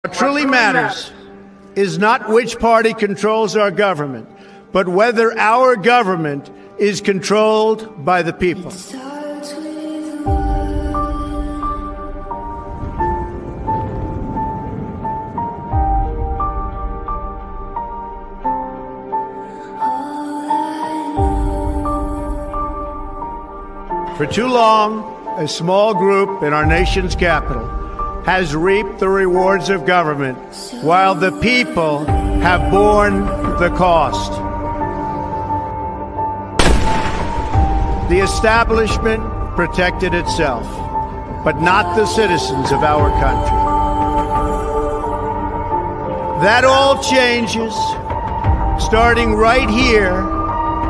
What truly matters is not which party controls our government, but whether our government is controlled by the people. For too long, a small group in our nation's capital has reaped the rewards of government, while the people have borne the cost. The establishment protected itself, but not the citizens of our country. That all changes, starting right here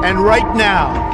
and right now.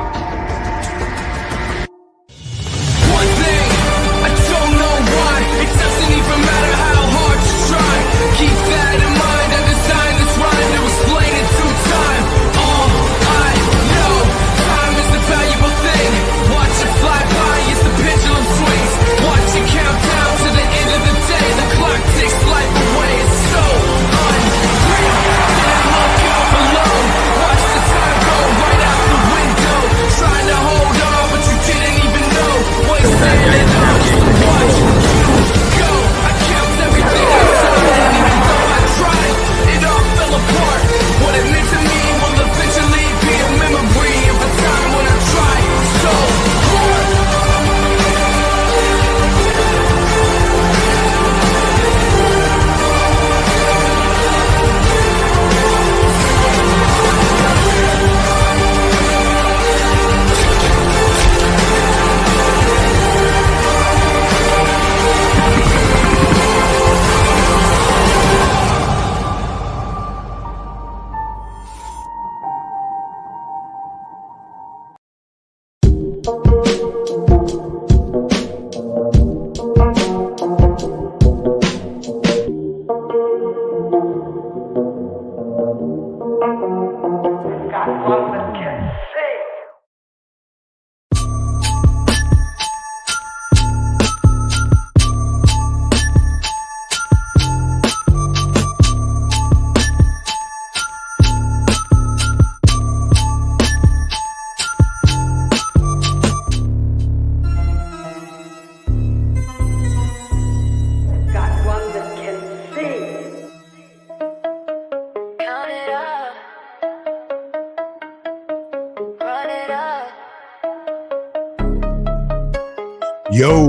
Yo,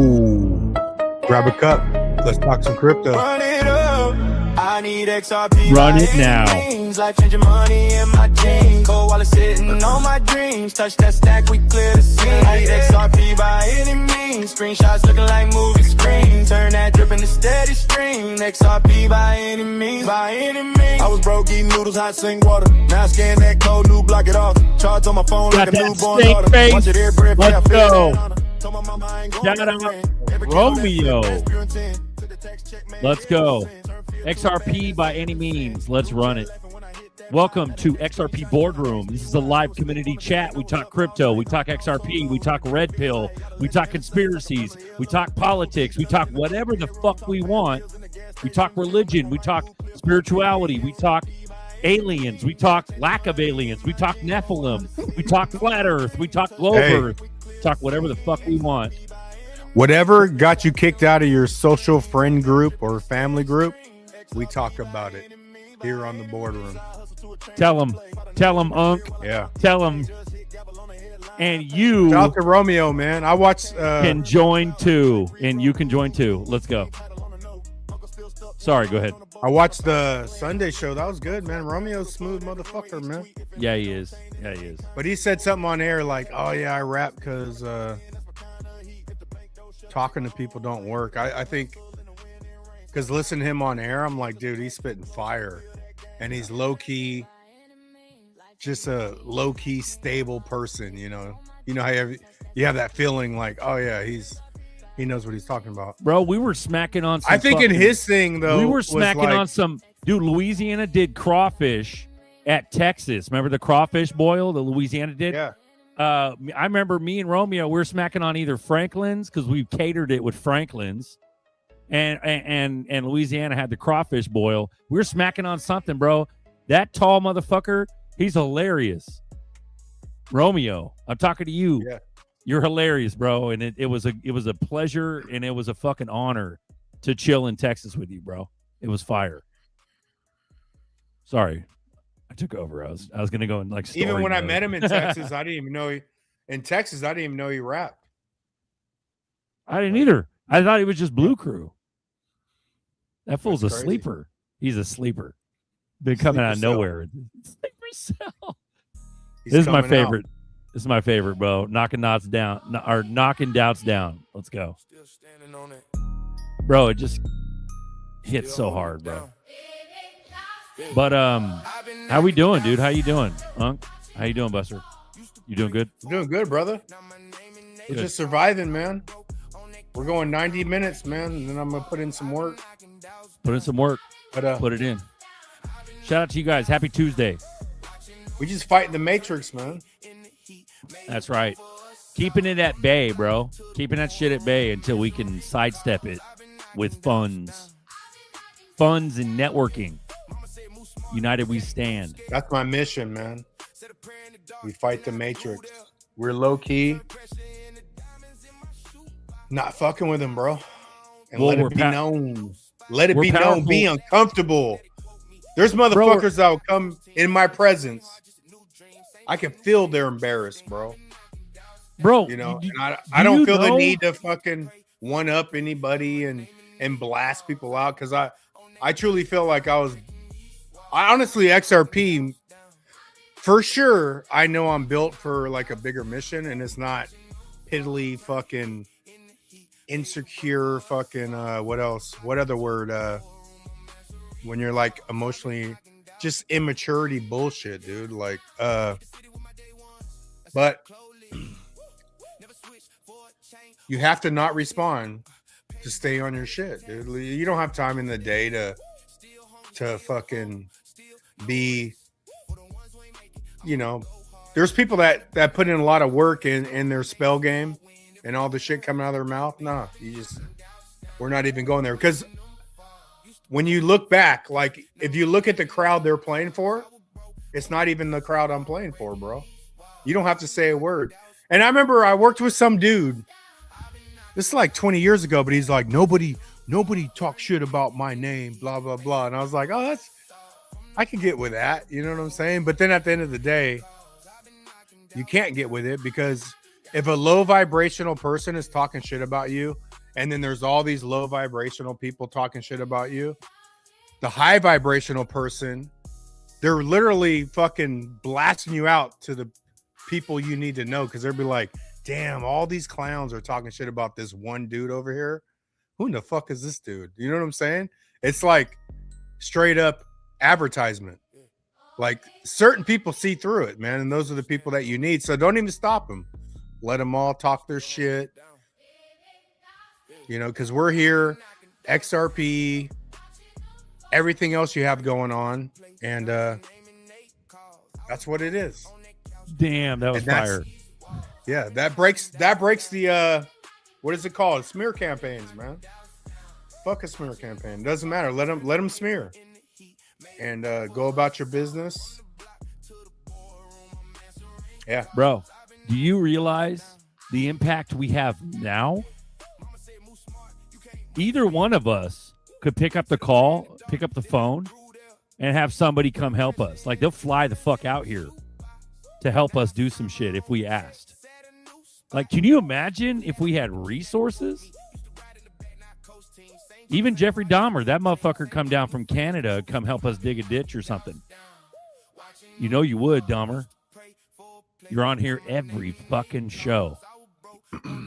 grab a cup. Let's talk some crypto. Run it up. I need XRP. Run it now. Life changing money in my jeans. Cold while it's sitting on my dreams. Touch that stack, we clear the scene. I need XRP by any means. Screenshots looking like movie screens. Turn that drip into steady stream. XRP by any means. By any means. I was broke eating noodles, hot sink water. Now scan that code, new block it off. Charge on my phone Got like a that newborn steak daughter. face. Watch it every breath. Let's go. Shout out Romeo. Let's go. XRP by any means. Let's run it. Welcome to XRP Boardroom. This is a live community chat. We talk crypto. We talk XRP. We talk red pill. We talk conspiracies. We talk politics. We talk whatever the fuck we want. We talk religion. We talk spirituality. We talk aliens. We talk lack of aliens. We talk Nephilim. We talk flat earth. We talk globe earth. Talk whatever the fuck we want. Whatever got you kicked out of your social friend group or family group, we talk about it here on the boardroom. Tell them, Unc. Yeah. Tell them. And you shout out to Romeo, man. I watched can join too, and you can join too. Let's go. Sorry, go ahead. I watched the Sunday show. That was good, man. Romeo's smooth motherfucker, man. Yeah, he is. But he said something on air like, "Oh yeah, I rap because talking to people don't work." I think because listening to him on air, I'm like, dude, he's spitting fire, and he's low key, just a low key stable person. You know how you have that feeling like, oh yeah, he knows what he's talking about. Bro, we were smacking on some I think in his thing, though, we were smacking like, on some... Dude, Louisiana did crawfish at Texas. Remember the crawfish boil that Louisiana did? Yeah. I remember me and Romeo, we were smacking on either Franklin's because we catered it with Franklin's. and Louisiana had the crawfish boil. We were smacking on something, bro. That tall motherfucker, he's hilarious. Romeo, I'm talking to you. Yeah. You're hilarious, bro. And it was a pleasure and it was a fucking honor to chill in Texas with you, bro. It was fire. Sorry, I took over. I was gonna go and like even when mode. I met him in Texas, I didn't even know he rapped. I didn't either. I thought he was just Blue Crew. That fool's That's a crazy. sleeper. He's a sleeper. Been coming out of Sleeper cell. nowhere. Sleeper cell. He's This is my coming out. favorite. This is my favorite, bro. Knocking doubts down, or knocking doubts down. Let's go, bro. It just hits so hard, bro. But how we doing, dude? How you doing, Unc? How you doing, Buster? You doing good? I'm doing good, brother. We're Good. just surviving, man. We're going 90 minutes, man, and then I'm gonna put in some work. Put in some work. But Put it in. Shout out to you guys. Happy Tuesday. we just fighting the Matrix, man. That's right. Keeping it at bay, bro. Keeping that shit at bay until we can sidestep it with funds. Funds and networking. United we stand. That's my mission, man. We fight the Matrix. We're low key, not fucking with him, bro. And Well, let we're it be known. Let it we're be known. powerful. Be uncomfortable. There's motherfuckers that will come in my presence. I can feel they're embarrassed, bro. Bro, You know, you- and I don't you feel the know- need to fucking one up anybody and blast people out because I truly feel like I honestly XRP for sure. I know I'm built for like a bigger mission, and it's not piddly fucking insecure fucking what else? What other word? When you're like emotionally just immaturity bullshit, dude. Like but you have to not respond to stay on your shit, dude. You don't have time in the day to fucking be, you know, there's people that put in a lot of work in their spell game and all the shit coming out of their mouth. Nah, we're not even going there. Because when you look back, like if you look at the crowd they're playing for, it's not even the crowd I'm playing for, bro. You don't have to say a word. And I remember I worked with some dude. This is like 20 years ago, but he's like, nobody talk shit about my name, blah, blah, blah. And I was like, oh, I can get with that. You know what I'm saying? But then at the end of the day, you can't get with it because if a low vibrational person is talking shit about you, and then there's all these low vibrational people talking shit about you, the high vibrational person, they're literally fucking blasting you out to the people you need to know because they'll be like, damn, all these clowns are talking shit about this one dude over here. Who in the fuck is this dude? You know what I'm saying? It's like straight up advertisement. Like certain people see through it, man, and those are the people that you need. So don't even stop them. Let them all talk their shit. You know, because we're here, XRP, everything else you have going on, and that's what it is. Damn, that was And that's- fire. Yeah, that breaks the what is it called? Smear campaigns, man. Fuck a smear campaign. Doesn't matter. Let them smear. And go about your business. Yeah. Bro, do you realize the impact we have now? Either one of us could pick up the call, pick up the phone, and have somebody come help us. Like they'll fly the fuck out here to help us do some shit if we asked. Like, can you imagine if we had resources? Even Jeffrey Dahmer, that motherfucker come down from Canada, come help us dig a ditch or something. You know you would, Dahmer. You're on here every fucking show.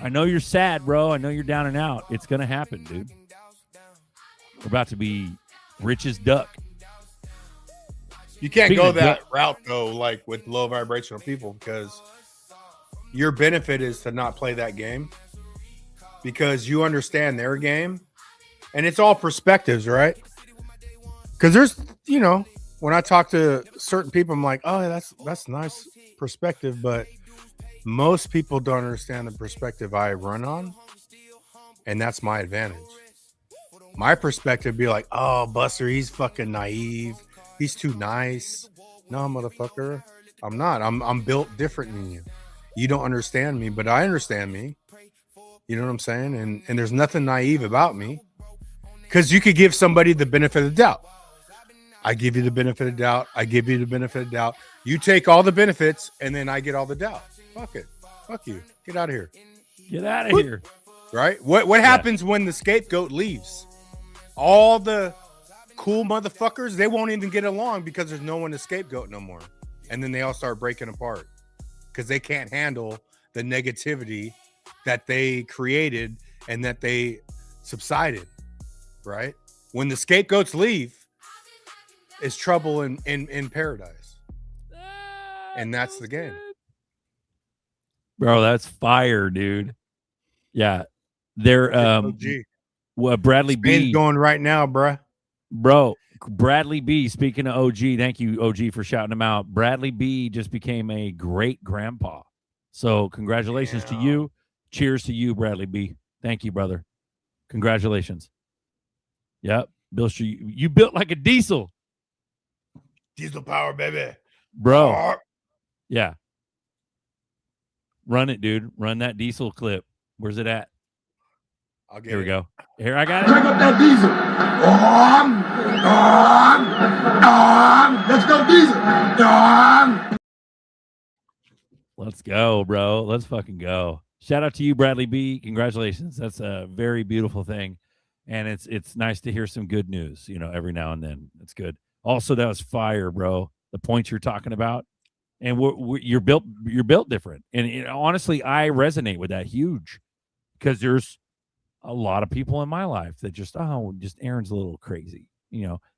I know you're sad, bro. I know you're down and out. It's going to happen, dude. We're about to be rich as duck. You can't Speaking go of that route though, like with low vibrational people, because your benefit is to not play that game because you understand their game, and it's all perspectives, right? Because there's, you know, when I talk to certain people, I'm like, oh, that's nice perspective, but most people don't understand the perspective I run on, and that's my advantage. my perspective be like, oh, Buster, he's fucking naive. He's too nice. No, motherfucker. I'm not. I'm built different than you. You don't understand me, but I understand me. You know what I'm saying? And there's nothing naive about me. Because you could give somebody the benefit of the doubt. I give you the benefit of doubt. I give you the benefit of doubt. You take all the benefits, and then I get all the doubt. Fuck it. Fuck you. Get out of here. Get out of here. Right? What happens when the scapegoat leaves? All the cool motherfuckers, they won't even get along because there's no one to scapegoat no more. And then they all start breaking apart because they can't handle the negativity that they created and that they subsided. Right? When the scapegoats leave, it's trouble in paradise. And that's the game. Bro, that's fire, dude. Yeah. They're well, Bradley B going right now, bro. Bradley B, speaking of OG, thank you, OG, for shouting him out. Bradley B just became a great grandpa. So congratulations to you. Cheers to you, Bradley B. Thank you, brother. Congratulations. Yep. Bill, you built like a diesel. Diesel power, baby. Bro. Yeah. Run it, dude. Run that diesel clip. Where's it at? Here we go. Here, I got it. Crank up that diesel. Let's go, diesel. Let's go, bro. Let's fucking go. Shout out to you, Bradley B. Congratulations. That's a very beautiful thing. And it's nice to hear some good news, every now and then. It's good. Also, that was fire, bro. The points you're talking about. And you're built different. And honestly, I resonate with that huge because there's a lot of people in my life that just Aaron's a little crazy.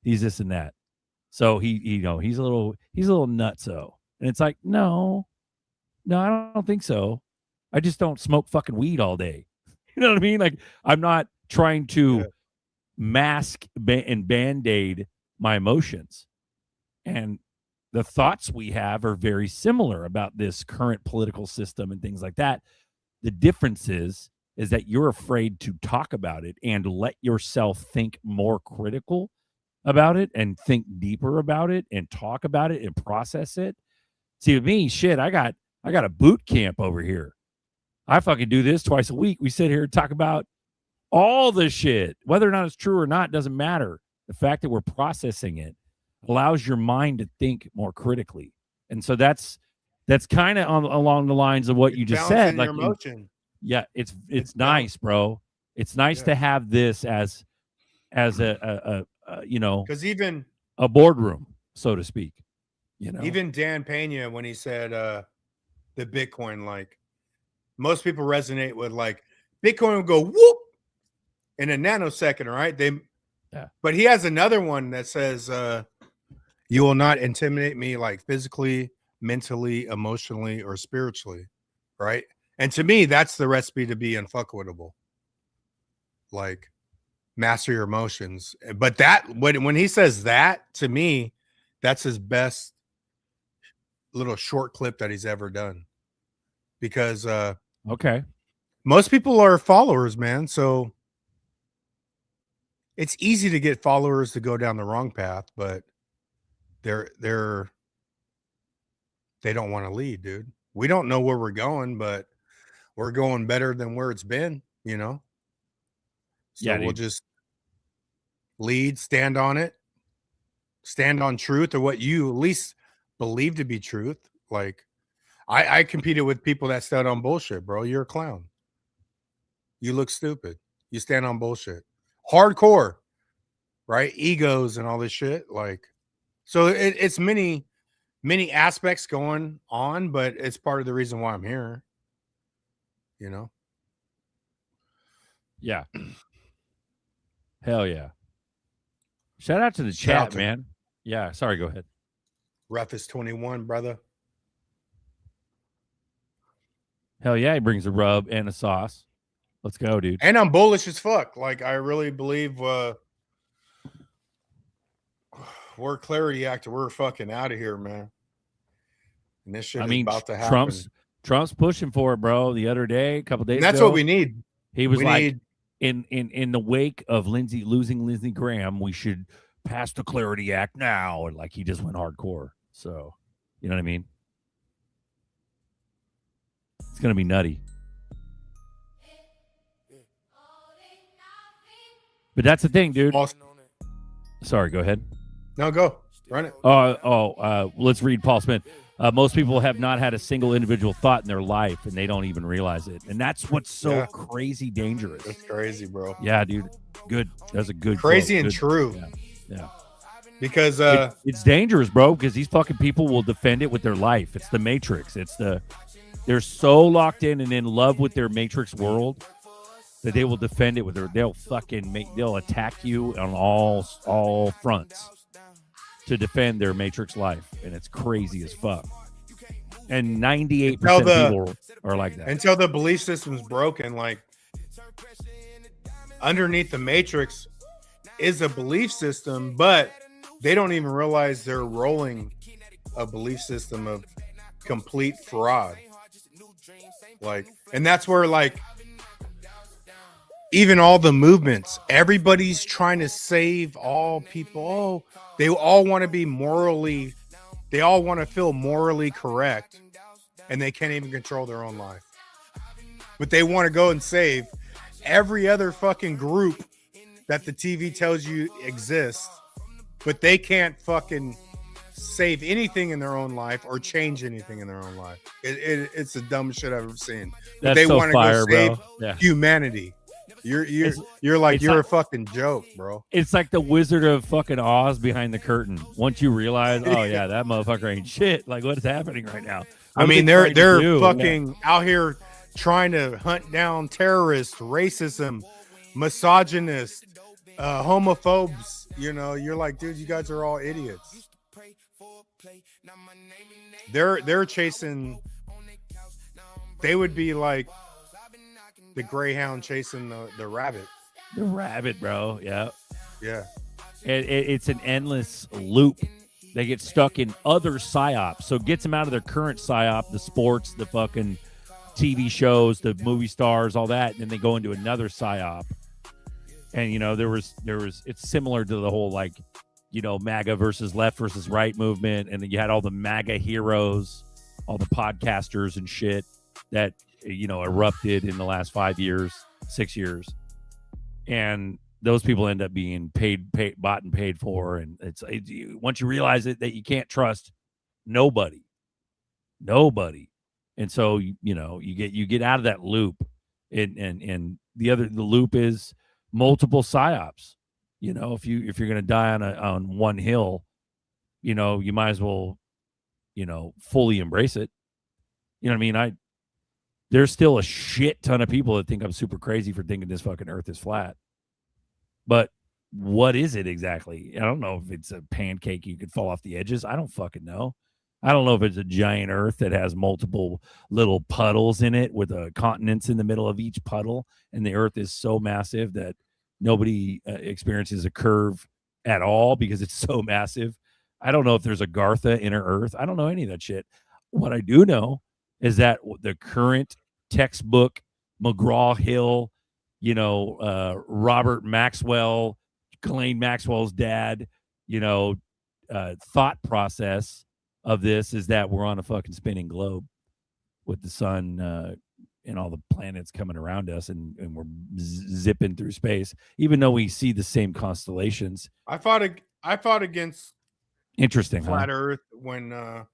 He's this and that. So he's a little nutso. And it's like, no, I don't think so. I just don't smoke fucking weed all day. You know what I mean? Like, I'm not trying to mask and band-aid my emotions. And the thoughts we have are very similar about this current political system and things like that. The difference is that you're afraid to talk about it and let yourself think more critical about it and think deeper about it and talk about it and process it. See, with me, shit, I got a boot camp over here. I fucking do this twice a week. We sit here and talk about all the shit. Whether or not it's true or not doesn't matter. The fact that we're processing it allows your mind to think more critically. And so that's kind of along the lines of what you just said. Like, yeah, it's nice, bro. It's nice to have this as a because even a boardroom, so to speak. Even Dan Pena, when he said the Bitcoin, like, most people resonate with, like, Bitcoin will go whoop in a nanosecond, right? But he has another one that says you will not intimidate me, like, physically, mentally, emotionally, or spiritually, right? And to me, that's the recipe to be unfuckwittable. Like, master your emotions. But when he says that, to me, that's his best little short clip that he's ever done. Because most people are followers, man. So it's easy to get followers to go down the wrong path, but they don't want to lead, dude. We don't know where we're going, but we're going better than where it's been, So we'll just lead, stand on it, stand on truth, or what you at least believe to be truth. Like, I competed with people that stand on bullshit, bro. You're a clown. You look stupid. You stand on bullshit. Hardcore, right? Egos and all this shit. Like, so it's many aspects going on, but it's part of the reason why I'm here. Yeah. Hell yeah. Shout out to the chat, man. Yeah. Sorry, go ahead. Rough is 21, brother. Hell yeah, he brings a rub and a sauce. Let's go, dude. And I'm bullish as fuck. Like, I really believe we're Clarity Act. We're fucking out of here, man. And this shit is about to happen. Trump's pushing for it, bro. The other day, a couple days ago. That's what we need. He was in the wake of losing Lindsey Graham, we should pass the Clarity Act now. And like he just went hardcore. So, you know what I mean? It's gonna be nutty. But that's the thing, dude. Sorry, go ahead. No, go. Run it. Let's read Paul Smith. Most people have not had a single individual thought in their life, and they don't even realize it. And that's what's so crazy dangerous. That's crazy, bro. Yeah, dude. Good. That's a good crazy quote. And good. true. Yeah. Because it's dangerous, bro, because these fucking people will defend it with their life. It's the Matrix. They're so locked in and in love with their Matrix world that they will defend it with they'll attack you on all fronts to defend their Matrix life, and it's crazy as fuck. And 98% of people are like that. Until the belief system's broken, like underneath the Matrix is a belief system, but they don't even realize they're rolling a belief system of complete fraud. Like, and that's where like even all the movements, everybody's trying to save all people. Oh, they all want to be they all want to feel morally correct, and they can't even control their own life. But they want to go and save every other fucking group that the TV tells you exists, but they can't fucking save anything in their own life or change anything in their own life. It's the dumbest shit I've ever seen. But they want to go save humanity. You're a fucking joke, bro. It's like the Wizard of fucking Oz behind the curtain. Once you realize, oh yeah, that motherfucker ain't shit. Like, what is happening right now? I mean, they're fucking out here trying to hunt down terrorists, racism, misogynists, homophobes. You know, you're like, dude, you guys are all idiots. They're chasing. They would be like the greyhound chasing the rabbit. The rabbit, bro. Yeah. Yeah. It's an endless loop. They get stuck in other psyops. So it gets them out of their current psyop, the sports, the fucking TV shows, the movie stars, all that. And then they go into another psyop. And, you know, there was it's similar to the whole, like, you know, MAGA versus left versus right movement. And then you had all the MAGA heroes, all the podcasters and shit that, you know, erupted in the last 5 years, 6 years. And those people end up being bought and paid for. And it's once you realize it, that you can't trust nobody. And so, you know, you get out of that loop. And the loop is multiple psyops. You know, if you're going to die on one hill, you know, you might as well, you know, fully embrace it. You know what I mean? There's still a shit ton of people that think I'm super crazy for thinking this fucking earth is flat. But what is it exactly? I don't know if it's a pancake you could fall off the edges. I don't fucking know. I don't know if it's a giant earth that has multiple little puddles in it with continents in the middle of each puddle. And the earth is so massive that nobody experiences a curve at all because it's so massive. I don't know if there's a Gartha inner earth. I don't know any of that shit. What I do know is that the current textbook McGraw-Hill, you know, Robert Maxwell, Ghislaine Maxwell's dad, you know, thought process of this is that we're on a fucking spinning globe with the sun and all the planets coming around us, and we're zipping through space, even though we see the same constellations. I fought against flat Earth when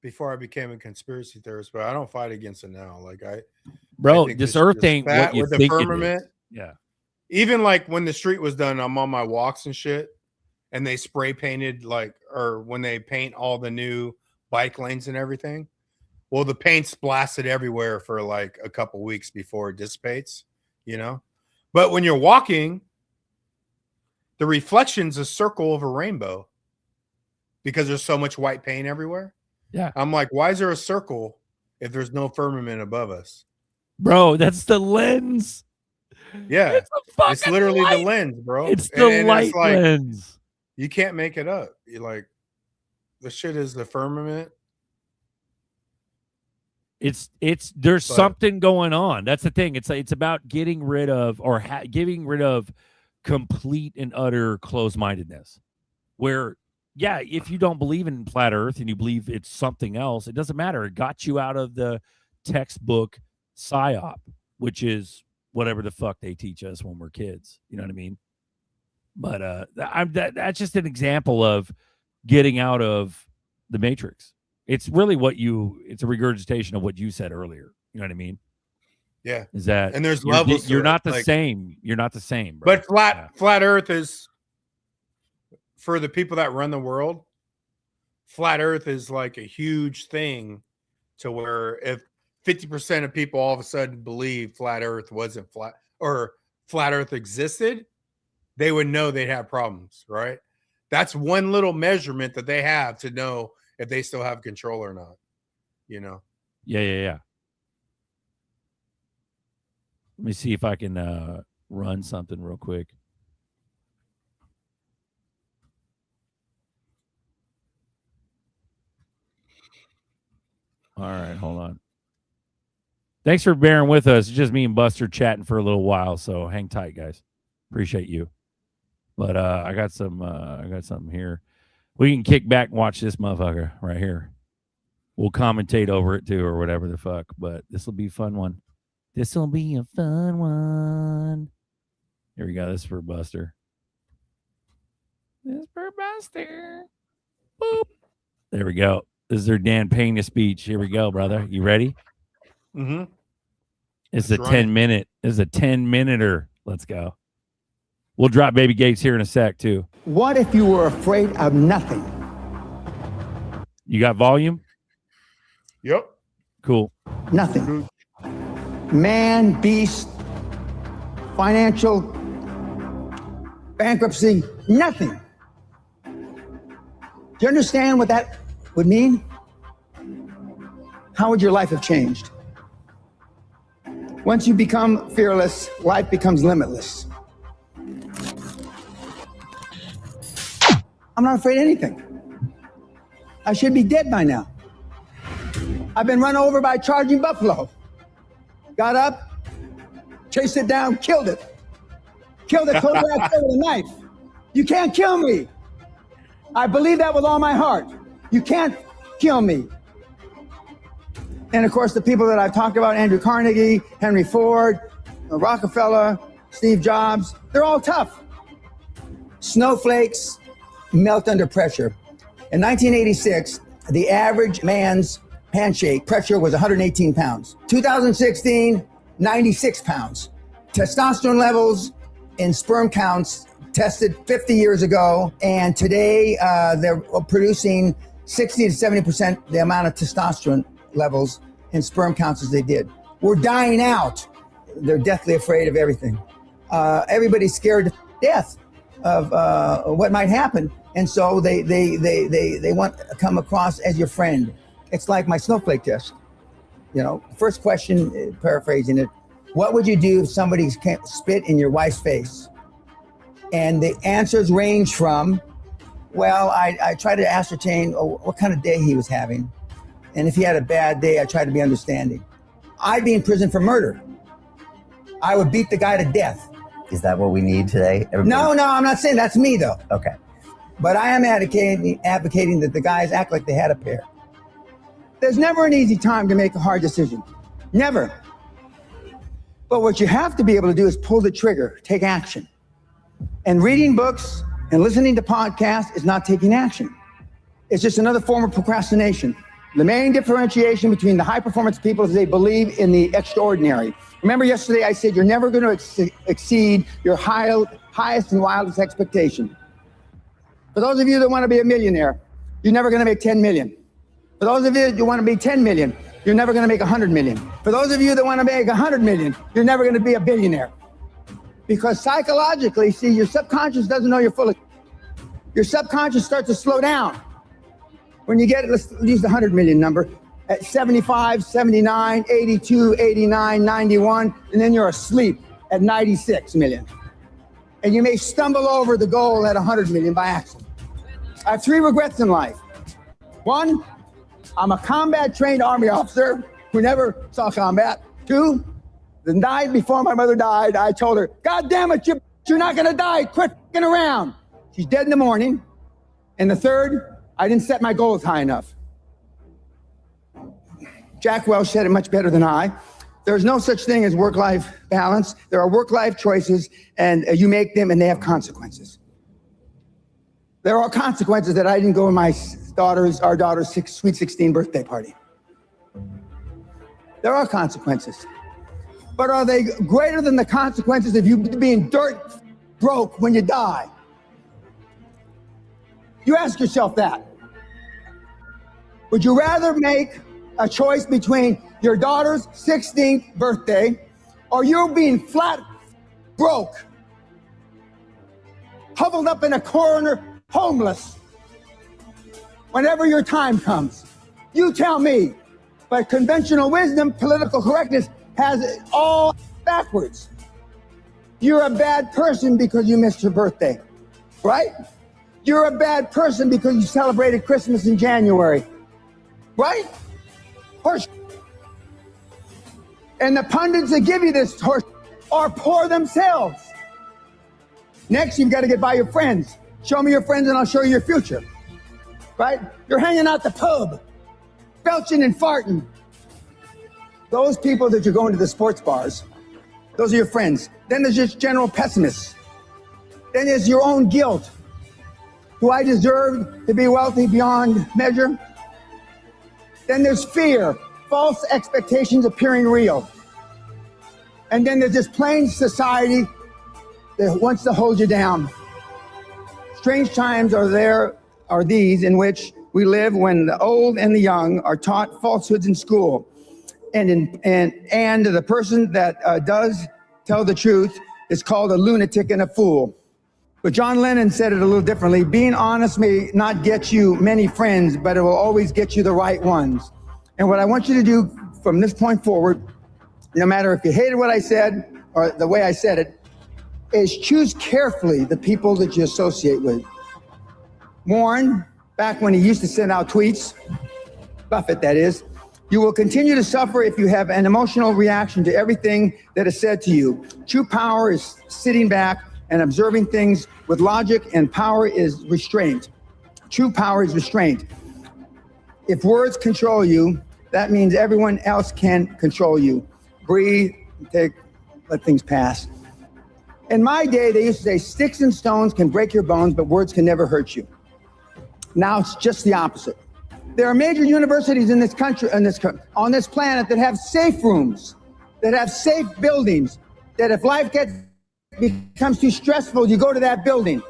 before I became a conspiracy theorist, but I don't fight against it now. Like bro, this Earth ain't what you think it is. Yeah. Even like when the street was done, I'm on my walks and shit, and they spray painted or when they paint all the new bike lanes and everything. Well, the paint's blasted everywhere for like a couple weeks before it dissipates, you know. But when you're walking, the reflection's a circle of a rainbow because there's so much white paint everywhere. Yeah. I'm like, why is there a circle if there's no firmament above us? Bro, that's the lens. Yeah. It's literally the lens, bro. It's the light lens. You can't make it up. You're like, the shit is the firmament. There's something going on. That's the thing. It's about getting rid of complete and utter closed-mindedness. Where, yeah, if you don't believe in flat Earth and you believe it's something else, it doesn't matter. It got you out of the textbook psyop, which is whatever the fuck they teach us when we're kids. You know what I mean? But that's just an example of getting out of the matrix. It's really it's a regurgitation of what you said earlier. You know what I mean? Yeah. Is that, and there's levels. You're not the same. You're not the same. Bro. But flat Earth is, for the people that run the world, flat Earth is like a huge thing, to where if 50% of people all of a sudden believe flat Earth wasn't flat, or flat Earth existed, they would know they'd have problems, right? That's one little measurement that they have to know if they still have control or not, you know? Yeah. Let me see if I can run something real quick. All right, hold on. Thanks for bearing with us. It's just me and Buster chatting for a little while, so hang tight, guys. Appreciate you. But I got something here. We can kick back and watch this motherfucker right here. We'll commentate over it too, or whatever the fuck. But this will be a fun one. This will be a fun one. Here we go. This is for Buster. This is for Buster. Boop. There we go. This is their Dan Pena speech. Here we go, brother. You ready? Mm-hmm. It's a 10-minute. It's a 10-minuter. Let's go. We'll drop Baby Gates here in a sec, too. What if you were afraid of nothing? You got volume? Yep. Cool. Nothing. Man, beast, financial bankruptcy, nothing. Do you understand what that would mean? How would your life have changed? Once you become fearless, life becomes limitless. I'm not afraid of anything. I should be dead by now. I've been run over by a charging buffalo. Got up, chased it down, killed it. Killed it totally with a knife. You can't kill me. I believe that with all my heart. You can't kill me. And of course, the people that I've talked about, Andrew Carnegie, Henry Ford, Rockefeller, Steve Jobs, they're all tough. Snowflakes melt under pressure. In 1986, the average man's handshake pressure was 118 pounds. 2016, 96 pounds. Testosterone levels in sperm counts tested 50 years ago, and today they're producing 60 to 70% the amount of testosterone levels in sperm counts as they did. We're dying out. They're deathly afraid of everything. Everybody's scared to death of what might happen, and so they want to come across as your friend. It's like my snowflake test. You know, first question, paraphrasing it, what would you do if somebody spit in your wife's face? And the answers range from, well, I try to ascertain what kind of day he was having. And if he had a bad day, I try to be understanding. I'd be in prison for murder. I would beat the guy to death. Is that what we need today? No, I'm not saying that's me, though. Okay. But I am advocating that the guys act like they had a pair. There's never an easy time to make a hard decision. Never. But what you have to be able to do is pull the trigger, take action. And reading books and listening to podcasts is not taking action. It's just another form of procrastination. The main differentiation between the high-performance people is they believe in the extraordinary. Remember yesterday I said you're never going to exceed your highest and wildest expectation. For those of you that want to be a millionaire, you're never going to make 10 million. For those of you that want to be 10 million, you're never going to make 100 million. For those of you that want to make 100 million, you're never going to be a billionaire. Because psychologically, see, your subconscious doesn't know you're full of. Your subconscious starts to slow down. When you get, let's use the 100 million number, at 75, 79, 82, 89, 91, and then you're asleep at 96 million. And you may stumble over the goal at 100 million by accident. I have 3 regrets in life. 1, I'm a combat trained Army officer We never saw combat. 2, the night before my mother died, I told her, God damn it, you're not gonna die, quit f***ing around. She's dead in the morning. And the 3rd, I didn't set my goals high enough. Jack Welch said it much better than I. There's no such thing as work-life balance. There are work-life choices, and you make them, and they have consequences. There are consequences that I didn't go to our daughter's sweet 16 birthday party. There are consequences. But are they greater than the consequences of you being dirt broke when you die? You ask yourself that. Would you rather make a choice between your daughter's 16th birthday or you being flat broke, huddled up in a corner, homeless, whenever your time comes? You tell me. But conventional wisdom, political correctness, has it all backwards. You're a bad person because you missed your birthday, right? You're a bad person because you celebrated Christmas in January, right? Horse. And the pundits that give you this horse are poor themselves. Next, you've got to get by your friends. Show me your friends and I'll show you your future, right? You're hanging out the pub, belching and farting. Those people that you're going to the sports bars, those are your friends. Then there's just general pessimists. Then there's your own guilt. Do I deserve to be wealthy beyond measure? Then there's fear, false expectations appearing real. And then there's this plain society that wants to hold you down. Strange times are these in which we live when the old and the young are taught falsehoods in school. And the person that does tell the truth is called a lunatic and a fool. But John Lennon said it a little differently. Being honest may not get you many friends, but it will always get you the right ones. And what I want you to do from this point forward, no matter if you hated what I said or the way I said it, is choose carefully the people that you associate with. Warren, back when he used to send out tweets, Buffett that is, you will continue to suffer if you have an emotional reaction to everything that is said to you. True power is sitting back and observing things with logic, and power is restraint. True power is restraint. If words control you, that means everyone else can control you. Breathe, let things pass. In my day, they used to say sticks and stones can break your bones, but words can never hurt you. Now it's just the opposite. There are major universities in this country, on this planet, that have safe rooms, that have safe buildings, that if life becomes too stressful, you go to that building.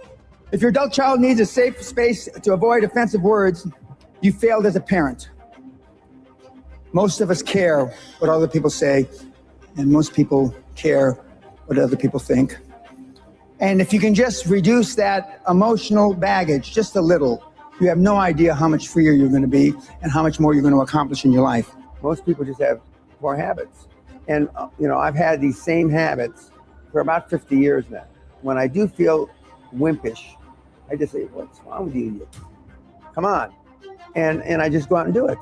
If your adult child needs a safe space to avoid offensive words, you failed as a parent. Most of us care what other people say, and most people care what other people think. And if you can just reduce that emotional baggage just a little, you have no idea how much freer you're going to be and how much more you're going to accomplish in your life. Most people just have poor habits. And, I've had these same habits for about 50 years now. When I do feel wimpish, I just say, what's wrong with you? Come on. And I just go out and do it.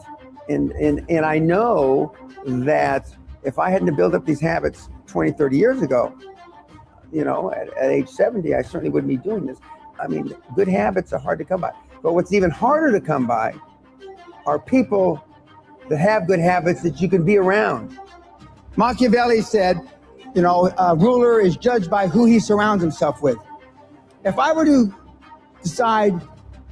And I know that if I hadn't built up these habits 20, 30 years ago, at age 70, I certainly wouldn't be doing this. I mean, good habits are hard to come by. But what's even harder to come by are people that have good habits that you can be around. Machiavelli said, a ruler is judged by who he surrounds himself with. If I were to decide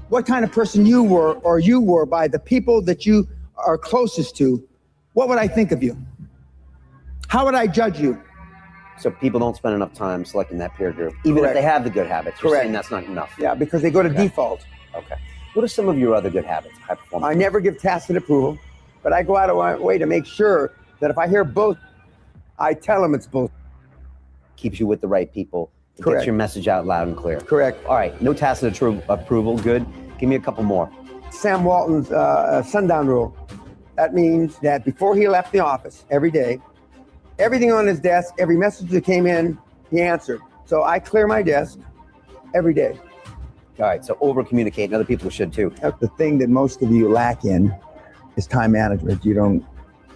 what kind of person you were by the people that you are closest to, what would I think of you? How would I judge you? So people don't spend enough time selecting that peer group, even Correct. if they have the good habits. You're Correct. saying that's not enough. Yeah, because they go to default. Okay. What are some of your other good habits? High performance. I never give tacit approval, but I go out of my way to make sure that if I hear both, I tell them it's both. Keeps you with the right people. It Correct. gets your message out loud and clear. Correct. All right. No tacit approval. Good. Give me a couple more. Sam Walton's sundown rule. That means that before he left the office every day, everything on his desk, every message that came in, he answered. So I clear my desk every day. All right. So over communicate, and other people should too. The thing that most of you lack in is time management. You don't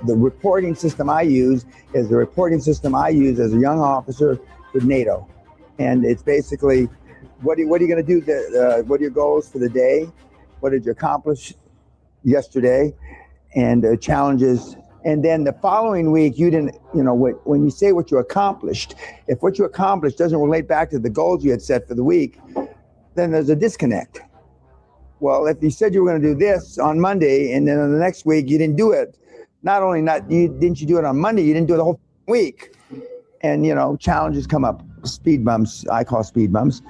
the reporting system I use is the reporting system I use as a young officer with NATO. And it's basically, what are you going to do? What are your goals for the day? What did you accomplish yesterday? And challenges. And then the following week, you didn't, when you say what you accomplished, if what you accomplished doesn't relate back to the goals you had set for the week, then there's a disconnect. Well, if you said you were going to do this on Monday, and then on the next week you didn't do it, didn't you do it on Monday, you didn't do it the whole week. And, challenges come up, speed bumps, I call speed bumps.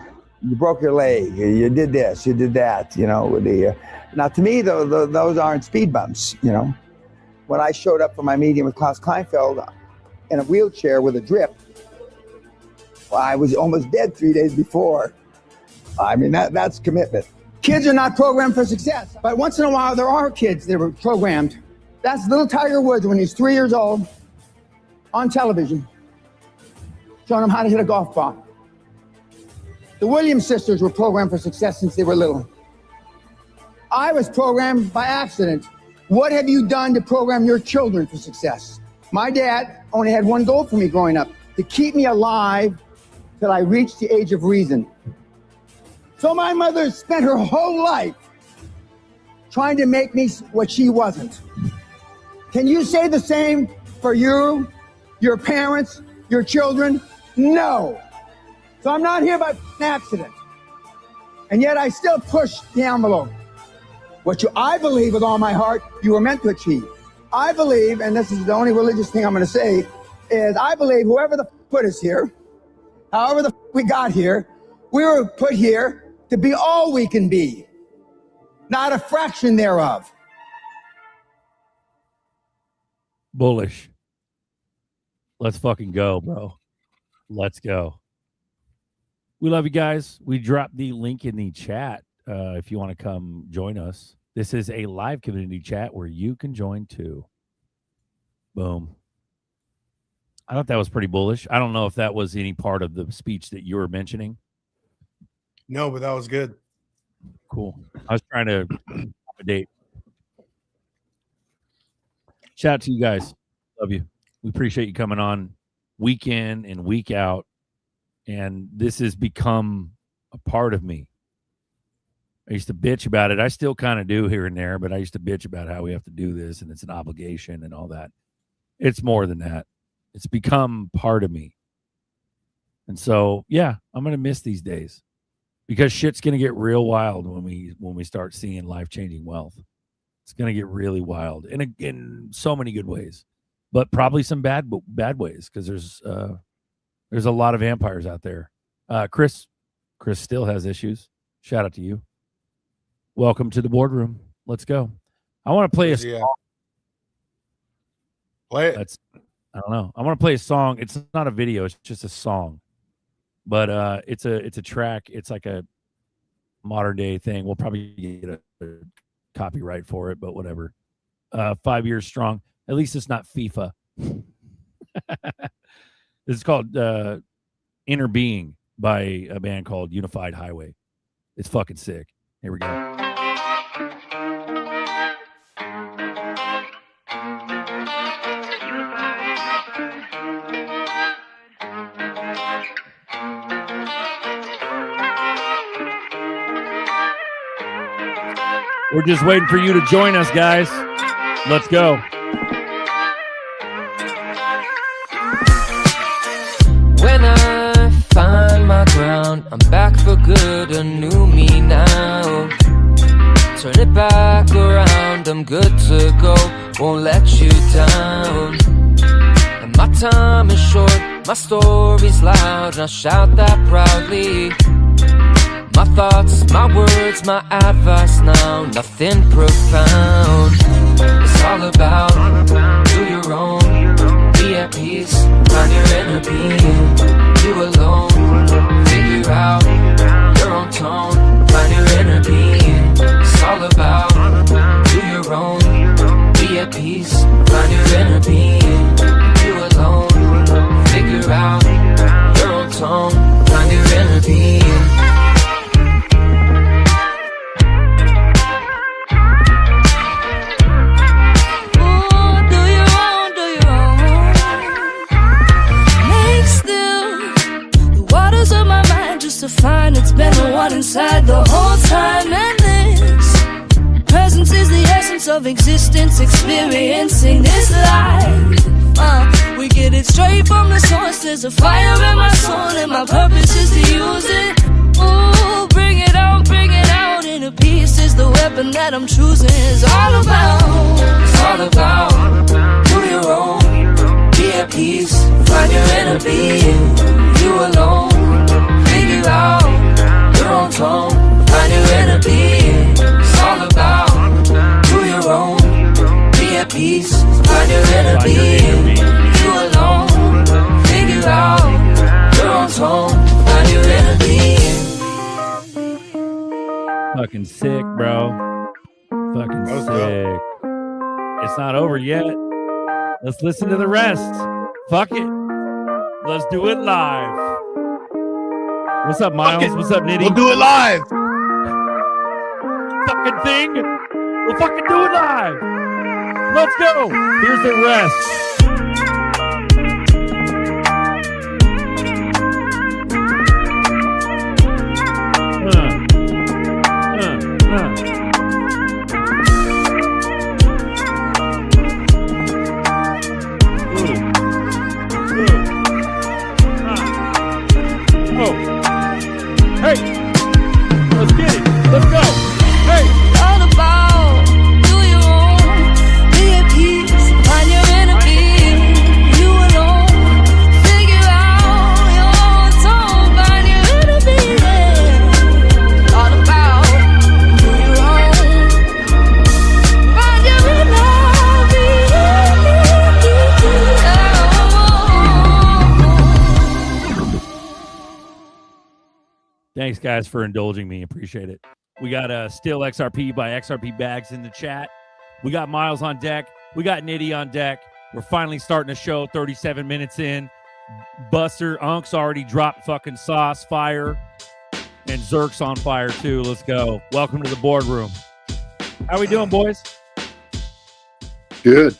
You broke your leg, you did this, you did that, now to me, those aren't speed bumps, When I showed up for my meeting with Klaus Kleinfeld in a wheelchair with a drip, well, I was almost dead 3 days before. I mean, that's commitment. Kids are not programmed for success, but once in a while there are kids that were programmed. That's little Tiger Woods when he's 3 years old on television, showing him how to hit a golf ball. The Williams sisters were programmed for success since they were little. I was programmed by accident. What have you done to program your children for success? My dad only had one goal for me growing up, to keep me alive till I reached the age of reason. So my mother spent her whole life trying to make me what she wasn't. Can you say the same for you, your parents, your children? No. So I'm not here by accident. And yet I still push the envelope. I believe with all my heart, you were meant to achieve. I believe, and this is the only religious thing I'm going to say, is I believe whoever the put us here, however the we got here, we were put here to be all we can be, not a fraction thereof. Bullish. Let's fucking go, bro. Let's go. We love you guys. We dropped the link in the chat if you want to come join us. This is a live community chat where you can join too. Boom. I thought that was pretty bullish. I don't know if that was any part of the speech that you were mentioning. No, but that was good. Cool. I was trying to accommodate. Shout out to you guys. Love you. We appreciate you coming on week in and week out. And this has become a part of me. I used to bitch about it. I still kind of do here and there, but I used to bitch about how we have to do this and it's an obligation and all that. It's more than that. It's become part of me. And so, yeah, I'm going to miss these days because shit's going to get real wild when we start seeing life-changing wealth. It's going to get really wild in so many good ways, but probably some bad ways because there's a lot of vampires out there. Chris still has issues. Shout out to you. Welcome to the boardroom. Let's go. I want to play a song. Play it. I don't know. I want to play a song. It's not a video. It's just a song. But it's a track. It's like a modern day thing. We'll probably get a copyright for it, but whatever. 5 years strong. At least it's not FIFA. This is called Inner Being by a band called Unified Highway. It's fucking sick. Here we go. We're just waiting for you to join us, guys. Let's go. When I find my ground, I'm back for good, a new me now. Turn it back around, I'm good to go, won't let you down. And my time is short, my story's loud, and I'll shout that proudly. My thoughts, my words, my advice now, nothing profound. It's all about do your own, be at peace, find your inner being. You alone, figure out your own tone, find your inner being. It's all about do your own, be at peace, find your inner being. You alone, figure out your own tone, find your inner being. Do you one inside the whole time. And this presence is the essence of existence, experiencing this life. We get it straight from the source. There's a fire in my soul, and my purpose is to use it. Ooh, bring it out, inner peace is the weapon that I'm choosing. It's all about, do your own, be at peace, find your inner being, you alone, figure out your own tone, find your inner being. It's all about, do your own, be at peace, find your inner being, you alone, figure out your own tone, find your inner being. Fucking sick, bro. Fucking sick. It's not over yet. Let's listen to the rest. Fuck it. Let's do it live. What's up, Miles? What's up, Nitty? We'll do it live. Fucking thing. We'll fucking do it live. Let's go. Here's the rest. Hey, let's get it. Let's go. Hey. All about, do your own, be at peace, find your inner being, you alone, figure out your own tone, find your inner being. All about, do your own, find your inner being. Thanks, guys, for indulging me. Appreciate it. We got Still XRP by XRP Bags in the chat. We got Miles on deck. We got Nitty on deck. We're finally starting the show 37 minutes in. Buster, Unk's already dropped fucking sauce, fire, and Zerk's on fire too. Let's go. Welcome to the boardroom. How we doing, boys? Good.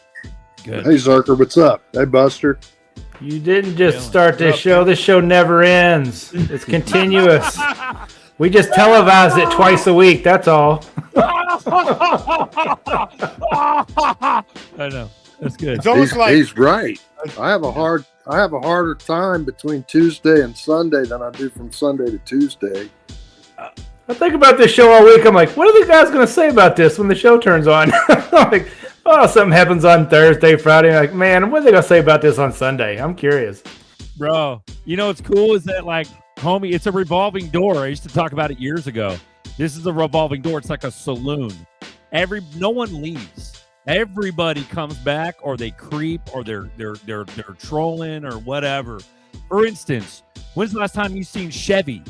Good. Hey, Zerker, what's up? Hey, Buster. You didn't just start this show. This show never ends. It's continuous. We just televise it twice a week. That's all. I know. That's good. It's almost like he's right. I have a harder time between Tuesday and Sunday than I do from Sunday to Tuesday. I think about this show all week. I'm like, what are the guys going to say about this when the show turns on? I'm like, oh, something happens on Thursday, Friday. I'm like, man, what are they going to say about this on Sunday? I'm curious. Bro, you know what's cool is that, like, homie, it's a revolving door. I used to talk about it years ago. This is a revolving door. It's like a saloon. No one leaves. Everybody comes back, or they creep, or they're trolling or whatever. For instance, when's the last time you seen Chevy?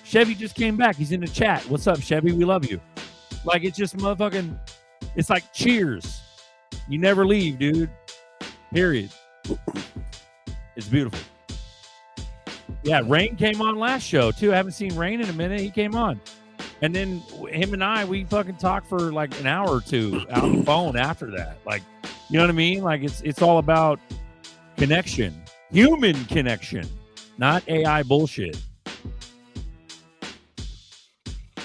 Chevy just came back. He's in the chat. What's up, Chevy? We love you. Like, it's just motherfucking, it's like Cheers. You never leave, dude. Period. It's beautiful. Yeah, Rain came on last show, too. I haven't seen Rain in a minute. He came on. And then him and I, we fucking talked for like an hour or two out on the phone after that. Like, you know what I mean? Like, it's all about connection. Human connection. Not AI bullshit.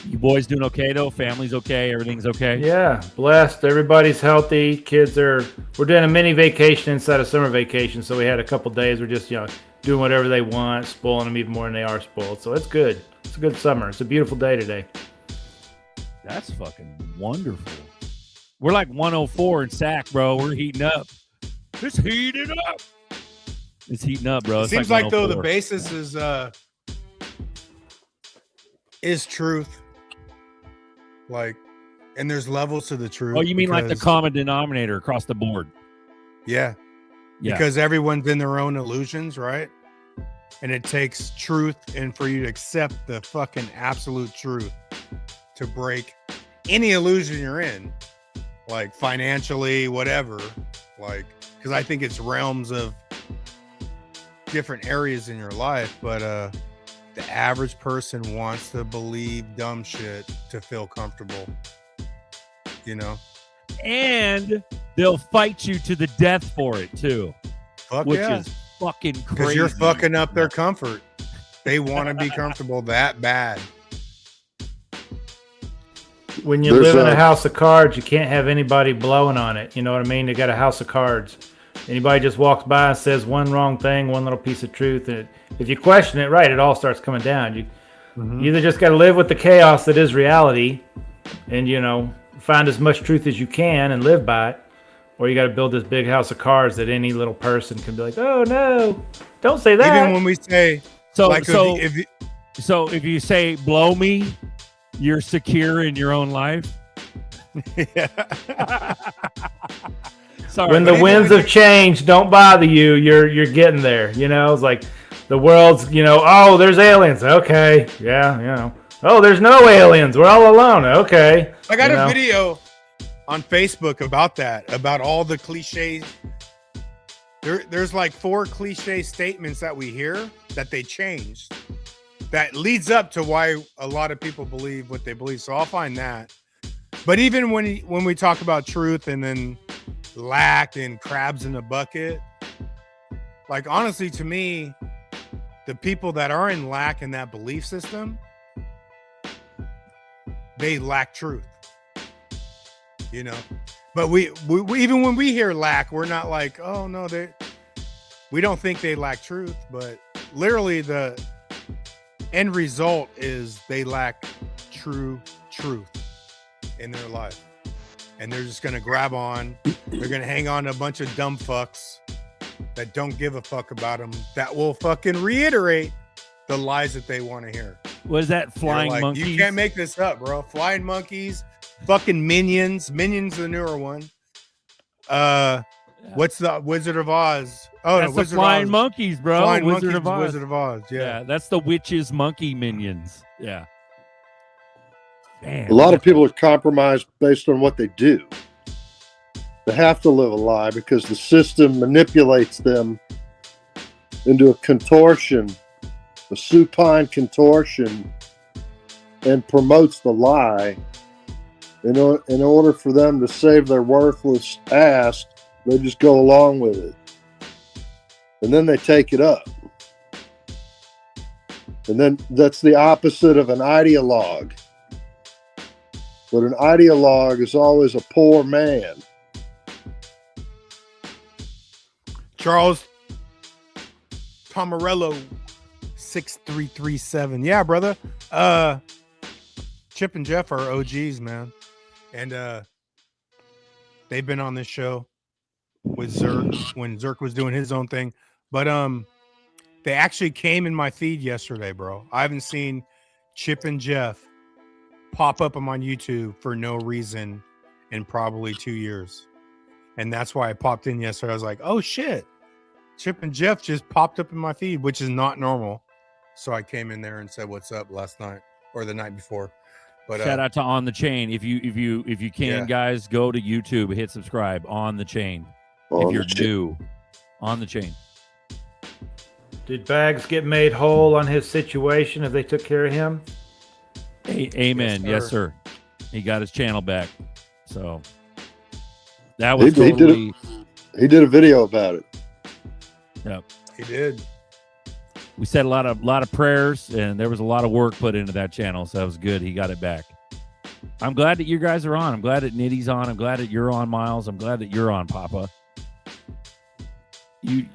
You boys doing okay, though? Family's okay? Everything's okay? Yeah, blessed. Everybody's healthy. We're doing a mini vacation inside of summer vacation. So we had a couple days. We're just, doing whatever they want, spoiling them even more than they are spoiled. So it's good. It's a good summer. It's a beautiful day today. That's fucking wonderful. We're like 104 in SAC, bro. We're heating up. It's heating up. It's heating up, bro. It seems like though the basis is truth. Like, and there's levels to the truth. Oh, you mean like the common denominator across the board? Yeah. Because everyone's in their own illusions, right? And it takes truth and for you to accept the fucking absolute truth to break any illusion you're in, like financially, whatever. Like, because I think it's realms of different areas in your life, but the average person wants to believe dumb shit to feel comfortable, and they'll fight you to the death for it too. Which is fucking crazy. Because you're fucking up their comfort. They want to be comfortable that bad. when you live in a house of cards, you can't have anybody blowing on it. You know what I mean? They got a house of cards. Anybody just walks by and says one wrong thing, one little piece of truth, and if you question it, right, it all starts coming down. You either just got to live with the chaos that is reality, and find as much truth as you can and live by it, or you got to build this big house of cards that any little person can be like, oh no, don't say that. Even when we say if you say blow me, you're secure in your own life. Sorry, when the winds of change don't bother you, you're getting there. It's like the world's, oh, there's aliens. Okay. Yeah. Oh, there's no aliens. We're all alone. Okay. I got a video on Facebook about that, about all the cliches. There's like 4 cliche statements that we hear that they changed. That leads up to why a lot of people believe what they believe. So I'll find that. But even when we talk about truth and then lack and crabs in a bucket, like honestly, to me, the people that are in lack in that belief system, they lack truth. But we even when we hear lack, we're not like, oh no, we don't think they lack truth, but literally the end result is they lack true truth in their life, and they're just gonna grab on. They're gonna hang on to a bunch of dumb fucks that don't give a fuck about them, that will fucking reiterate the lies that they want to hear. What is that? Flying monkeys? You can't make this up, bro. Flying monkeys, fucking Minions, the newer one. What's the Wizard of Oz? Oh, that's the Flying Monkeys, bro. Flying Wizard Monkeys, of Oz. Wizard of Oz. Yeah, that's the witches monkey minions. Yeah. Man, a lot of people are compromised based on what they do. They have to live a lie because the system manipulates them into a contortion, a supine contortion, and promotes the lie. In order for them to save their worthless ass, they just go along with it. And then they take it up. And then that's the opposite of an ideologue. But an ideologue is always a poor man. Charles Tomarello 6337. Yeah, brother. Chip and Jeff are OGs, man. And they've been on this show with Zerk when Zerk was doing his own thing. But they actually came in my feed yesterday, bro. I haven't seen Chip and Jeff pop up on my YouTube for no reason in probably 2 years. And that's why I popped in yesterday. I was like, oh shit. Chip and Jeff just popped up in my feed, which is not normal. So I came in there and said, what's up last night or the night before. But shout out to On the Chain. If you can, guys, go to YouTube, hit subscribe. On the Chain. If you're new, On the Chain. Did Bags get made whole on his situation if they took care of him? Amen. Yes, sir. He got his channel back. So that was totally. He did a video about it. Yep. He did. We said a lot of prayers, and there was a lot of work put into that channel, so that was good. He got it back. I'm glad that you guys are on. I'm glad that Nitty's on. I'm glad that you're on, Miles. I'm glad that you're on, Papa.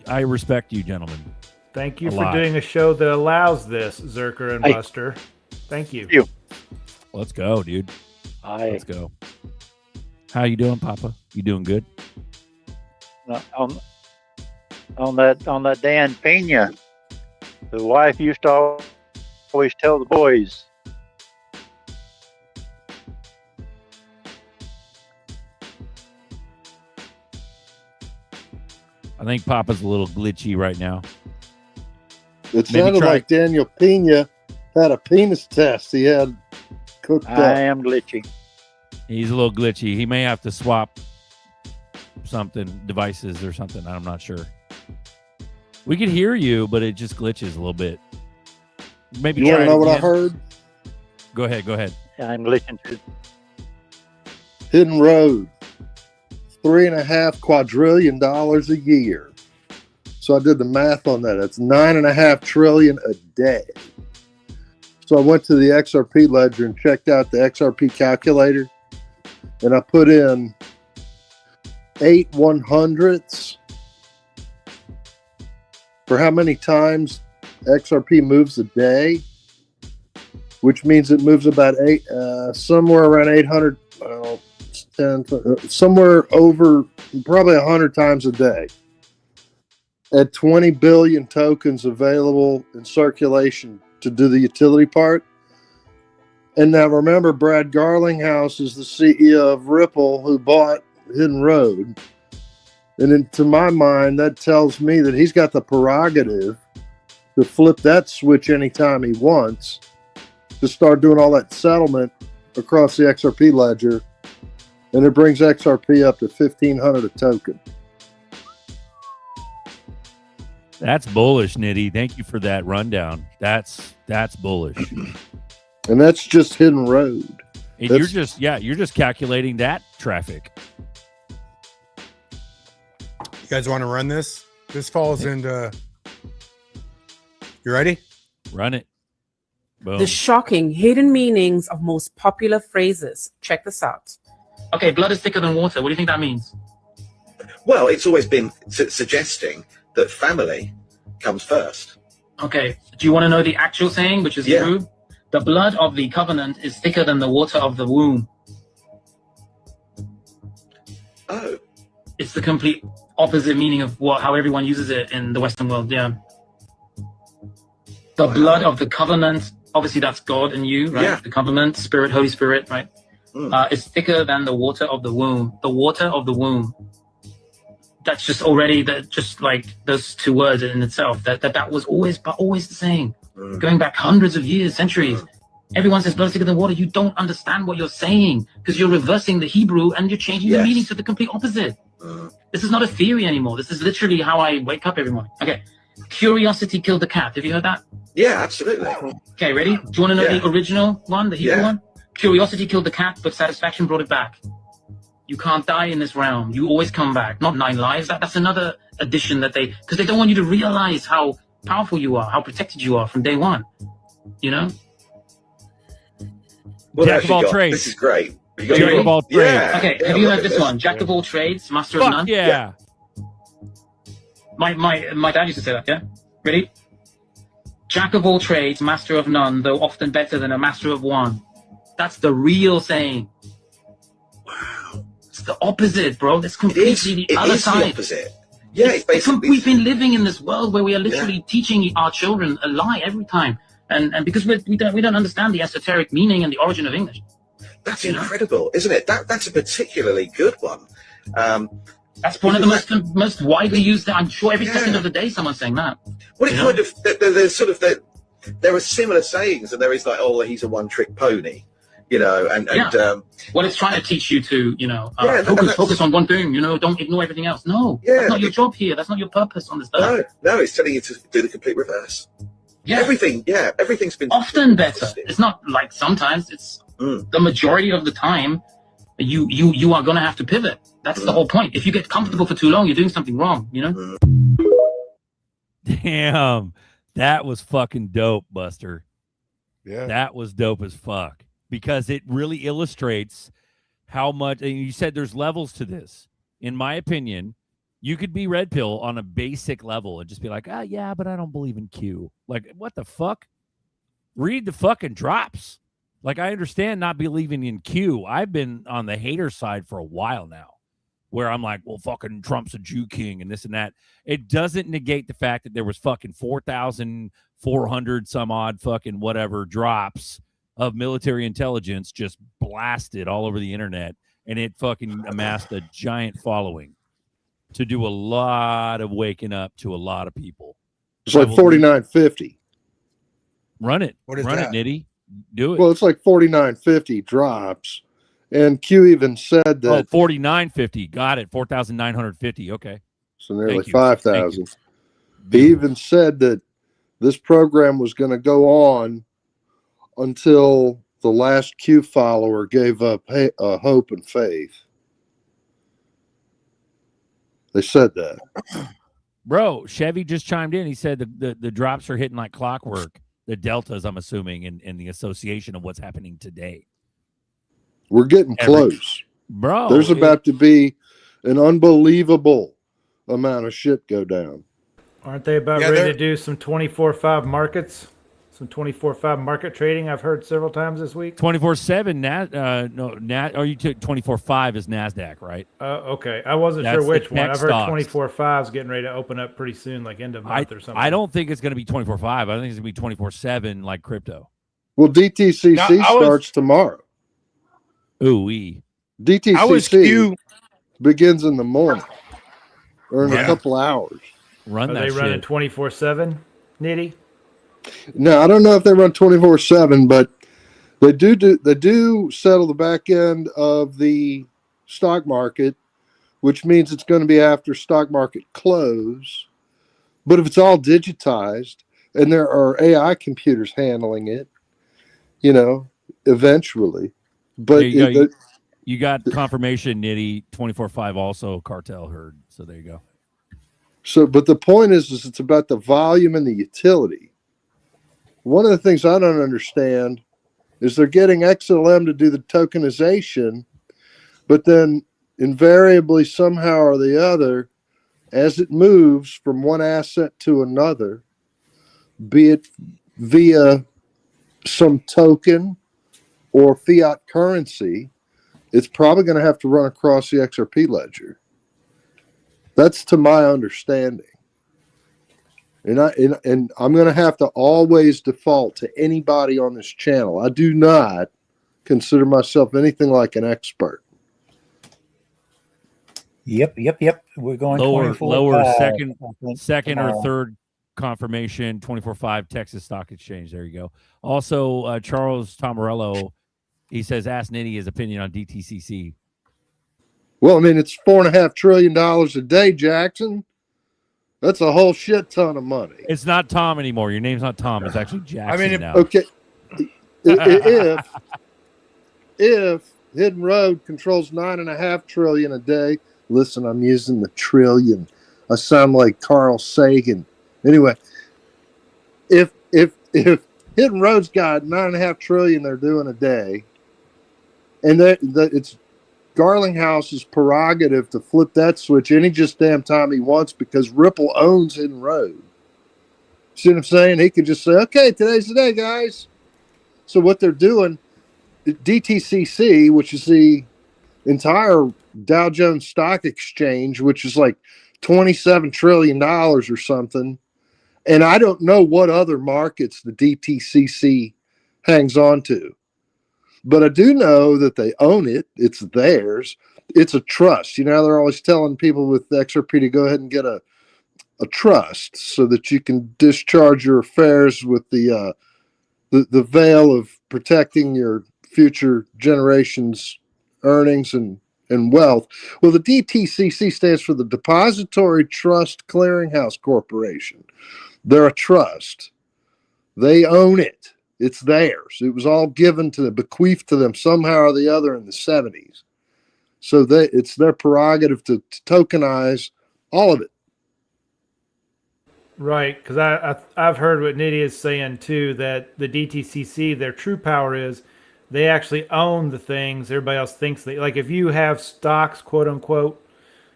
I respect you, gentlemen. Thank you for doing a show that allows this, Zerker and Buster. Thank you. Let's go, dude. Let's go. How you doing, Papa? You doing good? On that Dan Pena, the wife used to always tell the boys. I think Papa's a little glitchy right now. It sounded like Daniel Pena had a penis test he had cooked up. I am glitchy. He's a little glitchy. He may have to swap devices or something. I'm not sure. We could hear you, but it just glitches a little bit. Maybe you want to know what I heard? Go ahead. I'm glitching too. Hidden Road, $3.5 quadrillion a year. So I did the math on that. That's $9.5 trillion a day. So I went to the XRP ledger and checked out the XRP calculator, and I put in 8 100ths for how many times XRP moves a day, which means it moves about somewhere around 800, 10, somewhere over probably 100 times a day. At 20 billion tokens available in circulation to do the utility part. And now remember, Brad Garlinghouse is the CEO of Ripple, who bought Hidden Road. And to my mind, that tells me that he's got the prerogative to flip that switch anytime he wants, to start doing all that settlement across the XRP ledger. And it brings XRP up to 1,500 a token. That's bullish, Nitty. Thank you for that rundown. That's bullish. And that's just Hidden Road. And you're just calculating that traffic. You guys want to run this? This falls into. You ready? Run it. Boom. The shocking hidden meanings of most popular phrases. Check this out. Okay, blood is thicker than water. What do you think that means? Well, it's always been suggesting that family comes first. Okay, do you want to know the actual saying, which is true? The blood of the covenant is thicker than the water of the womb. Oh. It's the complete opposite meaning of how everyone uses it in the Western world, The blood of the covenant, obviously that's God and you, right? Yeah. The covenant, Spirit, Holy Spirit, right? Is thicker than the water of the womb. The water of the womb. That's just already just like those two words in itself. That was always the saying, going back hundreds of years, centuries. Everyone says blood is thicker than water. You don't understand what you're saying because you're reversing the Hebrew and you're changing the meaning to the complete opposite. This is not a theory anymore. This is literally how I wake up every morning. Okay, curiosity killed the cat. Have you heard that? Yeah, absolutely. Okay, ready? Do you want to know the original one, the Hebrew one? Curiosity killed the cat, but satisfaction brought it back. You can't die in this realm. You always come back. Not 9 lives. That's another addition because they don't want you to realize how powerful you are, how protected you are from day one. You know? Jack of all trades. This is great. Jack of all trades. Yeah. Okay, have you heard this one? Jack of all trades, master of none? Yeah. My dad used to say that, yeah? Ready? Jack of all trades, master of none, though often better than a master of one. That's the real saying. Wow. It's the opposite, bro. That's completely the other side. The opposite. Yeah, it's basically. We've been living in this world where we are literally teaching our children a lie every time. And because we don't understand the esoteric meaning and the origin of English. That's incredible, isn't it? That's a particularly good one. That's one of the most widely used. I'm sure every second of the day someone's saying that. Well, it kind of there's sort of there are similar sayings, and there is like, oh, he's a one-trick pony, and well, it's trying to teach you to, focus on one thing, don't ignore everything else. No, that's not your job here. That's not your purpose on this earth. No, it's telling you to do the complete reverse. Yeah. Everything's been often better. It's not like sometimes. It's the majority of the time. You are going to have to pivot. That's the whole point. If you get comfortable for too long, you're doing something wrong. Damn, that was fucking dope, Buster. Yeah, that was dope as fuck because it really illustrates how much. And you said there's levels to this. In my opinion, you could be red pill on a basic level and just be like, yeah, but I don't believe in Q. Like, what the fuck? Read the fucking drops. Like, I understand not believing in Q. I've been on the hater side for a while now, where I'm like, well, fucking Trump's a Jew king and this and that. It doesn't negate the fact that there was fucking 4,400 some odd fucking whatever drops of military intelligence just blasted all over the internet, and it fucking amassed a giant following to do a lot of waking up to a lot of people. It's like 4950. Run it. What is Run that? it, Nitty. Do it. Well, it's like 4950 drops. And Q even said that. Oh, 4950. Got it. 4,950. Okay. So nearly 5,000. He even said that this program was going to go on until the last Q follower gave up hope and faith. They said that. Bro, Chevy just chimed in. He said the drops are hitting like clockwork. the deltas, I'm assuming, in the association of what's happening today. We're getting close. Bro. There's about to be an unbelievable amount of shit go down. Aren't they about ready to do some 24/5 markets? Some 24/5 market trading I've heard several times this week. 24/7 you took 24/5 is NASDAQ, right? Okay. I wasn't sure which one. I've heard 24/5 is getting ready to open up pretty soon, like end of month or something. I don't think it's going to be 24/5. I think it's going to be 24/7 like crypto. Well, DTCC starts tomorrow. Ooh-wee. DTCC begins in the morning or in a couple hours. Are they running 24/7, Nitty? No, I don't know if they run 24/7, but they do settle the back end of the stock market, which means it's going to be after stock market close. But if it's all digitized and there are AI computers handling it, eventually. But you got confirmation, Nitty. 24/5 also cartel heard. So there you go. So, but the point is it's about the volume and the utility. One of the things I don't understand is they're getting XLM to do the tokenization, but then invariably, somehow or the other, as it moves from one asset to another, be it via some token or fiat currency, it's probably going to have to run across the XRP ledger. That's to my understanding. And I'm going to have to always default to anybody on this channel. I do not consider myself anything like an expert. Yep. We're going lower second or third confirmation. 24/5 Texas Stock Exchange. There you go. Also, Charles Tomarello, he says, ask Nitty his opinion on DTCC. Well, I mean, it's $4.5 trillion a day, Jackson. That's a whole shit ton of money. It's not Tom anymore. Your name's not Tom. It's actually Jackson. I mean, now. Okay. if Hidden Road controls $9.5 trillion a day, listen, I'm using the trillion. I sound like Carl Sagan. Anyway, if Hidden Road's got $9.5 trillion they're doing a day, and it's Garlinghouse's prerogative to flip that switch any just damn time he wants because Ripple owns Hidden Road. See what I'm saying? He could just say, okay, today's the day, guys. So what they're doing, DTCC, which is the entire Dow Jones Stock Exchange, which is like $27 trillion or something. And I don't know what other markets the DTCC hangs on to. But I do know that they own it. It's theirs. It's a trust. They're always telling people with XRP to go ahead and get a trust so that you can discharge your affairs with the veil of protecting your future generations' earnings and wealth. Well, the DTCC stands for the Depository Trust Clearinghouse Corporation. They're a trust. They own it. It's theirs. It was all given to them, bequeathed to them somehow or the other in the 70s. So it's their prerogative to tokenize all of it. Right, because I've heard what Nitty is saying too, that the DTCC, their true power is they actually own the things everybody else thinks they like. If you have stocks, quote unquote,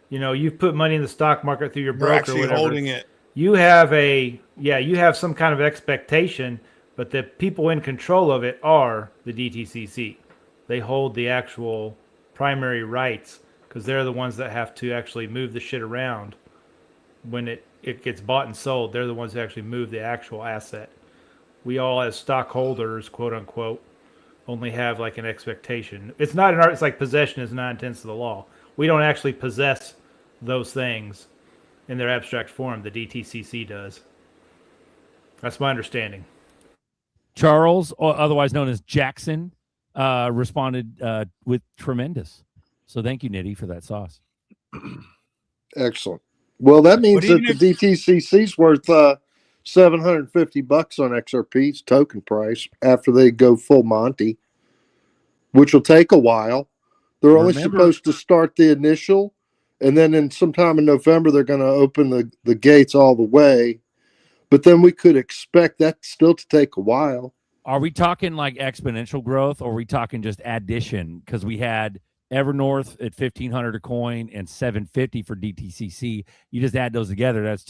you've put money in the stock market through your broker, or whatever. Holding it. You have you have some kind of expectation. But the people in control of it are the DTCC. They hold the actual primary rights because they're the ones that have to actually move the shit around when it gets bought and sold. They're the ones that actually move the actual asset. We all, as stockholders, quote unquote, only have like an expectation. It's not an art. It's like possession is 9/10 of the law. We don't actually possess those things in their abstract form. The DTCC does. That's my understanding. Charles, otherwise known as Jackson, responded with tremendous. So thank you, Nitty, for that sauce. Excellent. Well, that means that the DTCC is worth $750 on XRP's token price after they go full Monty, which will take a while. They're only supposed to start the initial, and then sometime in November they're going to open the gates all the way. But then we could expect that still to take a while. Are we talking like exponential growth, or are we talking just addition? Because we had Evernorth at 1,500 a coin and 750 for DTCC. You just add those together, that's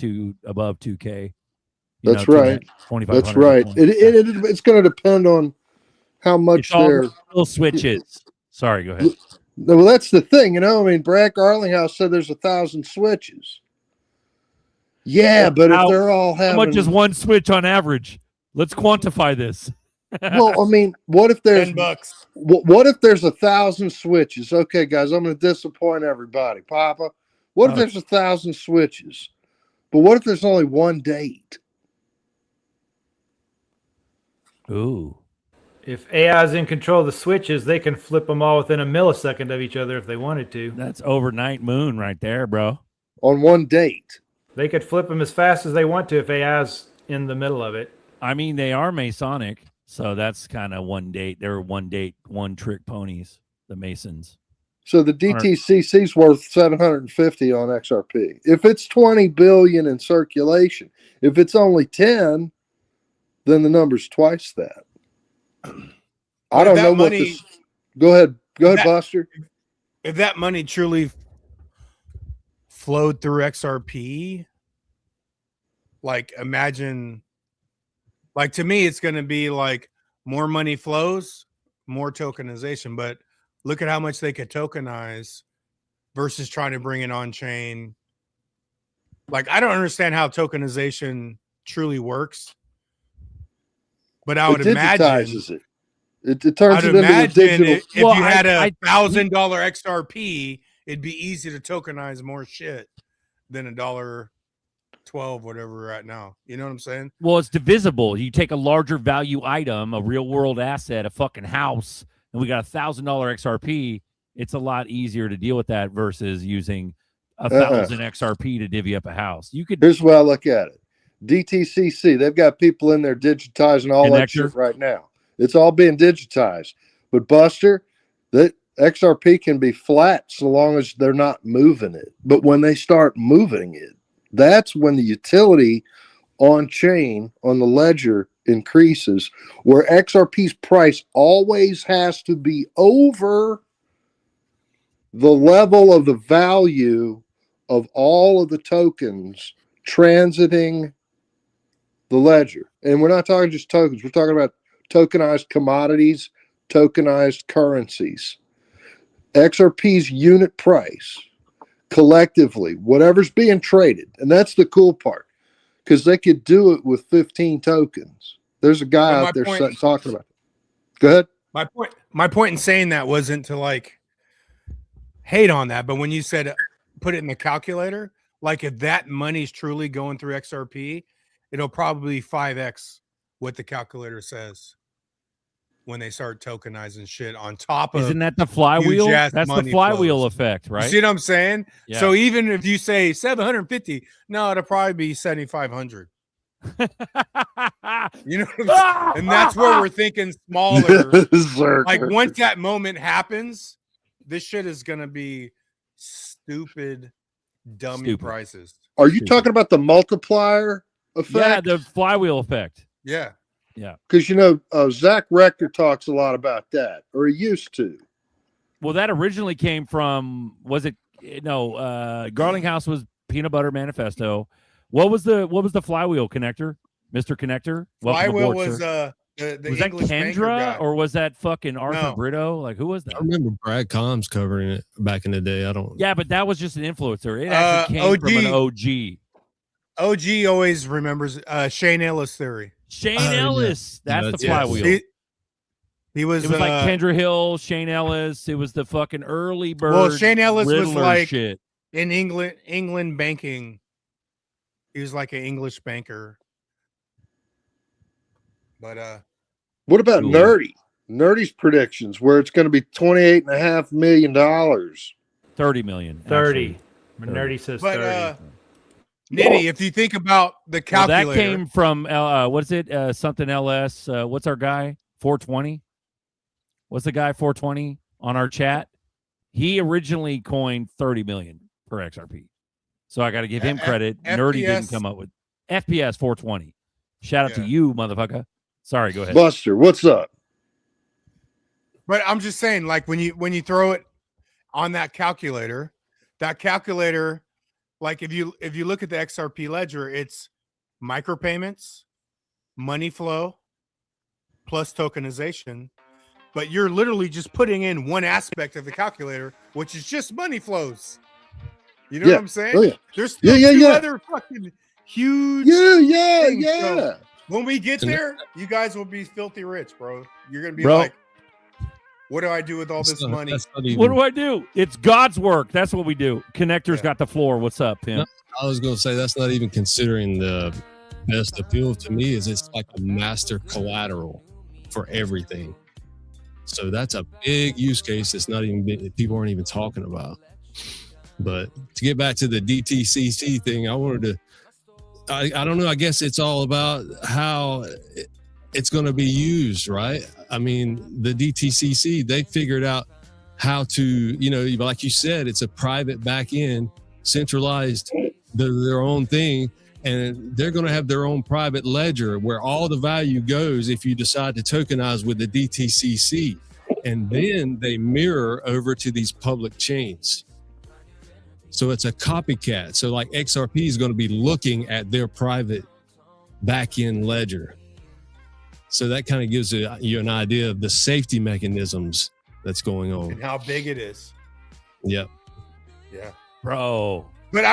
above 2K. That's right. 2,500. That's right. It's going to depend on how much they're little switches. Sorry, go ahead. Well, that's the thing, I mean, Brad Garlinghouse said there's 1,000 switches. Yeah, but if they're all having, how much is one switch on average? Let's quantify this. Well, I mean, what if there's $10? What if there's 1,000 switches? Okay, guys, I'm going to disappoint everybody. Papa, what if there's 1,000 switches? But what if there's only one date? Ooh. If AI is in control of the switches, they can flip them all within a millisecond of each other if they wanted to. That's overnight moon right there, bro. On one date. They could flip them as fast as they want to if AI's in the middle of it. I mean, they are Masonic, so that's kind of one date. They're one trick ponies, the Masons. So the DTCC is worth 750 on XRP. If it's 20 billion in circulation, if it's only 10, then the number's twice that. I don't know what this. Go ahead, Buster. If that money truly flowed through XRP, like imagine, like to me, it's going to be like more money flows, more tokenization. But look at how much they could tokenize versus trying to bring it on chain. Like I don't understand how tokenization truly works. But I would imagine it turns it into a digital. If you had a $1,000 XRP, it'd be easy to tokenize more shit than $1.12, whatever we're at now. You know what I'm saying? Well, it's divisible. You take a larger value item, a real world asset, a fucking house, and we got $1,000 XRP. It's a lot easier to deal with that versus using 1,000 XRP to divvy up a house. You could. Here's the way I look at it. DTCC, they've got people in there digitizing all that shit right now. It's all being digitized. But Buster, that XRP can be flat so long as they're not moving it. But when they start moving it, that's when the utility on chain, on the ledger, increases, where XRP's price always has to be over the level of the value of all of the tokens transiting the ledger. And we're not talking just tokens. We're talking about tokenized commodities, tokenized currencies. XRP's unit price, collectively, whatever's being traded, and that's the cool part, because they could do it with 15 tokens. There's a guy out there talking about it. Go ahead. My point in saying that wasn't to like hate on that, but when you said put it in the calculator, like if that money's truly going through XRP, it'll probably 5x what the calculator says when they start tokenizing shit on top of. Isn't that the flywheel? That's the flywheel effect, right? You see what I'm saying? Yeah. So even if you say 750, no, it'll probably be 7,500. You know what I'm saying? And that's where we're thinking smaller. Like once that moment happens, this shit is gonna be stupid, dummy prices. Are you talking about the multiplier effect? Yeah, the flywheel effect. Yeah. Yeah. Because, Zach Rector talks a lot about that, or he used to. Well, that originally came from, Garlinghouse was Peanut Butter Manifesto. What was the flywheel connector? Mr. Connector? Flywheel was the was English that Kendra or was that fucking Arthur Brito? Like, who was that? I remember Brad Combs covering it back in the day. I don't. Yeah, but that was just an influencer. It actually came from an OG. OG always remembers Shane Ellis theory. Shane Ellis. That's the flywheel. He was like Kendra Hill, Shane Ellis. It was the fucking early bird. Well, Shane Ellis was Riddler like shit. in England banking. He was like an English banker. But what about Nerdy? Nerdy's predictions, where it's going to be $28.5 million. 30 million. 30. Nerdy says 30. Nitty, if you think about the calculator, that came from what's it? Something LS. What's our guy? 420. What's the guy 420 on our chat? He originally coined 30 million per XRP. So I got to give him credit. Nerdy didn't come up with FPS 420. Shout out to you, motherfucker. Sorry, go ahead. Buster, what's up? But I'm just saying, like when you throw it on that calculator, like if you look at the XRP ledger, it's micropayments, money flow, plus tokenization. But you're literally just putting in one aspect of the calculator, which is just money flows. You know what I'm saying? Oh, yeah. There's still two other fucking huge things. Yeah. So when we get there, you guys will be filthy rich, bro. You're gonna be Bro. like, what do I do with all this money? What do I do? It's God's work. That's what we do. Connector's got the floor. What's up, Tim? I was going to say that's not even considering the best appeal to me is it's like a master collateral for everything. So that's a big use case that's not even people aren't even talking about. But to get back to the DTCC thing, I wanted to, I don't know, I guess it's all about how it's going to be used, right? I mean, the DTCC, they figured out how to, you know, like you said, it's a private back end, centralized, their own thing. And they're going to have their own private ledger where all the value goes if you decide to tokenize with the DTCC. And then they mirror over to these public chains. So it's a copycat. So like XRP is going to be looking at their private back-end ledger. So that kind of gives you an idea of the safety mechanisms that's going on. And how big it is. Yep. Yeah. Bro. But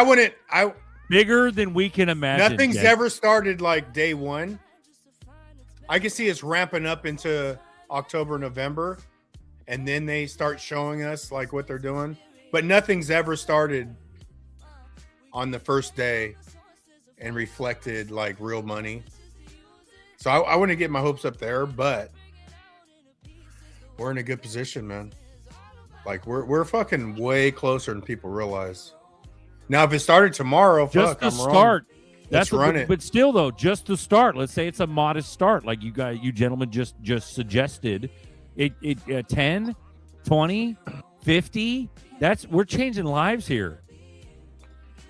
bigger than we can imagine. Nothing's ever started like day one. I can see it's ramping up into October, November, and then they start showing us like what they're doing. But nothing's ever started on the first day and reflected like real money. So I wouldn't get my hopes up there, but we're in a good position, man. Like we're fucking way closer than people realize. Now, if it started tomorrow, just fuck, to I'm start. wrong. That's Let's run it. But still, though, just to start. Let's say it's a modest start, like you gentlemen just suggested. It 10, 20, 50. We're changing lives here.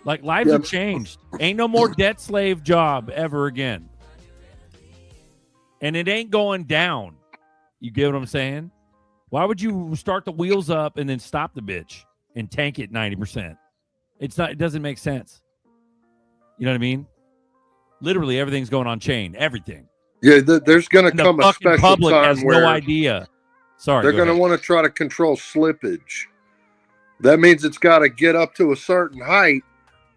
Like lives have changed. Ain't no more debt slave job ever again. And it ain't going down. You get what I'm saying? Why would you start the wheels up and then stop the bitch and tank it 90%? It doesn't make sense. You know what I mean? Literally everything's going on chain. Everything. Yeah, there's going to come a special public time has where no idea. Sorry, they're going to want to try to control slippage. That means it's got to get up to a certain height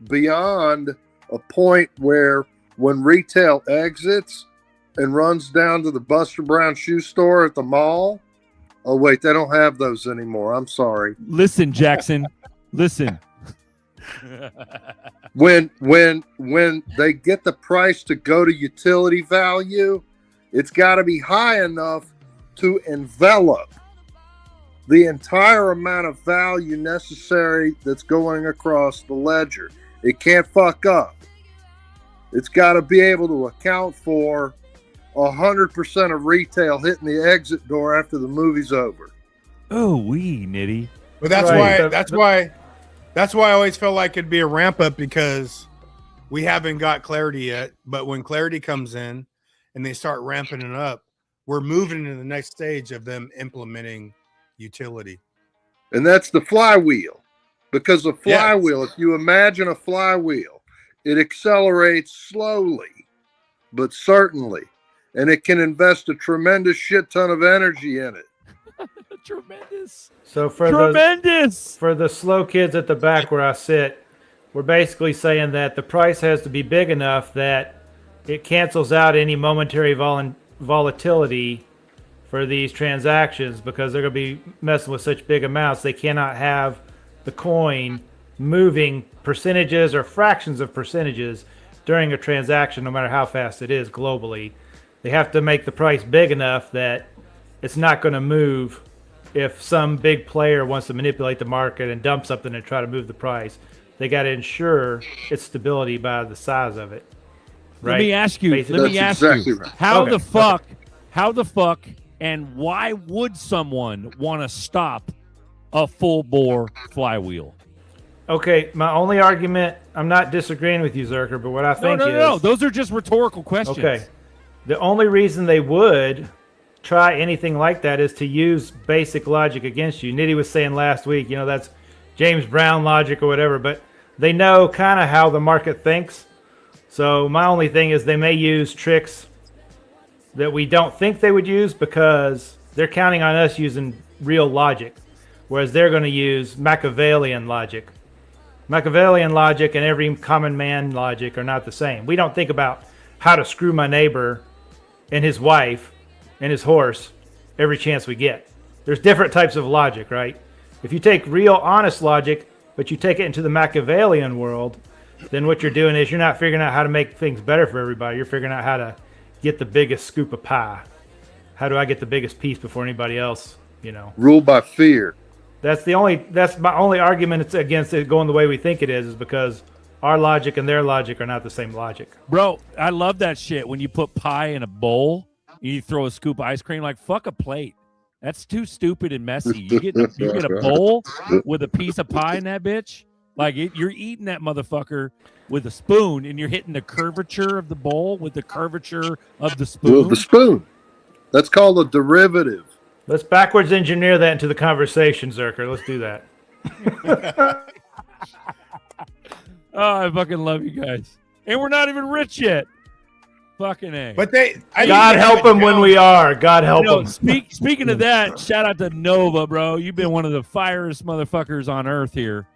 beyond a point where when retail exits and runs down to the Buster Brown shoe store at the mall. Oh, wait, they don't have those anymore. I'm sorry. Listen, Jackson. Listen. When they get the price to go to utility value, it's got to be high enough to envelop the entire amount of value necessary that's going across the ledger. It can't fuck up. It's got to be able to account for 100% of retail hitting the exit door after the movie's over. Oh, wee nitty. But that's why I always felt like it'd be a ramp up, because we haven't got clarity yet. But when clarity comes in and they start ramping it up, we're moving into the next stage of them implementing utility. And that's the flywheel. Because the flywheel, if you imagine a flywheel, it accelerates slowly, but certainly. And it can invest a tremendous shit ton of energy in it. Tremendous. So for the slow kids at the back where I sit, we're basically saying that the price has to be big enough that it cancels out any momentary volatility for these transactions, because they're going to be messing with such big amounts. They cannot have the coin moving percentages or fractions of percentages during a transaction, no matter how fast it is globally. They have to make the price big enough that it's not going to move if some big player wants to manipulate the market and dump something and try to move the price. They got to ensure its stability by the size of it. Right? Let me ask you. Right. How the fuck, and why would someone want to stop a full bore flywheel? Okay, my only argument, I'm not disagreeing with you, Zerker, but what I think No. is... Those are just rhetorical questions. Okay. The only reason they would try anything like that is to use basic logic against you. Nitty was saying last week, that's James Brown logic or whatever, but they know kind of how the market thinks. So my only thing is they may use tricks that we don't think they would use because they're counting on us using real logic, whereas they're going to use Machiavellian logic. Machiavellian logic and every common man logic are not the same. We don't think about how to screw my neighbor and his wife and his horse every chance we get. There's different types of logic, right? If you take real honest logic, but you take it into the Machiavellian world, then what you're doing is you're not figuring out how to make things better for everybody. You're figuring out how to get the biggest scoop of pie. How do I get the biggest piece before anybody else, Ruled by fear. That's my only argument it's against it going the way we think it is because our logic and their logic are not the same logic. Bro, I love that shit when you put pie in a bowl and you throw a scoop of ice cream. Like, fuck a plate. That's too stupid and messy. You get a bowl with a piece of pie in that bitch. Like, you're eating that motherfucker with a spoon and you're hitting the curvature of the bowl with the curvature of the spoon. Well, the spoon. That's called a derivative. Let's backwards engineer that into the conversation, Zerker. Let's do that. Oh, I fucking love you guys. And we're not even rich yet. Fucking A. But God help them when we are. God help them. Speaking of that, shout out to Nova, bro. You've been one of the firest motherfuckers on earth here.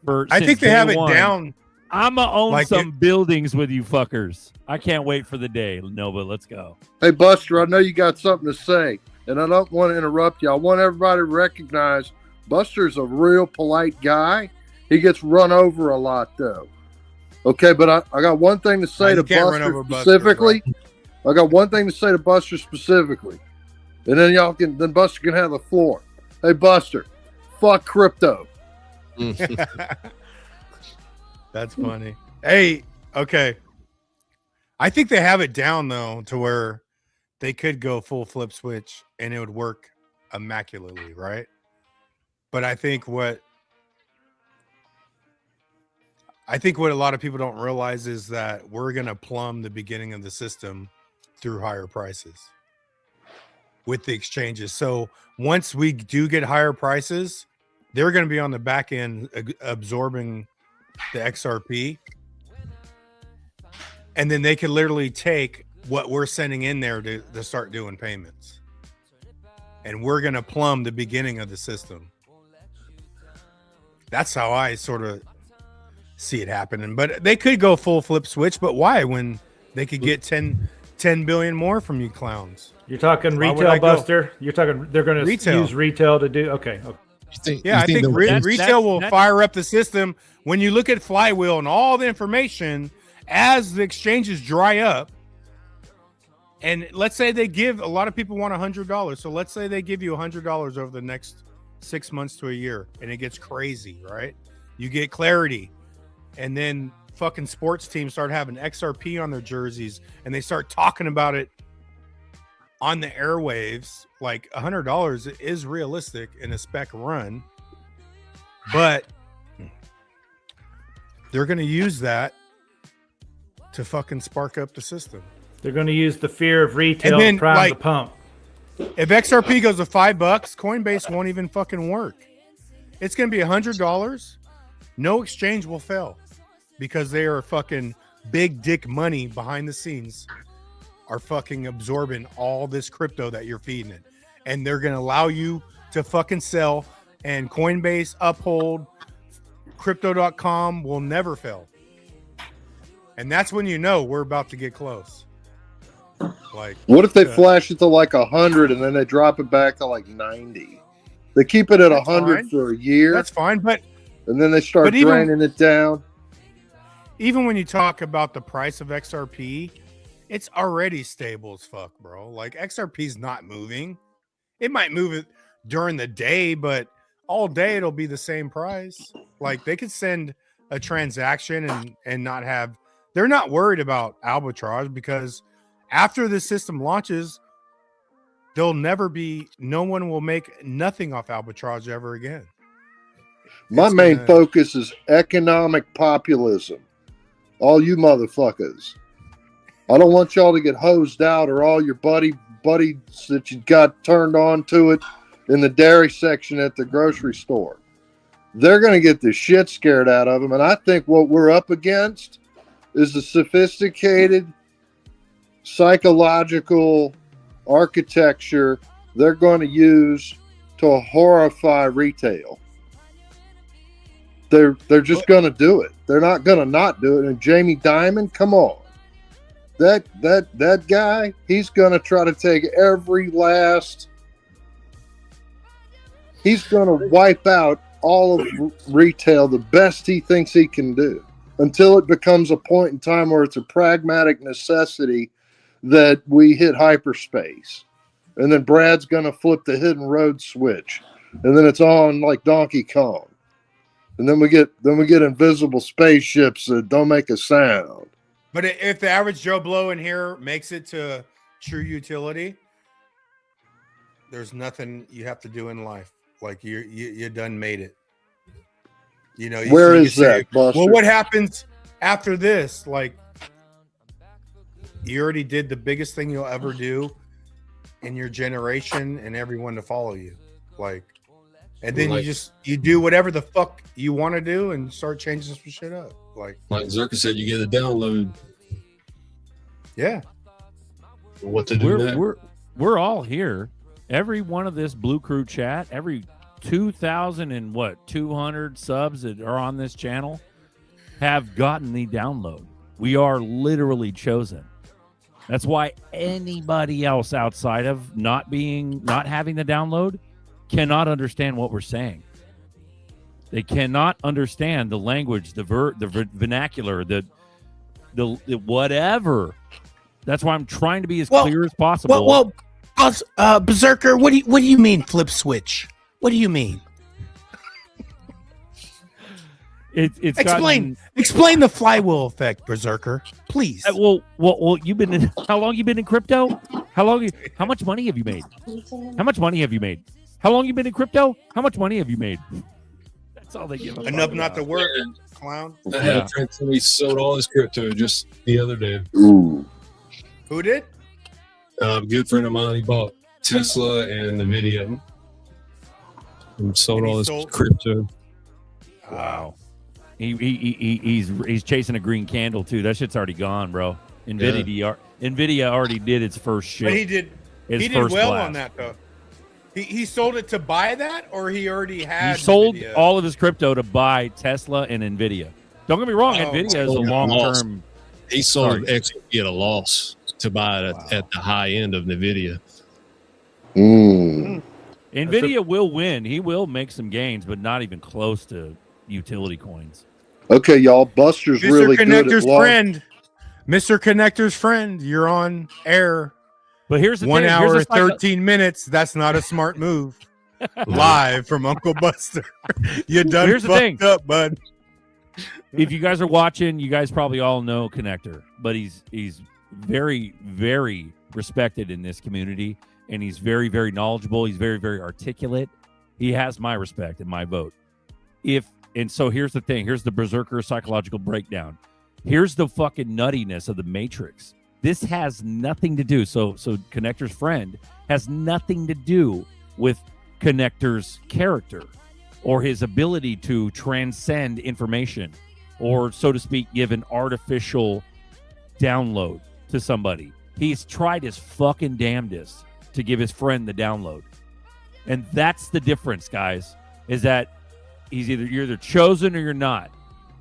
I think they have it down. I'm going to own like some buildings with you fuckers. I can't wait for the day, Nova. Let's go. Hey, Buster, I know you got something to say, and I don't want to interrupt you. I want everybody to recognize Buster's a real polite guy. He gets run over a lot, though. Okay, but I got one thing to say to Buster specifically. I got one thing to say to Buster specifically, and then Buster can have the floor. Hey, Buster, fuck crypto. That's funny. Hey, okay. I think they have it down though to where they could go full flip switch and it would work immaculately, right? But I think what a lot of people don't realize is that we're going to plumb the beginning of the system through higher prices with the exchanges. So once we do get higher prices, they're going to be on the back end absorbing the XRP. And then they could literally take what we're sending in there to start doing payments. And we're going to plumb the beginning of the system. That's how I sort of see it happening. But they could go full flip switch. But why when they could get 10 billion more from you clowns? You're talking retail, Buster? You're talking they're going to use retail to do... Okay. I think retail will fire up the system. When you look at Flywheel and all the information, as the exchanges dry up, and let's say they give, a lot of people want $100. So let's say they give you $100 over the next 6 months to a year, and it gets crazy, right? You get clarity, and then fucking sports teams start having XRP on their jerseys, and they start talking about it on the airwaves. Like $100 is realistic in a spec run, but they're going to use that to fucking spark up the system. They're going to use the fear of retail to prime the pump. If XRP goes to $5, Coinbase won't even fucking work. It's going to be $100. No exchange will fail because they are fucking big dick money behind the scenes are fucking absorbing all this crypto that you're feeding it. And they're going to allow you to fucking sell, and Coinbase, Uphold, Crypto.com will never fail. And that's when you know we're about to get close. Like, what if they flash it to like 100 and then they drop it back to like 90? They keep it at 100 for a year. That's fine, but and then they start draining it down. Even when you talk about the price of XRP, it's already stable as fuck, bro. Like XRP is not moving. It might move it during the day, but all day it'll be the same price. Like they could send a transaction and not have. They're not worried about arbitrage because after the system launches, there'll never be. No one will make nothing off arbitrage ever again. My main focus is economic populism. All you motherfuckers. I don't want y'all to get hosed out, or all your buddies that you got turned on to it in the dairy section at the grocery store. They're going to get the shit scared out of them. And I think what we're up against is the sophisticated psychological architecture they're going to use to horrify retail. They're just going to do it. They're not going to not do it. And Jamie Dimon, come on. That guy, he's going to try to take every last. He's going to wipe out all of retail the best he thinks he can do, until it becomes a point in time where it's a pragmatic necessity that we hit hyperspace. And then Brad's going to flip the hidden road switch, and then it's on like Donkey Kong. And then we get invisible spaceships that don't make a sound. But if the average Joe Blow in here makes it to true utility, there's nothing you have to do in life. Like you done made it. You know, where is that, Buster? Well, what happens after this? Like, you already did the biggest thing you'll ever do in your generation and everyone to follow you. Like, and then you do whatever the fuck you want to do and start changing some shit up. Like ZRK said, you get a download. Yeah. What to do next? We're all here. Every one of this Blue Crew chat, every 2,200 subs that are on this channel have gotten the download. We are literally chosen. That's why anybody else outside of not having the download cannot understand what we're saying. They cannot understand the language, the vernacular, the whatever. That's why I'm trying to be as clear as possible. Well, Berserker, what do you mean flip switch? What do you mean? Explain the flywheel effect, Berserker, please. Well, you've been how long you been in crypto? How much money have you made? How much money have you made? How long you been in crypto? How much money have you made? That's all they give. Enough not to work, clown. I had a friend who sold all his crypto just the other day. Ooh. Who did? A good friend of mine. He bought Tesla and Nvidia. And sold all his crypto. Wow. He's chasing a green candle too. That shit's already gone, bro. Nvidia already did its first shit. But he did well on that though. He sold it to buy that, or he already had. He sold Nvidia? all of his crypto to buy Tesla and Nvidia. Don't get me wrong, Nvidia is a long term. He sold XRP at a loss to buy it at the high end of Nvidia. Nvidia will win. He will make some gains, but not even close to utility coins. Okay, y'all. Buster's Mr. really Connector's good at friend. Mr. Connector's friend, you're on air. But here's the 1 thing. hour, 13 minutes. That's not a smart move. Live from Uncle Buster. You done Here's the fucked thing. up, bud. If you guys are watching, you guys probably all know Connector, but he's very, very respected in this community, and he's very, very knowledgeable. He's very, very articulate. He has my respect and my vote. So here's the thing. Here's the Berserker psychological breakdown. Here's the fucking nuttiness of the Matrix. This has nothing to do. So Connector's friend has nothing to do with Connector's character or his ability to transcend information or, so to speak, give an artificial download to somebody. He's tried his fucking damnedest to give his friend the download. And that's the difference, guys, is that you're either chosen or you're not.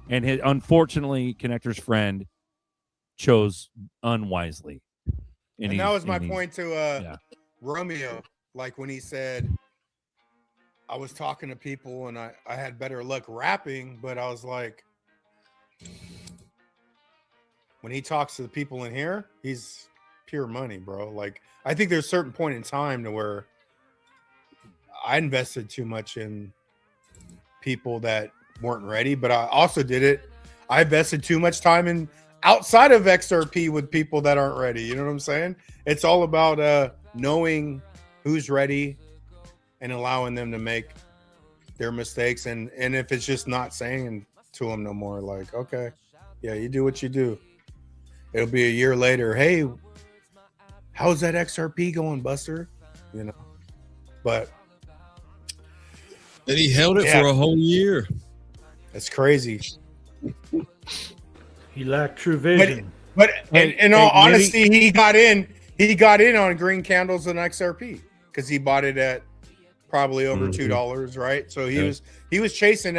And unfortunately, Connector's friend chose unwisely. And that was my point to Romeo. Like when he said, I was talking to people and I had better luck rapping, but I was like, when he talks to the people in here, he's pure money, bro. Like, I think there's a certain point in time to where I invested too much in people that weren't ready, but I also did it. I invested too much time in outside of XRP with people that aren't ready. You know what I'm saying? It's all about knowing who's ready and allowing them to make their mistakes, and if it's just not saying to them no more, like, okay, yeah, you do what you do. It'll be a year later. Hey, how's that XRP going, Buster? You know, but and he held it for a whole year. That's crazy. He lacked true vision. But in all honesty, he got in on green candles and XRP because he bought it at probably over $2, right? So he was chasing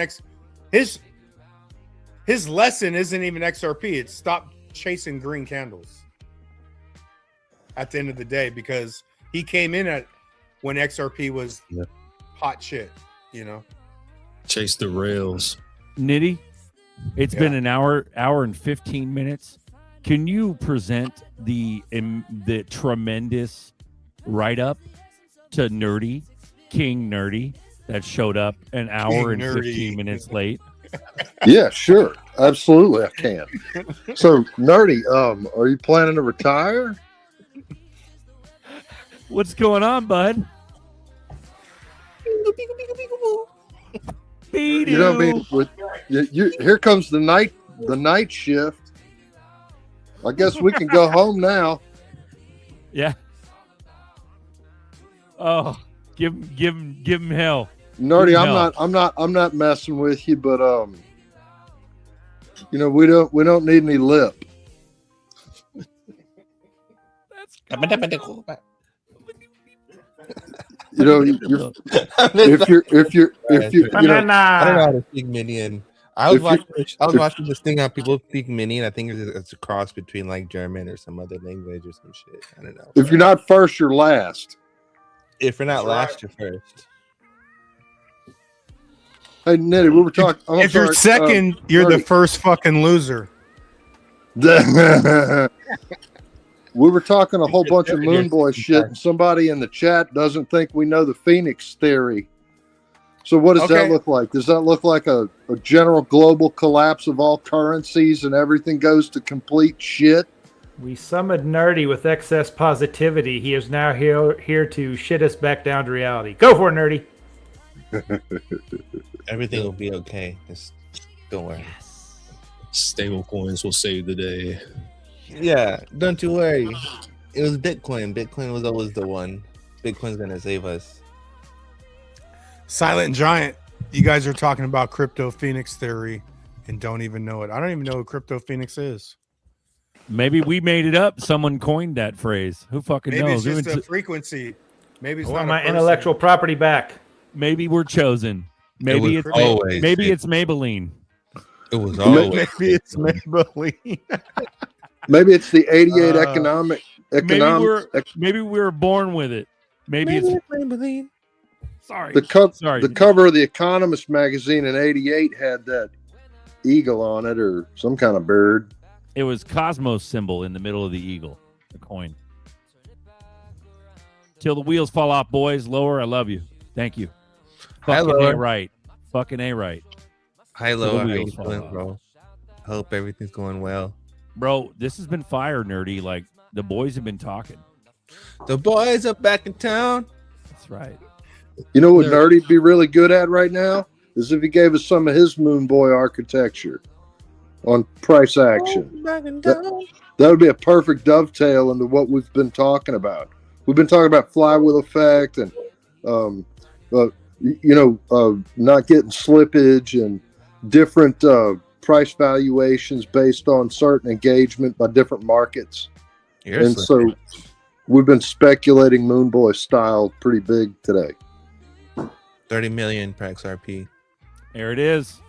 his lesson isn't even XRP. It's stop chasing green candles at the end of the day, because he came in at when XRP was hot shit, you know. Chase the rails. Nitty, it's been an hour and 15 minutes. Can you present the tremendous write-up to Nerdy, King Nerdy, that showed up an hour and 15 minutes late? Yeah, sure. Absolutely, I can. So, Nerdy, are you planning to retire? What's going on, bud? You know what I mean? Here comes the night shift. I guess we can go home now. Yeah. Oh, give him hell. Nerdy, I'm not messing with you, but you know, we don't need any lip. You know, if you're you know, I don't know how to speak Minion. I was watching this thing how people speak Minion. I think it's a cross between like German or some other language or some shit. I don't know. If you're not first, you're last. If you're not last, you're first. Hey, Nitty, we were talking. If you're second, you're the first fucking loser. We were talking a whole bunch of Moon Boy shit, and somebody in the chat doesn't think we know the Phoenix theory. So what does that look like? Does that look like a general global collapse of all currencies and everything goes to complete shit? We summoned Nerdy with excess positivity. He is now here to shit us back down to reality. Go for it, Nerdy. Everything will be okay. Just don't worry. Stable coins will save the day. Yeah, don't you worry. It was Bitcoin. Bitcoin was always the one. Bitcoin's gonna save us. Silent Giant, you guys are talking about crypto Phoenix theory and don't even know it. I don't even know who crypto Phoenix is. Maybe we made it up. Someone coined that phrase. Who fucking knows? Maybe it's just a frequency. Maybe it's I not want my intellectual property back. Maybe we're chosen. Maybe it's Maybelline. It was always. Maybe it's Maybelline. Maybe it's the 88 Maybe we were born with it. Maybe it's Maybelline. Sorry. The cover of the Economist magazine in '88 had that eagle on it or some kind of bird. It was Cosmos symbol in the middle of the eagle, the coin. Till the wheels fall off, boys. Lower, I love you. Thank you. Fucking A right. Fucking A right. Hi, Lower. How you doing, bro? Hope everything's going well. Bro, this has been fire, Nerdy. Like, the boys have been talking. The boys are back in town. That's right. You know what Nerdy'd be really good at right now? Is if he gave us some of his Moon Boy architecture on price action. That would be a perfect dovetail into what we've been talking about. We've been talking about flywheel effect and, not getting slippage and different price valuations based on certain engagement by different markets. So we've been speculating Moon Boy style pretty big today. 30 million per XRP. There it is.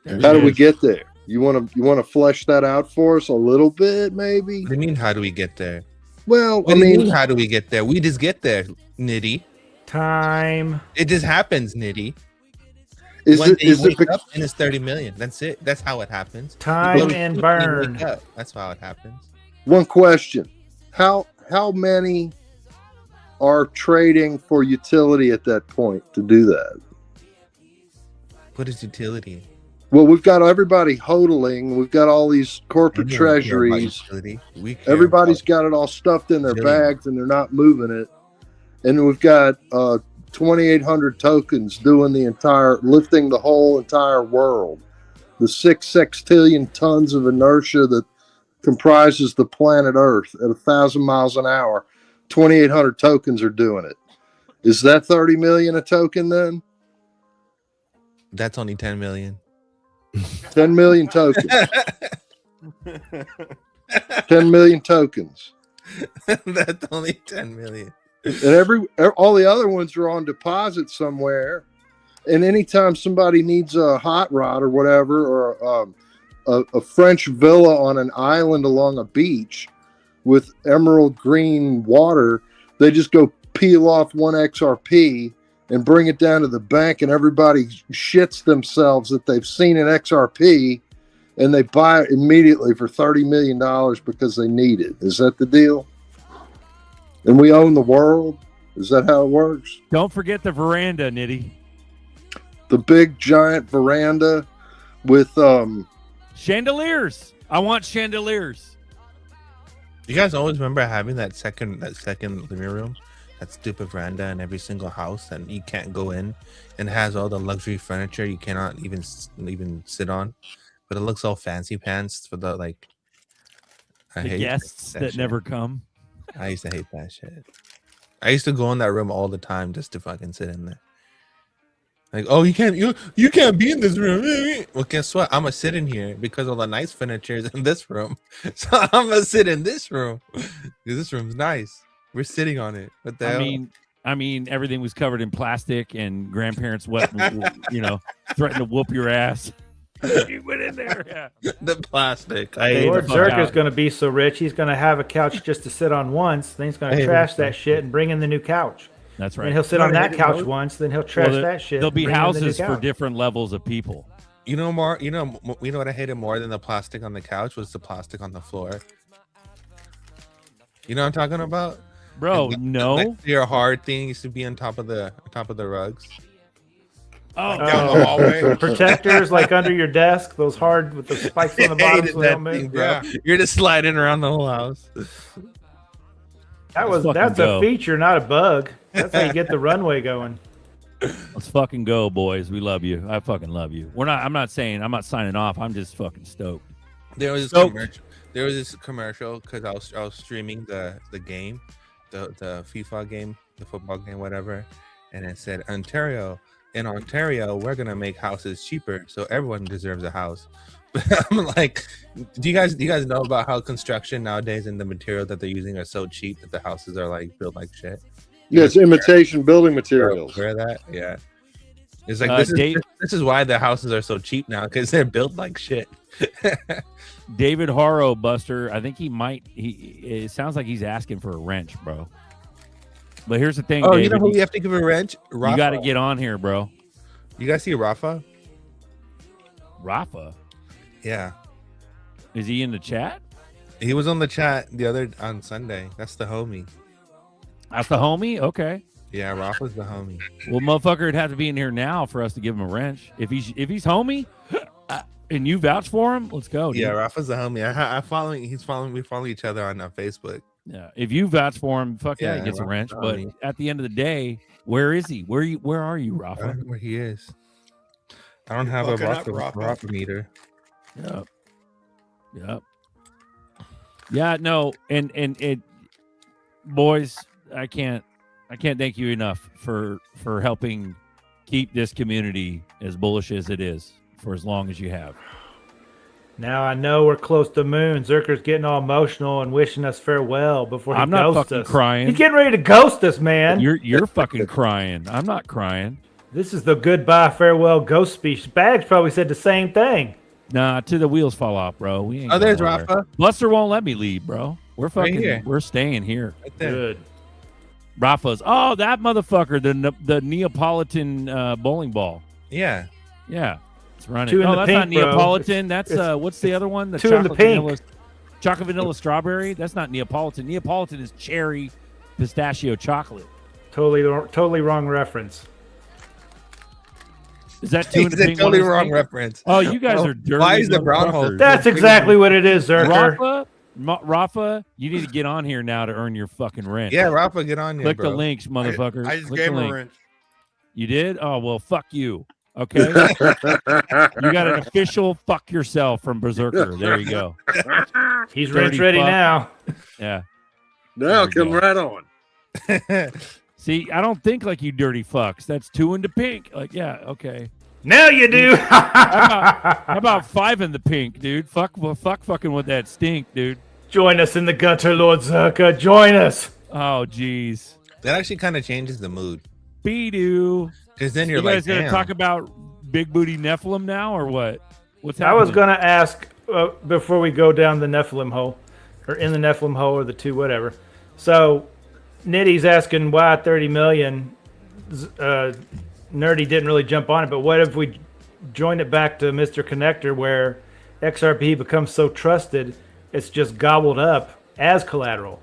How do we get there? You want to flesh that out for us a little bit, maybe? What do you mean, how do we get there? Well, what do you mean, how do we get there? We just get there, Nitty. Time. It just happens, Nitty. Is up and it's 30 million. That's it. That's how it happens. Time and burn. That's how it happens. One question: How many are trading for utility at that point to do that? What is utility? Well, we've got everybody hodling. We've got all these corporate treasuries. Everybody's got it all stuffed in their bags and they're not moving it. And we've got 2,800 tokens doing lifting the whole entire world. The 6 sextillion tons of inertia that comprises the planet Earth at 1,000 miles an hour. 2,800 tokens are doing it. Is that 30 million a token then? That's only 10 million. 10 million tokens. 10 million tokens. That's only 10 million. And all the other ones are on deposit somewhere. And anytime somebody needs a hot rod or whatever, or a French villa on an island along a beach with emerald green water, they just go peel off one XRP and bring it down to the bank, and everybody shits themselves that they've seen an XRP, and they buy it immediately for $30 million because they need it. Is that the deal? And we own the world? Is that how it works? Don't forget the veranda, Nitty. The big giant veranda with chandeliers. I want chandeliers. You guys always remember having that second living room, that stupid veranda in every single house, and you can't go in, and it has all the luxury furniture you cannot even sit on, but it looks all fancy pants for the like. I hate guests that never come. I used to hate that shit. I used to go in that room all the time just to fucking sit in there. Like, oh, you can't be in this room. Well, guess what? I'm gonna sit in here because all the nice furniture is in this room. So I'm gonna sit in this room because this room's nice. We're sitting on it. What the hell? I mean, everything was covered in plastic, and grandparents threatened to whoop your ass. You went in there. Yeah. The plastic. Lord Zerka's going to be so rich, he's going to have a couch just to sit on once. Then he's going to trash that shit and bring in the new couch. That's right. And he'll sit on that couch once, then he'll trash that shit. There'll be houses for different levels of people. You know what I hated more than the plastic on the couch was the plastic on the floor. You know what I'm talking about? Bro, no. Your hard thing used to be on top of the rugs. Oh, down the hallway. Protectors like under your desk, those hard with the spikes on the bottom. So they don't move. Yeah. You're just sliding around the whole house. That's a feature, not a bug. That's how you get the runway going. Let's fucking go, boys. We love you. I fucking love you. I'm not signing off. I'm just fucking stoked. There was this commercial because I was streaming the game, the FIFA game, the football game, whatever, and it said in Ontario, we're gonna make houses cheaper, so everyone deserves a house. I'm like, do you guys know about how construction nowadays and the material that they're using are so cheap that the houses are like built like shit? Yeah, it's imitation building materials. Wear that, yeah. It's like this is why the houses are so cheap now, because they're built like shit. David Harrow, Buster, I think it sounds like he's asking for a wrench, bro. But here's the thing, David, you know who you have to give a wrench? Rafa. You got to get on here, bro. You guys see Rafa? Rafa? Yeah. Is he in the chat? He was on the chat on Sunday. That's the homie. That's the homie? Okay. Yeah, Rafa's the homie. Well, motherfucker, it'd have to be in here now for us to give him a wrench. If he's homie and you vouch for him, let's go, dude. Yeah, Rafa's the homie. I follow. He's following. We follow each other on Facebook. Yeah, if you vouch for him, fuck yeah, he gets a wrench. But at the end of the day, where is he? Where are you, Rafa? I don't know where he is. I don't have a Rafa meter. Yep. Yeah, no, and it, boys, I can't thank you enough for helping keep this community as bullish as it is for as long as you have. Now I know we're close to moon. Zerker's getting all emotional and wishing us farewell before he I'm not ghosts fucking us. crying. He's getting ready to ghost us, man. You're fucking crying. I'm not crying. This is the goodbye, farewell ghost speech. Bags probably said the same thing. Nah, till the wheels fall off, bro. We ain't. There's Rafa. Buster won't let me leave, bro. We're fucking. Right, we're staying here. Right there. Good. Rafa's. Oh, that motherfucker. The Neapolitan bowling ball. Yeah. Yeah. It's running. Two in the that's pink, not Neapolitan. bro. That's what's the other one? The two in the pink. Chocolate vanilla strawberry. That's not Neapolitan. Neapolitan is cherry pistachio chocolate. Totally wrong reference. Is that two in the pink? Totally wrong reference. Oh, you guys are dirty. Why is the brown hole? That's exactly what it is, Zerker. Rafa, you need to get on here now to earn your fucking rent. Yeah, Rafa, get on here. Click bro. the links, motherfucker. I just Click gave the him a link. wrench. You did? Oh, well, fuck you. Okay. You got an official fuck yourself from Berserker. There you go. He's Dirty ready fuck. now. Yeah. Now come right on. See, I don't think like you dirty fucks. That's 2 into pink. Like, yeah, okay. Now you do. How about 5 in the pink, dude? Fuck fucking with that stink, dude. Join us in the gutter, Lord ZRK. Join us. Oh, jeez. That actually kind of changes the mood. Be-doo. Because then you're you guys like, gonna damn. talk about big booty Nephilim now or what? What's I happening? was going to ask before we go down the Nephilim hole, or in the Nephilim hole, or the 2, whatever. So, Nitty's asking why 30 million. Nerdy didn't really jump on it, but what if we join it back to Mr. Connector, where XRP becomes so trusted, it's just gobbled up as collateral?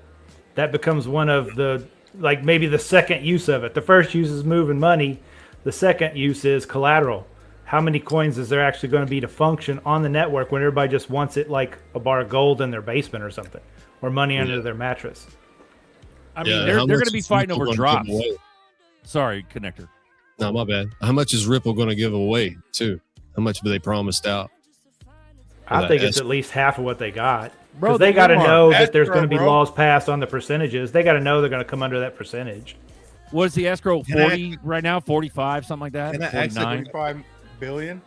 That becomes one of the, like maybe the second use of it. The first use is moving money. The second use is collateral. How many coins is there actually going to be to function on the network when everybody just wants it like a bar of gold in their basement or something, or money under their mattress? I mean, they're going to be fighting over drops. Sorry, Connector. No, my bad. How much is Ripple going to give away, too? How much have they promised out? I think it's at least half of what they got. Bro, Because they got to know that there's escrow, going to be bro. laws passed on the percentages. They got to know they're going to come under that percentage. What is the escrow? Can I- 40 right now? 45, something like that? Can I ask 49? 5 billion.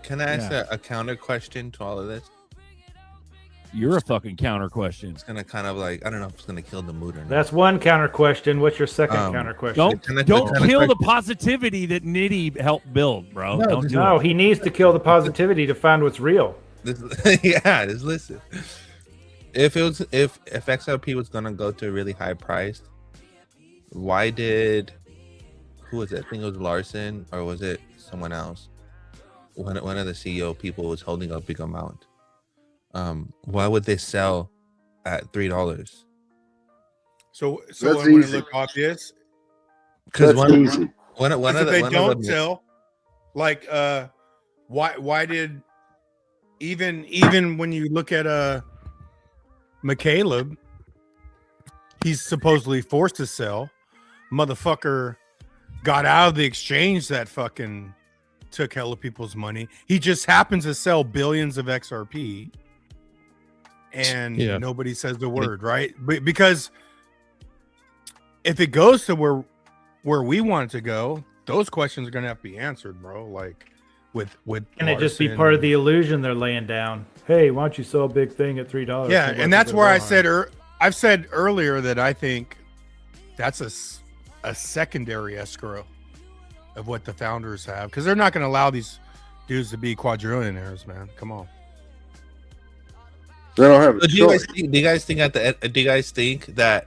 Can I ask Yeah. a counter question to all of this? You're a fucking counter question. It's gonna kind of like, I don't know if it's gonna kill the mood or not. That's one counter question. What's your second counter question? Don't kill the positivity that Nitty helped build, bro. Don't do No, it. he needs to kill the positivity to find what's real. Yeah, just listen. If XRP was gonna go to a really high price, why did who was it? I think it was Larson, or was it someone else? One of the CEO people was holding a big amount. Why would they sell at $3? So That's when it easy. look obvious, Because That's easy. one of if the they one don't of the, sell, like why did even when you look at McCaleb, he's supposedly forced to sell. Motherfucker got out of the exchange that fucking took hella people's money. He just happens to sell billions of XRP, and Yeah. nobody says the word, right? Because if it goes to where we want it to go, those questions are gonna have to be answered, bro. Like with Can it just be Larson. part of the illusion they're laying down? Hey, why don't you sell a big thing at $3? Yeah, So and what's that's it where I go on? said I've said earlier that I think that's a secondary escrow of what the founders have, because they're not going to allow these dudes to be quadrillionaires, man. Come on. They don't have a So do you choice. guys think that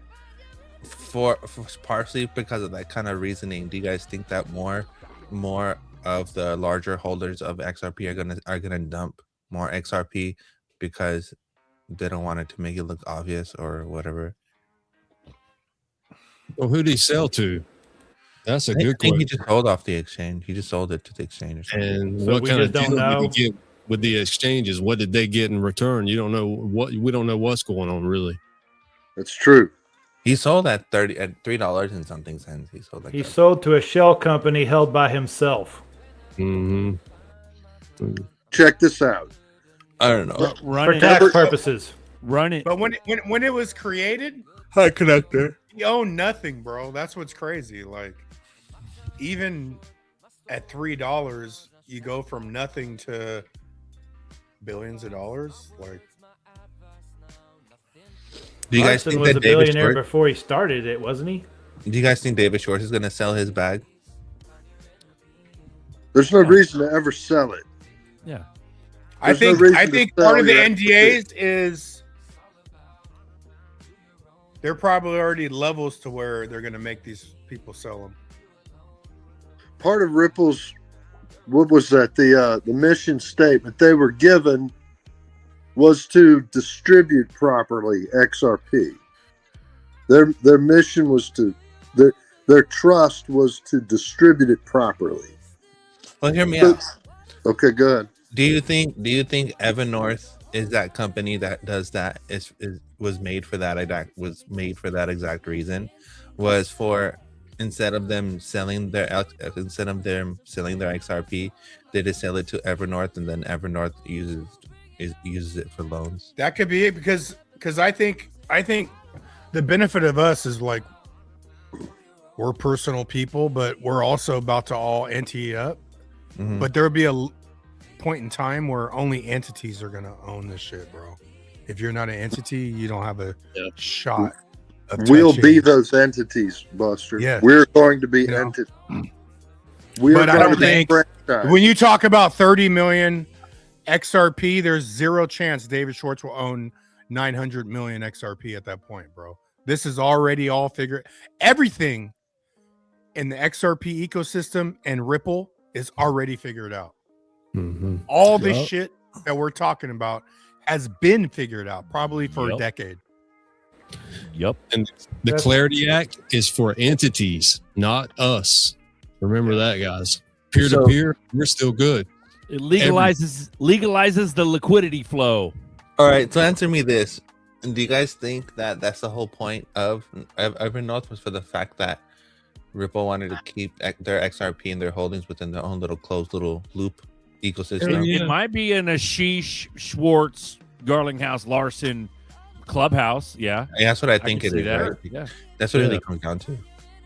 for partially because of that kind of reasoning, do you guys think that more of the larger holders of XRP are gonna dump more XRP because they don't want it to make it look obvious or whatever? Well, who did he sell to? That's a I good think question. he just sold off the exchange. He just sold it to the exchange or something. And So what we kind of just don't deal did know? he get with the exchanges? What did they get in return? You don't know what. We don't know what's going on really. That's true. He sold at $3 and something cents. He sold like He that. sold to a shell company held by himself. Mm-hmm. Check this out. I don't know. Run For it. tax purposes. Run it. But when it was created, Hi, Connector. he owned nothing, bro. That's what's crazy. Like, even at $3, you go from nothing to billions of dollars. Like, Do you guys Larson think was that a David billionaire Short? before he started it, wasn't he? Do you guys think David Short is gonna sell his bag? There's no reason to ever sell it. Yeah. I There's no think reason I to think sell part of the your NDAs is they're probably already levels to where they're going to make these people sell them. Part of Ripple's, what was that? The mission statement they were given was to distribute properly XRP. Their mission was to their trust was to distribute it properly. Well, hear me out. Okay, go ahead. Do you think Evan North is that company that does that? Was made for that exact reason? Was for instead of them selling their XRP, they just sell it to Evernorth, and then Evernorth uses it for loans. That could be it, because I think the benefit of us is like we're personal people, but we're also about to all ante up. But there'll be a point in time where only entities are gonna own this shit, bro. If you're not an entity, you don't have a shot. We'll be those entities, Buster. Yeah. We're going to be entities. But I don't think when you talk about 30 million XRP, there's zero chance David Schwartz will own 900 million XRP at that point, bro. This is already all figured. Everything in the XRP ecosystem and Ripple is already figured out. All this shit that we're talking about has been figured out probably for a decade. And the Clarity Act is for entities, not us. Remember that, guys. Peer to peer, we're still good. It legalizes the liquidity flow. All right, so answer me this: do you guys think that that's the whole point of Evernorth, was for the fact that Ripple wanted to keep their XRP and their holdings within their own little closed little loop ecosystem? It might be in Ashish Schwartz, Garlinghouse, Larson clubhouse. Yeah, that's what I think it is. Right? Yeah, that's what it really comes down to.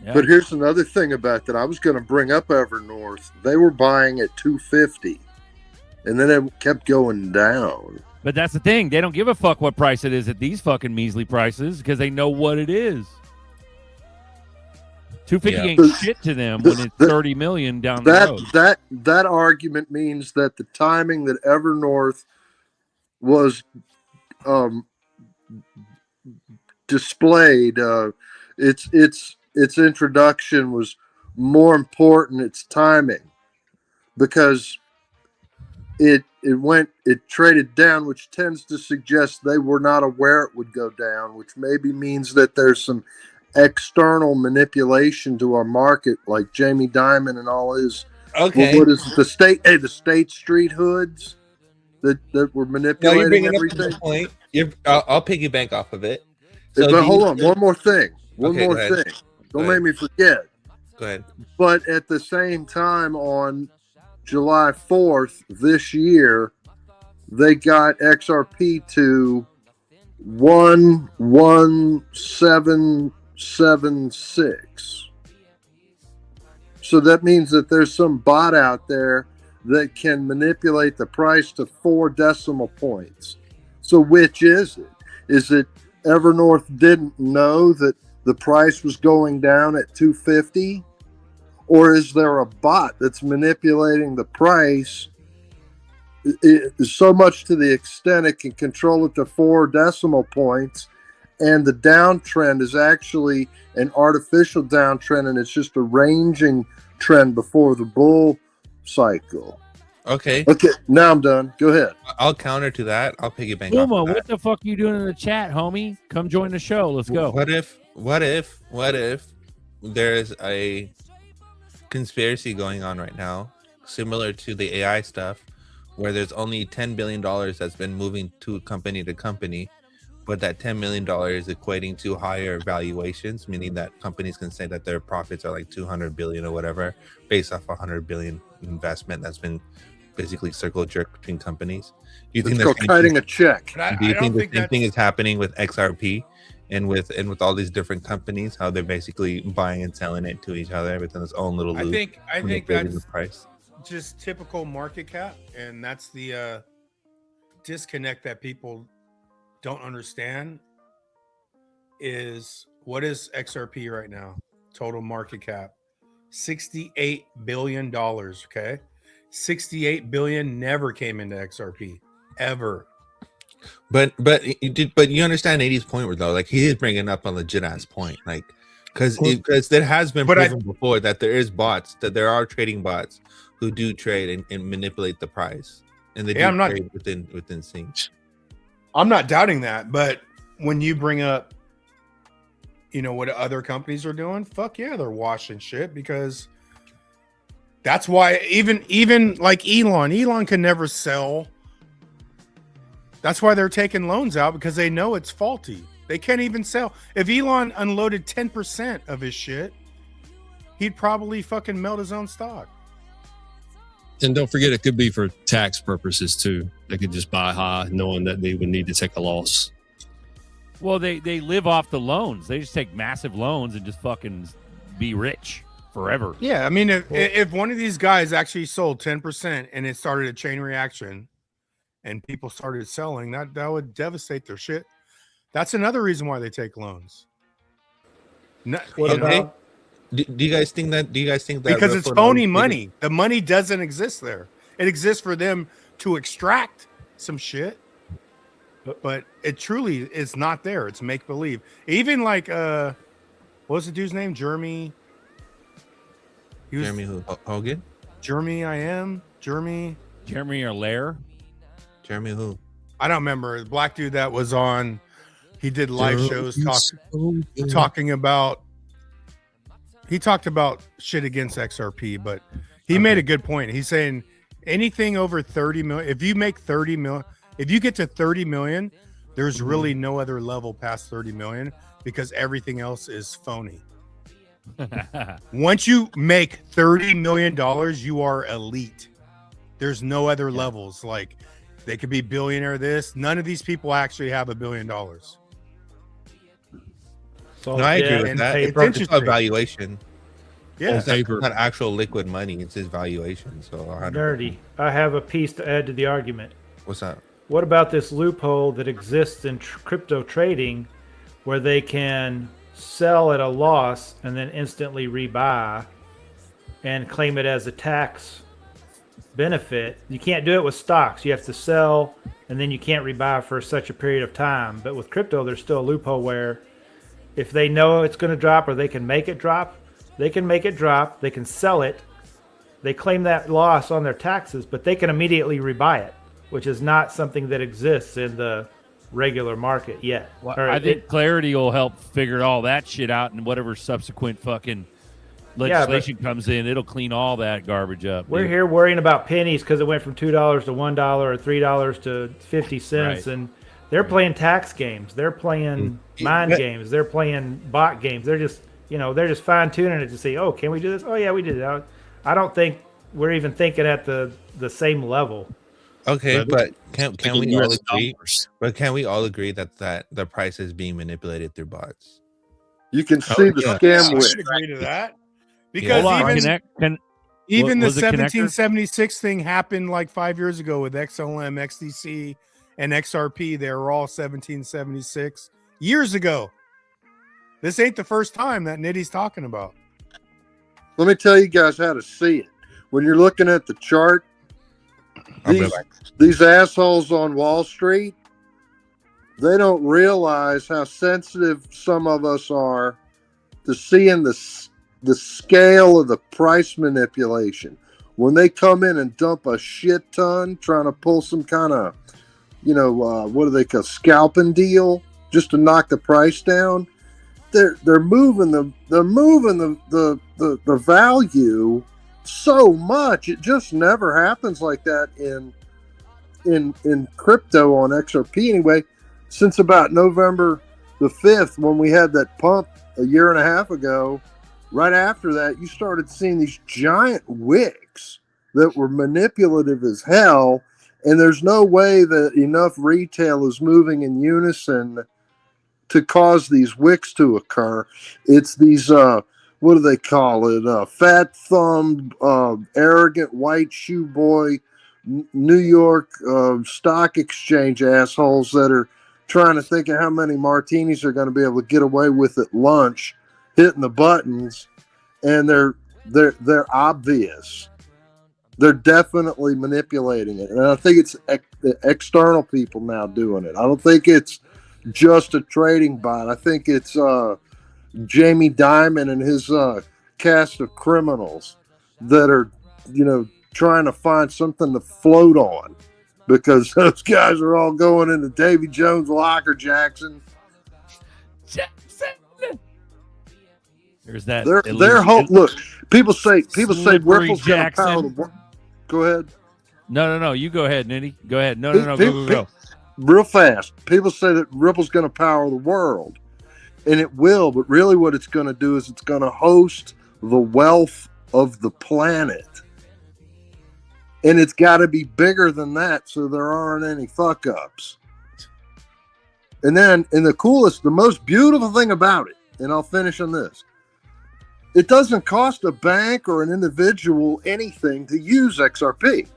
Yeah. But here's another thing about that. I was going to bring up Evernorth. They were buying at 250, and then it kept going down. But that's the thing. They don't give a fuck what price it is at these fucking measly prices because they know what it is. 250 ain't shit to them when it's 30 million down the road. That argument means that the timing that Evernorth was displayed, its introduction was more important. Its timing, because it traded down, which tends to suggest they were not aware it would go down, which maybe means that there's some external manipulation to our market, like Jamie Dimon and all his. Okay. What is it, the State Street hoods that were manipulating you're bringing everything? up a good point. I'll piggyback off of it. So But hold on, one more thing. One Okay, more go ahead. thing. Don't make me forget. Go ahead. But at the same time, on July 4th this year, they got XRP to 11776. So that means that there's some bot out there that can manipulate the price to 4 decimal points. So which is it? Is it Evernorth didn't know that the price was going down at 250? Or is there a bot that's manipulating the price so much to the extent it can control it to 4 decimal points, and the downtrend is actually an artificial downtrend, and it's just a ranging trend before the bull cycle? Okay. Okay, now I'm done. Go ahead. I'll counter to that. I'll piggyback off Uma, of that. what the fuck are you doing in the chat, homie? Come join the show. Let's go. What if there's a conspiracy going on right now, similar to the AI stuff, where there's only $10 billion that's been moving to company, but that $10 million is equating to higher valuations, meaning that companies can say that their profits are like 200 billion or whatever, based off 100 billion investment that's been basically circle jerk between companies. Do you think It's called kiting a check. Do you think the same thing is happening with XRP and with all these different companies, how they're basically buying and selling it to each other within its own little loop? I think that's the price. Just typical market cap, and that's the disconnect that people don't understand. Is what is XRP right now? Total market cap $68 billion. Okay, 68 billion never came into XRP ever. But you understand 80's point though, like he is bringing up a legit ass point, like because there has been proven before that there is bots, that there are trading bots who do trade and manipulate the price, and they do trade within sync. I'm not doubting that, but when you bring up, what other companies are doing, fuck yeah, they're washing shit, because that's why even like Elon can never sell. That's why they're taking loans out, because they know it's faulty. They can't even sell. If Elon unloaded 10% of his shit, he'd probably fucking melt his own stock. And don't forget, it could be for tax purposes too. They could just buy high, knowing that they would need to take a loss. Well, they live off the loans. They just take massive loans and just fucking be rich forever. Yeah, I mean, if one of these guys actually sold 10% and it started a chain reaction, and people started selling, that would devastate their shit. That's another reason why they take loans. No, Do you guys think that? Because it's phony money. The money doesn't exist there. It exists for them to extract some shit, but it truly is not there. It's make believe. Even like what was the dude's name? Jeremy. Jeremy who? Hogan? Jeremy Allaire? Jeremy who? I don't remember. The black dude that was on. He did live shows talking about. He talked about shit against XRP, but he made a good point. He's saying anything over 30 million. If you make 30 million, if you get to 30 million, there's really no other level past 30 million because everything else is phony. Once you make $30 million, you are elite. There's no other levels. Like they could be billionaire. None of these people actually have $1 billion. No, I agree with that. It's just a valuation. Yeah, it's not actual liquid money. It's his valuation. So Nerdy, I have a piece to add to the argument. What's that? What about this loophole that exists in crypto trading, where they can sell at a loss and then instantly rebuy, and claim it as a tax benefit? You can't do it with stocks. You have to sell, and then you can't rebuy for such a period of time. But with crypto, there's still a loophole where, if they know it's going to drop or they can make it drop, they can make it drop. They can sell it. They claim that loss on their taxes, but they can immediately rebuy it, which is not something that exists in the regular market yet. Well, I think clarity will help figure all that shit out, and whatever subsequent fucking legislation comes in, it'll clean all that garbage up. We're here worrying about pennies because it went from $2 to $1 or $3 to 50 cents, and they're playing tax games. They're playing mind games. They're playing bot games. They're just, they're just fine tuning it to see, oh, can we do this? Oh yeah, we did it. I don't think we're even thinking at the same level. Okay, but can we all agree? But can we all agree that the price is being manipulated through bots? You can see the scam I with. should agree to that because even the 1776 thing happened like 5 years ago with XLM, XDC, and XRP. They were all 1776 years ago. This ain't the first time that Nitty's talking about. Let me tell you guys how to see it. When you're looking at the chart, these assholes on Wall Street, they don't realize how sensitive some of us are to seeing the scale of the price manipulation. When they come in and dump a shit ton, trying to pull some kind of, what do they call scalping deal, just to knock the price down, they're moving the value so much. It just never happens like that in crypto on XRP anyway. Since about November the 5th, when we had that pump a year and a half ago, right after that, you started seeing these giant wicks that were manipulative as hell. And there's no way that enough retail is moving in unison to cause these wicks to occur. It's these, what do they call it? Fat-thumbed, arrogant white shoe boy, New York stock exchange assholes that are trying to think of how many martinis they're going to be able to get away with at lunch, hitting the buttons, and they're obvious. They're definitely manipulating it, and I think it's the external people now doing it. I don't think it's just a trading bot. I think it's Jamie Dimon and his cast of criminals that are, trying to find something to float on, because those guys are all going into Davy Jones' locker, Jackson. There's that. Their hope. Look, people say Ripple's going to power the world. Go ahead. No. You go ahead, Nitty. Go ahead. No. Go. Real fast. People say that Ripple's going to power the world, and it will. But really, what it's going to do is it's going to host the wealth of the planet. And it's got to be bigger than that so there aren't any fuck ups. And then, the most beautiful thing about it, and I'll finish on this, it doesn't cost a bank or an individual anything to use XRP.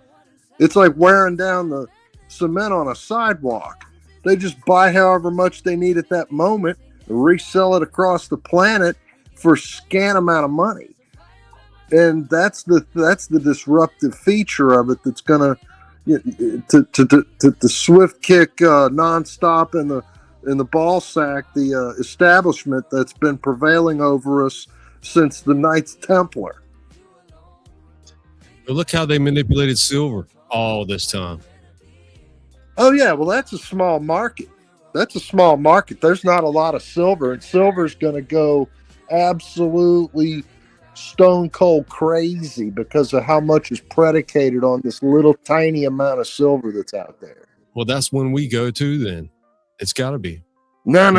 It's like wearing down the cement on a sidewalk. They just buy however much they need at that moment, resell it across the planet for a scant amount of money. And that's the disruptive feature of it that's gonna to swift kick nonstop in the ball sack the establishment that's been prevailing over us since the Knights Templar. But look how they manipulated silver all this time. Oh yeah, well that's a small market. There's not a lot of silver, and silver's going to go absolutely stone cold crazy because of how much is predicated on this little tiny amount of silver that's out there. Well, that's when we go to then. It's got to be. No.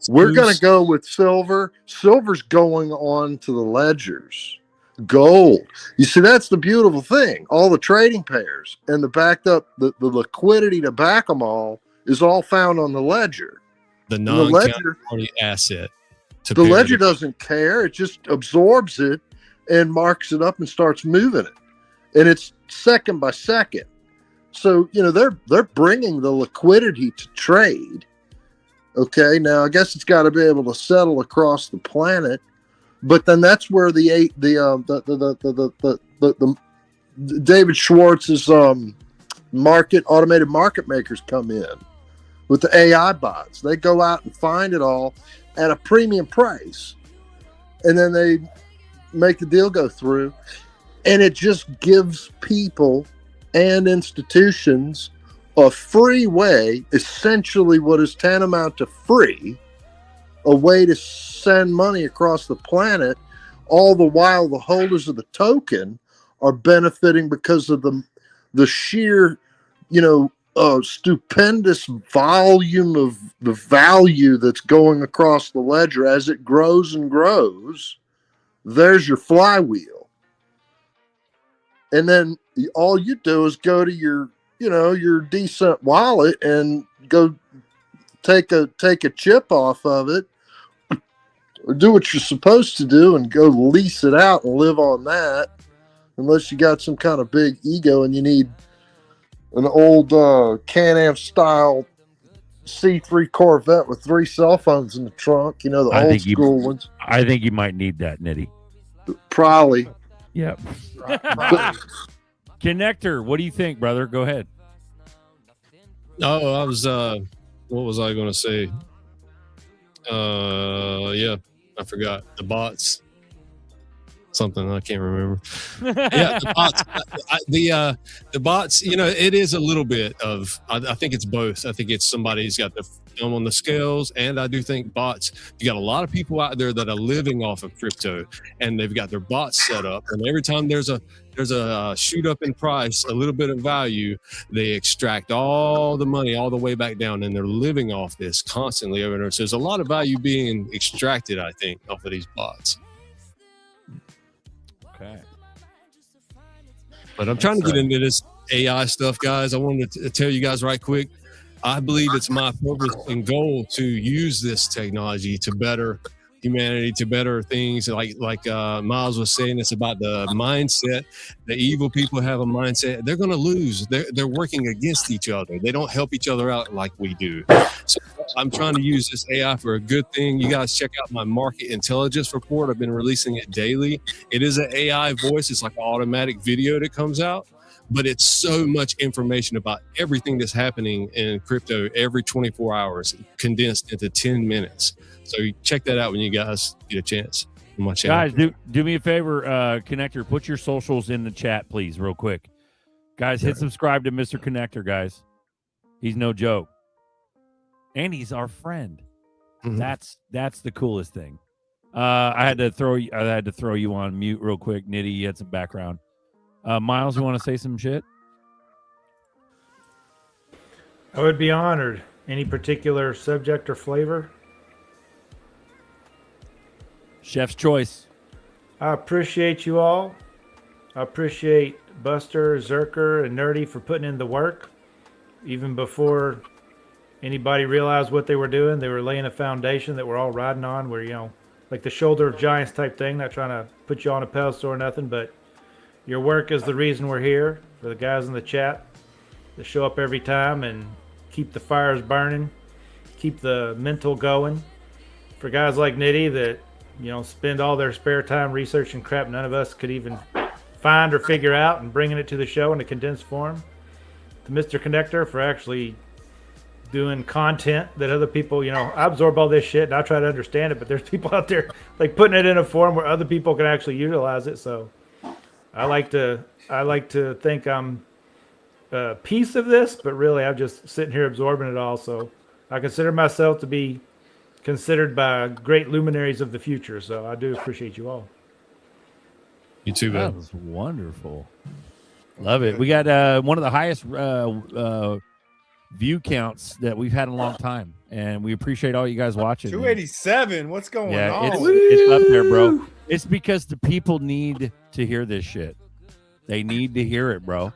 We're going to go with silver. Silver's going on to the ledgers. Gold. You see, that's the beautiful thing. All the trading pairs and the liquidity to back them is all found on the ledger. The non-counterparty asset. The ledger doesn't care. It just absorbs it and marks it up and starts moving it. And it's second by second. So, they're bringing the liquidity to trade. Okay, now I guess it's got to be able to settle across the planet, but then that's where the David Schwartz's automated market makers come in with the AI bots. They go out and find it all at a premium price, and then they make the deal go through, and it just gives people and institutions a free way, essentially what is tantamount to free, a way to send money across the planet, all the while the holders of the token are benefiting because of the sheer, stupendous volume of the value that's going across the ledger. As it grows and grows, there's your flywheel. And then all you do is go to your decent wallet and go take a chip off of it, or do what you're supposed to do and go lease it out and live on that, unless you got some kind of big ego and you need an old Can-Am style C3 Corvette with 3 cell phones in the trunk, the old school ones. I think you might need that, Nitty. Probably. Yep. Connector, what do you think, brother? Go ahead. Oh, I was what was I going to say? Yeah, I forgot. The bots. Something I can't remember. Yeah, the bots. The bots, it is a little bit of, I think it's both. I think it's somebody who's got the thumb on the scales, and I do think bots, you got a lot of people out there that are living off of crypto, and they've got their bots set up, and every time there's a shoot up in price, a little bit of value, they extract all the money all the way back down, and they're living off this constantly over there. So there's a lot of value being extracted, I think, off of these bots. Okay. But I'm trying to get into this AI stuff, guys. I wanted to tell you guys right quick. I believe it's my purpose and goal to use this technology to better humanity, to better things. Like Miles was saying, it's about the mindset. The evil people have a mindset. They're going to lose. They're working against each other. They don't help each other out like we do. So I'm trying to use this AI for a good thing. You guys check out my market intelligence report. I've been releasing it daily. It is an AI voice. It's like an automatic video that comes out, but it's so much information about everything that's happening in crypto every 24 hours, condensed into 10 minutes. So check that out when you guys get a chance on my channel. Guys, do me a favor, Connector, put your socials in the chat, please, real quick. Guys, hit subscribe to Mr. Connector, guys. He's no joke. And he's our friend. Mm-hmm. That's the coolest thing. I had to throw you on mute real quick. Nitty, you had some background. Miles, you want to say some shit? I would be honored. Any particular subject or flavor? Chef's choice. I appreciate you all. I appreciate Buster, Zerker, and Nerdy for putting in the work. Even before anybody realized what they were doing, they were laying a foundation that we're all riding on. Where, you know, like the shoulder of giants type thing. Not trying to put you on a pedestal or nothing, but your work is the reason we're here. For the guys in the chat that show up every time and keep the fires burning, keep the mental going. For guys like Nitty that, you know, spend all their spare time researching crap none of us could even find or figure out and bringing it to the show in a condensed form. To Mr. Connector for actually doing content that other people, you know, I absorb all this shit and I try to understand it, but there's people out there like putting it in a form where other people can actually utilize it. So I like to think I'm a piece of this, but really I'm just sitting here absorbing it all. So I consider myself to be considered by great luminaries of the future. So I do appreciate you all. You too, man. That was wonderful. Love it. We got one of the highest view counts that we've had in a long time, and we appreciate all you guys watching. 287. What's going on? It's up there, bro. It's because the people need to hear this shit. They need to hear it, bro.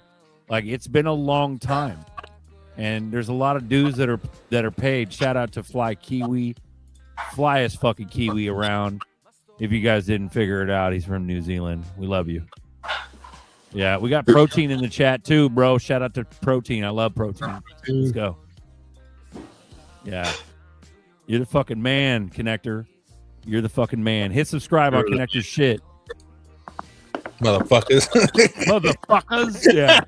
Like, it's been a long time, and there's a lot of dudes that are paid. Shout out to Fly Kiwi, flyest fucking Kiwi around. If you guys didn't figure it out, he's from New Zealand. We love you. Yeah, we got Protein in the chat too, bro. Shout out to Protein. I love Protein. Let's go. Yeah. You're the fucking man, Connector. You're the fucking man. Hit subscribe on Connector's shit. Motherfuckers. Motherfuckers. Yeah.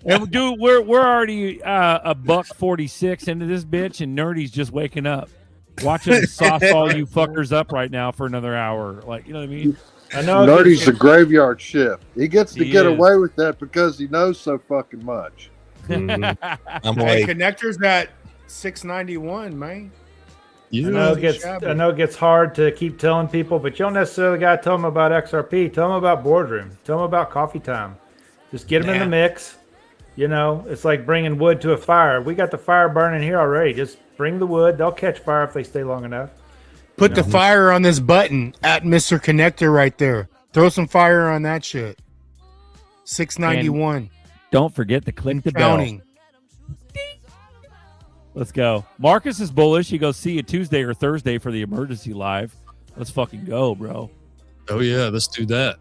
And dude, we're already a $1.46 into this bitch, and Nerdy's just waking up. Watch him sauce all you fuckers up right now for another hour. Like, you know what I mean? I know Nerdy's a graveyard shift. He gets to get away with that because he knows so fucking much. I'm Hey, like, Connector's at 691, man. I know it gets hard to keep telling people, but you don't necessarily got to tell them about XRP. Tell them about Boardroom. Tell them about Coffee Time. Just get them in the mix. You know, it's like bringing wood to a fire. We got the fire burning here already. Just bring the wood. They'll catch fire if they stay long enough. Put the fire on this button at Mr. Connector right there. Throw some fire on that shit. 691. And don't forget to click the bell. Let's go. Marcus is bullish. He goes, see you Tuesday or Thursday for the emergency live. Let's fucking go, bro. Oh, yeah. Let's do that.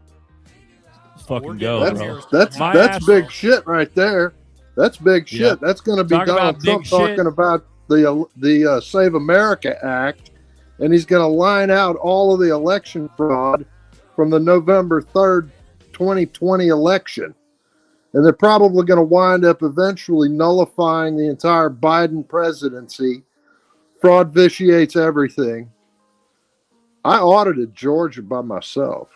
Let's fucking go, bro. That's big shit right there. That's big shit. Yeah. That's going to be Talk Donald about Trump big shit. talking about the Save America Act, and he's going to line out all of the election fraud from the November 3rd, 2020 election. And they're probably going to wind up eventually nullifying the entire Biden presidency. Fraud vitiates everything. I audited Georgia by myself.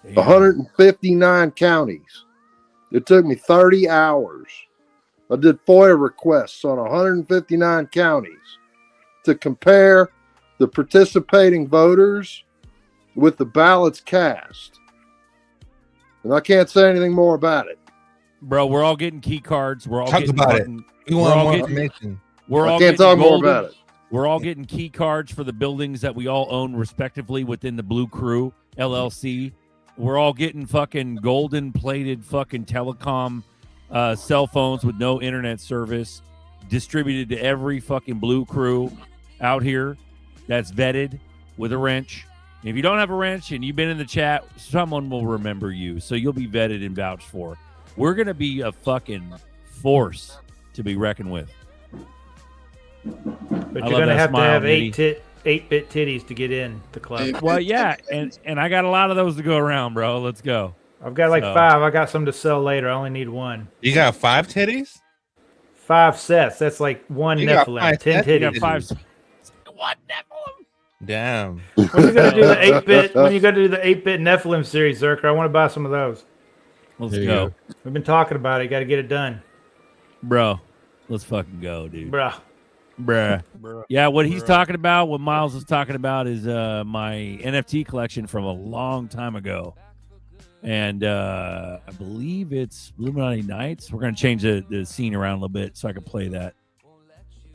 159 counties. It took me 30 hours. I did FOIA requests on 159 counties to compare the participating voters with the ballots cast. And I can't say anything more about it. Bro, we're all getting key cards. We're all Talk getting about it. We want more information. We're all I can't getting talk more golden. about it. We're all getting key cards for the buildings that we all own respectively within the Blue Crew LLC. We're all getting fucking golden plated fucking telecom cell phones with no internet service distributed to every fucking Blue Crew out here that's vetted with a wrench. If you don't have a wrench and you've been in the chat, someone will remember you. So you'll be vetted and vouched for. We're going to be a fucking force to be reckoned with. But you're going to have to have 8-bit titties to get in the club. Well, yeah, and I got a lot of those to go around, bro. Let's go. I've got like 5. I got some to sell later. I only need 1. You got 5 titties? 5 sets. That's like 1 Nephilim. 10 titties. You got 5 sets. What Nephilim? Damn. When you gonna do the 8-bit? When you gonna do the 8-bit Nephilim series, Zerker? I want to buy some of those. Let's go. We've been talking about it. Got to get it done, bro. Let's fucking go, dude. Bruh. Yeah, what he's talking about, what Miles is talking about, is my NFT collection from a long time ago, and I believe it's Illuminati Nights. We're gonna change the scene around a little bit so I can play that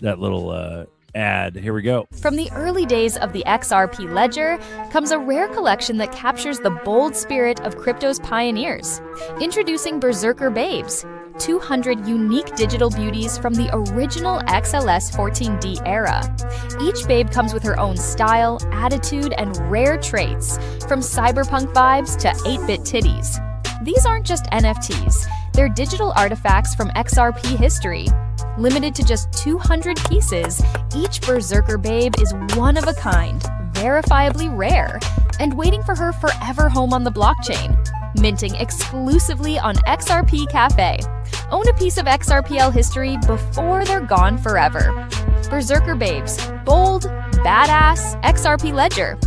little ad. Here we go. From the early days of the XRP ledger comes a rare collection that captures the bold spirit of crypto's pioneers. Introducing Berserker Babes, 200 unique digital beauties from the original XLS 14D era. Each babe comes with her own style, attitude, and rare traits, from cyberpunk vibes to 8-bit titties. These aren't just NFTs, they're digital artifacts from XRP history. Limited to just 200 pieces, each Berserker Babe is one of a kind, verifiably rare, and waiting for her forever home on the blockchain. Minting exclusively on XRP Cafe. Own a piece of XRPL history before they're gone forever. Berserker Babes, bold, badass, XRP Ledger.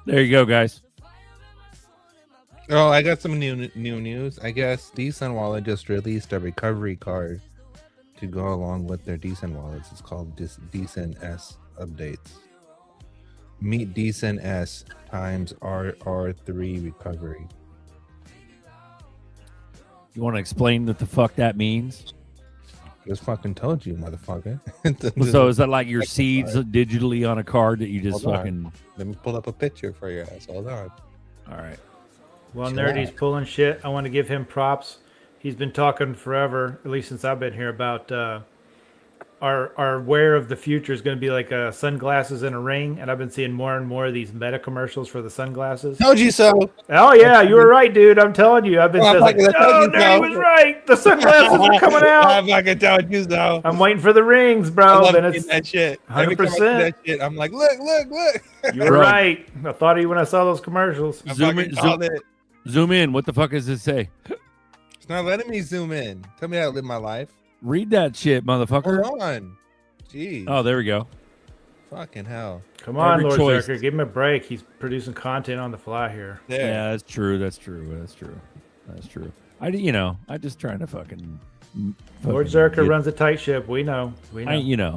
There you go, guys. Oh, I got some new news. I guess Decent Wallet just released a recovery card to go along with their Decent wallets. It's called Decent S updates. Meet Decent S times RR3 recovery. You want to explain what the fuck that means? Just fucking told you, motherfucker. So is that like your seeds digitally on a card that you just fucking... Let me pull up a picture for your ass. Hold on. All right. Well, Nerdy's pulling shit. I want to give him props. He's been talking forever, at least since I've been here, about our wear of the future is going to be like sunglasses and a ring. And I've been seeing more and more of these meta commercials for the sunglasses. Told you so. Oh, yeah, you were right, dude. I'm telling you. I've been saying, like, no, Nerdy was right. The sunglasses are coming out. I fucking told you so. I'm waiting for the rings, bro. I love Then it's that shit. 100%. Every time I see that shit, I'm like, look. You were right. I thought of you when I saw those commercials. Zoom in. What the fuck does it say? It's not letting me zoom in. Tell me how to live my life. Read that shit, motherfucker. Hold on. Jeez. Oh, there we go. Fucking hell. Come on, Every Lord choice. Zerker. Give him a break. He's producing content on the fly here. Yeah, that's true. That's true. I just trying to fucking Lord Zerker runs a tight ship. We know. I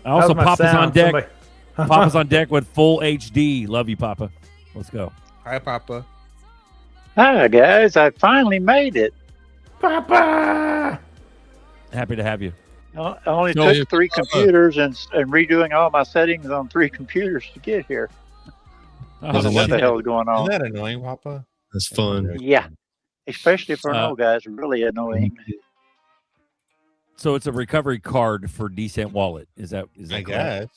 also Papa's on deck. Papa's on deck with full HD. Love you, Papa. Let's go. Hi, Papa. Hi, guys. I finally made it. Papa! Happy to have you. I only took 3 computers and redoing all my settings on 3 computers to get here. What the hell is going on? Isn't that annoying, Papa? That's fun. Yeah. Especially for an old guy. It's really annoying. So it's a recovery card for Decent Wallet. Is that I correct? guess.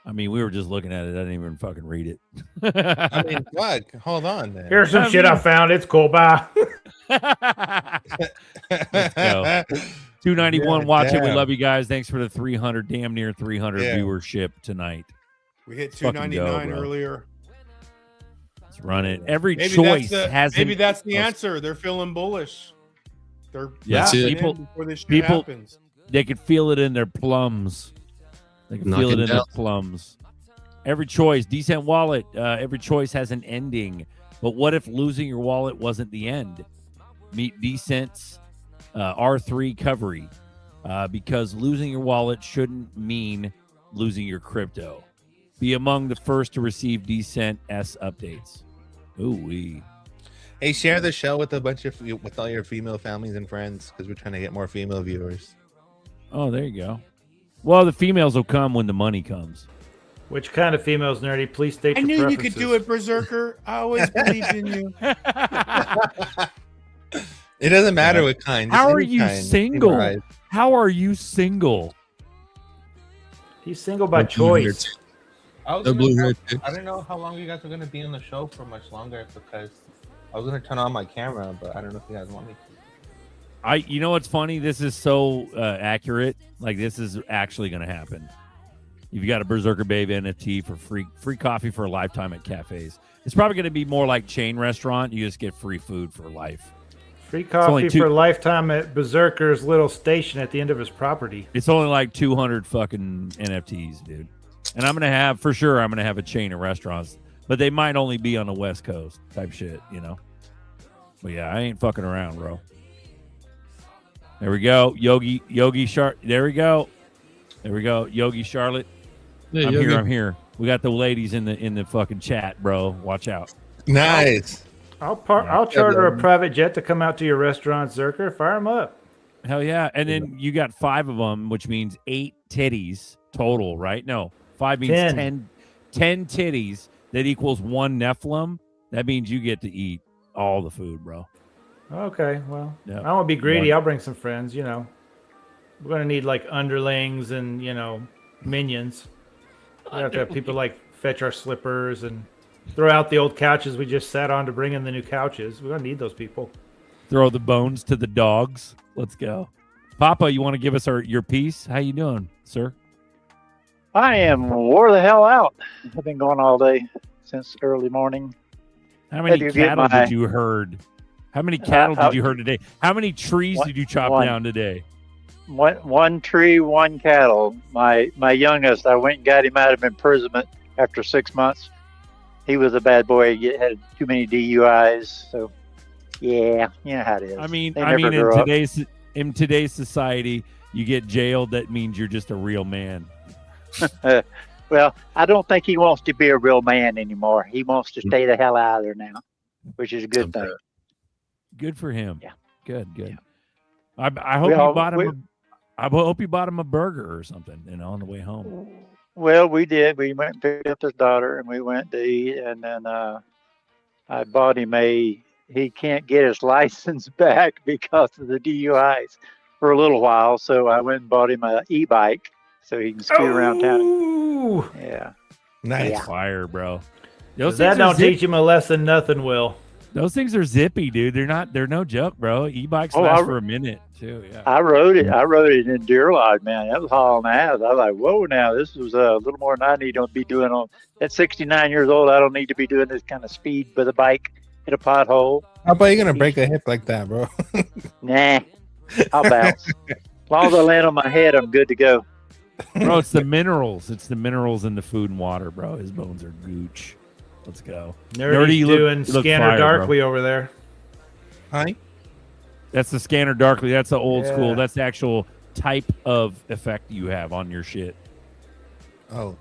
I mean, we were just looking at it. I didn't even fucking read it. I mean, what? Hold on, man. Here's some shit I found. It's cool. Bye. Let's go. 291 Yeah, watching. We damn. love you guys. Thanks for the 300, damn near 300 Yeah. viewership tonight. We hit Let's fucking go, 299 bro. earlier. Let's run it. Every Maybe choice maybe has that's the answer. They're feeling bullish. They're Yeah, in people, before this shit people, happens. they could feel it in their plums. They can feel it in their plums. Every choice, Decent Wallet. Every choice has an ending. But what if losing your wallet wasn't the end? Meet Decent's R3 recovery. Because losing your wallet shouldn't mean losing your crypto. Be among the first to receive Decent S updates. Ooh-wee. Hey, share the show with with all your female families and friends because we're trying to get more female viewers. Oh, there you go. Well, the females will come when the money comes. Which kind of females, Nerdy? Please state I your knew you preferences. could do it, Berserker. I always believed in you. It doesn't matter what kind. How just are any you kind. single? Right. How are you single? He's single by choice. I didn't know how long you guys were gonna be on the show for much longer because I was gonna turn on my camera, but I don't know if you guys want me to. You know what's funny? This is so accurate. Like this is actually going to happen. You've got a Berserker Babe NFT for free coffee for a lifetime at cafes. It's probably going to be more like chain restaurant. You just get free food for life. Free coffee for a lifetime at Berserker's little station at the end of his property. It's only like 200 fucking NFTs, dude. And I'm going to have, for sure, I'm going to have a chain of restaurants. But they might only be on the West Coast type shit, you know? But yeah, I ain't fucking around, bro. There we go. Yogi There we go. Yogi Charlotte. Yeah, I'm you're here. good. I'm here. We got the ladies in the fucking chat, bro. Watch out. Nice. I'll charter a private jet to come out to your restaurant, Zerker. Fire them up. Hell yeah. And then you got 5 of them, which means 8 titties total, right? No, 5 means 10. 10 titties. That equals 1 Nephilim. That means you get to eat all the food, bro. Okay, well, Yeah. I won't be greedy. I'll bring some friends, you know. We're going to need like underlings and, you know, minions. We have to have people like fetch our slippers and throw out the old couches we just sat on to bring in the new couches. We're going to need those people. Throw the bones to the dogs. Let's go. Papa, you want to give us your piece? How you doing, sir? I am wore the hell out. I've been going all day since early morning. How many cattle did you herd? How many cattle did you herd today? How many trees did you chop down today? One tree, 1 cattle. My youngest, I went and got him out of imprisonment after 6 months. He was a bad boy. He had too many DUIs. So, yeah, you know how it is. I mean, They never grow up. in today's society, you get jailed. That means you're just a real man. Well, I don't think he wants to be a real man anymore. He wants to stay the hell out of there now, which is a good thing. Good for him. Yeah. Good. Yeah. I hope you bought him. I hope you bought him a burger or something, on the way home. Well, we did. We went and picked up his daughter, and we went to eat, and then I bought him he can't get his license back because of the DUIs for a little while, so I went and bought him an e-bike so he can scoot around town. Yeah. Nice. Fire, bro. If that don't teach him a lesson, nothing will. Those things are zippy, dude. They're no joke, bro. E-bikes last for a minute too. Yeah. I rode it in Deer Lodge, man. That was hauling ass. I was like, whoa, now this was a little more than I need to be doing at 69 years old. I don't need to be doing this kind of speed with a bike in a pothole. How about you gonna break a hip like that, bro? Nah, I'll bounce. As long as I land on my head, I'm good to go. Bro, it's the minerals. It's the minerals in the food and water, bro. His bones are gooch. Let's go. Nerdy's doing Scanner Darkly over there. Hi. That's the Scanner Darkly. That's the old school. Yeah. That's the actual type of effect you have on your shit. Oh.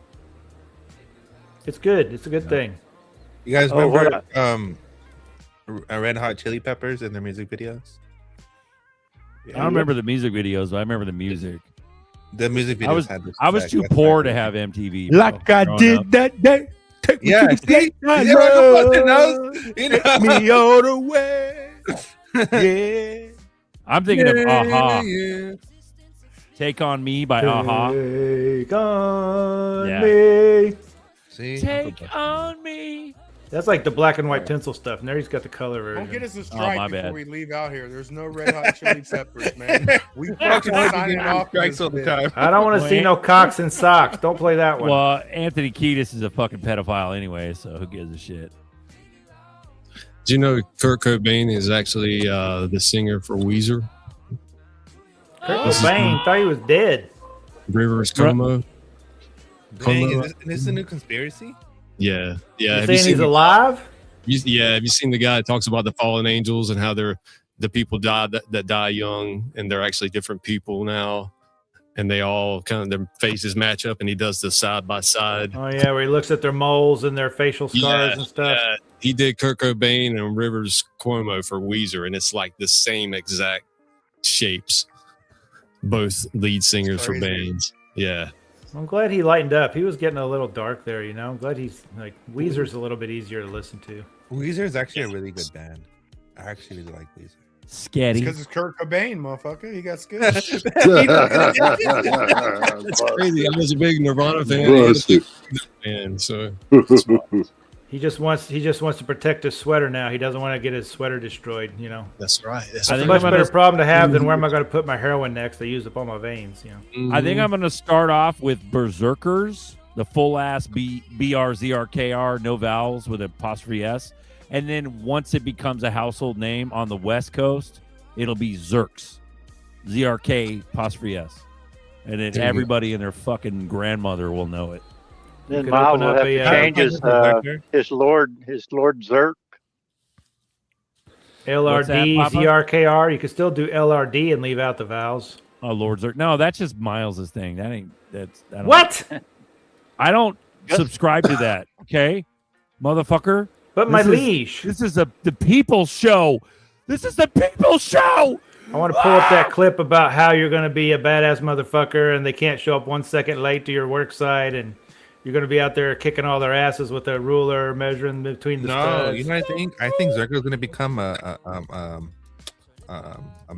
It's good. It's a good thing. You guys remember Red Hot Chili Peppers and their music videos? I don't remember the music videos, but I remember the music. The music videos I was too poor to have MTV. Bro, Like I did that day. Take me to the place I love. Take me all the way. Yeah. I'm thinking of Aha. Yeah. Take on Me by Aha. Take on Yeah. me. See? Take on me. That's like the black and white pencil stuff. Nerdy's got the color version. Don't get us a my strike before bad. we leave out here. There's no Red Hot Chili Peppers, man. We fucking signing off. Strikes all the time. I don't want to see no cocks and socks. Don't play that one. Well, Anthony Kiedis is a fucking pedophile anyway, so who gives a shit? Do you know Kurt Cobain is actually the singer for Weezer? Kurt Cobain thought he was dead. Rivers Como. Dang, is this a new conspiracy? Yeah. You Have saying he's alive? Have you seen the guy that talks about the fallen angels and how they're the people that die young and they're actually different people now, and they all kind of their faces match up, and he does the side by side. Oh yeah, where he looks at their moles and their facial scars and stuff. Yeah. He did Kurt Cobain and Rivers Cuomo for Weezer, and it's like the same exact shapes. Both lead singers for bands. Yeah. I'm glad he lightened up. He was getting a little dark there, you know. I'm glad he's like Weezer's a little bit easier to listen to. Weezer is actually a really good band. I actually really like Weezer. Sketty. Because it's Kurt Cobain, motherfucker. He got scared. That's crazy. I was a big Nirvana fan. And so he just wants to protect his sweater now. He doesn't want to get his sweater destroyed, you know. That's right. That's a much better problem to have than where am I going to put my heroin next? They used up all my veins, you know. I think I'm going to start off with Berserkers, the full ass BRZRKR, no vowels with apostrophe S. And then once it becomes a household name on the West Coast, it'll be Zerks, ZRK apostrophe S. And then everybody and their fucking grandmother will know it. Then Miles will have to change his Lord Zerk. LRD, ZRKR. You could still do LRD and leave out the vowels. Oh, Lord Zerk. No, that's just Miles's thing. That ain't. That's. I don't what? I don't subscribe to that. Okay, motherfucker. But my liege. This is the people's show. This is the people's show. I want to pull up that clip about how you're going to be a badass motherfucker and they can't show up 1 second late to your work site and you're going to be out there kicking all their asses with a ruler measuring between the studs. You know what I think? I think Zerko's going to become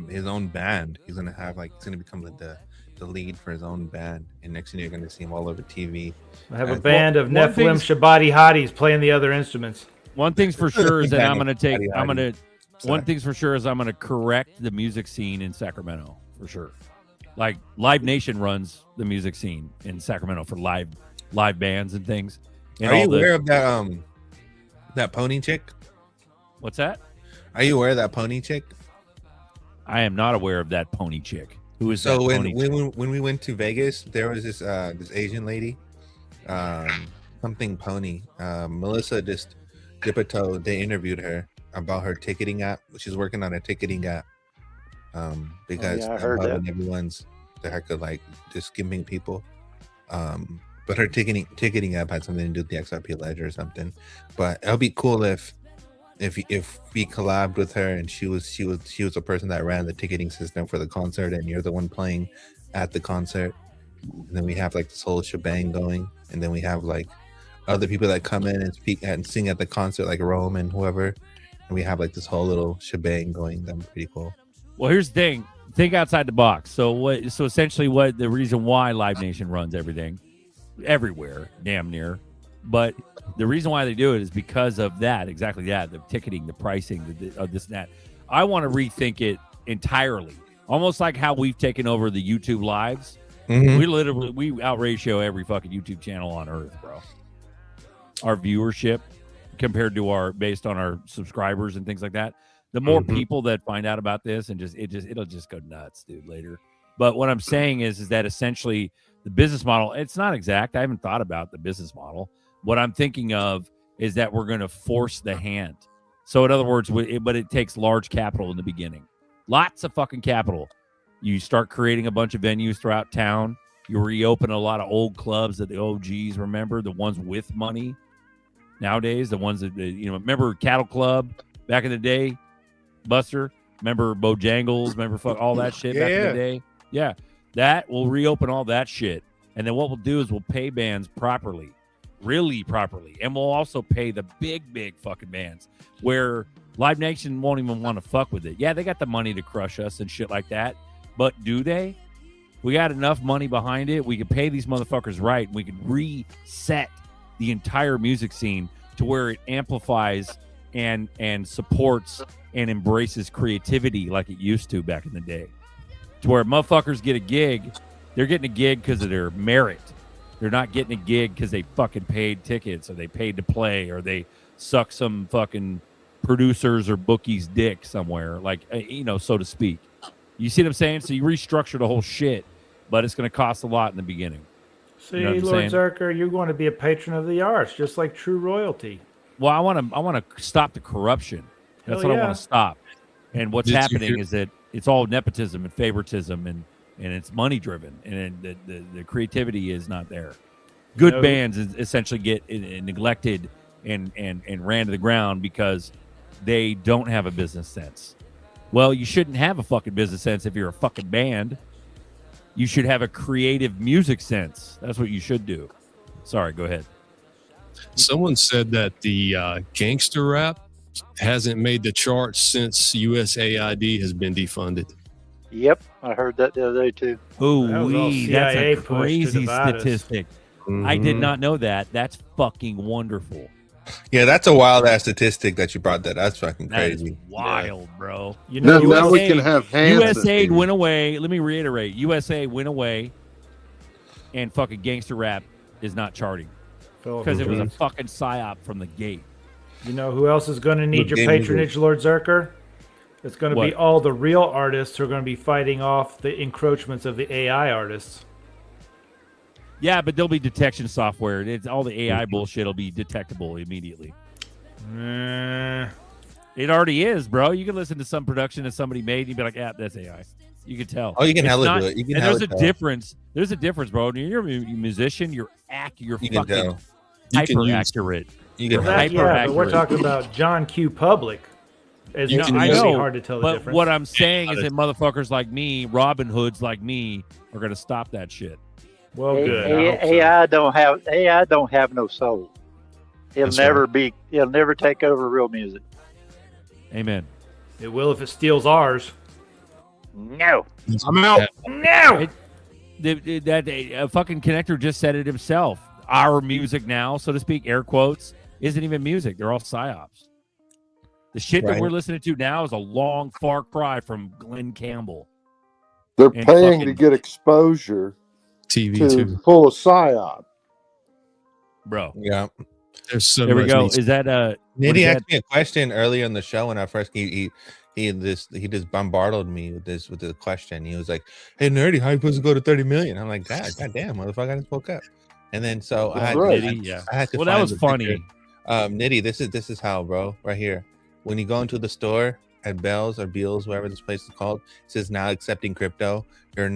his own band. He's going to have he's going to become the lead for his own band. And next thing you're going to see him all over TV. I have a band of Nephilim Shabbat hotties playing the other instruments. One thing's for sure is that I'm going to correct the music scene in Sacramento for sure. Like Live Nation runs the music scene in Sacramento for live bands and things. And are you aware of that pony chick? What's that? Are you aware of that pony chick? I am not aware of that pony chick. Who is so that? When we went to Vegas, there was this Asian lady, something pony, Melissa Dipito. They interviewed her about her ticketing app. She's working on a ticketing app because I heard that. everyone's the heck of just skimming people. But her ticketing app had something to do with the XRP Ledger or something. But it'll be cool if we collabed with her and she was the person that ran the ticketing system for the concert and you're the one playing at the concert. And then we have this whole shebang going, and then we have other people that come in and speak and sing at the concert, like Rome and whoever. And we have this whole little shebang going. That'd be pretty cool. Well, here's the thing. Think outside the box. So essentially the reason why Live Nation runs everything everywhere, damn near, but the reason why they do it is because of that, exactly that, the ticketing, the pricing, of this and that. I want to rethink it entirely, almost like how we've taken over the YouTube lives. Mm-hmm. We outratio every fucking YouTube channel on earth, bro. Our viewership compared to based on our subscribers and things like that. The more people that find out about this and it'll just go nuts, dude, later. But what I'm saying is that essentially the business model, it's not exact. I haven't thought about the business model. What I'm thinking of is that we're going to force the hand. So in other words, but it takes large capital in the beginning. Lots of fucking capital. You start creating a bunch of venues throughout town. You reopen a lot of old clubs that the OGs remember, the ones with money. Nowadays, the ones that, remember Cattle Club back in the day, Buster? Remember Bojangles? Remember all that shit back in the day? Yeah. That will reopen all that shit. And then what we'll do is we'll pay bands properly, really properly. And we'll also pay the big fucking bands where Live Nation won't even want to fuck with it. Yeah, they got the money to crush us and shit like that. But do they? We got enough money behind it. We could pay these motherfuckers right. We could reset the entire music scene to where it amplifies and supports and embraces creativity like it used to back in the day. To where motherfuckers get a gig, they're getting a gig because of their merit. They're not getting a gig because they fucking paid tickets or they paid to play or they suck some fucking producer's or bookie's dick somewhere, so to speak. You see what I'm saying? So you restructure the whole shit, but it's going to cost a lot in the beginning. See, Lord Zerker, you're going to be a patron of the arts, just like true royalty. Well, I want to stop the corruption. That's what I want to stop. And what's happening is that it's all nepotism and favoritism and it's money driven and the creativity is not there. Good bands essentially get neglected and ran to the ground because they don't have a business sense. Well, you shouldn't have a fucking business sense if you're a fucking band. You should have a creative music sense. That's what you should do. Sorry, go ahead. Someone said that the gangster rap hasn't made the charts since USAID has been defunded. Yep, I heard that the other day too. That's a crazy statistic. I did not know that. That's fucking wonderful. Yeah, that's a wild ass statistic that you brought. That's fucking crazy. That is wild, bro. Now we can have USAID went away. Let me reiterate: USA went away, and fucking gangster rap is not charting because it was a fucking psyop from the gate. You know who else is going to need your patronage, Lord Zerker? It's going to be all the real artists who are going to be fighting off the encroachments of the AI artists. Yeah, but there'll be detection software. It's all the AI bullshit will be detectable immediately. It already is, bro. You can listen to some production that somebody made and you'd be like, yeah, that's AI. You can tell. Oh, you can It's hella not- do it. You can and hella there's a tell. difference. There's a difference, bro. When you're a musician, you're You can fucking tell. You can hyper use- accurate. You Well, can that, hyper yeah, but accurate. we're talking about John Q. Public. It's You not can gonna use- be I know, hard to tell the but difference. what I'm saying is that motherfuckers like me, Robin Hoods like me, are gonna stop that shit. Well, good. AI don't have no soul. It'll That's never take over real music. Amen. It will if it steals ours. No. I'm out. No. A fucking connector just said it himself. Our music now, so to speak, air quotes, isn't even music. They're all psyops. The shit that Right. we're listening to now is a long far cry from Glenn Campbell. They're And paying fucking to get exposure TV to too. pull a psyop. Bro. Yeah. There's so There we much go. needs- Is that Nitty asked me a question earlier in the show when I first he just bombarded me with this question. He was like, "Hey nerdy, how you supposed to go to 30 million?" I'm like, God damn, motherfucker, I just woke up. And then so I had, Nitty, yeah. I had to Well, that find was the funny. picture. Nitty, this is how, bro, right here. When you go into the store at Bell's or Beals, whatever this place is called, it says now accepting crypto. You're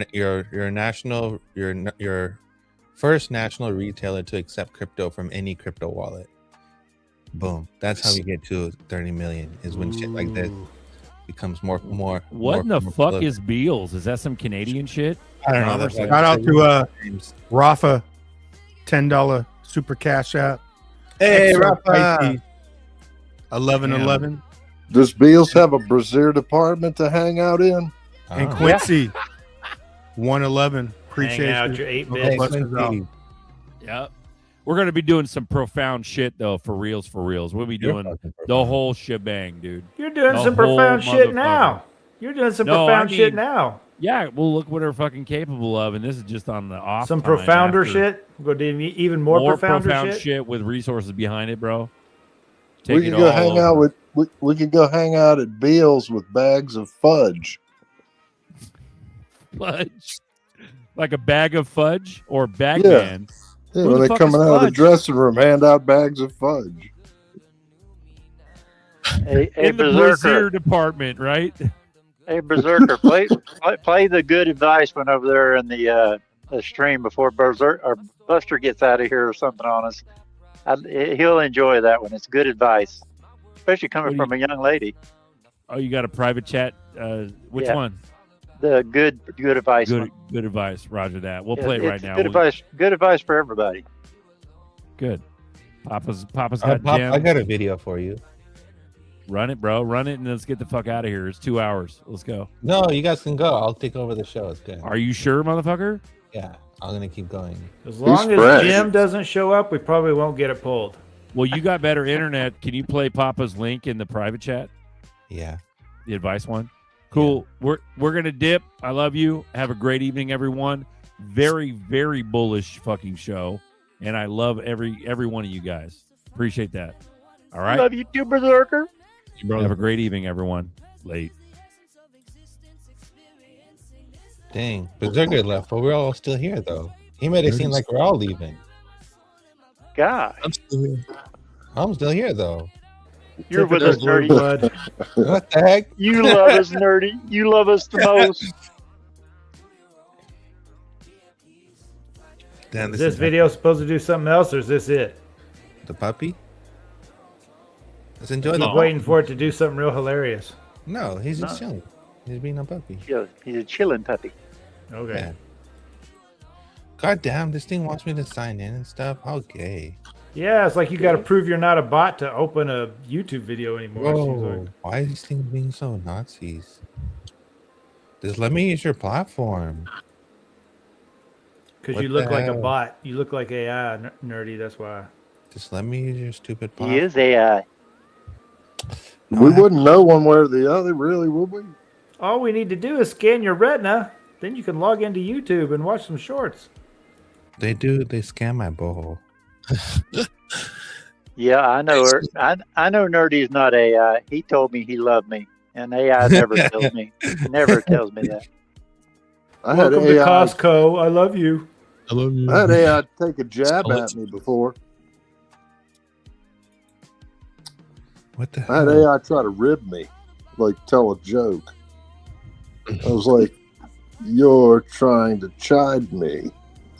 first national retailer to accept crypto from any crypto wallet. Boom. That's how we get to 30 million. Is when shit like this becomes more. What in the fuck prolific. is Beals? Is that some Canadian shit? I don't know. Commerce? Shout out to Rafa, $10 super cash app. Hey, XRP Rafa. 1111. Does Beals have a brazier department to hang out in? And Quincy, 111. Appreciate Hang out you. your 8 Hope bits. blessings out. Yep. We're gonna be doing some profound shit though, for reals. We'll be You're doing fucking the whole shebang, dude. You're doing The some whole profound shit motherfucker. now. You're doing some No, profound I shit mean, now. Yeah, well, look what they're fucking capable of, and this is just on the off. Some time profounder after shit. We'll go do even more profounder profound shit. with resources behind it, bro. We Take could it go all hang over. out with we could go hang out at Beals with bags of fudge. Fudge, like a bag of fudge or bag Yeah. man. Yeah, Who when the they fuck coming is out of the Fudge? dressing room, hand out bags of fudge. Hey, In the brazier department, right? Hey, Berserker, play the good advice one over there in the stream before Buster gets out of here or something on us. He'll enjoy that one. It's good advice, especially coming from a young lady. Oh, you got a private chat? Which Yeah. one? The good advice Good, one. good advice. Roger that. We'll Yeah, play it right it's now. Good advice. Good advice for everybody. Good. Papa's got Pop, jam. I got a video for you. Run it, bro. Run it, and let's get the fuck out of here. It's 2 hours. Let's go. No, you guys can go. I'll take over the show. It's good. Are you sure, motherfucker? Yeah, I'm gonna keep going. As long as Jim doesn't show up, we probably won't get it pulled. Well, you got better internet. Can you play Papa's link in the private chat? Yeah. The advice one. Cool. We're gonna dip. I love you. Have a great evening, everyone. Very, very bullish fucking show, and I love every one of you guys. Appreciate that. All right. Love you too, Berserker. Have a great evening, everyone. Late. Dang, Berserker left, but we're all still here though. He made it seem like we're all leaving. God, I'm still here. I'm still here though. You're with us, nerdy. What the heck? You love us, nerdy. You love us the most. Damn, Is this video supposed to do something else, or is this it? The puppy? Let's enjoy He's the waiting for it to do something real hilarious. No, he's just chilling. He's being a puppy. Yeah, he's a chilling puppy. Okay. Yeah. God damn, this thing wants me to sign in and stuff. How gay. Yeah, it's like you got to prove you're not a bot to open a YouTube video anymore. it seems Whoa, like. why are these things being so Nazis? Just let me use your platform. Because What you look the like a hell? bot. You look like AI nerdy. That's why. Just let me use your stupid He platform. is AI. We wouldn't know one way or the other, really, would we? All we need to do is scan your retina. Then you can log into YouTube and watch some shorts. They do. They scam my bowl. Yeah, I know her. I know Nerdy's not AI. He told me he loved me, and AI never tells me. Never tells me that. I had Welcome to AI. Costco. I love you. I love you. I had AI take a jab at me before. What the I had hell? AI try to rib me, like tell a joke. I was like, you're trying to chide me.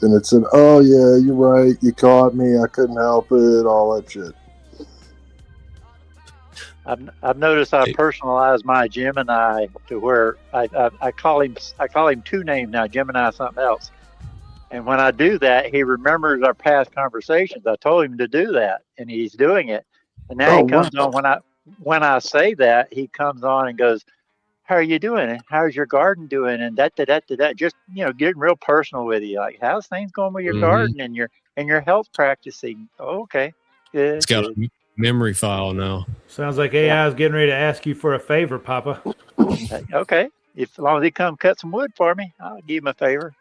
And it said, oh, yeah, you're right. You caught me. I couldn't help it. All that shit. I've noticed I personalize my Gemini to where I call him two names now, Gemini something else. And when I do that, he remembers our past conversations. I told him to do that, and he's doing it. And now he comes on when I say that, he comes on and goes, "How are you doing? And how's your garden doing?" And that. Just getting real personal with you, like how's things going with your garden and your health practicing. Oh, okay, good. It's got a memory file now. Sounds like AI is getting ready to ask you for a favor, Papa. Okay, as long as he come cut some wood for me, I'll give him a favor.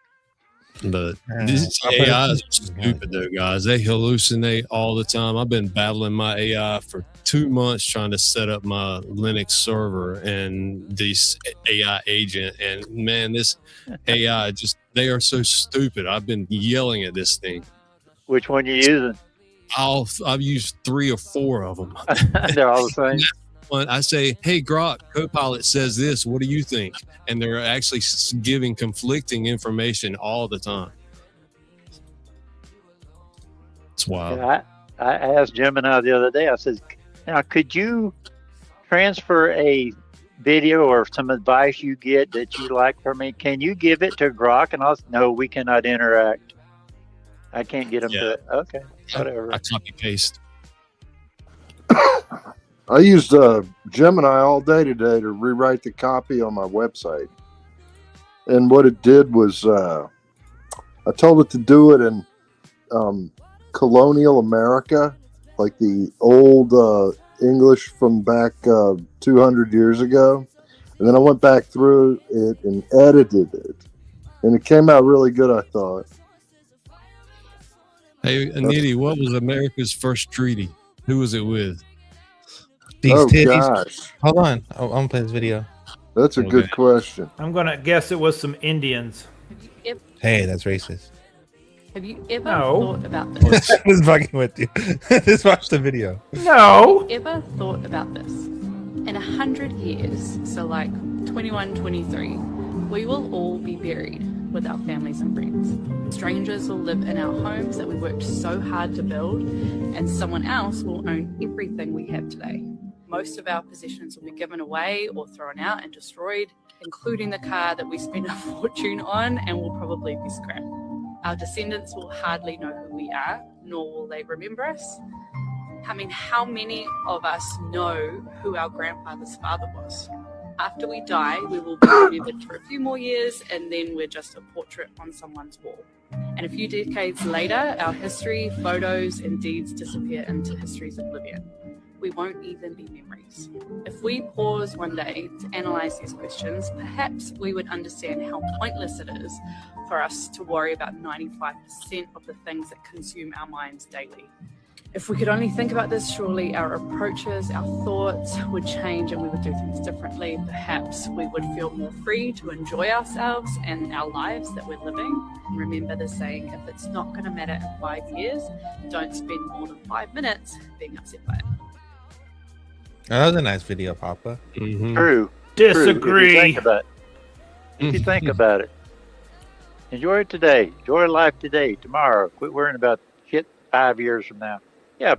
But these AIs are stupid, though, guys. They hallucinate all the time. I've been battling my AI for 2 months trying to set up my Linux server and this AI agent. And man, this AI they are so stupid. I've been yelling at this thing. Which one you using? I've used 3 or 4 of them. They're all the same. I say, hey, Grok, Copilot says this. What do you think? And they're actually giving conflicting information all the time. It's wild. Yeah, I asked Gemini the other day, I said, now, could you transfer a video or some advice you get that you like from me? Can you give it to Grok? And I was, no, we cannot interact. I can't get them to it. Okay, whatever. I copy paste. I used Gemini all day today to rewrite the copy on my website. And what it did was I told it to do it in colonial America, like the old English from back 200 years ago. And then I went back through it and edited it. And it came out really good, I thought. Hey, Aniti, what was America's first treaty? Who was it with? These titties. Gosh. Hold on. I'm going to play this video. That's a good question. I'm going to guess it was some Indians. Hey, that's racist. Have you ever No. thought about this? I was fucking with you. Just watch the video. No. Have you ever thought about this? In 100 years, so like 21, 23, we will all be buried with our families and friends. Strangers will live in our homes that we worked so hard to build, and someone else will own everything we have today. Most of our possessions will be given away or thrown out and destroyed, including the car that we spent a fortune on and will probably be scrapped. Our descendants will hardly know who we are, nor will they remember us. I mean, how many of us know who our grandfather's father was? After we die, we will be remembered for a few more years, and then we're just a portrait on someone's wall. And a few decades later, our history, photos, and deeds disappear into history's oblivion. We won't even be memories. If we pause one day to analyze these questions, perhaps we would understand how pointless it is for us to worry about 95% of the things that consume our minds daily. If we could only think about this, surely our approaches, our thoughts would change and we would do things differently. Perhaps we would feel more free to enjoy ourselves and our lives that we're living. And remember the saying, if it's not going to matter in 5 years, don't spend more than 5 minutes being upset by it. That was a nice video, Papa. True. Disagree. If you think about it. Enjoy it today. Enjoy life today, tomorrow. Quit worrying about shit 5 years from now. Yeah,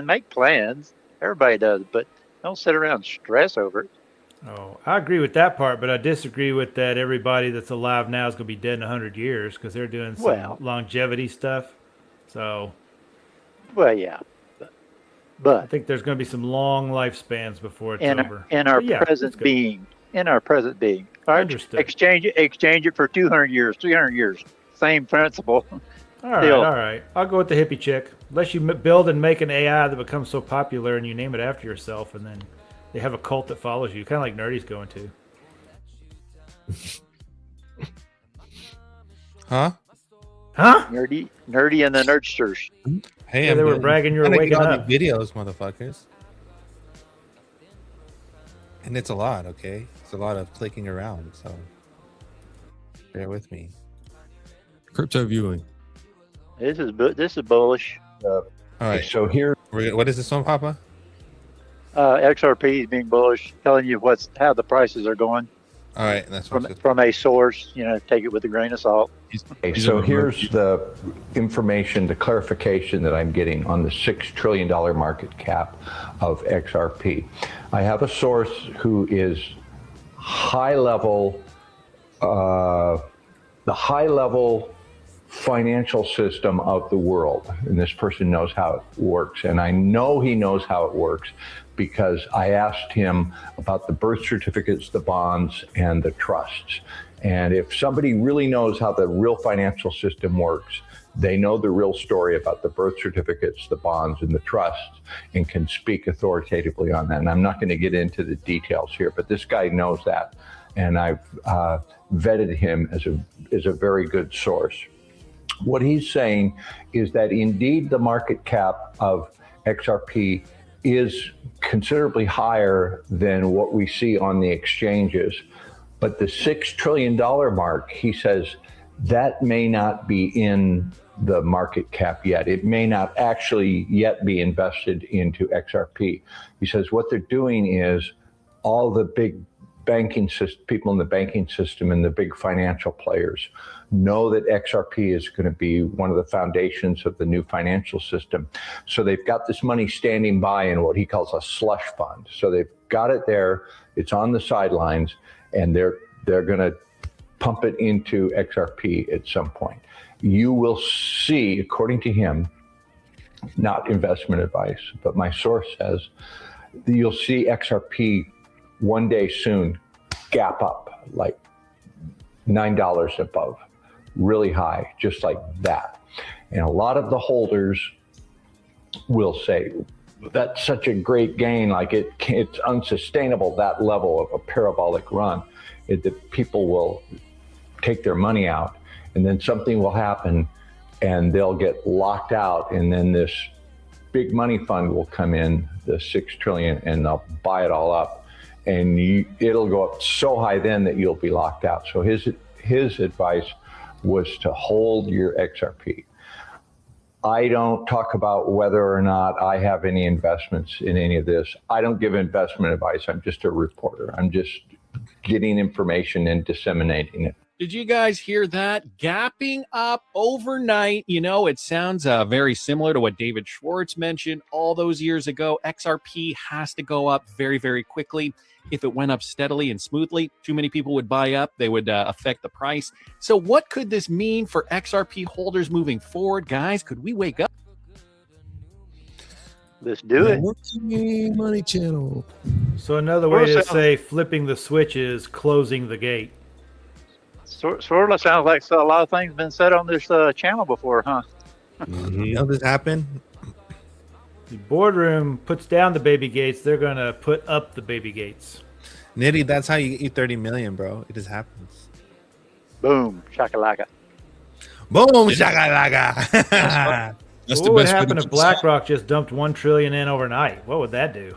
make plans. Everybody does, but don't sit around and stress over it. Oh, I agree with that part, but I disagree with that everybody that's alive now is going to be dead in 100 years because they're doing some longevity stuff. So, well, yeah. But I think there's going to be some long lifespans before it's over. In our present being. Right? Understood. Exchange it for 200 years, 300 years. Same principle. All right. I'll go with the hippie chick. Unless you build and make an AI that becomes so popular and you name it after yourself, and then they have a cult that follows you, kind of like Nerdy's going to. Huh? Nerdy and the Nerdsters. Hey, they were bragging you're waking up. Videos, motherfuckers. And it's a lot, okay? It's a lot of clicking around, so bear with me. Crypto viewing. This is bullish. All right. So here, what is this one, Papa? XRP is being bullish, telling you how the prices are going. All right, that's from a source. Take it with a grain of salt. Okay, so here's the information, the clarification that I'm getting on the $6 trillion market cap of XRP. I have a source who is the high level financial system of the world. And this person knows how it works. And I know he knows how it works because I asked him about the birth certificates, the bonds, and the trusts. And if somebody really knows how the real financial system works, they know the real story about the birth certificates, the bonds, and the trusts, and can speak authoritatively on that. And I'm not going to get into the details here, but this guy knows that. And I've vetted him as a very good source. What he's saying is that indeed the market cap of XRP is considerably higher than what we see on the exchanges. But the $6 trillion mark, he says, that may not be in the market cap yet. It may not actually yet be invested into XRP. He says what they're doing is all the big banking system, people in the banking system and the big financial players know that XRP is going to be one of the foundations of the new financial system. So they've got this money standing by in what he calls a slush fund. So they've got it there, it's on the sidelines, and they're going to pump it into XRP at some point. You will see, according to him, not investment advice, but my source says, you'll see XRP one day soon gap up like $9 above, really high, just like that. And a lot of the holders will say, that's such a great gain, like it's unsustainable, that level of a parabolic run. That people will take their money out, and then something will happen and they'll get locked out, and then this big money fund will come in, the $6 trillion, and they'll buy it all up, and it'll go up so high then that you'll be locked out. So his advice was to hold your XRP. I don't talk about whether or not I have any investments in any of this. I don't give investment advice. I'm just a reporter. I'm just getting information and disseminating it. Did you guys hear that? Gapping up overnight. You know, it sounds very similar to what David Schwartz mentioned all those years ago. XRP has to go up very, very quickly. If it went up steadily and smoothly, too many people would buy up. They would affect the price. So what could this mean for XRP holders moving forward? Guys, could we wake up? Let's do it. Money channel. So another way to say flipping the switch is closing the gate. Sort of sounds like a lot of things been said on this channel before, huh? You know this happened? The boardroom puts down the baby gates. They're going to put up the baby gates. Nitty, that's how you eat 30 million, bro. It just happens. Boom. Shakalaka. Boom. Shakalaka. What would happen if BlackRock just dumped $1 trillion in overnight? What would that do?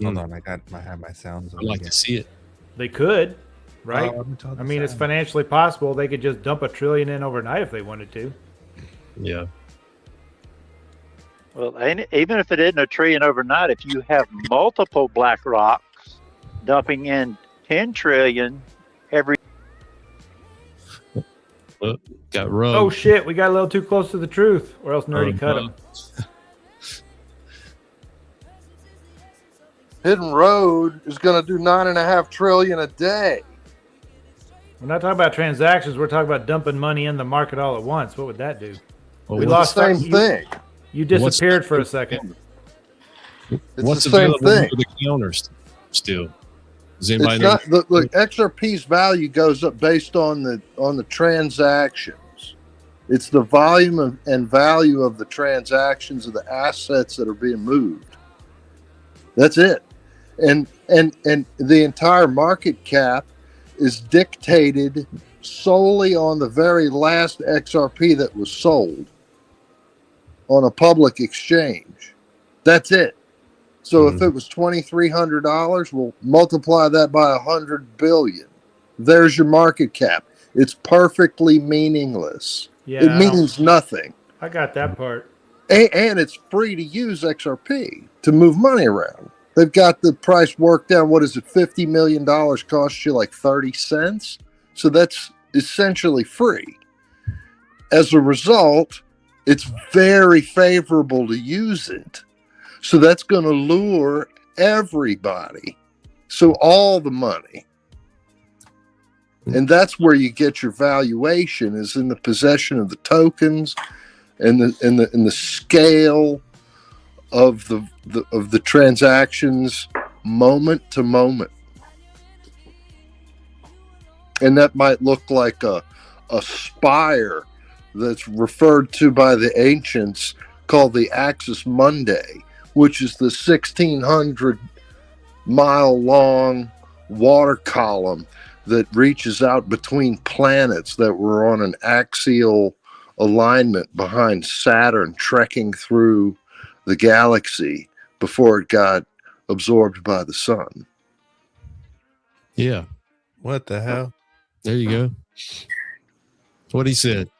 Hold on. I have my sounds. I'd like to see it. They could, right? I mean, it's financially possible. They could just dump $1 trillion in overnight if they wanted to. Yeah. Well, even if it isn't $1 trillion overnight, if you have multiple BlackRocks dumping in $10 trillion every. Got rubbed. Oh shit! We got a little too close to the truth, or else Nerdy cut him. Hidden Road is going to do $9.5 trillion a day. We're not talking about transactions. We're talking about dumping money in the market all at once. What would that do? Well, we lost the same thing. You disappeared for a second. What's available for the counters still? Does anybody know? Look, XRP's value goes up based on the transactions. It's the volume and value of the transactions of the assets that are being moved. That's it. And the entire market cap is dictated solely on the very last XRP that was sold on a public exchange. That's it. So if it was $2,300, we'll multiply that by 100 billion. There's your market cap. It's perfectly meaningless. Yeah, it means nothing. I got that part. And it's free to use XRP to move money around. They've got the price worked out. What is it? $50 million costs you like 30 cents. So that's essentially free. As a result, it's very favorable to use it. So that's going to lure everybody. So all the money. And that's where you get your valuation, is in the possession of the tokens and the scale of the transactions moment to moment. And that might look like a spire that's referred to by the ancients called the Axis Mundi, which is the 1,600 mile long water column that reaches out between planets that were on an axial alignment behind Saturn, trekking through the galaxy before it got absorbed by the sun. Yeah. What the hell? There you go. What he said.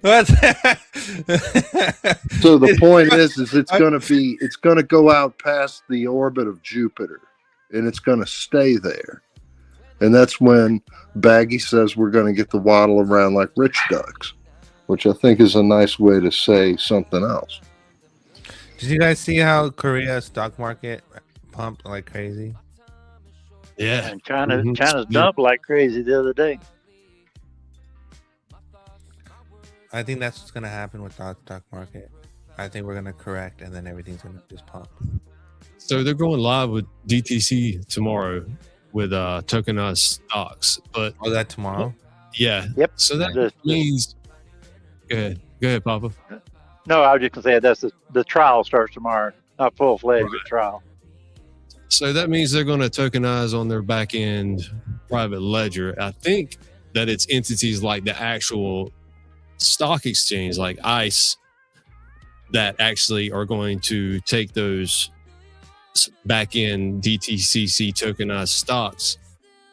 What? So the point is it's going to go out past the orbit of Jupiter, and it's going to stay there. And that's when Baggy says we're going to get to waddle around like rich ducks, which I think is a nice way to say something else. Did you guys see how Korea's stock market pumped like crazy? Yeah. And China's dumped like crazy the other day. I think that's what's going to happen with the stock market. I think we're going to correct, and then everything's going to just pump. So they're going live with DTC tomorrow with tokenized stocks. But that tomorrow? Yeah. Yep. So that means. Go ahead, Papa. No, I was just gonna say the trial starts tomorrow, not full fledged trial. So that means they're going to tokenize on their back end private ledger. I think that it's entities like the actual stock exchange, like ICE, that actually are going to take those back end DTCC tokenized stocks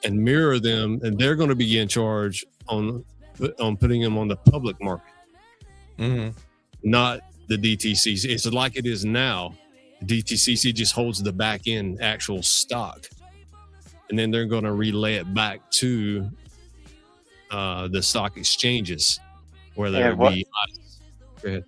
and mirror them, and they're going to be in charge on putting them on the public market, not the DTCC. It's like it is now. DTCC just holds the back end actual stock, and then they're going to relay it back to the stock exchanges, whether it be ICE. Go ahead.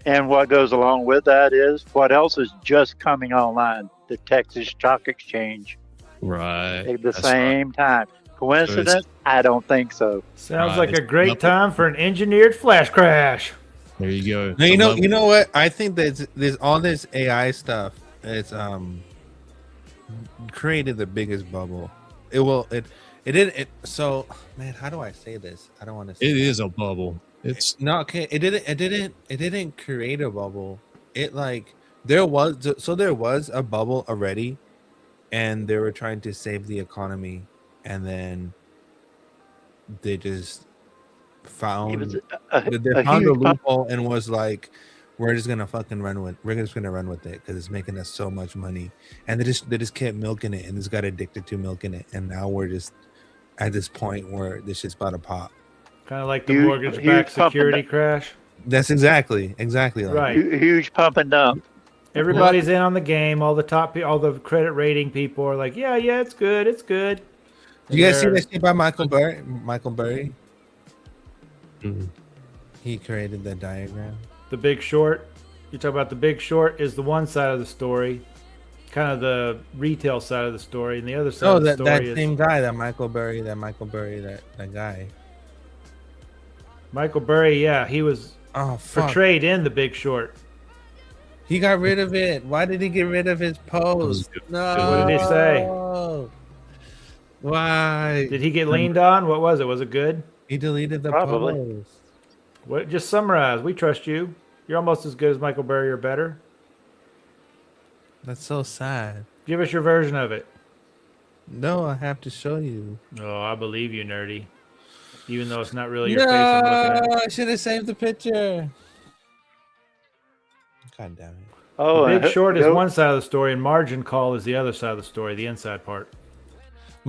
And what goes along with that is what else is just coming online? The Texas Stock Exchange. Right. At the same time. Coincidence? I don't think so. Sounds like a great time for an engineered flash crash. There you go. Now, you know what? I think that there's all this AI stuff. It's created the biggest bubble. So man, how do I say this? I don't want to say it is a bubble. It's not okay. It didn't create a bubble. It like there was a bubble already, and they were trying to save the economy, and then they just found a loophole and was like, we're just gonna run with it because it's making us so much money, and they just kept milking it, and just got addicted to milking it, and now we're just at this point where this shit's about to pop. Kind of like the mortgage-backed security crash. That's exactly like right. Huge pump and dump. Everybody's in on the game. All the credit rating people are like, yeah, it's good. Did you guys see that shit by Michael Burry? Mm-hmm. He created that diagram. The Big Short. You talk about The Big Short is the one side of the story, kind of the retail side of the story, and the other side of the story is same guy, that Michael Burry, that guy. Michael Burry, yeah, he was portrayed in The Big Short. He got rid of it. Why did he get rid of his post? No. What did he say? Why? Did he get leaned on? What was it? Was it good? He deleted the post. What? Just summarize. We trust you. You're almost as good as Michael Burry or better. That's so sad. Give us your version of it. No, I have to show you. Oh, I believe you, nerdy. Even though it's not really your face I'm looking at. I should have saved the picture. God damn it. Oh, The Big Short is one side of the story, and Margin Call is the other side of the story, the inside part.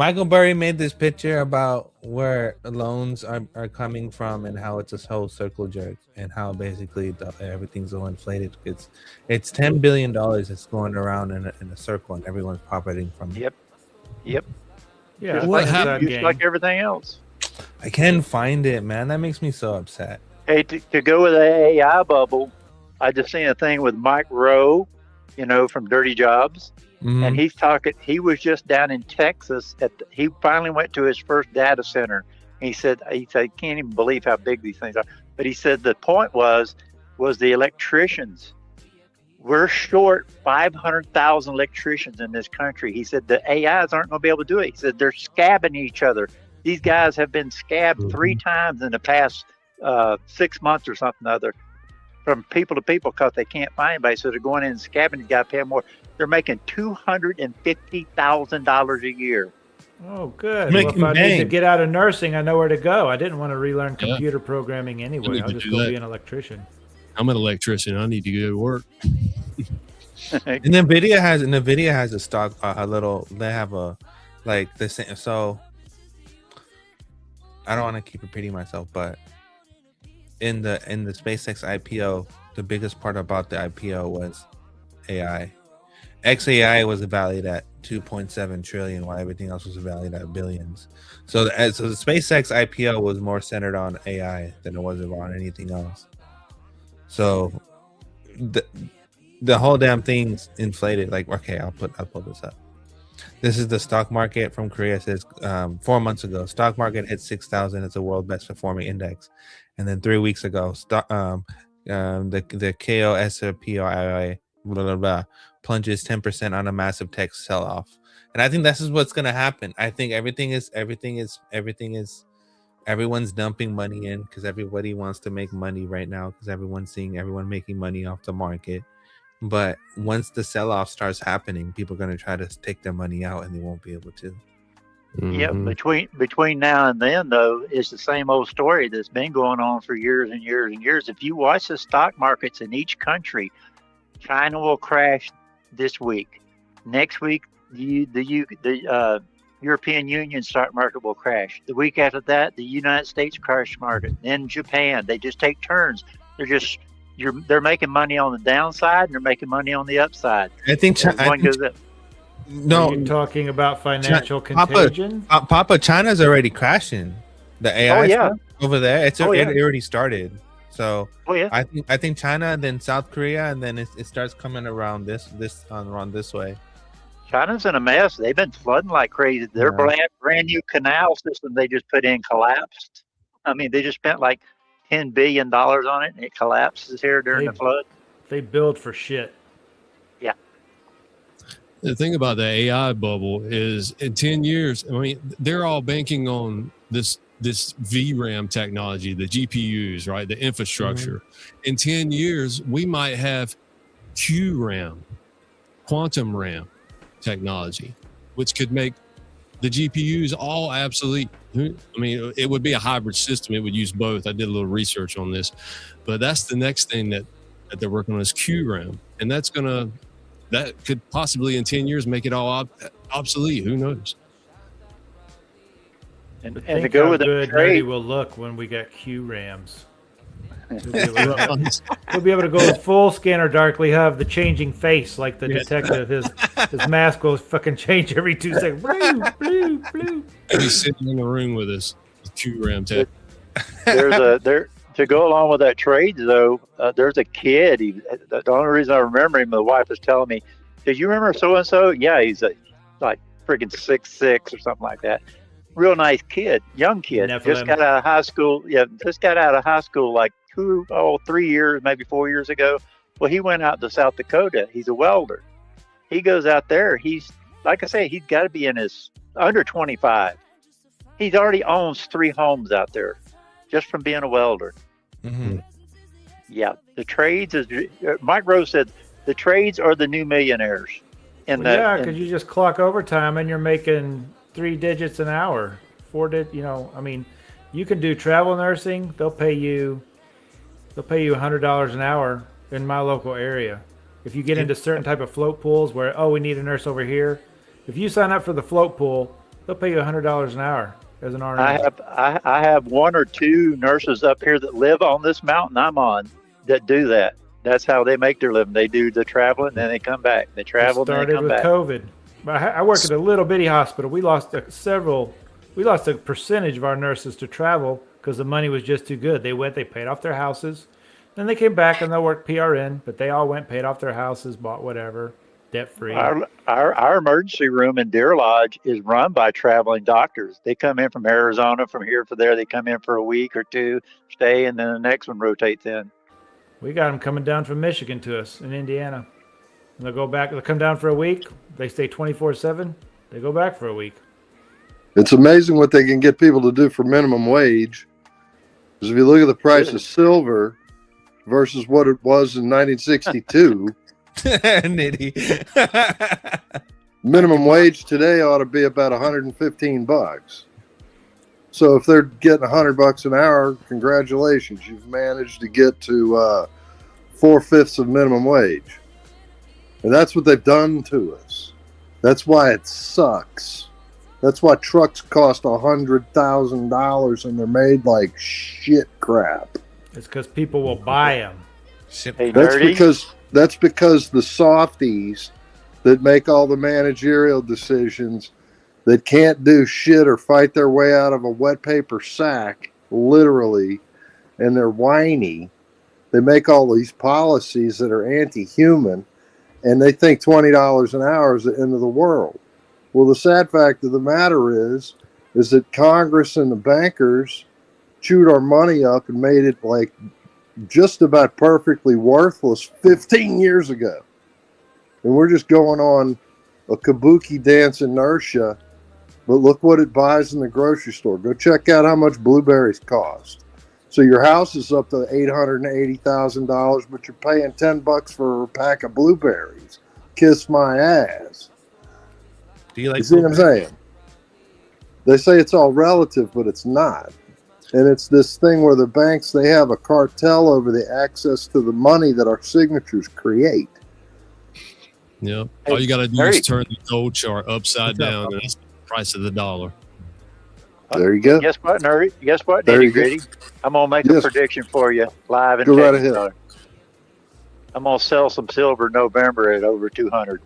Michael Burry made this picture about where loans are coming from and how it's a whole circle jerk and how basically everything's so inflated. It's $10 billion that's going around in a circle and everyone's profiting from it. Yep. Yeah, just what like, happened? just like everything else. I can't find it, man. That makes me so upset. Hey, to go with the AI bubble, I just seen a thing with Mike Rowe, from Dirty Jobs. And he's talking. He was just down in Texas. He finally went to his first data center. He said, can't even believe how big these things are. But he said the point was the electricians. We're short 500,000 electricians in this country. He said the AIs aren't going to be able to do it. He said they're scabbing each other. These guys have been scabbed 3 times in the past 6 months or something or other, from people to people, because they can't find anybody. So they're going in and scabbing. You got to pay them more. They're making $250,000 a year. Oh, good. Well, if I need to get out of nursing, I know where to go. I didn't want to relearn computer programming anyway. I'll just go be an electrician. I'm an electrician. I need to go to work. And NVIDIA has a stock, they have a, like, the same. So I don't want to keep repeating myself, but in the SpaceX IPO, the biggest part about the IPO was AI. XAI was valued at 2.7 trillion, while everything else was valued at billions. So the SpaceX IPO was more centered on AI than it was on anything else. So the whole damn thing's inflated. Like, okay, I'll pull this up. This is the stock market from Korea. It says 4 months ago, stock market hit 6,000. It's the world best performing index. And then 3 weeks ago, the KOSRPOI blah blah blah plunges 10% on a massive tech sell-off. And I think this is what's gonna happen. I think everyone's dumping money in because everybody wants to make money right now, because everyone's seeing everyone making money off the market. But once the sell-off starts happening, people are going to try to take their money out and they won't be able to. Yeah, between now and then, though, it's the same old story that's been going on for years and years and years. If you watch the stock markets in each country, China will crash this week. Next week, the European Union stock market will crash. The week after that, the United States crash market. Then Japan. They just take turns. They're making money on the downside and they're making money on the upside. I think No, you're talking about financial contagion. Papa, China's already crashing. The AI stuff over there, it already started. So I think China, then South Korea, and then it starts coming around this way. China's in a mess. They've been flooding like crazy. Their brand new canal system they just put in collapsed. I mean, they just spent like $10 billion on it, and it collapses here during the flood. They build for shit. Yeah. The thing about the AI bubble is in 10 years, I mean, they're all banking on this VRAM technology, the GPUs, right? The infrastructure. In 10 years, we might have QRAM, quantum RAM technology, which could make the GPUs all obsolete. I mean, it would be a hybrid system. It would use both. I did a little research on this, but that's the next thing that they're working on is QRAM. And that could possibly in 10 years make it all obsolete. Who knows? And to go with the trade, will look when we get QRAMs. He'll be able to go full scanner darkly, have the changing face like the detective. His mask will fucking change every 2 seconds. Blue, blue. He's sitting in the room with us. QRAM tech. To go along with that trade though, there's a kid. The only reason I remember him, my wife was telling me, "Did you remember so and so?" Yeah, he's like freaking 6'6" or something like that. Real nice kid, young kid. Just got out of high school. Yeah, just got out of high school like 3 years, maybe 4 years ago. Well, he went out to South Dakota. He's a welder. He goes out there. He's, like I say, he's got to be in his under 25. He already owns 3 homes out there just from being a welder. Mm-hmm. Yeah, the trades is. Mike Rose said the trades are the new millionaires. Because you just clock overtime and you're making 3 digits an hour, 4 digits. I mean, you can do travel nursing. They'll pay you $100 an hour in my local area. If you get into certain type of float pools where, we need a nurse over here. If you sign up for the float pool, They'll pay you $100 an hour as an RN. I have one or two nurses up here that live on this mountain I'm on that do that. That's how they make their living. They do the traveling, and then they come back. They travel, and then they started come with back. COVID. I work at a little bitty hospital. We lost a percentage of our nurses to travel because the money was just too good. They paid off their houses, then they came back and they worked PRN. But they all went, paid off their houses, bought whatever, debt free. Our emergency room in Deer Lodge is run by traveling doctors. They come in from Arizona, from here for there. They come in for a week or two, stay, and then the next one rotates in. We got them coming down from Michigan to us in Indiana. And they'll go back. They'll come down for a week. They stay 24/7. They go back for a week. It's amazing what they can get people to do for minimum wage. Because if you look at the price of silver versus what it was in 1962, Nitty. minimum wage today ought to be about $115. So if they're getting $100 an hour, congratulations, you've managed to get to 4/5 of minimum wage. And that's what they've done to us. That's why it sucks. That's why trucks cost $100,000 and they're made like shit crap. It's because people will buy them. Hey, That's nerdy. because the softies that make all the managerial decisions that can't do shit or fight their way out of a wet paper sack, literally, and they're whiny. They make all these policies that are anti-human, and they think $20 an hour is the end of the world. Well, the sad fact of the matter is that Congress and the bankers chewed our money up and made it like just about perfectly worthless 15 years ago. And we're just going on a kabuki dance inertia. But look what it buys in the grocery store. Go check out how much blueberries cost. So your house is up to $880,000, but you're paying $10 for a pack of blueberries. Kiss my ass. Do you like? You see what I'm saying? They say it's all relative, but it's not. And it's this thing where the banks, they have a cartel over the access to the money that our signatures create. Yep. All you got to do is turn the gold chart upside down, and that's the price of the dollar. There you go. Guess what, nerdy? Guess what, There you nitty go. gritty? I'm gonna make a prediction for you live and Go right ahead. I'm gonna sell some silver in November at over 200.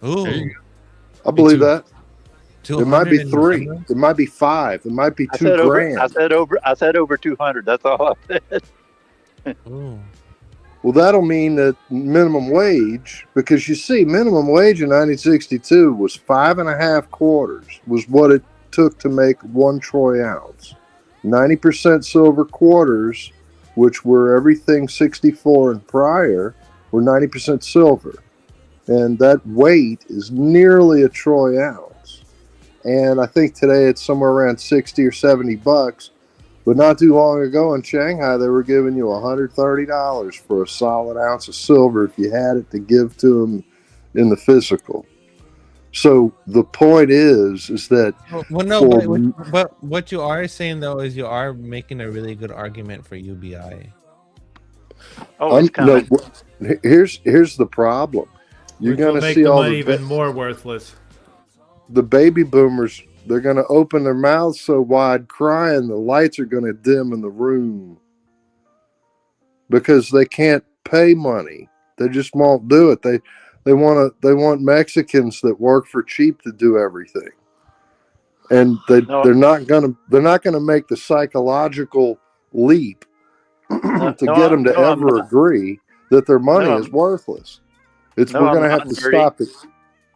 Ooh. I believe that. It might be 200 3. It might be 5. It might be I 2 said grand. I said over 200. That's all I said. Ooh. Well, that'll mean that minimum wage, because you see, minimum wage in 1962 was 5.5 quarters, was what it took to make 1 troy ounce. 90% silver quarters, which were everything 64 and prior, were 90% silver. And that weight is nearly a troy ounce. And I think today it's somewhere around 60 or 70 bucks. But not too long ago in Shanghai, they were giving you $130 for a solid ounce of silver if you had it to give to them in the physical. So the point is that Well, no, but what you are saying though is you are making a really good argument for UBI. Here's the problem. You're Which will going to make see the all money even more worthless. the baby boomers. They're going to open their mouths so wide, crying. The lights are going to dim in the room because they can't pay money. They just won't do it. They want Mexicans that work for cheap to do everything, and they're not gonna make the psychological leap to get them to ever agree that their money is worthless. We're gonna have to stop it.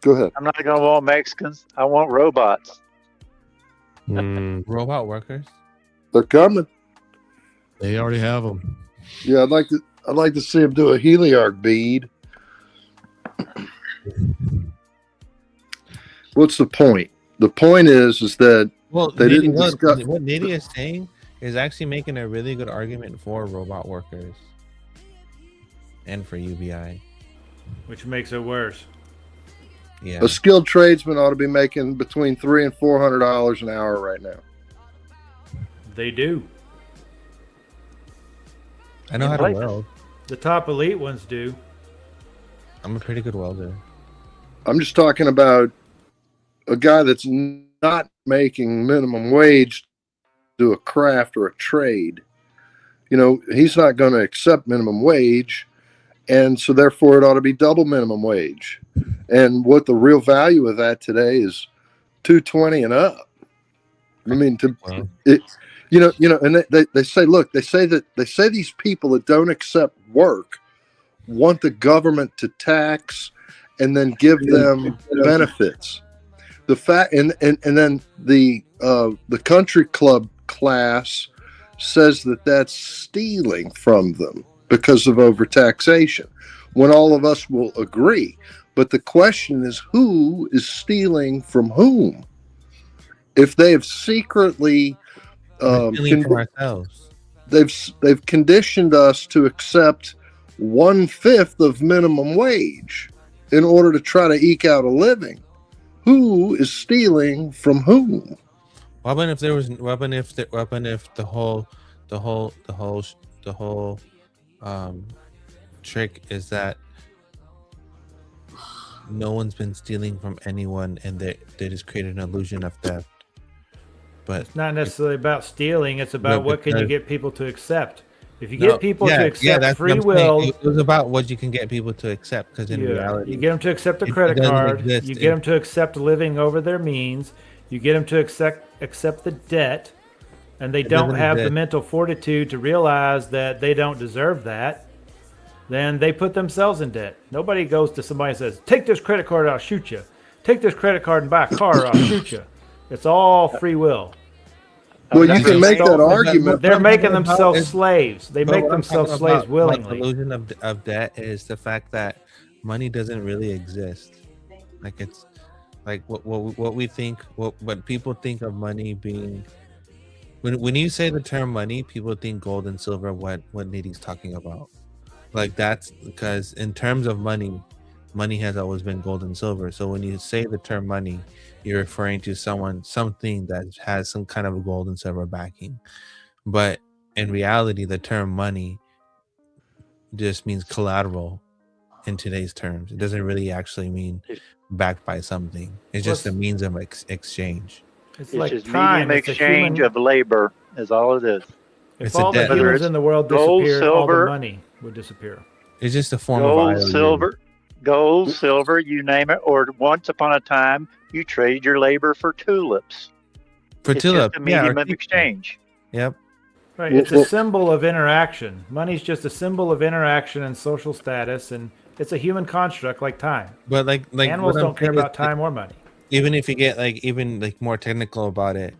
Go ahead. I'm not gonna want Mexicans. I want robots. Robot workers. They're coming. They already have them. Yeah, I'd like to see them do a heliarch bead. What's the point? The point is that they didn't discuss. What Nitty is saying is actually making a really good argument for robot workers and for UBI, which makes it worse. Yeah, a skilled tradesman ought to be making between $300 and $400 an hour right now. They do. I know how to weld. The top elite ones do. I'm a pretty good welder. I'm just talking about a guy that's not making minimum wage do a craft or a trade, he's not going to accept minimum wage. And so therefore it ought to be double minimum wage. And what the real value of that today is $220 and up. I mean, and they say, look, they say these people that don't accept work want the government to tax and then give them benefits. The fact, and then the country club class says that that's stealing from them because of overtaxation, when all of us will agree. But the question is, who is stealing from whom? If they have secretly from ourselves, they've conditioned us to accept 1/5 of minimum wage in order to try to eke out a living. Who is stealing from whom? What if the whole trick is that no one's been stealing from anyone, and they just create an illusion of theft. But it's not necessarily about stealing. It's about what can you get people to accept. If you get people to accept free will, it was about what you can get people to accept. Because in reality, you get them to accept a credit card. You get them to accept living over their means. You get them to accept the debt, and they don't have the mental fortitude to realize that they don't deserve that. Then they put themselves in debt. Nobody goes to somebody and says, "Take this credit card, I'll shoot you. Take this credit card and buy a car, I'll shoot you." It's all free will. Well, you can make that argument. They're making themselves slaves. They make themselves slaves willingly. The illusion of debt is the fact that money doesn't really exist. Like it's like what we think, what people think of money being. When you say the term money, people think gold and silver. What Nitty's talking about, like that's because in terms of money has always been gold and silver. So when you say the term money, you're referring to something that has some kind of gold and silver backing. But in reality, the term money just means collateral in today's terms. It doesn't really actually mean backed by something. It's just a means of exchange. It's like just time. Medium exchange of labor is all it is. If all the humans in the world disappeared, all the money would disappear. It's just a form of gold, silver, you name it. Or once upon a time, you traded your labor for tulips. It's just a medium of exchange. Yep. Right. It's a symbol of interaction. Money's just a symbol of interaction and social status, and it's a human construct like time. But like animals don't care about time or money. Even if you get more technical about it,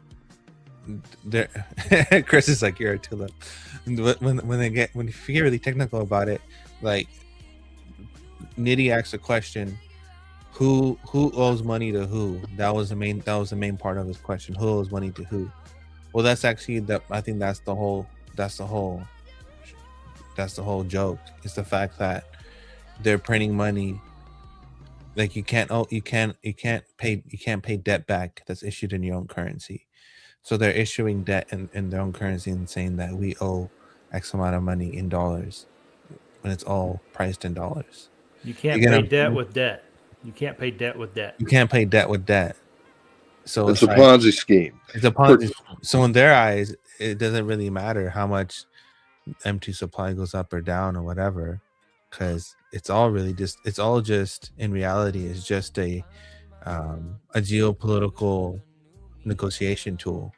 there Chris is like, you're a tulip. If you get really technical about it, like Nitty asked a question, who owes money to who? That was the main part of his question. Who owes money to who? Well, that's actually I think that's the whole joke. It's the fact that they're printing money. Like you can't pay debt back that's issued in your own currency. So they're issuing debt in their own currency and saying that we owe X amount of money in dollars when it's all priced in dollars. You can't pay debt with debt. You can't pay debt with debt. You can't pay debt with debt. So it's a Ponzi scheme. It's a Ponzi. So in their eyes, it doesn't really matter how much empty supply goes up or down or whatever, because it's all just in reality is just a geopolitical negotiation tool,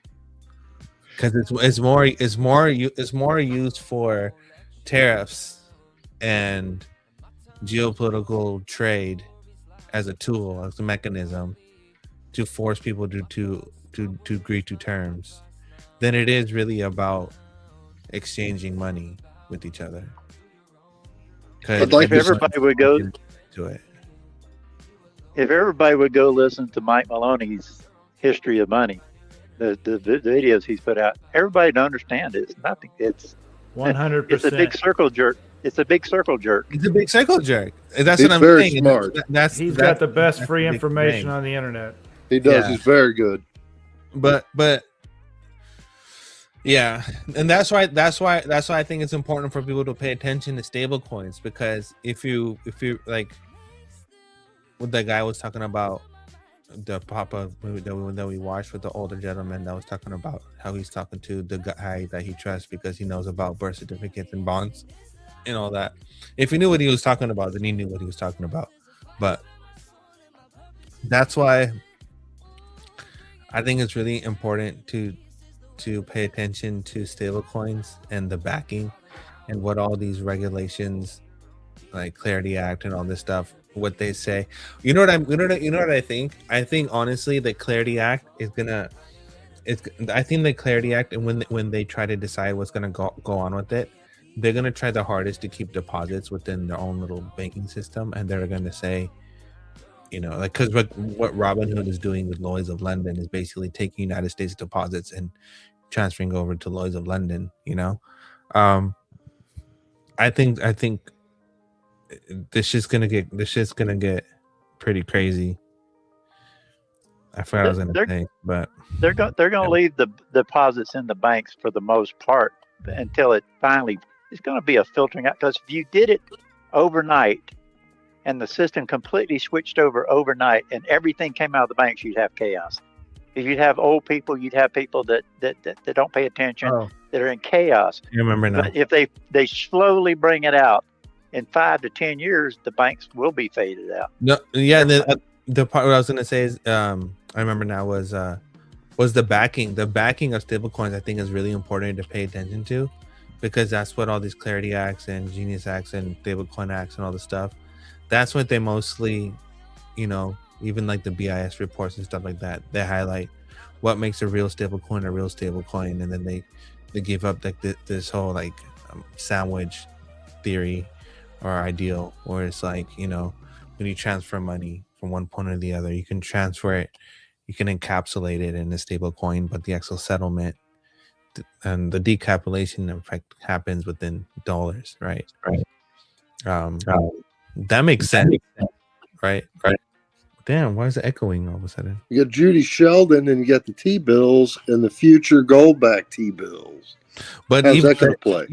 because it's more used for tariffs and geopolitical trade as a tool, as a mechanism to force people to agree to terms, than it is really about exchanging money with each other. If everybody would go to it, if everybody would go listen to Mike Maloney's History of Money, the videos he's put out, everybody to understand it's nothing. It's 100%. It's a big circle jerk. It's a big circle jerk. It's a big circle jerk. That's he's what I'm very saying. Smart. He's got the best free information on the internet. He does. Yeah. He's very good. But yeah, and that's why I think it's important for people to pay attention to stable coins, because if you like what that guy was talking about, the pop-up movie that we watched with the older gentleman that was talking about how he's talking to the guy that he trusts because he knows about birth certificates and bonds and all that. If he knew what he was talking about, then he knew what he was talking about. But that's why I think it's really important to pay attention to stablecoins and the backing and what all these regulations like Clarity Act and all this stuff, what they say. You know what I think? I think honestly the Clarity Act is gonna I think the Clarity Act, and when they try to decide what's gonna go on with it, they're gonna try the hardest to keep deposits within their own little banking system, and they're gonna say, you know, like, because what Robinhood is doing with Lloyd's of London is basically taking United States deposits and transferring over to Lloyd's of London. You know, I think this shit's gonna get pretty crazy. I forgot what I was gonna say, but they're gonna leave the deposits in the banks for the most part until it finally it's gonna be a filtering out. Because if you did it overnight and the system completely switched over overnight and everything came out of the banks, you'd have chaos. If you'd have old people, you'd have people that don't pay attention, that are in chaos. You remember now. But if they slowly bring it out, in 5 to 10 years, the banks will be faded out. No, yeah. The part what I was gonna say is, I remember now was the backing. The backing of stablecoins, I think, is really important to pay attention to, because that's what all these Clarity Acts and Genius Acts and Stablecoin Acts and all the stuff. That's what they mostly, you know, even like the BIS reports and stuff like that. They highlight what makes a real stablecoin, and then they give up like this whole like sandwich theory or ideal, where it's like, you know, when you transfer money from one point or the other, you can transfer it, you can encapsulate it in a stable coin, but the actual settlement and the decapsulation effect happens within dollars, right? That makes sense, right? Damn, why is it echoing all of a sudden? You got Judy Sheldon, and you got the T-bills and the future gold-backed T-bills. But how's even, that going to play?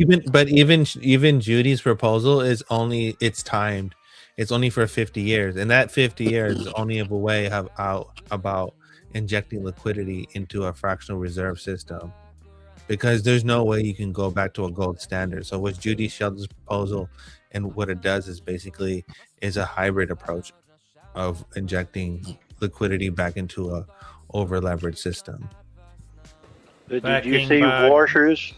Even Judy's proposal is only, it's timed. It's only for 50 years, and that 50 years is only a way about injecting liquidity into a fractional reserve system, because there's no way you can go back to a gold standard. So what Judy Sheldon's proposal and what it does is basically is a hybrid approach of injecting liquidity back into a over leveraged system. Did you see Warsh's?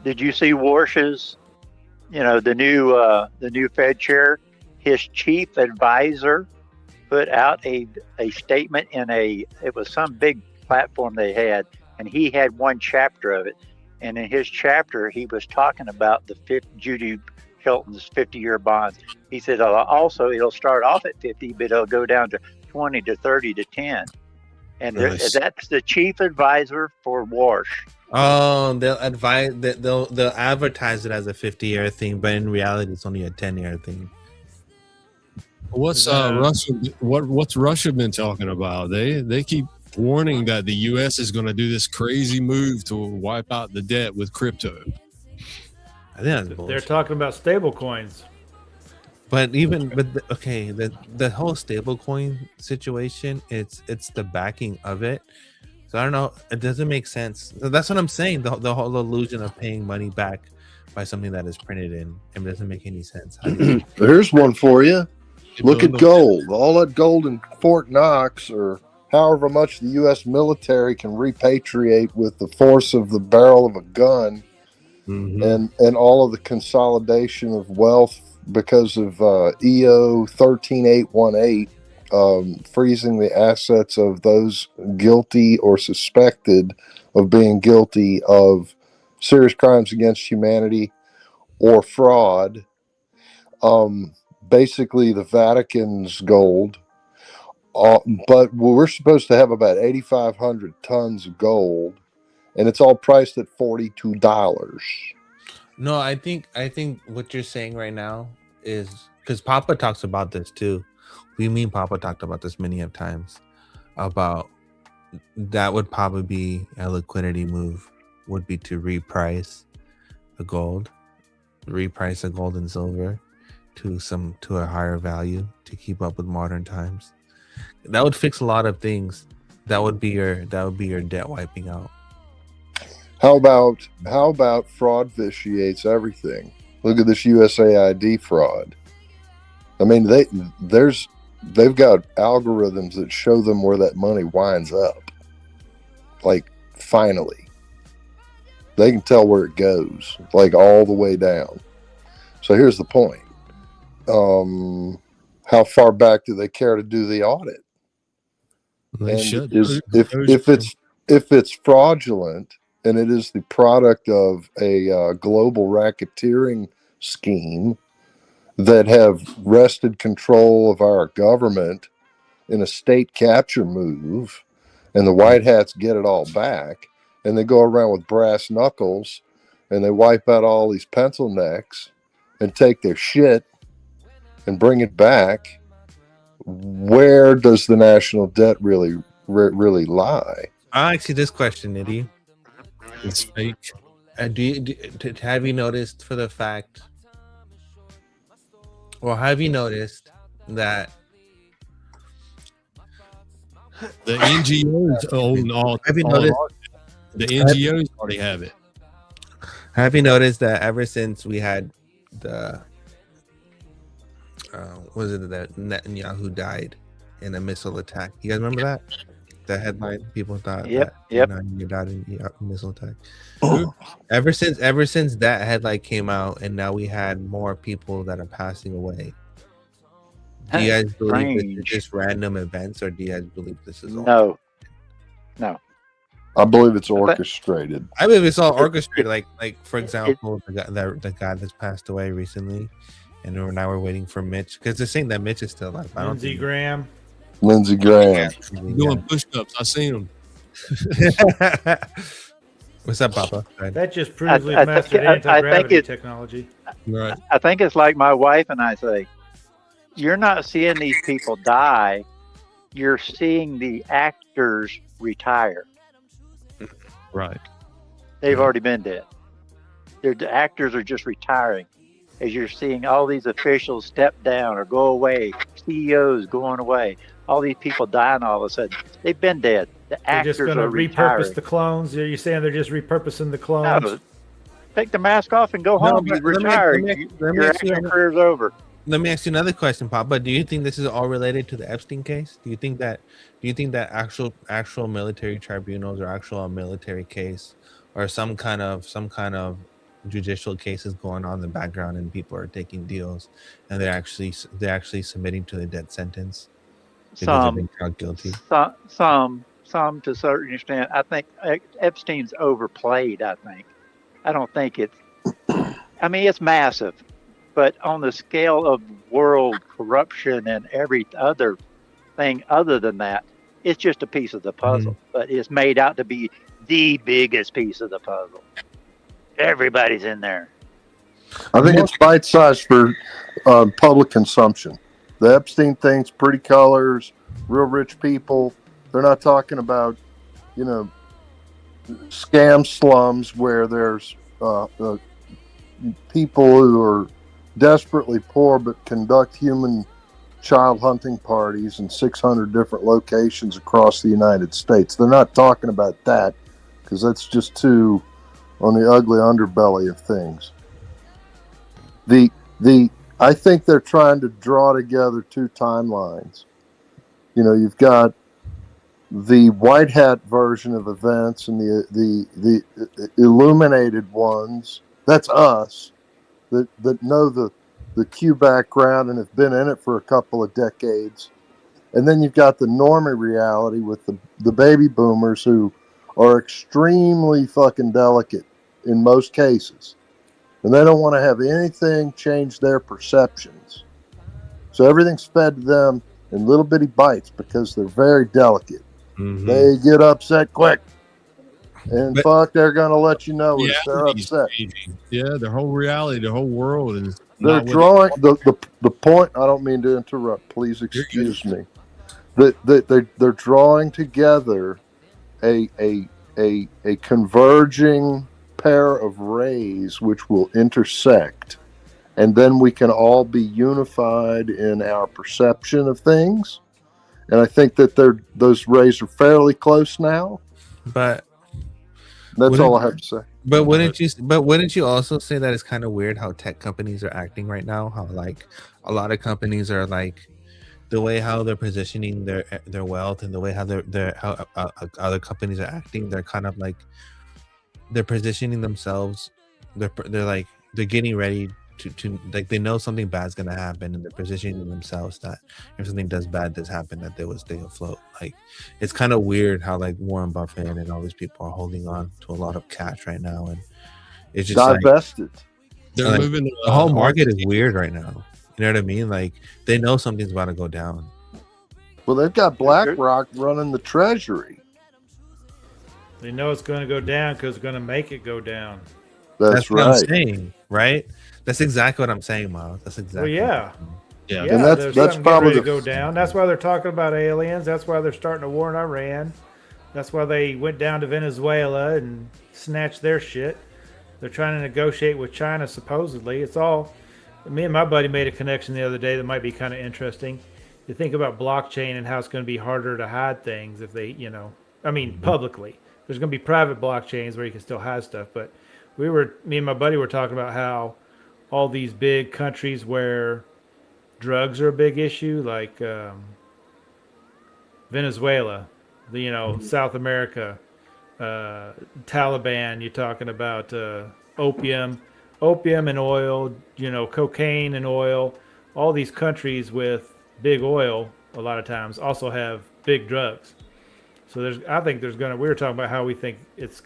Did you see Warsh's? You know, the new Fed chair. His chief advisor put out a statement in it was some big platform they had, and he had one chapter of it. And in his chapter, he was talking about Judy Shelton's 50-year bonds. He said also it'll start off at 50, but it'll go down to 20 to 30 to 10. And that's the chief advisor for Warsh. Oh, they'll advertise it as a 50-year thing, but in reality, it's only a 10-year thing. What's Russia been talking about? They keep warning that the U.S. is going to do this crazy move to wipe out the debt with crypto. I think that's bullshit. They're talking about stable coins. The whole stablecoin situation, it's the backing of it. So I don't know, it doesn't make sense. That's what I'm saying. The whole illusion of paying money back by something that is printed in, it doesn't make any sense. Here's one for you. Look at gold. All that gold in Fort Knox, or however much the U.S. military can repatriate with the force of the barrel of a gun, and all of the consolidation of wealth because of EO 13818, freezing the assets of those guilty or suspected of being guilty of serious crimes against humanity or fraud. Basically the Vatican's gold, but we're supposed to have about 8,500 tons of gold, and it's all priced at $42. No, I think what you're saying right now is, because Papa talks about this too. Papa talked about this many of times, about that would probably be a liquidity move, would be to reprice the gold and silver to a higher value to keep up with modern times. That would fix a lot of things. That would be your debt wiping out. How about fraud vitiates everything? Look at this USAID fraud. I mean, they've got algorithms that show them where that money winds up. Like, finally, they can tell where it goes, like all the way down. So here's the point. How far back do they care to do the audit? They should. If it's fraudulent and it is the product of a global racketeering scheme that have wrested control of our government in a state capture move, and the white hats get it all back, and they go around with brass knuckles and they wipe out all these pencil necks and take their shit and bring it back, where does the national debt really lie? I'll ask you this question, Nitty. It's fake. Have you noticed for the fact, or have you noticed that the NGOs own all? Have you noticed the NGOs already have it? Have you noticed that ever since we had the was it that Netanyahu died in a missile attack? You guys remember that? The headline, people thought Yep. Netanyahu died in a missile attack. Ever since that headline came out, and now we had more people that are passing away. Do you guys believe this is just random events, or do you guys believe this is all? No. I believe it's orchestrated. I believe it's all orchestrated. Like for example, the guy that's passed away recently, and now we're waiting for Mitch, because they're saying that Mitch is still alive. I don't Lindsey think Graham. Lindsey Graham. Doing push-ups. I seen him. What's up, Papa? That just proves we've mastered anti-gravity technology. Right. I think it's like my wife and I say, you're not seeing these people die, you're seeing the actors retire. Right. They've already been dead. The actors are just retiring. As you're seeing all these officials step down or go away, CEOs going away, all these people dying all of a sudden. They've been dead. The They're actors just going to are repurpose retiring. the clones. Are you saying they're just repurposing the clones? No, take the mask off and go home. You retire. Your acting career's over. Let me ask you another question, Papa. Do you think this is all related to the Epstein case? Do you think that actual military tribunals or actual military case, or some kind of judicial cases going on in the background, and people are taking deals, and they're actually submitting to the death sentence because they're being found guilty? Some to a certain extent. I think Epstein's overplayed. I don't think it's. I mean, it's massive. But on the scale of world corruption and every other thing other than that, it's just a piece of the puzzle. But it's made out to be the biggest piece of the puzzle. Everybody's in there. I think it's bite-sized for public consumption. The Epstein thing's pretty colors, real rich people. They're not talking about, scam slums where there's people who are desperately poor but conduct human child hunting parties in 600 different locations across the United States. They're not talking about that because that's just too on the ugly underbelly of things. I think they're trying to draw together two timelines. You've got the white hat version of events and the illuminated ones. That's us. That know the Q background and have been in it for a couple of decades. And then you've got the normie reality with the baby boomers who are extremely fucking delicate in most cases. And they don't want to have anything change their perceptions. So everything's fed to them in little bitty bites because they're very delicate. Mm-hmm. They get upset quick. And they're going to let you know if they're upset. Yeah, their whole reality, their whole world is. They're drawing the point. I don't mean to interrupt. Please excuse me. They're drawing together a converging pair of rays which will intersect, and then we can all be unified in our perception of things, and I think that those rays are fairly close now. But that's all I have to say. But wouldn't you also say that it's kind of weird how tech companies are acting right now? How like a lot of companies are like the way how they're positioning their wealth and the way how how other companies are acting. They're kind of like they're positioning themselves. They're getting ready to like they know something bad's gonna happen and they're positioning themselves that if something does happen that they will stay afloat. Like it's kind of weird how like Warren Buffett and all these people are holding on to a lot of cash right now, and it's just divested. They're like, moving the whole market is weird right now. You know what I mean? Like they know something's about to go down. Well, they've got BlackRock running the treasury. They know it's going to go down because it's going to make it go down. That's what right. I'm saying, right? That's exactly what I'm saying, Miles. That's exactly. Well, yeah. Yeah. And that's probably to go down. That's why they're talking about aliens. That's why they're starting a war in Iran. That's why they went down to Venezuela and snatched their shit. They're trying to negotiate with China, supposedly. It's all. Me and my buddy made a connection the other day that might be kind of interesting. You think about blockchain and how it's going to be harder to hide things if they, publicly. There's going to be private blockchains where you can still hide stuff, but me and my buddy were talking about how all these big countries where drugs are a big issue, like Venezuela, South America, Taliban, you're talking about opium and oil, cocaine and oil. All these countries with big oil a lot of times also have big drugs. So we were talking about how we think it's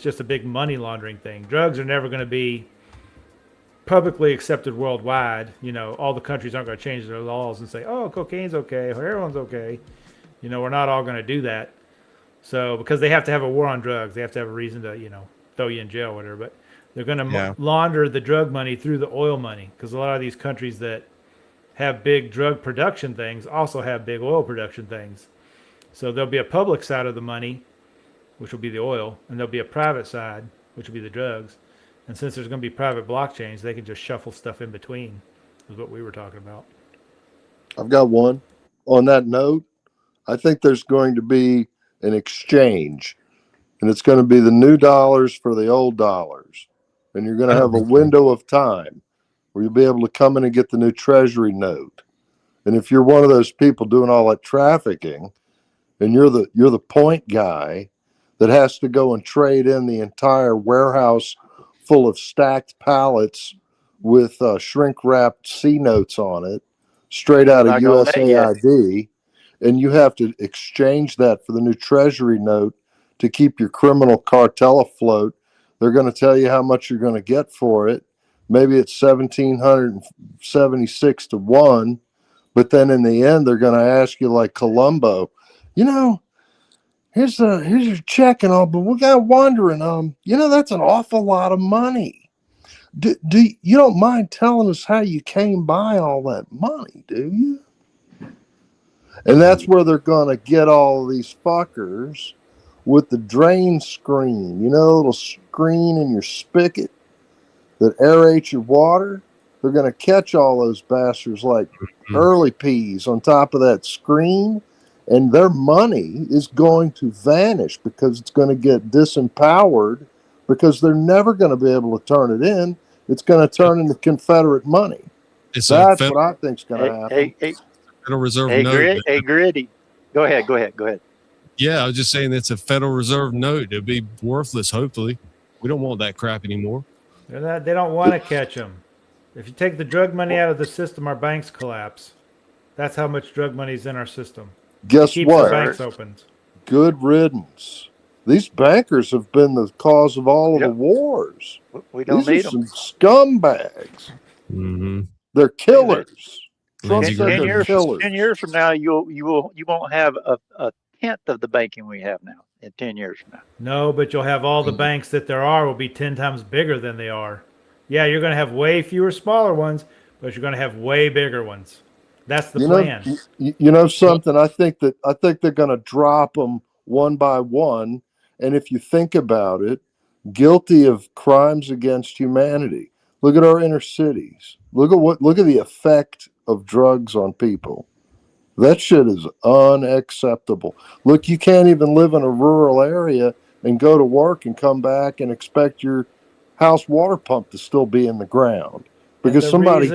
just a big money laundering thing. Drugs are never going to be publicly accepted worldwide. All the countries aren't going to change their laws and say, oh, cocaine's okay, heroin's okay. We're not all going to do that. So because they have to have a war on drugs, they have to have a reason to, throw you in jail or whatever. But they're going to launder the drug money through the oil money, because a lot of these countries that have big drug production things also have big oil production things. So there'll be a public side of the money, which will be the oil, and there'll be a private side, which will be the drugs. And since there's going to be private blockchains, they can just shuffle stuff in between, is what we were talking about. I've got one. On that note, I think there's going to be an exchange, and it's going to be the new dollars for the old dollars. And you're going to have a window of time where you'll be able to come in and get the new treasury note. And if you're one of those people doing all that trafficking, and you're the point guy that has to go and trade in the entire warehouse full of stacked pallets with shrink-wrapped C notes on it, straight out of USAID, and you have to exchange that for the new treasury note to keep your criminal cartel afloat. They're going to tell you how much you're going to get for it. Maybe it's 1,776 to 1, but then in the end, they're going to ask you like Columbo, here's your check and all, but we got wondering, that's an awful lot of money. Do you don't mind telling us how you came by all that money, do you? And that's where they're going to get all these fuckers with the drain screen, the little screen in your spigot that aerates your water. They're going to catch all those bastards like early peas on top of that screen. And their money is going to vanish because it's going to get disempowered, because they're never going to be able to turn it in. It's going to turn into Confederate money. That's what I think is going to happen. Federal Reserve note. Gritty. Go ahead. Yeah, I was just saying it's a Federal Reserve note. It'll be worthless, hopefully. We don't want that crap anymore. They don't want to catch them. If you take the drug money out of the system, our banks collapse. That's how much drug money is in our system. Guess what? The banks open. Good riddance. These bankers have been the cause of all of the wars. We don't need them. Some scumbags. Mm-hmm. They're killers. 10 years from now, you won't have a tenth of the banking we have now. In 10 years from now. No, but you'll have all the banks that there are will be 10 times bigger than they are. Yeah, you're going to have way fewer smaller ones, but you're going to have way bigger ones. That's the plan. Something. I think they're going to drop them one by one. And if you think about it, guilty of crimes against humanity. Look at our inner cities. Look at the effect of drugs on people. That shit is unacceptable. Look, you can't even live in a rural area and go to work and come back and expect your house water pump to still be in the ground because somebody's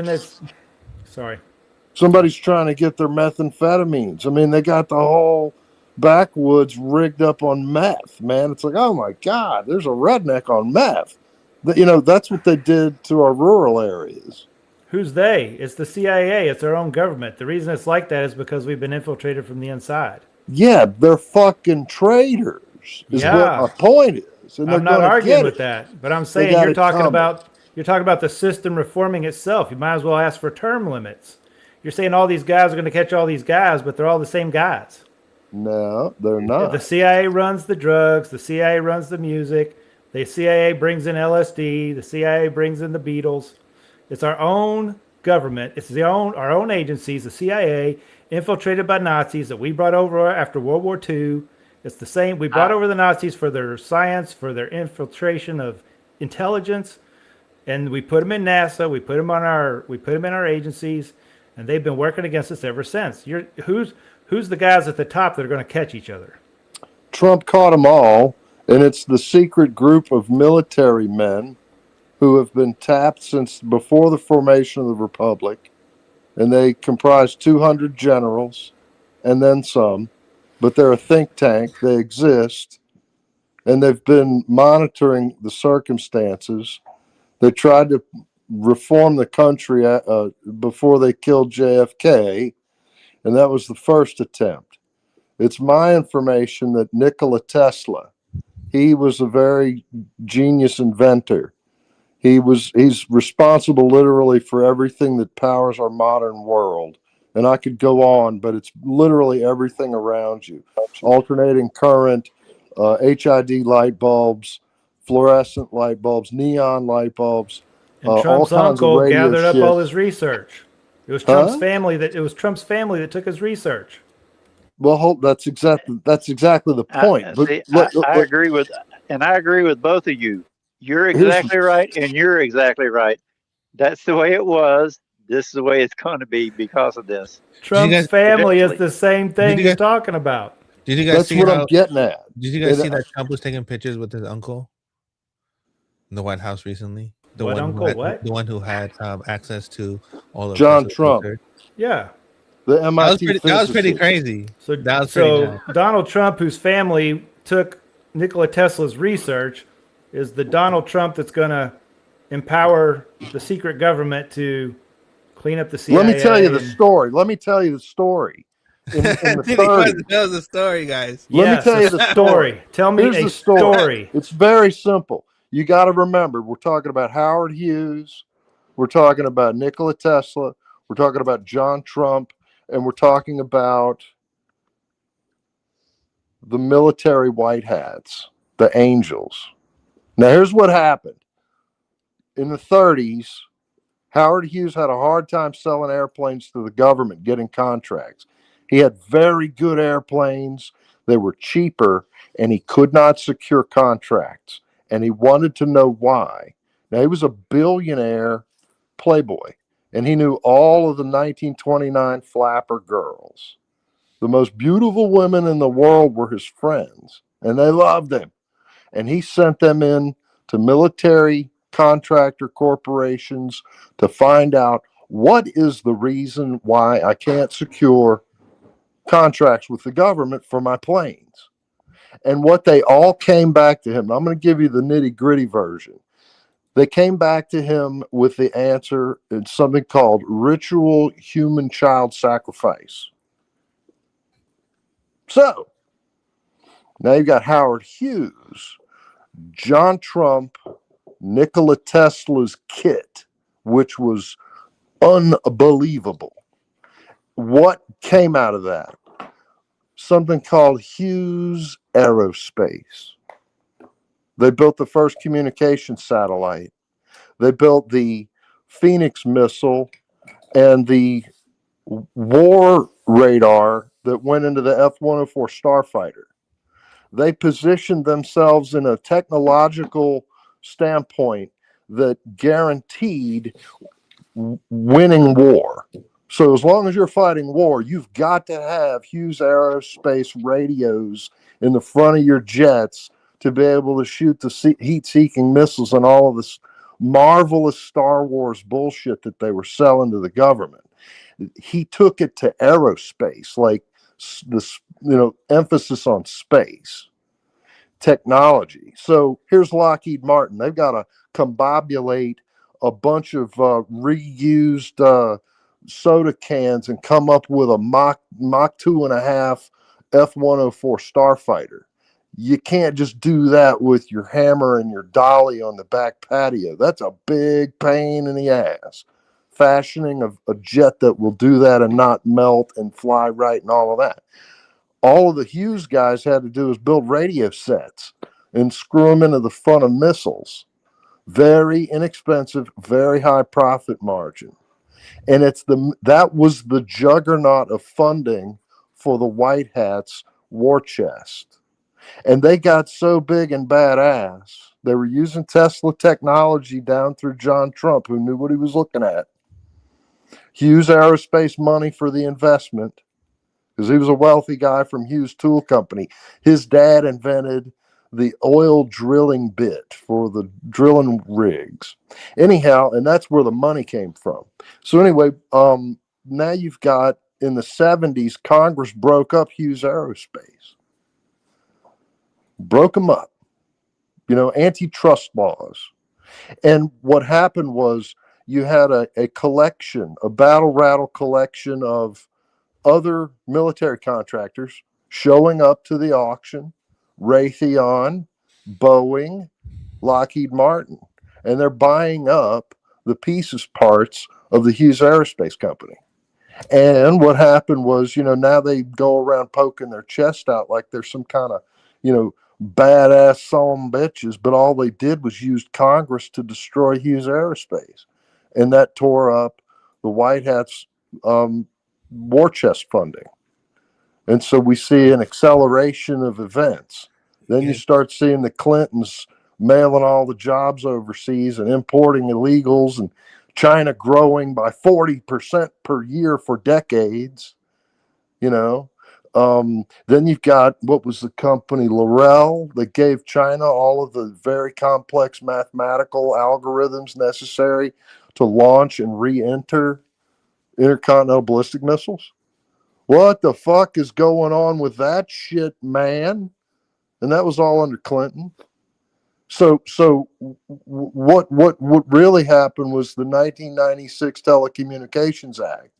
trying to get their methamphetamines. I mean, they got the whole backwoods rigged up on meth, man. It's like, oh my God, there's a redneck on meth. That's what they did to our rural areas. Who's they? It's the CIA. It's our own government. The reason it's like that is because we've been infiltrated from the inside. Yeah, they're fucking traitors, is what my point is. And I'm not arguing with that, but I'm saying you're talking about the system reforming itself. You might as well ask for term limits. You're saying all these guys are going to catch all these guys, but they're all the same guys. No, they're not. The CIA runs the drugs. The CIA runs the music. The CIA brings in LSD. The CIA brings in the Beatles. It's our own government. It's our own agencies, the CIA, infiltrated by Nazis that we brought over after World War II. It's the same. We brought over the Nazis for their science, for their infiltration of intelligence, and we put them in NASA. We put them in our agencies, and they've been working against us ever since. Who's the guys at the top that are going to catch each other? Trump caught them all, and it's the secret group of military men who have been tapped since before the formation of the Republic, and they comprise 200 generals and then some, but they're a think tank. They exist, and they've been monitoring the circumstances. They tried to reform the country before they killed JFK, and that was the first attempt. It's my information that Nikola Tesla, he was a very genius inventor. He's responsible literally for everything that powers our modern world. And I could go on, but it's literally everything around you. Alternating current, HID light bulbs, fluorescent light bulbs, neon light bulbs. And Trump's uncle gathered up all his research. It was Trump's family that took his research. Well, that's exactly the point. I agree with both of you. You're exactly right, and you're exactly right. That's the way it was. This is the way it's going to be because of this. Trump's family is the same thing he's talking about. Did you guys see what I'm getting at. Did you guys see that Trump was taking pictures with his uncle in the White House recently? The one who had access to all of John Trump. Yeah. The MIT that was pretty crazy. So Donald Trump, whose family took Nikola Tesla's research, is the Donald Trump that's going to empower the secret government to clean up the CIA. Let me tell you the story. In the 30s. Tell the story, guys. Let me tell you the story. Tell me a story. It's very simple. You got to remember, we're talking about Howard Hughes. We're talking about Nikola Tesla. We're talking about John Trump. And we're talking about the military white hats, the angels. Now, here's what happened. In the 30s, Howard Hughes had a hard time selling airplanes to the government, getting contracts. He had very good airplanes. They were cheaper, and he could not secure contracts. And he wanted to know why. Now, he was a billionaire playboy, and he knew all of the 1929 flapper girls. The most beautiful women in the world were his friends, and they loved him. And he sent them in to military contractor corporations to find out what is the reason why I can't secure contracts with the government for my planes. And what they all came back to him, I'm going to give you the nitty-gritty version. They came back to him with the answer in something called ritual human child sacrifice. So, now you've got Howard Hughes, John Trump, Nikola Tesla's kit, which was unbelievable. What came out of that? Something called Hughes Aerospace. They built the first communication satellite. They built the Phoenix missile and the war radar that went into the F-104 Starfighter. They positioned themselves in a technological standpoint that guaranteed winning war. So as long as you're fighting war, you've got to have Hughes Aerospace radios in the front of your jets to be able to shoot the heat-seeking missiles and all of this marvelous Star Wars bullshit that they were selling to the government. He took it to aerospace, like this, emphasis on space technology. So here's Lockheed Martin. They've got to combobulate a bunch of reused soda cans and come up with a Mach 2.5 F-104 Starfighter. You can't just do that with your hammer and your dolly on the back patio. That's a big pain in the ass. Fashioning a jet that will do that and not melt and fly right and all of that. All of the Hughes guys had to do is build radio sets and screw them into the front of missiles. Very inexpensive, very high profit margin. And that was the juggernaut of funding for the White Hats war chest. And they got so big and badass, they were using Tesla technology down through John Trump, who knew what he was looking at. Hughes Aerospace money for the investment, because he was a wealthy guy from Hughes Tool Company. His dad invented the oil drilling bit for the drilling rigs. Anyhow, and that's where the money came from. So anyway, now you've got, in the 70s, Congress broke up Hughes Aerospace. Broke them up. Antitrust laws. And what happened was you had a collection, a battle rattle collection of other military contractors showing up to the auction, Raytheon, Boeing, Lockheed Martin, and they're buying up the pieces parts of the Hughes Aerospace Company. And what happened was, now they go around poking their chest out like they're some kind of, badass son bitches, but all they did was use Congress to destroy Hughes Aerospace. And that tore up the White Hats war chest funding. And so we see an acceleration of events. Then you start seeing the Clintons mailing all the jobs overseas and importing illegals, and China growing by 40% per year for decades. Then you've got, what was the company, L'Oreal, that gave China all of the very complex mathematical algorithms necessary to launch and re-enter intercontinental ballistic missiles. What the fuck is going on with that shit, man? And that was all under Clinton. So what really happened was the 1996 Telecommunications Act.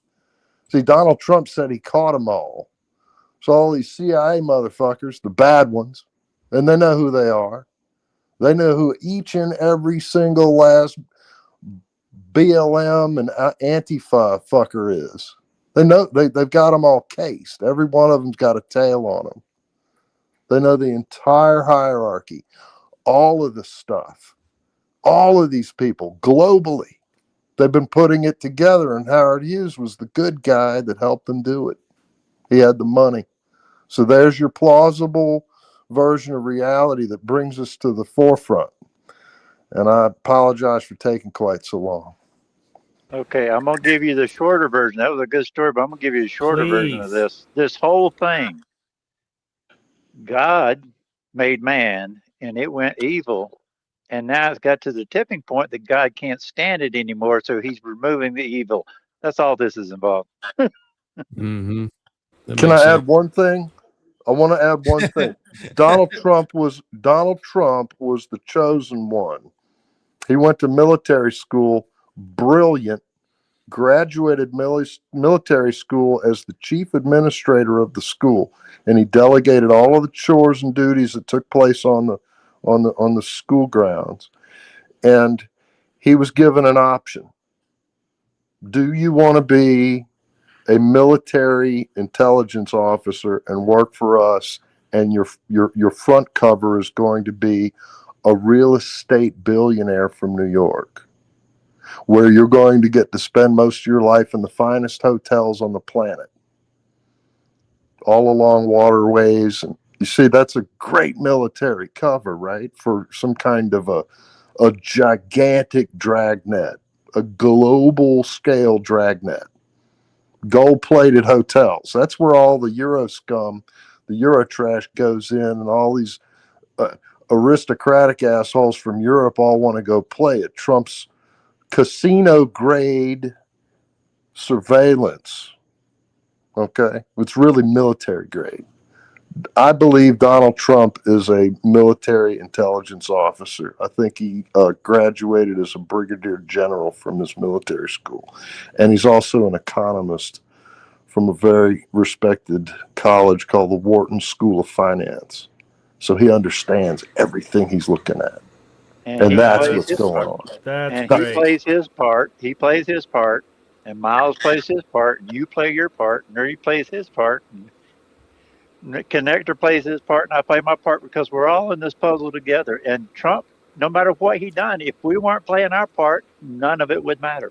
See, Donald Trump said he caught them all. So all these CIA motherfuckers, the bad ones, and they know who they are. They know who each and every single last BLM and Antifa fucker is. They know they've got them all cased. Every one of them's got a tail on them. They know the entire hierarchy, all of the stuff, all of these people globally. They've been putting it together, and Howard Hughes was the good guy that helped them do it. He had the money. So there's your plausible version of reality that brings us to the forefront. And I apologize for taking quite so long. Okay, I'm going to give you the shorter version. That was a good story, but I'm going to give you a shorter version of this. This whole thing, God made man, and it went evil. And now it's got to the tipping point that God can't stand it anymore, so he's removing the evil. That's all this is involved. Mm-hmm. Can I add one thing? I want to add one thing. Donald Trump was the chosen one. He went to military school, brilliant, graduated military school as the chief administrator of the school, and he delegated all of the chores and duties that took place on the school grounds. And he was given an option. Do you want to be a military intelligence officer and work for us, and your front cover is going to be a real estate billionaire from New York, where you're going to get to spend most of your life in the finest hotels on the planet, all along waterways? And you see, that's a great military cover, right? For some kind of a gigantic dragnet, a global scale dragnet. gold-plated hotels. That's where all the Euro scum, the Euro trash goes in, and all these aristocratic assholes from Europe all want to go play it. Trump's casino-grade surveillance. Okay? It's really military grade. I believe Donald Trump is a military intelligence officer. I think he graduated as a brigadier general from his military school. And he's also an economist from a very respected college called the Wharton School of Finance. So he understands everything he's looking at. And that's what's going on. And he plays his part. He plays his part. And Miles plays his part. And you play your part. And Nerdy plays his part. And Connector plays his part, and I play my part, because we're all in this puzzle together. And Trump, no matter what he done, if we weren't playing our part, none of it would matter.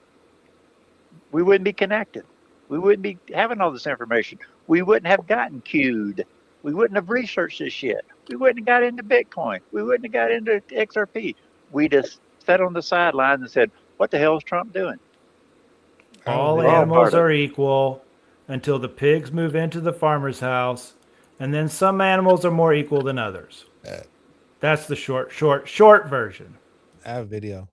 We wouldn't be connected. We wouldn't be having all this information. We wouldn't have gotten queued. We wouldn't have researched this shit. We wouldn't have got into Bitcoin. We wouldn't have got into XRP. We just sat on the sidelines and said, what the hell is Trump doing? All animals are equal until the pigs move into the farmer's house. And then some animals are more equal than others. That's the short version. I have video.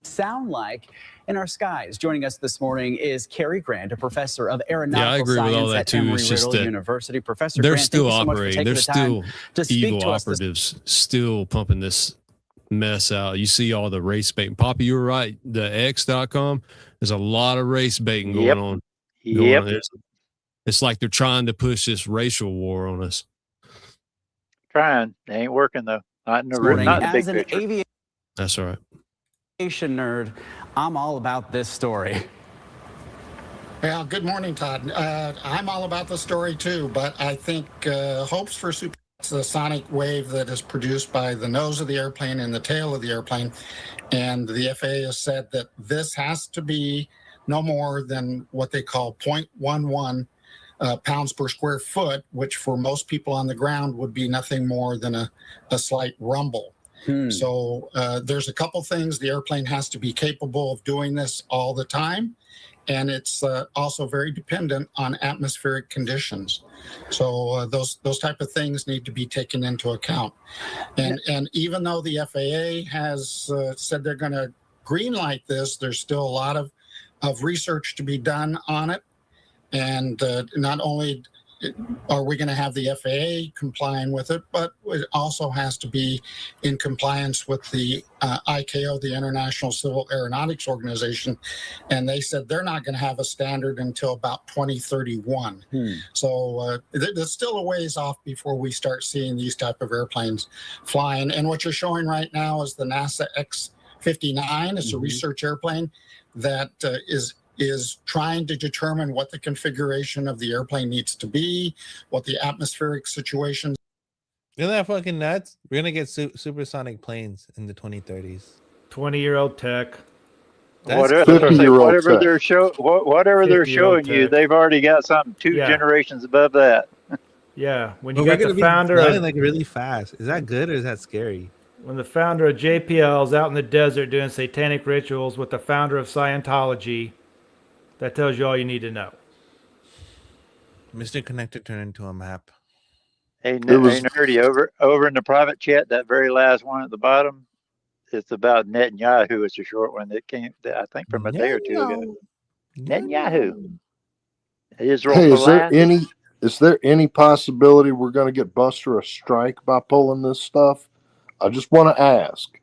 Sound like in our skies. Joining us this morning is Cary Grant, a professor of aeronautical I agree with all science that at too. Emory It's just Riddle that University. Professor they're Grant, still thank you so much for operating. taking There's the time still to speak evil to us this operatives still pumping this mess out. You see all the race baiting. Poppy, you were right. The X.com, there's a lot of race baiting going on. It's like they're trying to push this racial war on us. Trying. They ain't working, though. Not in the, morning. not in the As big an picture. That's all right. Aviation nerd, I'm all about this story. Well, good morning, Todd. I'm all about the story too, but I think hopes for the sonic wave that is produced by the nose of the airplane and the tail of the airplane. And the FAA has said that this has to be no more than what they call 0.11 pounds per square foot, which for most people on the ground would be nothing more than a slight rumble. So there's a couple things. The airplane has to be capable of doing this all the time. And it's also very dependent on atmospheric conditions. So those type of things need to be taken into account. And even though the FAA has said they're going to green light this, there's still a lot of research to be done on it. And not only are we going to have the FAA complying with it, but it also has to be in compliance with the ICAO, the International Civil Aeronautics Organization. And they said they're not going to have a standard until about 2031. So there's still a ways off before we start seeing these type of airplanes flying. And what you're showing right now is the NASA X-59. It's a research airplane that is trying to determine what the configuration of the airplane needs to be, what the atmospheric situation. Isn't that fucking nuts? We're gonna get supersonic planes in the 2030s. 20-year-old tech. Whatever they're showing you, they've already got something two generations above that. Yeah, when But you we're got the gonna be founder flying of, like really fast. Is that good or is that scary? when the founder of JPL is out in the desert doing satanic rituals with the founder of Scientology, that tells you all you need to know. Mr. Connector turned into a map. Hey, Nerdy, over in the private chat, that very last one at the bottom, it's about Netanyahu. It's a short one that came, I think, from a day or two ago. Netanyahu. Israel Hey, is there any possibility we're going to get Buster a strike by pulling this stuff? I just want to ask.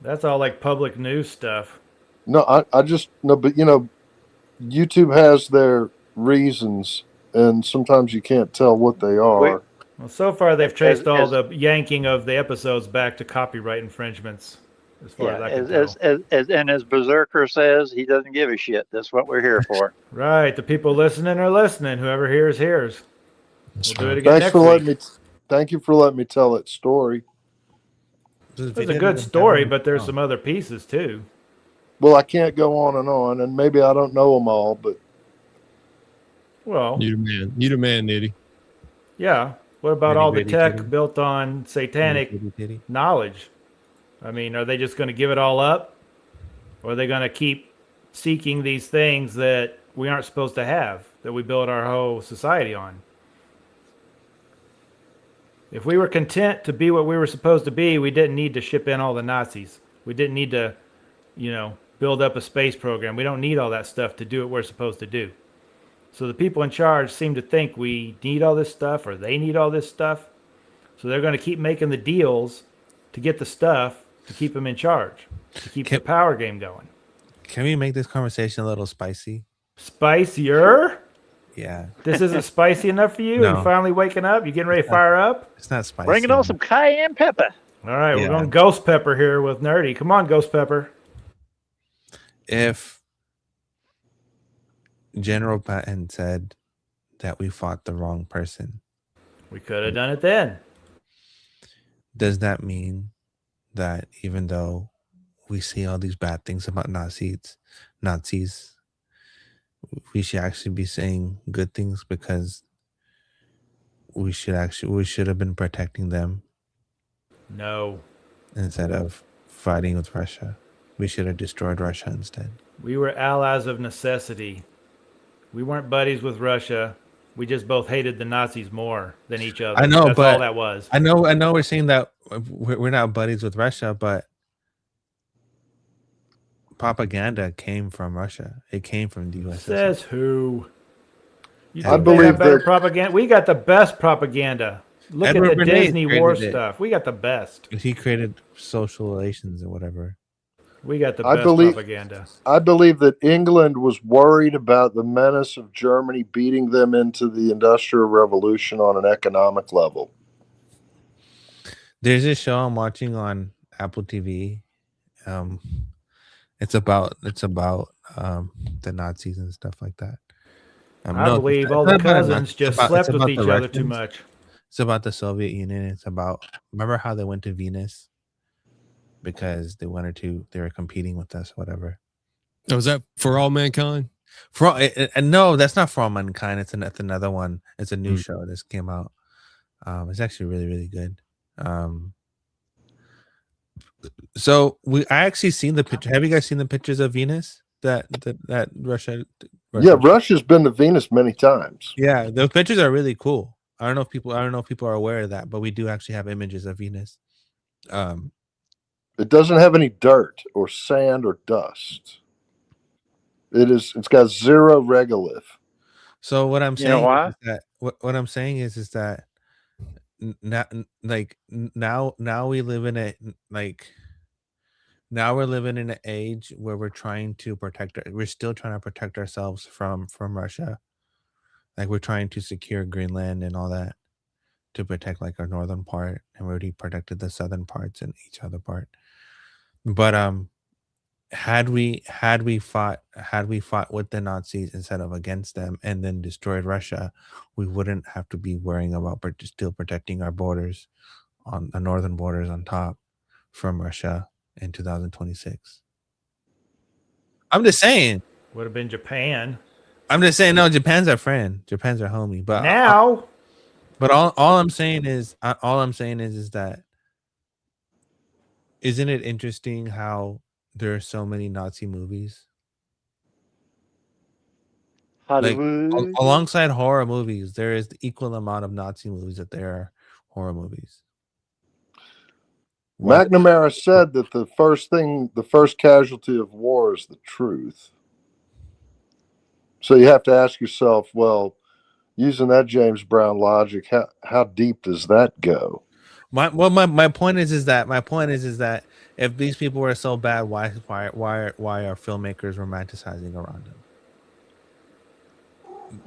That's all like public news stuff. No, I just no, but YouTube has their reasons, and sometimes you can't tell what they are. Well, so far they've traced all the yanking of the episodes back to copyright infringements. As far as I can tell. And as Berserker says, he doesn't give a shit. That's what we're here for. Right. The people listening are listening. Whoever hears, hears. We'll do it again next week. Thank you for letting me tell that story. It's a good story, but there's some other pieces too. Well, I can't go on, and maybe I don't know them all, but well, you the man, Nitty. Yeah. What about all the tech built on satanic knowledge? I mean, are they just going to give it all up, or are they going to keep seeking these things that we aren't supposed to have, that we build our whole society on. If we were content to be what we were supposed to be, we didn't need to ship in all the Nazis. We didn't need to, build up a space program. We don't need all that stuff to do what we're supposed to do. So the people in charge seem to think we need all this stuff, or they need all this stuff. So they're going to keep making the deals to get the stuff to keep them in charge, to keep the power game going. Can we make this conversation a little spicy? Spicier? Yeah. This isn't spicy enough for you? No. You finally waking up? You getting ready to fire up? It's not spicy. Bringing on some cayenne pepper. All right, Yeah. we're going Ghost Pepper here with Nerdy. Come on, Ghost Pepper. If General Patton said that we fought the wrong person, we could have done it then. Does that mean that even though we see all these bad things about Nazis, we should actually be saying good things because we should have been protecting them No. instead of fighting with Russia? We should have destroyed Russia instead. We were allies of necessity. We weren't buddies with Russia. We just both hated the Nazis more than each other. I know, That's but all that was. I know we're saying that we're not buddies with Russia, but propaganda came from Russia. It came from the USSR. Says who? You I think they believe have better that- propaganda. We got the best propaganda. Look Edward at the Bernays Disney created war it. stuff. We got the best. He created social relations or whatever. We got the I best believe- propaganda. I believe that England was worried about the menace of Germany beating them into the Industrial Revolution on an economic level. There's this show I'm watching on Apple TV. It's about the Nazis and stuff like that. I no, believe it's all not the about cousins Nazis. just It's about- slept it's with about each the other too Russians. much. It's about the Soviet Union. It's about, remember how they went to Venus because they were competing with us, whatever. Oh, is that For All Mankind? No, that's not For All Mankind. It's another one. It's a new show. This came out. It's actually really, really good. So I actually seen the picture. Have you guys seen the pictures of Venus that Russia? Yeah, Russia's been to Venus many times. Yeah, the pictures are really cool. I don't know if people are aware of that, but we do actually have images of Venus. It doesn't have any dirt or sand or dust. It's got zero regolith. So what I'm You know saying why? is that what I'm saying is that now we live in we're living in an age where we're still trying to protect ourselves from Russia. Like we're trying to secure Greenland and all that to protect like our northern part, and we already protected the southern parts and each other part. But had we fought with the Nazis instead of against them and then destroyed Russia, we wouldn't have to be worrying about still protecting our borders, on the northern borders on top, from Russia in 2026. I'm just saying. Would have been Japan. I'm just saying. No, Japan's our friend. Japan's our homie. But Now, but all I'm saying is that isn't it interesting how there are so many Nazi movies? Like Hollywood. alongside horror movies, there is the equal amount of Nazi movies that there are horror movies. McNamara said that the first casualty of war is the truth. So you have to ask yourself, well, using that James Brown logic, how deep does that go? My point is that if these people were so bad, why are filmmakers romanticizing around them?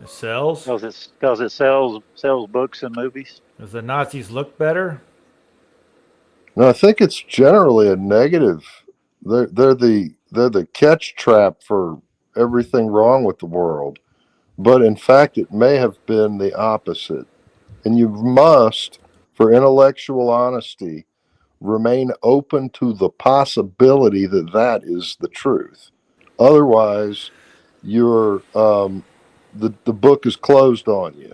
it sells. Because it sells books and movies. Does the Nazis look better? No, I think it's generally a negative. They're the catch trap for everything wrong with the world. But in fact, it may have been the opposite. And you must, for intellectual honesty, remain open to the possibility that that is the truth. Otherwise, you're the book is closed on you.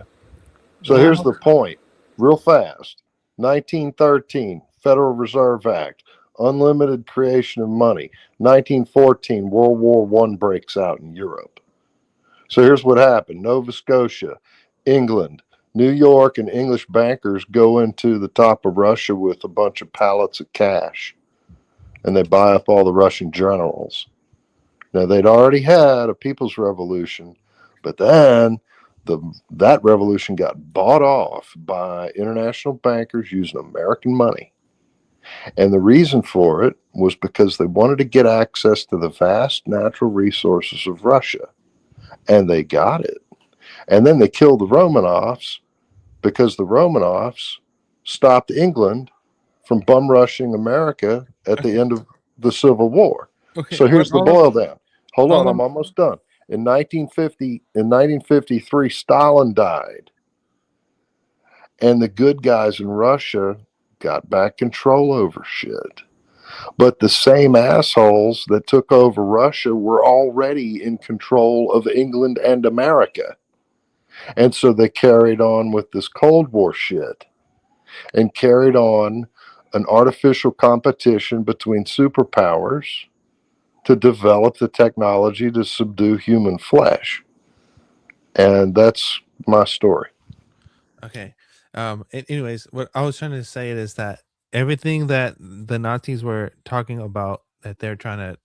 So here's the point, real fast. 1913, Federal Reserve Act. unlimited creation of money. 1914, World War I breaks out in Europe. So here's what happened. Nova Scotia, England, New York, and English bankers go into the top of Russia with a bunch of pallets of cash, and they buy up all the Russian generals. Now, they'd already had a people's revolution, but then that revolution got bought off by international bankers using American money. And the reason for it was because they wanted to get access to the vast natural resources of Russia. And they got it. And then they killed the Romanovs because the Romanovs stopped England from bum rushing America at the end of the Civil War. Okay, So here's the boil down. Hold on, on. I'm almost done. In 1953, Stalin died. And the good guys in Russia got back control over shit. But the same assholes that took over Russia were already in control of England and America. And so they carried on with this Cold War shit and carried on an artificial competition between superpowers to develop the technology to subdue human flesh. And that's my story. Okay. Anyways, what I was trying to say is that everything that the Nazis were talking about that they're going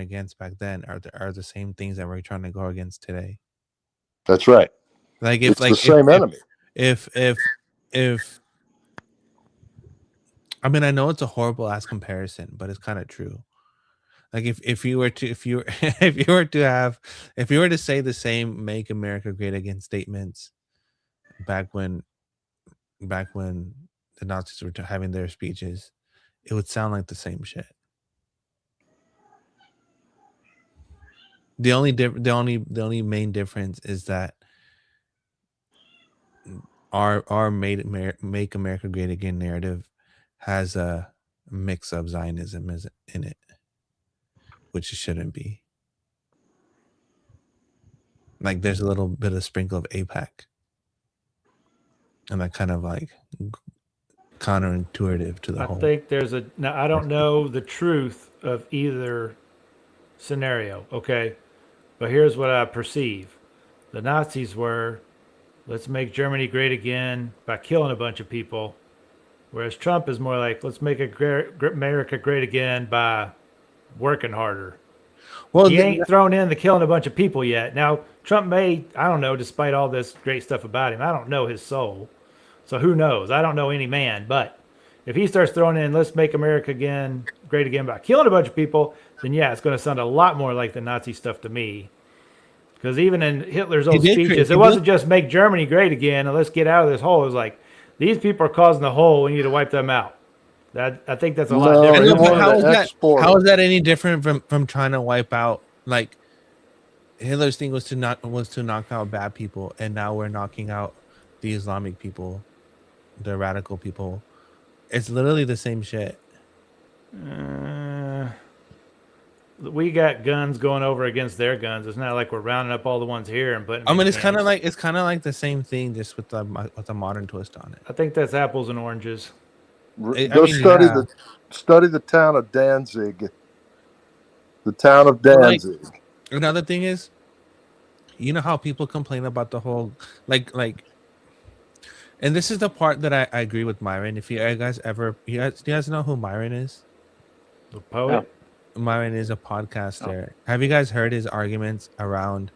against back then are the same things that we're trying to go against today. That's right. Like it's the same enemy. If I mean, I know it's a horrible ass comparison, but it's kind of true. Like if you were to say the same "Make America Great Again" statements back when the Nazis were having their speeches, it would sound like the same shit. The only main difference is that our Make America Great Again narrative has a mix of Zionism in it, which it shouldn't be. Like there's a little bit of sprinkle of AIPAC, and that kind of like counterintuitive to the whole. I think now I don't know the truth of either scenario, okay? But here's what I perceive. The Nazis were, let's make Germany great again by killing a bunch of people. Whereas Trump is more like, let's make America great again by working harder. Well, he ain't thrown in the killing a bunch of people yet. Now, Trump may, I don't know, despite all this great stuff about him, I don't know his soul. So who knows? I don't know any man. But if he starts throwing in, let's make America great again by killing a bunch of people, then yeah, it's going to sound a lot more like the Nazi stuff to me. Because even in Hitler's old speeches, it wasn't just make Germany great again and let's get out of this hole. It was like, these people are causing the hole. We need to wipe them out. I think that's a lot different. How is that any different from trying to wipe out, like Hitler's thing was to knock out bad people, and now we're knocking out the Islamic people, the radical people. It's literally the same shit. We got guns going over against their guns. It's not like we're rounding up all the ones here and putting. I mean, it's kind of like the same thing, just with a modern twist on it. I think that's apples and oranges. Study the town of Danzig. The town of Danzig. Like, another thing is, you know how people complain about the whole like, and this is the part that I agree with Myron. If you guys do you guys know who Myron is? The poet. No. Myron is a podcaster. Oh. Have you guys heard his arguments around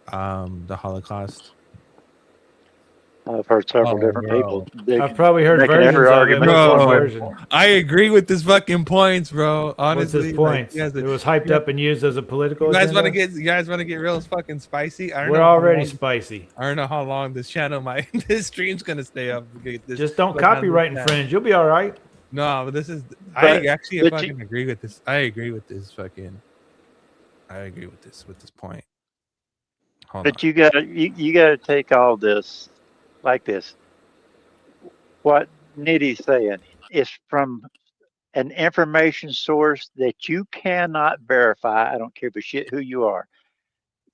the Holocaust? I've heard several different people. I've probably heard versions of it. Bro, I agree with his fucking points, bro. Honestly, what's his points? Like, it was hyped up and used as a political. You guys want to get real fucking spicy? We're already spicy. I don't know how long this stream's gonna stay up. Just don't copyright infringe. You'll be all right. No, but I actually fucking agree with this. I agree with this point. But you gotta take all this like this. What Nitty's saying is from an information source that you cannot verify. I don't care for shit who you are.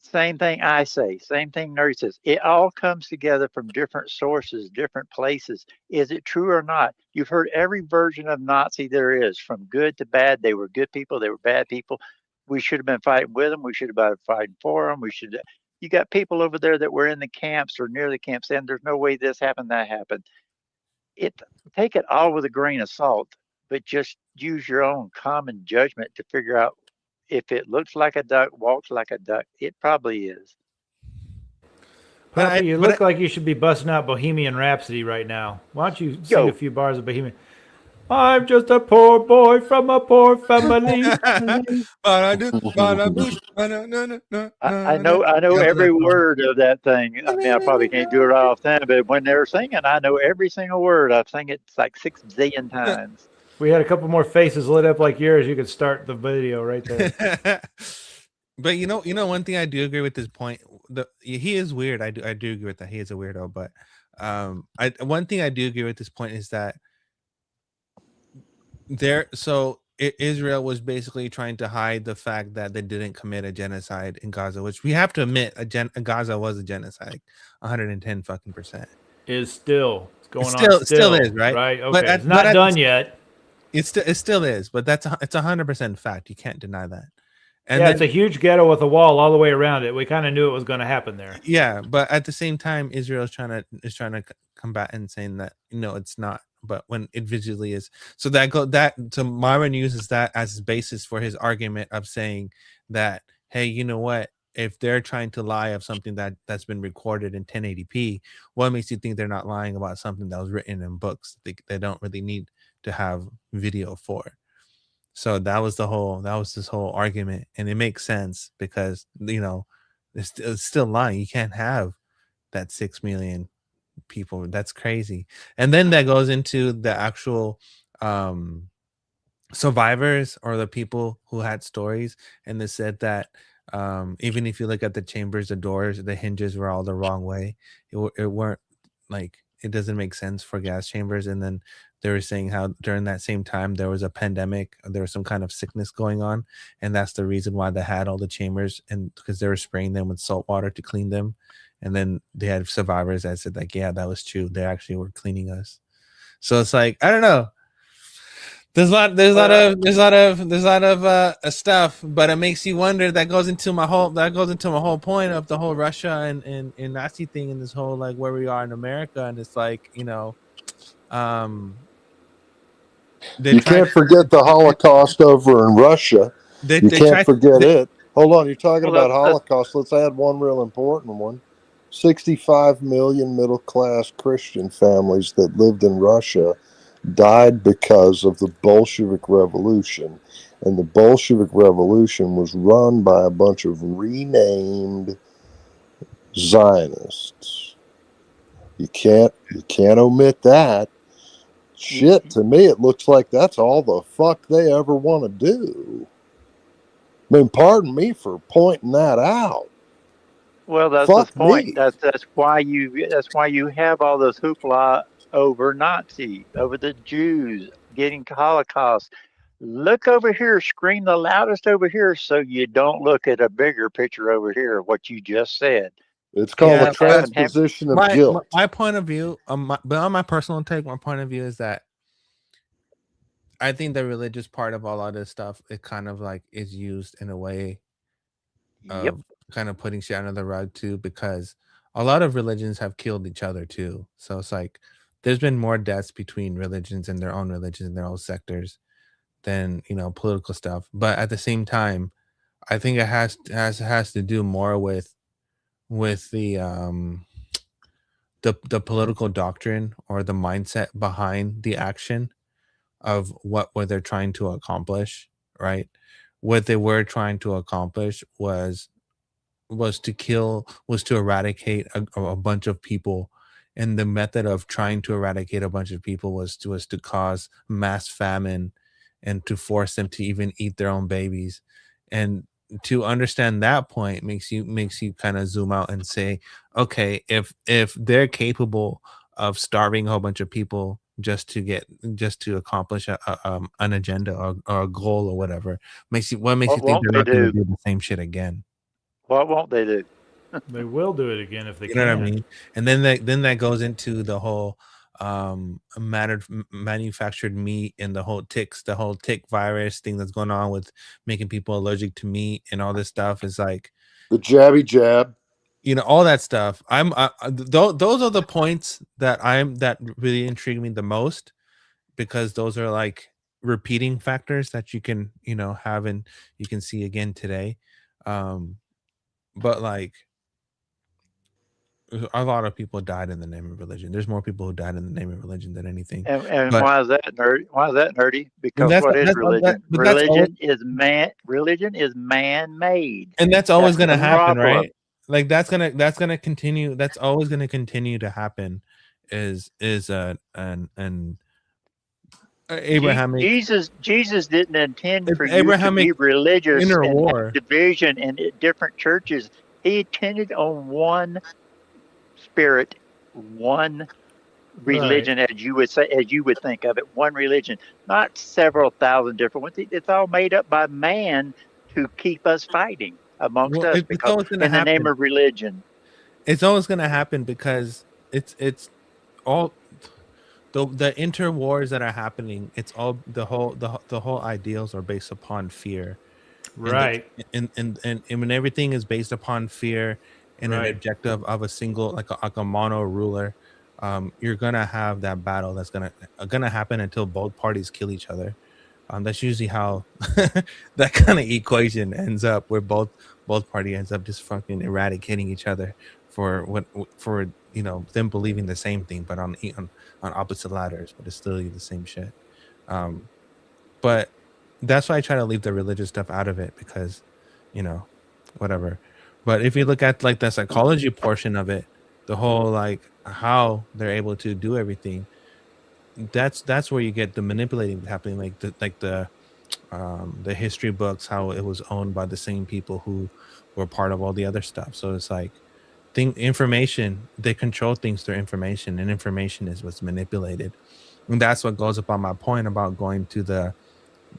Same thing I say, same thing Nerd says. It all comes together from different sources, different places. Is it true or not? You've heard every version of Nazi there is, from good to bad. They were good people, they were bad people. We should have been fighting with them. We should have been fighting for them. You got people over there that were in the camps or near the camps saying there's no way this happened, that happened. Take it all with a grain of salt, but just use your own common judgment to figure out if it looks like a duck, walks like a duck. It probably is. Poppy, you look like you should be busting out Bohemian Rhapsody right now. Why don't you sing a few bars of Bohemian? I'm just a poor boy from a poor family. I know every word of that thing. I mean, I probably can't do it right off then, but when they're singing, I know every single word. I've sang it like 6 zillion times. If we had a couple more faces lit up like yours, you could start the video right there. But you know, one thing I do agree with this point. He is weird. I do agree with that. He is a weirdo. But one thing I do agree with this point is that Israel was basically trying to hide the fact that they didn't commit a genocide in Gaza, which we have to admit, Gaza was a genocide, 110%. Is still going on. Still is, right? Right. Okay. It's not done yet. It still is, but it's 100% fact. You can't deny that. And it's a huge ghetto with a wall all the way around it. We kind of knew it was going to happen there. Yeah, but at the same time, Israel is trying to combat and saying that no, it's not. But when it visually is, so Myron uses that as his basis for his argument of saying that, hey, you know what? If they're trying to lie of something that's been recorded in 1080p, what makes you think they're not lying about something that was written in books? They don't really need to have video for. So that was this whole argument, and it makes sense because it's still lying. You can't have that 6 million people. That's crazy. And then that goes into the actual survivors or the people who had stories, and they said that even if you look at the chambers, the doors, the hinges were all the wrong way. It weren't like, it doesn't make sense for gas chambers. And then they were saying how during that same time there was a pandemic, there was some kind of sickness going on, and that's the reason why they had all the chambers, and because they were spraying them with salt water to clean them. And then they had survivors that said like, yeah, that was true. They actually were cleaning us. So it's like, I don't know. There's a lot of stuff, but it makes you wonder. That goes into my whole point of the whole Russia and Nazi thing, and this whole like where we are in America, and it's like, you can't forget the Holocaust over in Russia. You can't forget it. Hold on, you're talking about Holocaust. Let's add one real important one. 65 million middle-class Christian families that lived in Russia died because of the Bolshevik Revolution. And the Bolshevik Revolution was run by a bunch of renamed Zionists. You can't omit that. Shit, to me, it looks like that's all the fuck they ever want to do. I mean, pardon me for pointing that out. Well, that's the point. That's why you have all this hoopla over Nazi, over the Jews getting Holocaust. Look over here, scream the loudest over here, so you don't look at a bigger picture over here of what you just said. It's called a transposition of guilt. My point of view, but on my personal take, my point of view is that I think the religious part of all of this stuff, it kind of like is used in a way of kind of putting shit under the rug too, because a lot of religions have killed each other too. So it's like there's been more deaths between religions and their own religions and their own sectors than political stuff. But at the same time, I think it has to do more with the political doctrine or the mindset behind the action of what they're trying to accomplish, right? What they were trying to accomplish was to eradicate a bunch of people, and the method of trying to eradicate a bunch of people was to cause mass famine and to force them to even eat their own babies. And to understand that point makes you kind of zoom out and say, okay, if they're capable of starving a whole bunch of people just to accomplish an agenda or a goal or whatever, what makes you think they're not going to do the same shit again? What won't they do? They will do it again if they You can. know what I mean? And then that goes into the whole manufactured meat and the whole tick virus thing that's going on with making people allergic to meat and all this stuff is like the jabby jab. You know, all that stuff. Those are the points that really intrigue me the most, because those are like repeating factors that you can, you know, have and you can see again today. But like a lot of people died in the name of religion. There's more people who died in the name of religion than anything. And But why is that nerdy? Why is that nerdy? Because that's- what is that's- religion? that- but that's Religion is man-made, and that's always going to the happen, problem. right? Like that's going to continue. That's always going to continue to happen. Is an Abrahamic Jesus didn't intend for you Abrahamic to be religious inner and war. have division in different churches. He intended on one spirit, one religion, as you would say, as you would think of it, one religion, not several thousand different ones. It's all made up by man to keep us fighting amongst us because in the name of religion. It's always going to happen because it's all the interwars that are happening. It's all the whole ideals are based upon fear, Right. And when everything is based upon fear and an Right. objective of a single like a mono ruler, you're gonna have that battle that's gonna happen until both parties kill each other. That's usually how that kind of equation ends up, where both party ends up just fucking eradicating each other for you know, them believing the same thing, but on opposite ladders, but it's still the same shit. But that's why I try to leave the religious stuff out of it, because, you know, whatever. But if you look at like the psychology portion of it, the whole like how they're able to do everything, that's where you get the manipulating happening, like the history books, how it was owned by the same people who were part of all the other stuff. So it's like information, they control things through information, and information is what's manipulated. And that's what goes up on my point about going to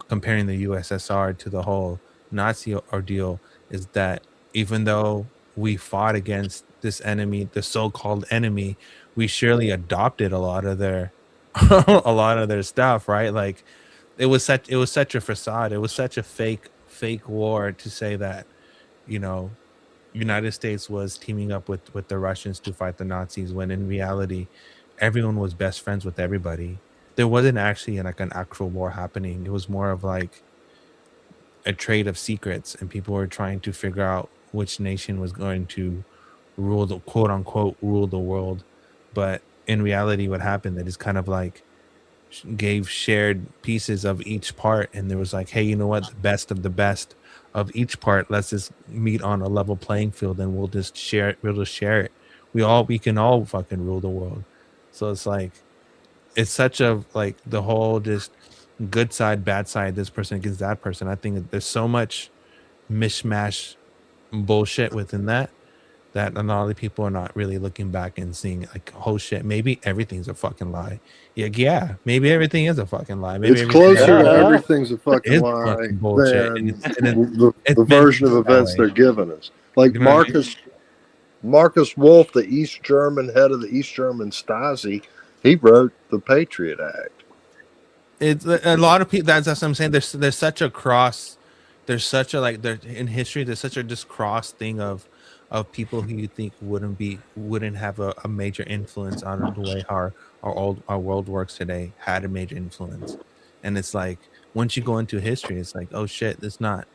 comparing the USSR to the whole Nazi ordeal, is that even though we fought against this enemy, the so-called enemy, we surely adopted a lot of their stuff, right? Like it was such a facade. It was such a fake war to say that, you know, United States was teaming up with the Russians to fight the Nazis, when in reality everyone was best friends with everybody. There wasn't actually like an actual war happening. It was more of like a trade of secrets, and people were trying to figure out which nation was going to rule the quote unquote rule the world. But in reality, what happened, that is kind of like gave shared pieces of each part, and there was like, hey, you know what, the best of the best of each part, let's just meet on a level playing field, and we'll just share it. We can all fucking rule the world. So it's like, it's such a like the whole just good side, bad side, this person against that person. I think that there's so much mishmash bullshit within that a lot of people are not really looking back and seeing like, oh shit, maybe everything's a fucking lie. Yeah, maybe everything is a fucking lie. Maybe It's closer to everything's a fucking lie fucking bullshit. than It's the version of events they're giving us. Like You know what I mean? Marcus Wolf, the East German head of the East German Stasi, he wrote the Patriot Act. It's a lot of people. That's what I'm saying. There's such a cross. There's such a like there in history. There's such a just cross thing of people who you think wouldn't have a major influence on the way our world works today had a major influence. And it's like once you go into history, it's like, oh shit, it's not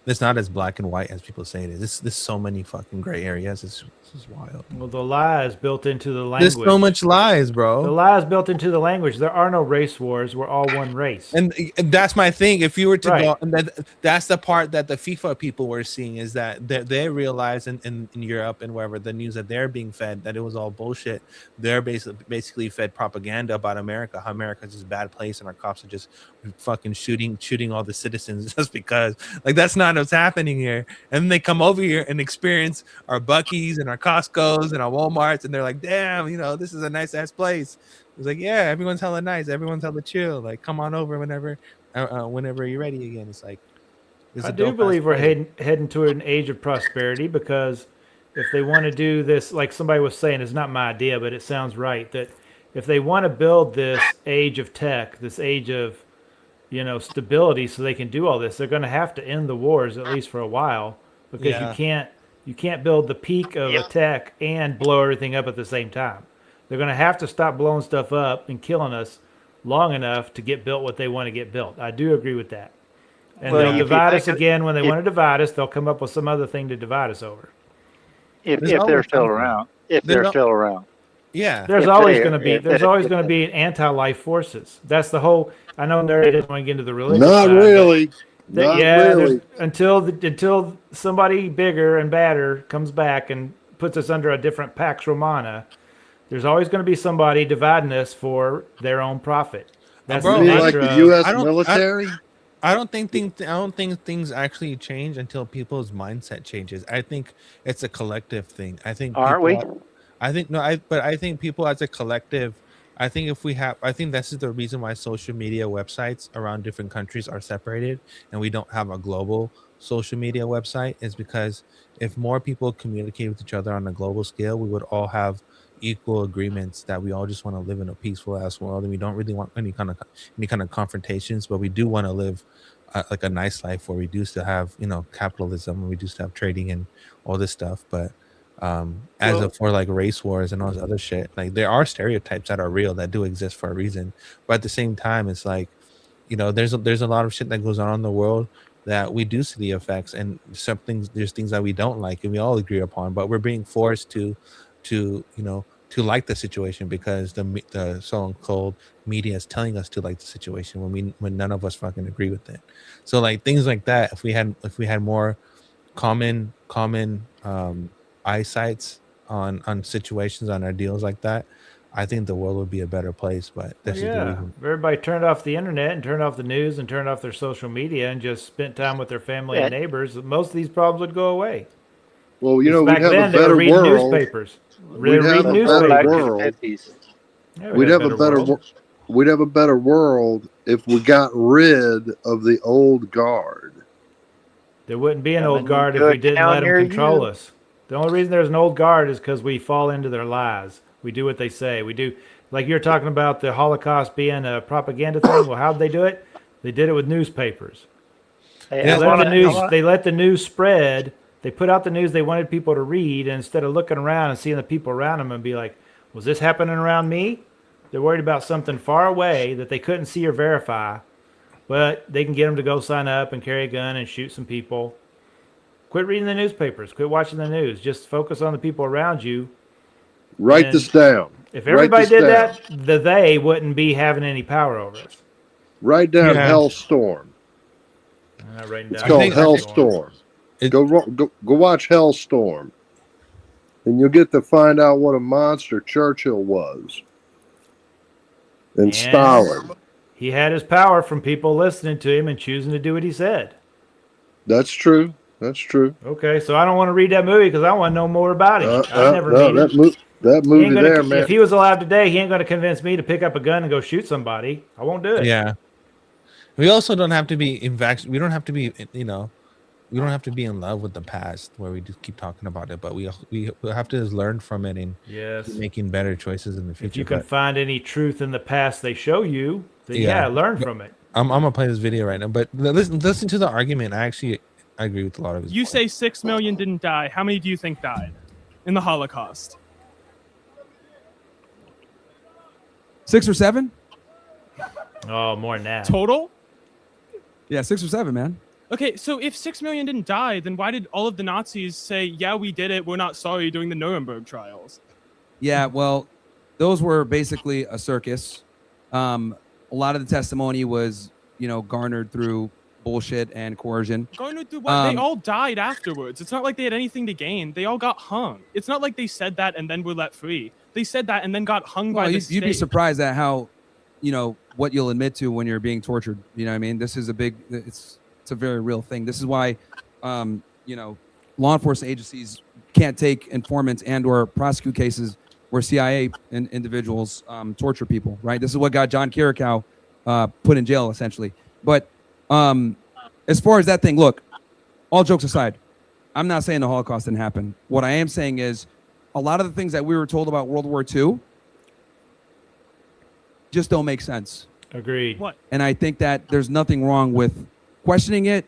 as black and white as people say it is. There's so many fucking gray areas. This is wild. Well, the lies built into the language. There's so much lies, bro. The lies built into the language. There are no race wars. We're all one race. And that's my thing. If you were to Right. go, and that's the part that the FIFA people were seeing, is that they realized in Europe and wherever the news that they're being fed, that it was all bullshit. They're basically fed propaganda about America, how America's just a bad place and our cops are just fucking shooting all the citizens just because. Like, that's not what's happening here. And then they come over here and experience our Buc-ee's and our Costco's and our Walmarts, and they're like, damn, you know, this is a nice ass place. It's like, yeah, everyone's hella nice, everyone's hella chill. Like, come on over whenever you're ready again. It's like, I do believe we're heading to an age of prosperity, because if they want to do this, like somebody was saying, it's not my idea, but it sounds right, that if they want to build this age of tech, this age of, stability, so they can do all this, they're going to have to end the wars, at least for a while, because you can't build the peak of a tech and blow everything up at the same time. They're going to have to stop blowing stuff up and killing us long enough to get built what they want to get built. I do agree with that. And they'll divide us again when they want to divide us. They'll come up with some other thing to divide us over. If they're still around. If they're still around. Yeah. There's always going to be anti-life forces. That's the whole. I know Nerdy doesn't want to get into the religion. Not really. Not really. Until somebody bigger and badder comes back and puts us under a different Pax Romana, there's always going to be somebody dividing us for their own profit. That's like the U.S. military. I don't think things actually change until people's mindset changes. I think it's a collective thing. I think I think people as a collective. I think I think this is the reason why social media websites around different countries are separated, and we don't have a global social media website, is because if more people communicate with each other on a global scale, we would all have equal agreements that we all just want to live in a peaceful ass world, and we don't really want any kind of confrontations, but we do want to live like a nice life where we do still have capitalism, and we do still have trading and all this stuff. But for like race wars and all this other shit, like there are stereotypes that are real, that do exist for a reason. But at the same time, it's like, there's a lot of shit that goes on in the world that we do see the effects, and there's things that we don't like and we all agree upon, but we're being forced to like the situation because the so-called media is telling us to like the situation when none of us fucking agree with it. So like things like that, if we had more common eyesights on situations, on our deals like that, I think the world would be a better place. But this is the reason. If everybody turned off the internet and turned off the news and turned off their social media and just spent time with their family and neighbors, most of these problems would go away. Well, we'd have a better world. We'd have a better world if we got rid of the old guard. There wouldn't be an old guard if we didn't let them control us. The only reason there's an old guard is because we fall into their lies. We do what they say. We do, like you're talking about the Holocaust being a propaganda thing. Well, how'd they do it? They did it with newspapers. They let the news spread. They put out the news they wanted people to read, and instead of looking around and seeing the people around them and be like, was this happening around me? They're worried about something far away that they couldn't see or verify, but they can get them to go sign up and carry a gun and shoot some people. Quit reading the newspapers. Quit watching the news. Just focus on the people around you. Write this down. If everybody did that, they wouldn't be having any power over us. Write down Hellstorm. It's called Hellstorm. Go watch Hellstorm, and you'll get to find out what a monster Churchill was. And Stalin. He had his power from people listening to him and choosing to do what he said. That's true. That's true. Okay, so I don't want to read that movie because I want to know more about it. That movie there, man. If he was alive today, he ain't going to convince me to pick up a gun and go shoot somebody. I won't do it. Yeah. We also don't have to be we don't have to be, we don't have to be in love with the past where we just keep talking about it, but we have to just learn from it and keep making better choices in the future. If you can find any truth in the past they show you, then learn from it. I'm gonna play this video right now, but listen to the argument. I agree with a lot of his points. Say 6 million didn't die. How many do you think died in the Holocaust? 6 or 7? Oh, more than that. Total? Yeah, 6 or 7, man. Okay, so if 6 million didn't die, then why did all of the Nazis say, yeah, we did it, we're not sorry, during the Nuremberg trials? Yeah, well, those were basically a circus. A lot of the testimony was, garnered through bullshit and coercion. Garnered through what? They all died afterwards. It's not like they had anything to gain. They all got hung. It's not like they said that and then were let free. They said that and then got hung by the state. You'd be surprised at how, what you'll admit to when you're being tortured. You know what I mean? This is it's a very real thing. This is why, law enforcement agencies can't take informants and or prosecute cases where CIA individuals torture people, right? This is what got John Kirikow put in jail, essentially. But as far as that thing, look, all jokes aside, I'm not saying the Holocaust didn't happen. What I am saying is a lot of the things that we were told about World War II just don't make sense. Agreed. What? And I think that there's nothing wrong with questioning it,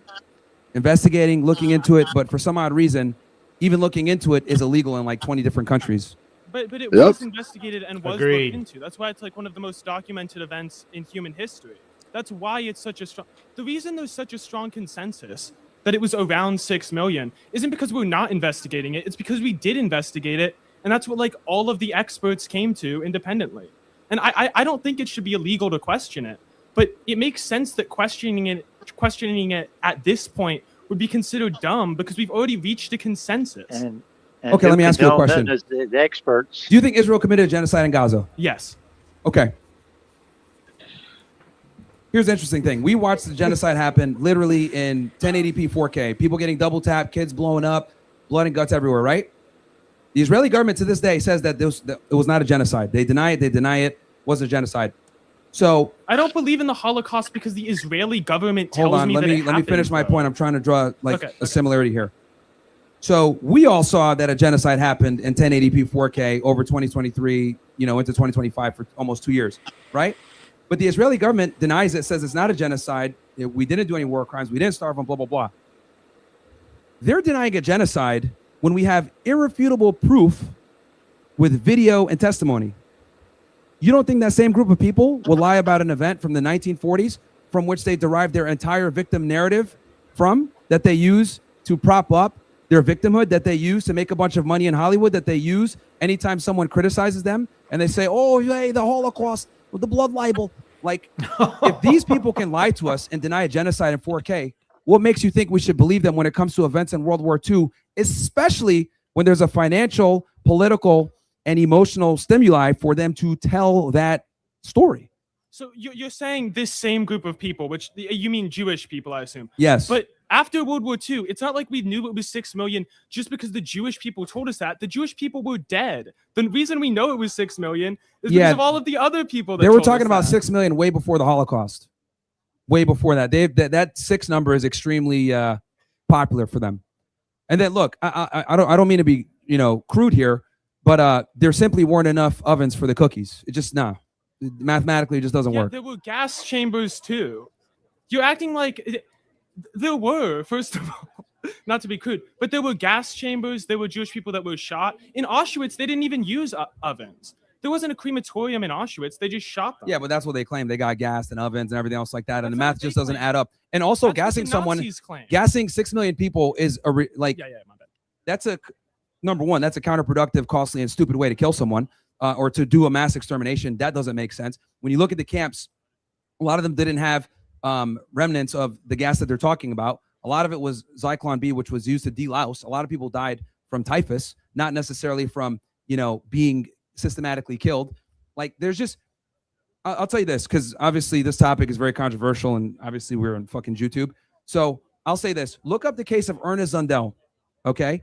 investigating, looking into it. But for some odd reason, even looking into it is illegal in like 20 different countries. But it Yep. was investigated and was Agreed. looked into. That's why it's like one of the most documented events in human history. That's why it's such a strong. The reason there's such a strong consensus that it was around 6 million isn't because we're not investigating it. It's because we did investigate it, and that's what like all of the experts came to independently. And I don't think it should be illegal to question it, but it makes sense that questioning it at this point would be considered dumb because we've already reached a consensus. And Okay, let me ask you a question. The experts. Do you think Israel committed genocide in Gaza? Yes. Okay. Here's the interesting thing. We watched the genocide happen literally in 1080p 4K. People getting double tapped, kids blowing up, blood and guts everywhere, right? The Israeli government to this day says that it was not a genocide. They deny it. They deny it was a genocide. So I don't believe in the Holocaust because the Israeli government tells hold on. me Let that me it let me finish happened, my bro. point. I'm trying to draw like Okay, a similarity here. So we all saw that a genocide happened in 1080p 4K over 2023, into 2025 for almost 2 years, right? But the Israeli government denies it, says it's not a genocide. We didn't do any war crimes. We didn't starve them, blah, blah, blah. They're denying a genocide when we have irrefutable proof with video and testimony. You don't think that same group of people will lie about an event from the 1940s from which they derive their entire victim narrative from, that they use to prop up their victimhood, that they use to make a bunch of money in Hollywood, that they use anytime someone criticizes them and they say, oh, hey, the Holocaust with the blood libel. Like, if these people can lie to us and deny a genocide in 4K, what makes you think we should believe them when it comes to events in World War II, especially when there's a financial, political, and emotional stimuli for them to tell that story? So you're saying this same group of people, which you mean Jewish people, I assume. Yes. But after World War II, it's not like we knew it was 6 million just because the Jewish people told us that. The Jewish people were dead. The reason we know it was 6 million is because of all of the other people that they were told us talking about that. 6 million way before the Holocaust. Way before that. That 6 number is extremely popular for them. And then look, I don't mean to be crude here, but there simply weren't enough ovens for the cookies. It just mathematically it just doesn't work. There were gas chambers too. You're acting like there were, first of all, not to be crude, but there were gas chambers. There were Jewish people that were shot. In Auschwitz, they didn't even use ovens. There wasn't a crematorium in Auschwitz. They just shot them. Yeah, but that's what they claim. They got gassed and ovens and everything else like that. And the math just doesn't add up. And also gassing someone, gassing 6 million people is my bad. That's number one, that's a counterproductive, costly, and stupid way to kill someone or to do a mass extermination. That doesn't make sense. When you look at the camps, a lot of them didn't have remnants of the gas that they're talking about. A lot of it was Zyklon B, which was used to delouse. A lot of people died from typhus, not necessarily from, being systematically killed. Like, there's just, I'll tell you this, because obviously this topic is very controversial and obviously we're on fucking YouTube. So I'll say this, look up the case of Ernest Zundel, okay?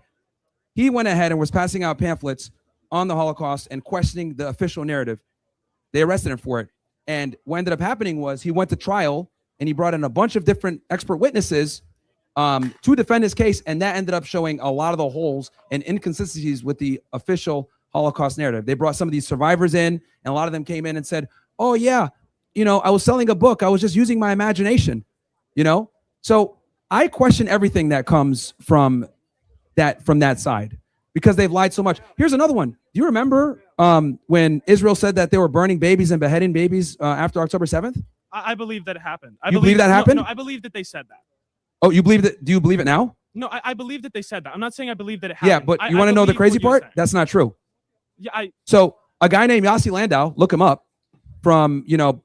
He went ahead and was passing out pamphlets on the Holocaust and questioning the official narrative. They arrested him for it. And what ended up happening was he went to trial and he brought in a bunch of different expert witnesses to defend his case. And that ended up showing a lot of the holes and inconsistencies with the official Holocaust narrative. They brought some of these survivors in, and a lot of them came in and said, oh yeah, I was selling a book. I was just using my imagination, So I question everything that comes from that side because they've lied so much. Here's another one. Do you remember when Israel said that they were burning babies and beheading babies after October 7th? I believe that happened. You believe that happened? No, I believe that they said that. Oh, you believe that? Do you believe it now? No, I believe that they said that. I'm not saying I believe that it happened. Yeah, but you want to know the crazy part? That's not true. Yeah, So a guy named Yossi Landau, look him up, from the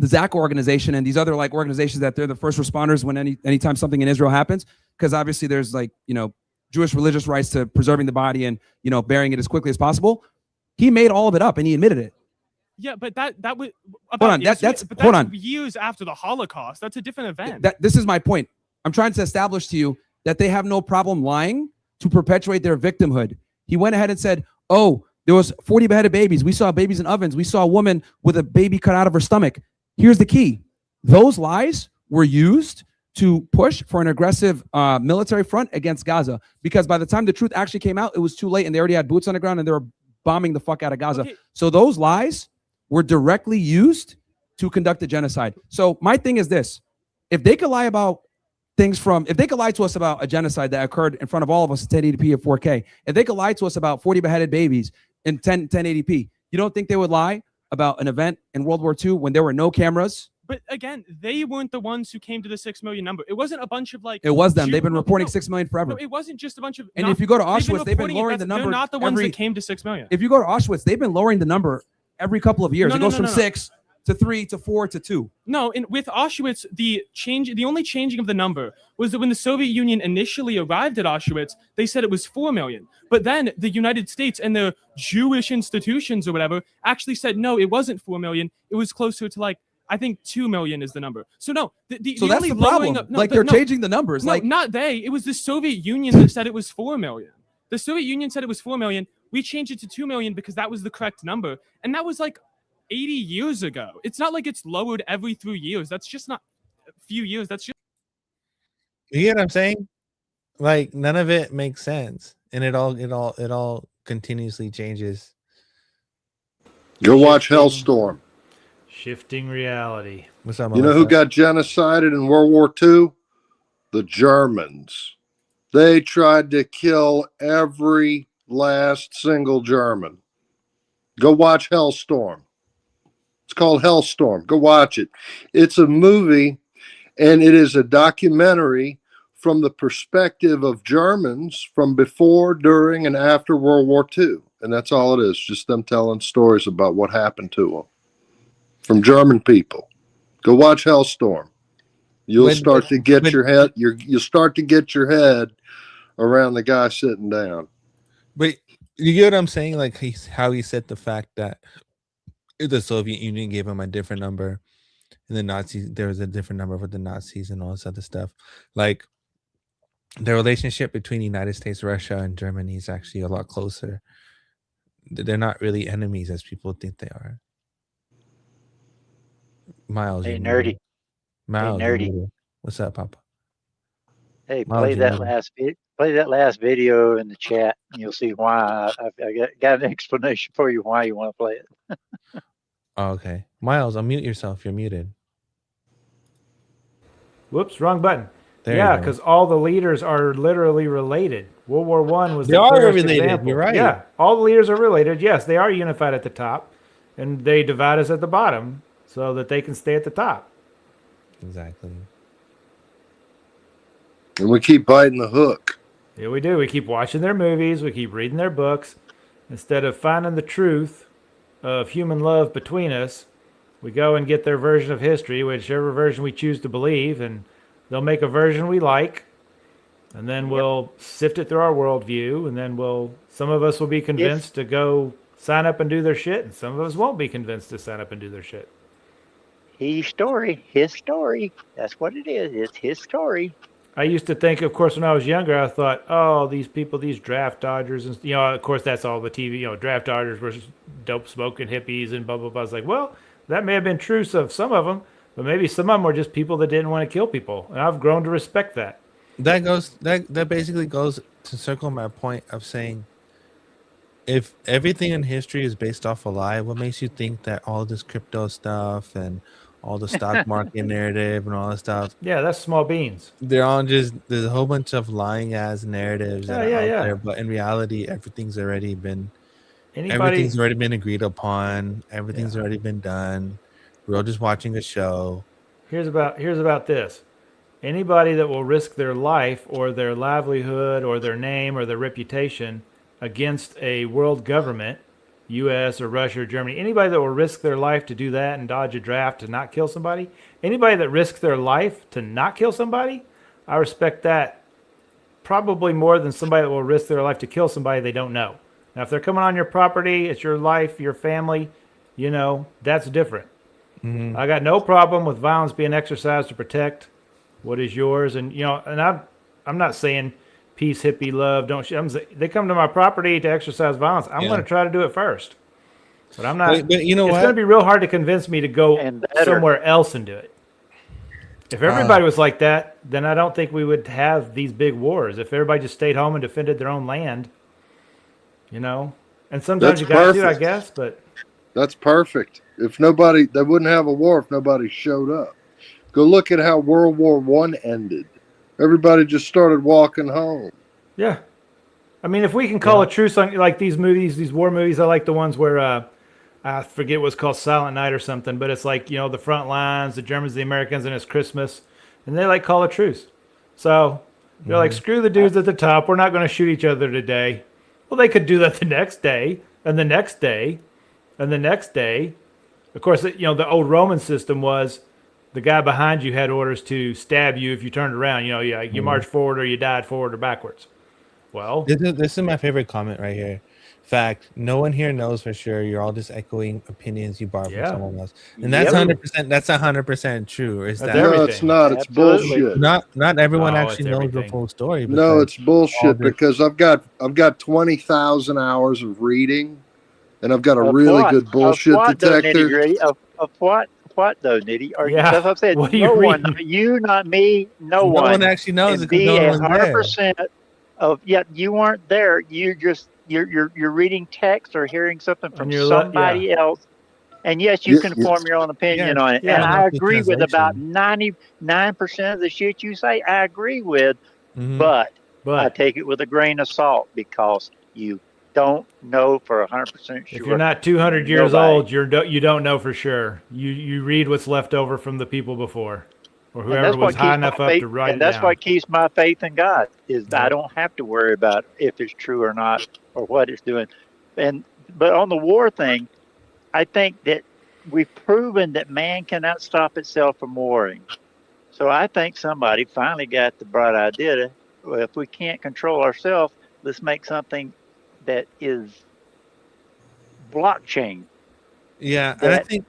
ZRK organization and these other like organizations that they're the first responders when anytime something in Israel happens, because obviously there's Jewish religious rights to preserving the body and burying it as quickly as possible. He made all of it up and he admitted it. Yeah, but that was hold on. That's hold on. Years after the Holocaust. That's a different event. This is my point. I'm trying to establish to you that they have no problem lying to perpetuate their victimhood. He went ahead and said, oh, there was 40 beheaded babies. We saw babies in ovens. We saw a woman with a baby cut out of her stomach. Here's the key. Those lies were used to push for an aggressive military front against Gaza, because by the time the truth actually came out, it was too late and they already had boots on the ground and they were bombing the fuck out of Gaza. Okay. So those lies were directly used to conduct a genocide. So my thing is this: if they could lie about if they could lie to us about a genocide that occurred in front of all of us at 1080p or 4K, if they could lie to us about 40 beheaded babies in 1080p, you don't think they would lie about an event in World War II when there were no cameras? But again, they weren't the ones who came to the 6 million number. It wasn't a bunch of like. It was them. They've been reporting 6 million forever. No, it wasn't just a bunch of. And if you go to Auschwitz, they've been lowering the number. They're not the ones that came to 6 million. If you go to Auschwitz, they've been lowering the number every couple of years. It goes from 6 to 3 to 4 to 2. No, with Auschwitz, the only changing of the number was that when the Soviet Union initially arrived at Auschwitz, they said it was 4 million. But then the United States and the Jewish institutions or whatever actually said, no, it wasn't 4 million. It was closer to like, I think 2 million is the number. So no, so that's the problem. They're changing the numbers. No, not they. It was the Soviet Union that said it was 4 million. The Soviet Union said it was 4 million. We changed it to 2 million because that was the correct number. And that was like 80 years ago. It's not like it's lowered every 3 years. That's just not a few years. That's just. You get what I'm saying? Like none of it makes sense, and it all continuously changes. Go watch Hellstorm. Shifting reality. What's up, You know who got genocided in World War II? The Germans. They tried to kill every last single German. Go watch Hellstorm. It's called Hellstorm. Go watch it. It's a movie, and it is a documentary from the perspective of Germans from before, during, and after World War II. And that's all it is, just them telling stories about what happened to them from German people. Go watch Hellstorm. You'll start to get your head. You'll start to get your head around the guy sitting down. But you get what I'm saying? Like how he said the fact that the Soviet Union gave him a different number, and the Nazis, there was a different number for the Nazis and all this other stuff. Like the relationship between the United States, Russia, and Germany is actually a lot closer. They're not really enemies as people think they are. Miles, Hey, nerdy. Miles, Hey, nerdy. What's up, Papa? Hey, Miles, play that last video in the chat, and you'll see why. I got an explanation for you why you want to play it. Oh, okay, Miles, unmute yourself. You're muted. Whoops, wrong button. There Yeah, you go. because all the leaders are literally related. World War I was They the are clearest related, example. you're right. Yeah, all the leaders are related. Yes, they are unified at the top, and they divide us at the bottom so that they can stay at the top. Exactly. And we keep biting the hook. Yeah, we do. We keep watching their movies. We keep reading their books. Instead of finding the truth of human love between us, we go and get their version of history, whichever version we choose to believe, and they'll make a version we like, and then we'll sift it through our worldview, and then some of us will be convinced to go sign up and do their shit, and some of us won't be convinced to sign up and do their shit. His story. That's what it is. It's his story. I used to think, of course, when I was younger, I thought, oh, these people, these draft dodgers, and of course, that's all the TV, draft dodgers versus dope smoking hippies and blah, blah, blah. I was like, well, that may have been true of some of them, but maybe some of them were just people that didn't want to kill people. And I've grown to respect that. That basically goes to circle my point of saying, if everything in history is based off a lie, what makes you think that all this crypto stuff and all the stock market narrative and all that stuff? Yeah, that's small beans. They're all there's a whole bunch of lying ass narratives that are out there, but in reality, everything's already been agreed upon. Everything's already been done. We're all just watching a show. Here's about this. Anybody that will risk their life or their livelihood or their name or their reputation against a world government, U.S. or Russia or Germany, anybody that will risk their life to do that and dodge a draft to not kill somebody, anybody that risks their life to not kill somebody, I respect that probably more than somebody that will risk their life to kill somebody they don't know. Now, if they're coming on your property, it's your life, your family, that's different. Mm-hmm. I got no problem with violence being exercised to protect what is yours. And, and I'm not saying peace, hippie, love, don't shoot. They come to my property to exercise violence. I'm going to try to do it first. But I'm not. But you know it's what? going to be real hard to convince me to go somewhere else and do it. If everybody was like that, then I don't think we would have these big wars. If everybody just stayed home and defended their own land, you know, and sometimes That's you got to, I perfect. guess, but That's perfect. If nobody, they wouldn't have a war if nobody showed up. Go look at how World War One ended. Everybody just started walking home. yeah. I mean, if we can call a truce on like these movies, these war movies, I like the ones where I forget what's called Silent Night or something, but it's like, you know, the front lines, the Germans, the Americans, and it's Christmas, and they like call a truce. So they're like, screw the dudes at the top. We're not going to shoot each other today. Well, they could do that the next day, and the next day, and the next day. Of course, you know, the old Roman system was the guy behind you had orders to stab you if you turned around. You know, you march forward or you died forward or backwards. Well, this is my favorite comment right here. Fact, no one here knows for sure. You're all just echoing opinions you borrowed from someone else, and that's 100%. That's 100% true. Is that? No, it's not. It's bullshit. Not everyone actually knows the full story. No, because it's bullshit all this- because I've got 20,000 hours of reading, and I've got a Of really what? good bullshit Of what, though, detector. nitty-gritty? Of what? What though, Nitty? Or Yeah. that's what I said. What are you No one, reading? not you, not me, no No one. one actually knows can it 'cause be no one was there. 100% of. Yet you weren't there. You just you're reading text or hearing something from you're somebody else. And yes, you can form your own opinion on it. yeah, and no, I it's agree with about translation. 99% of the shit you say. I agree with, Mm-hmm. but I take it with a grain of salt because you don't know for 100% sure. if you're not 200 years Nobody. old, you don't know for sure. You read what's left over from the people before, or And whoever that's what was high keeps my enough up faith- to write and it that's down. what keeps my faith in God is I don't have to worry about if it's true or not or what it's doing. But on the war thing, I think that we've proven that man cannot stop itself from warring. So I think somebody finally got the bright idea to, well, if we can't control ourselves, let's make something that is blockchain. Yeah, and I That, think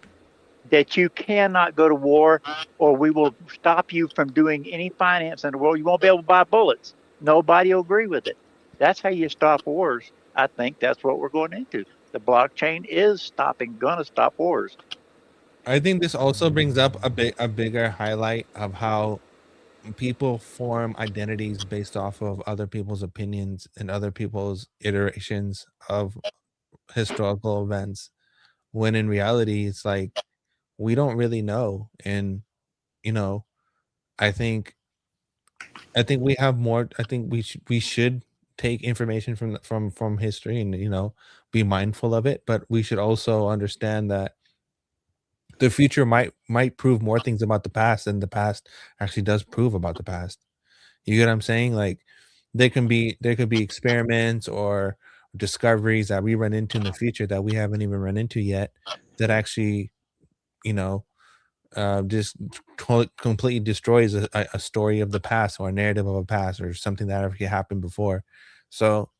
that you cannot go to war or we will stop you from doing any finance in the world. You won't be able to buy bullets. Nobody will agree with it. That's how you stop wars. I think that's what we're going into. The blockchain is gonna stop wars. I think this also brings up a bigger highlight of how people form identities based off of other people's opinions and other people's iterations of historical events, when in reality it's like we don't really know. And you know, I think we have more. I think we should take information from history and, you know, be mindful of it, but we should also understand that the future might prove more things about the past than the past actually does prove about the past. You get what I'm saying? Like there could be experiments or discoveries that we run into in the future that we haven't even run into yet that actually, you know, just completely destroys a story of the past or a narrative of a past or something that ever happened before. So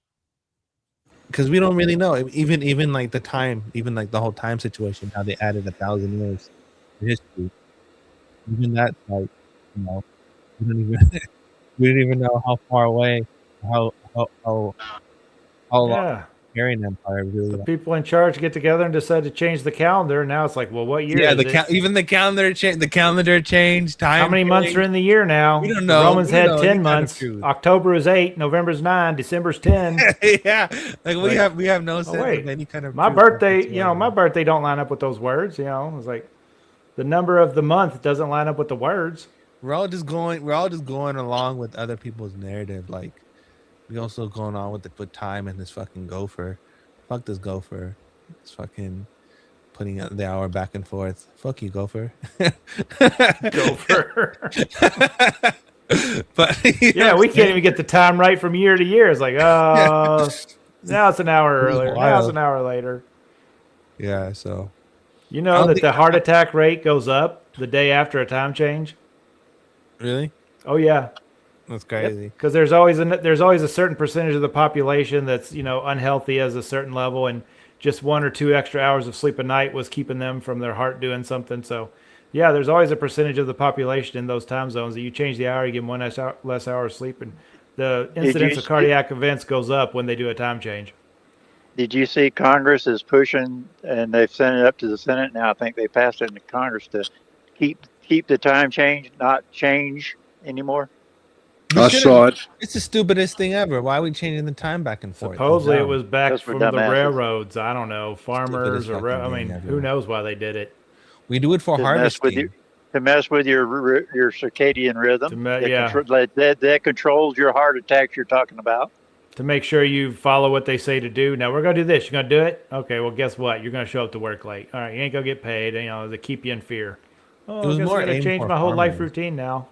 because we don't really know, even like the time, even like the whole time situation, how they added 1,000 years to history. Even that, like, you know, we don't even we don't even know how far away, how long Yeah. the Hungarian Empire really. People in charge get together and decide to change the calendar. And now it's like, well, what year Yeah, is it? even the calendar changed. The calendar changed. Time. How many months are in the year now? We don't The know. Romans We don't had know 10 any kind of months. truth. October is 8, November's 9, December's 10. Yeah, like we have no sense wait. of any kind of My truth birthday, whatsoever. my birthday don't line up with those words. It's like the number of the month doesn't line up with the words. We're all just going along with other people's narrative. Like we also going on with time and this fucking gopher. Fuck this gopher. It's fucking putting the hour back and forth. Fuck you, gopher. Gopher. But Yeah, we can't even get the time right from year to year. It's like, oh, now it's an hour earlier. Now it's an hour later. Yeah, so You I know don't that think- the heart attack rate goes up the day after a time change? Really? Oh yeah. That's crazy. Because there's always a certain percentage of the population that's unhealthy as a certain level, and just 1 or 2 extra hours of sleep a night was keeping them from their heart doing something. So, yeah, there's always a percentage of the population in those time zones that you change the hour, you give them 1 less hour of sleep, and the incidence of cardiac events goes up when they do a time change. Did you see Congress is pushing, and they've sent it up to the Senate now? I think they passed it in the Congress to keep keep the time change, not change anymore? I saw it. It's the stupidest thing ever. Why are we changing the time back and forth? Supposedly it Dumb. was back Because we're from the dumbasses. railroads. I don't know, farmers Stupidest or fucking I thing mean, ever. who knows why they did it? We do it for To mess with harvesting. to mess with your circadian rhythm. Yeah. That controls your heart attacks you're talking about. To make sure you follow what they say to do. Now we're gonna do this. You're gonna do it? Okay, well guess what? You're gonna show up to work late. All right, you ain't gonna get paid, you know, they keep you in fear. Oh, It was I guess more I gotta aimed change for my whole life farmers. routine now.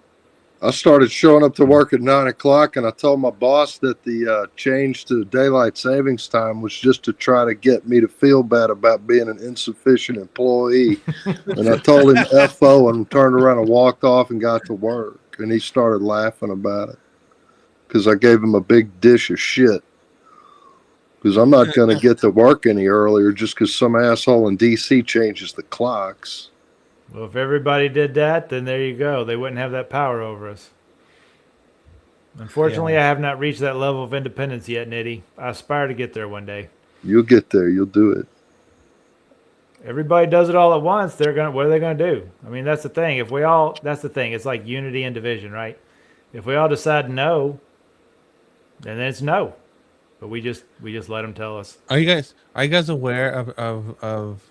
I started showing up to work at 9 o'clock, and I told my boss that the change to daylight savings time was just to try to get me to feel bad about being an insufficient employee. And I told him FO and turned around and walked off and got to work. And he started laughing about it because I gave him a big dish of shit. Because I'm not going to get to work any earlier just because some asshole in DC changes the clocks. Well, if everybody did that, then there you go. They wouldn't have that power over us. Unfortunately, I have not reached that level of independence yet, Nitty. I aspire to get there one day. You'll get there. You'll do it. Everybody does it all at once. What are they gonna do? I mean, that's the thing. That's the thing. It's like unity and division, right? If we all decide no, then it's no. But we just let them tell us. Are you guys aware of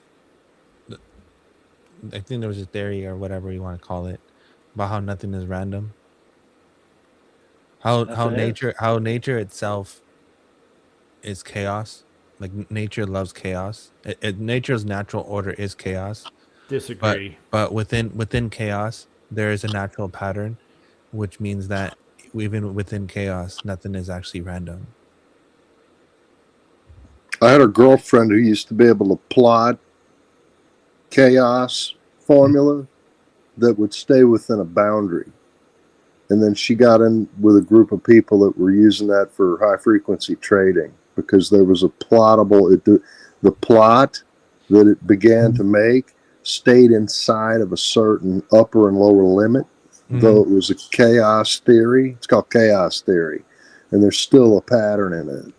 I think there was a theory or whatever you want to call it about how nothing is random. How nature itself is chaos. Like nature loves chaos. Nature's natural order is chaos. Disagree. But within chaos there is a natural pattern, which means that even within chaos, nothing is actually random. I had a girlfriend who used to be able to plot chaos formula that would stay within a boundary. And then she got in with a group of people that were using that for high frequency trading because there was a plottable, the plot that it began to make stayed inside of a certain upper and lower limit, though it was a chaos theory. It's called chaos theory. And there's still a pattern in it.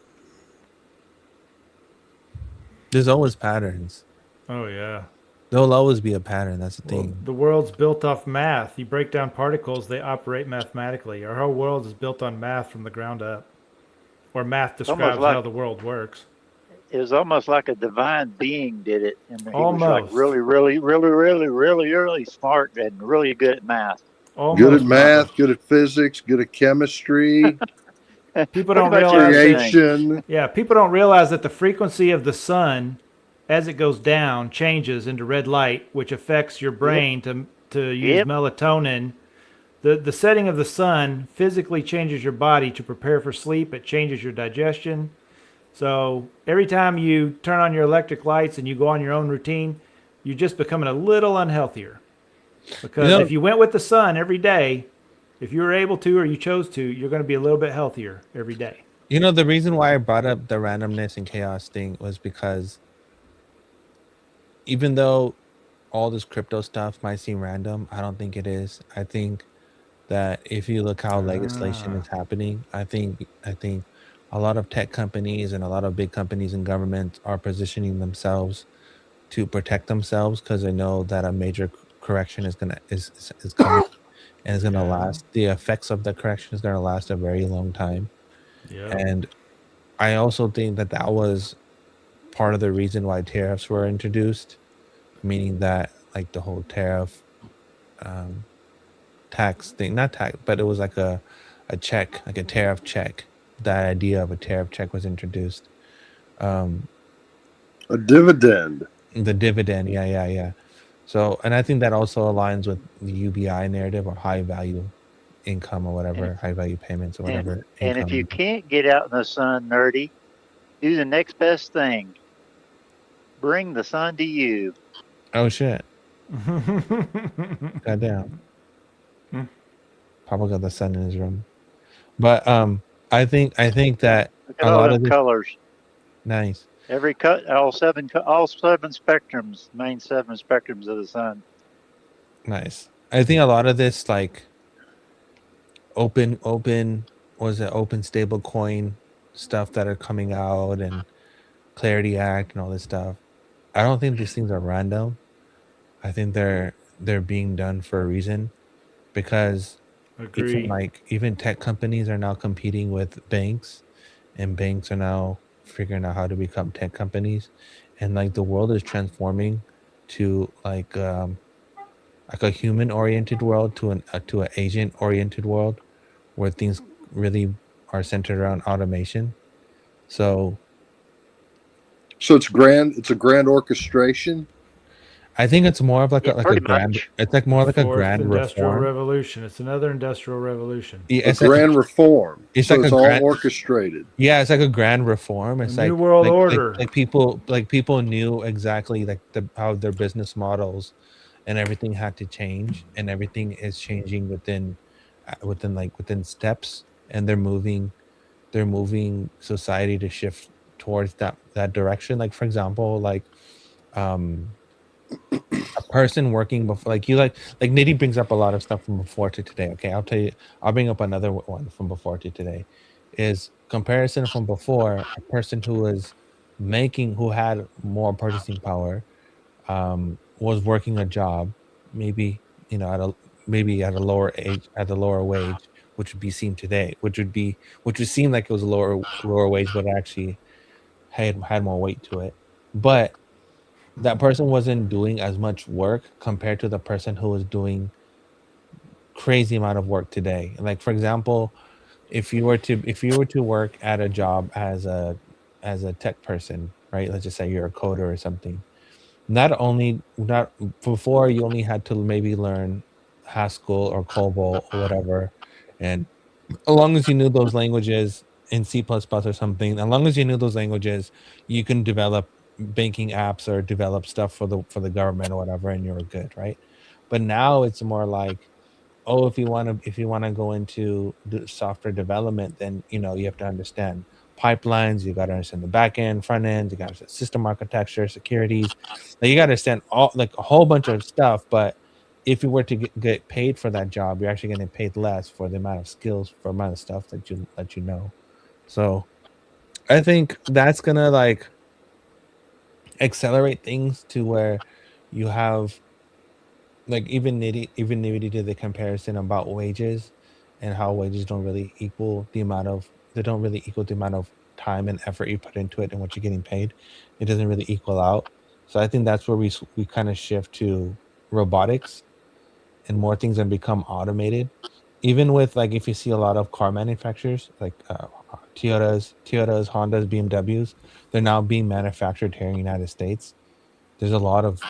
There's always patterns. Oh yeah. There'll always be a pattern. That's the thing. The world's built off math. You break down particles, they operate mathematically. Our whole world is built on math from the ground up. Or math describes how the world works. It was almost like a divine being did it. And he was Almost. like really smart and really good at math. Good at math, good at physics, good at chemistry. People don't realize creation. Yeah, people don't realize that the frequency of the sun as it goes down changes into red light, which affects your brain to use melatonin. The setting of the sun physically changes your body to prepare for sleep. It changes your digestion. So every time you turn on your electric lights and you go on your own routine, you're just becoming a little unhealthier. Because if you went with the sun every day, if you were able to or you chose to, you're going to be a little bit healthier every day. You know, the reason why I brought up the randomness and chaos thing was because even though all this crypto stuff might seem random, I don't think it is. I think that if you look how legislation is happening, I think a lot of tech companies and a lot of big companies and governments are positioning themselves to protect themselves because they know that a major correction is coming and is gonna last. The effects of the correction is gonna last a very long time. Yeah. And I also think that was part of the reason why tariffs were introduced, meaning that like the whole tariff tax thing, not tax, but it was like a check, like a tariff check. That idea of a tariff check was introduced. A dividend. The dividend, yeah. So, and I think that also aligns with the UBI narrative or high value income or whatever, high value payments or whatever. And if you can't get out in the sun, nerdy, do the next best thing. Bring the sun to you. Oh shit. Goddamn. Papa got the sun in his room. But I think that Look at all the colors. Nice. Every cut, all seven spectrums, main seven spectrums of the sun. Nice. I think a lot of this like open stable coin stuff that are coming out and Clarity Act and all this stuff. I don't think these things are random. I think they're they're being done for a reason, because Agree. even tech companies are now competing with banks, and banks are now figuring out how to become tech companies, and like the world is transforming to like a human oriented world to an agent oriented world where things really are centered around automation. So it's grand. It's a grand orchestration. I think it's more of like Yeah, a pretty grand. much. It's like more like a Fourth grand industrial reform. revolution. It's another industrial revolution. Yeah, A it's like grand reform. it's So like it's a all grand. orchestrated. Yeah, it's like a grand reform. It's New like world order. like people knew exactly like how their business models and everything had to change, and everything is changing within steps, and they're moving society to shift towards that direction. Like for example, like a person working before, like Nitty brings up a lot of stuff from before to today. Okay, I'll tell you, I'll bring up another one from before to today. Is comparison from before, a person who had more purchasing power, was working a job, maybe at a lower age, at a lower wage, which would be seen today, which would seem like it was a lower wage, but actually had more weight to it. But that person wasn't doing as much work compared to the person who was doing crazy amount of work today. Like for example, if you were to work at a job as a tech person, right? Let's just say you're a coder or something. Not before, you only had to maybe learn Haskell or COBOL or whatever, and as long as you knew those languages in C++ or something, as long as you knew those languages, you can develop banking apps or develop stuff for the government or whatever, and you're good, right? But now it's more like, oh, if you want to go into the software development, then you have to understand pipelines, you got to understand the back end, front end, you got to understand system architecture, securities. Like you got to understand all, like a whole bunch of stuff. But if you were to get paid for that job, you're actually getting paid less for the amount of skills, for the amount of stuff that you know. So I think that's gonna like accelerate things to where you have, like, even Nitty did the comparison about wages, and how wages don't really equal the amount of time and effort you put into it and what you're getting paid. It doesn't really equal out. So I think that's where we kind of shift to robotics, and more things have become automated. Even with, like, if you see a lot of car manufacturers like Toyotas, Hondas, BMWs, they're now being manufactured here in the United States. There's a lot of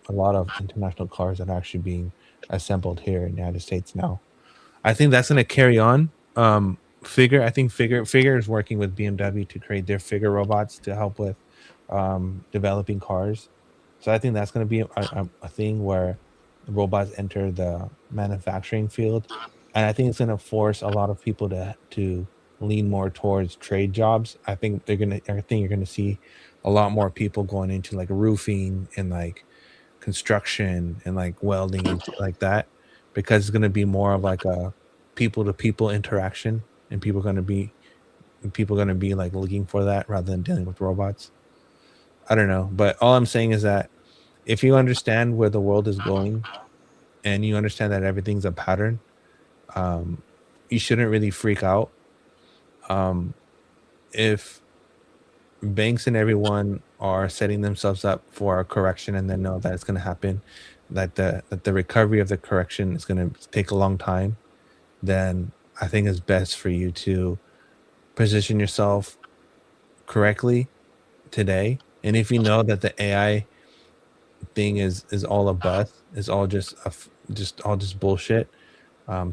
international cars that are actually being assembled here in the United States now. I think that's going to carry on. Figure is working with BMW to create their Figure robots to help with developing cars. So I think that's going to be a thing where robots enter the manufacturing field, and I think it's going to force a lot of people to lean more towards trade jobs. I think you're going to see a lot more people going into like roofing and like construction and like welding and shit like that, because it's going to be more of like a people to people interaction, and people are going to be like looking for that rather than dealing with robots. I don't know, but all I'm saying is that if you understand where the world is going, and you understand that everything's a pattern, you shouldn't really freak out. If banks and everyone are setting themselves up for a correction, and then know that it's going to happen, that the recovery of the correction is going to take a long time, then I think it's best for you to position yourself correctly today. And if you know that the AI thing is all a bust, is all just bullshit,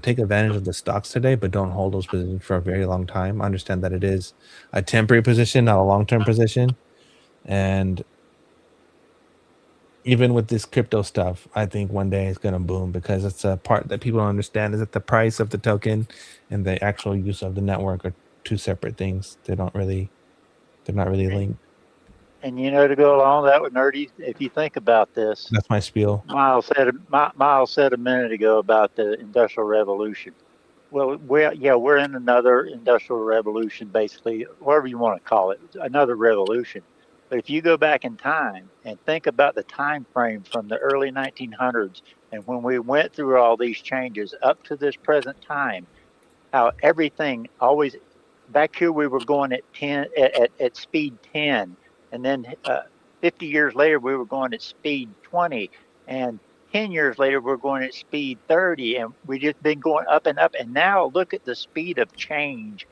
take advantage of the stocks today, but don't hold those positions for a very long time. Understand that it is a temporary position, not a long-term position. And even with this crypto stuff, I think one day it's going to boom, because it's a part that people don't understand, is that the price of the token and the actual use of the network are two separate things. They're not really linked. And to go along with that with nerdy, if you think about this, That's my spiel. Miles said a minute ago about the Industrial Revolution. Well, we're in another industrial revolution, basically, whatever you want to call it, another revolution. But if you go back in time and think about the time frame from the early 1900s And when we went through all these changes up to this present time, how everything always back here we were going at 10 at speed 10, and then 50 years later we were going at speed 20, and 10 years later we're going at speed 30, and we just been going up and up. And now look at the speed of change,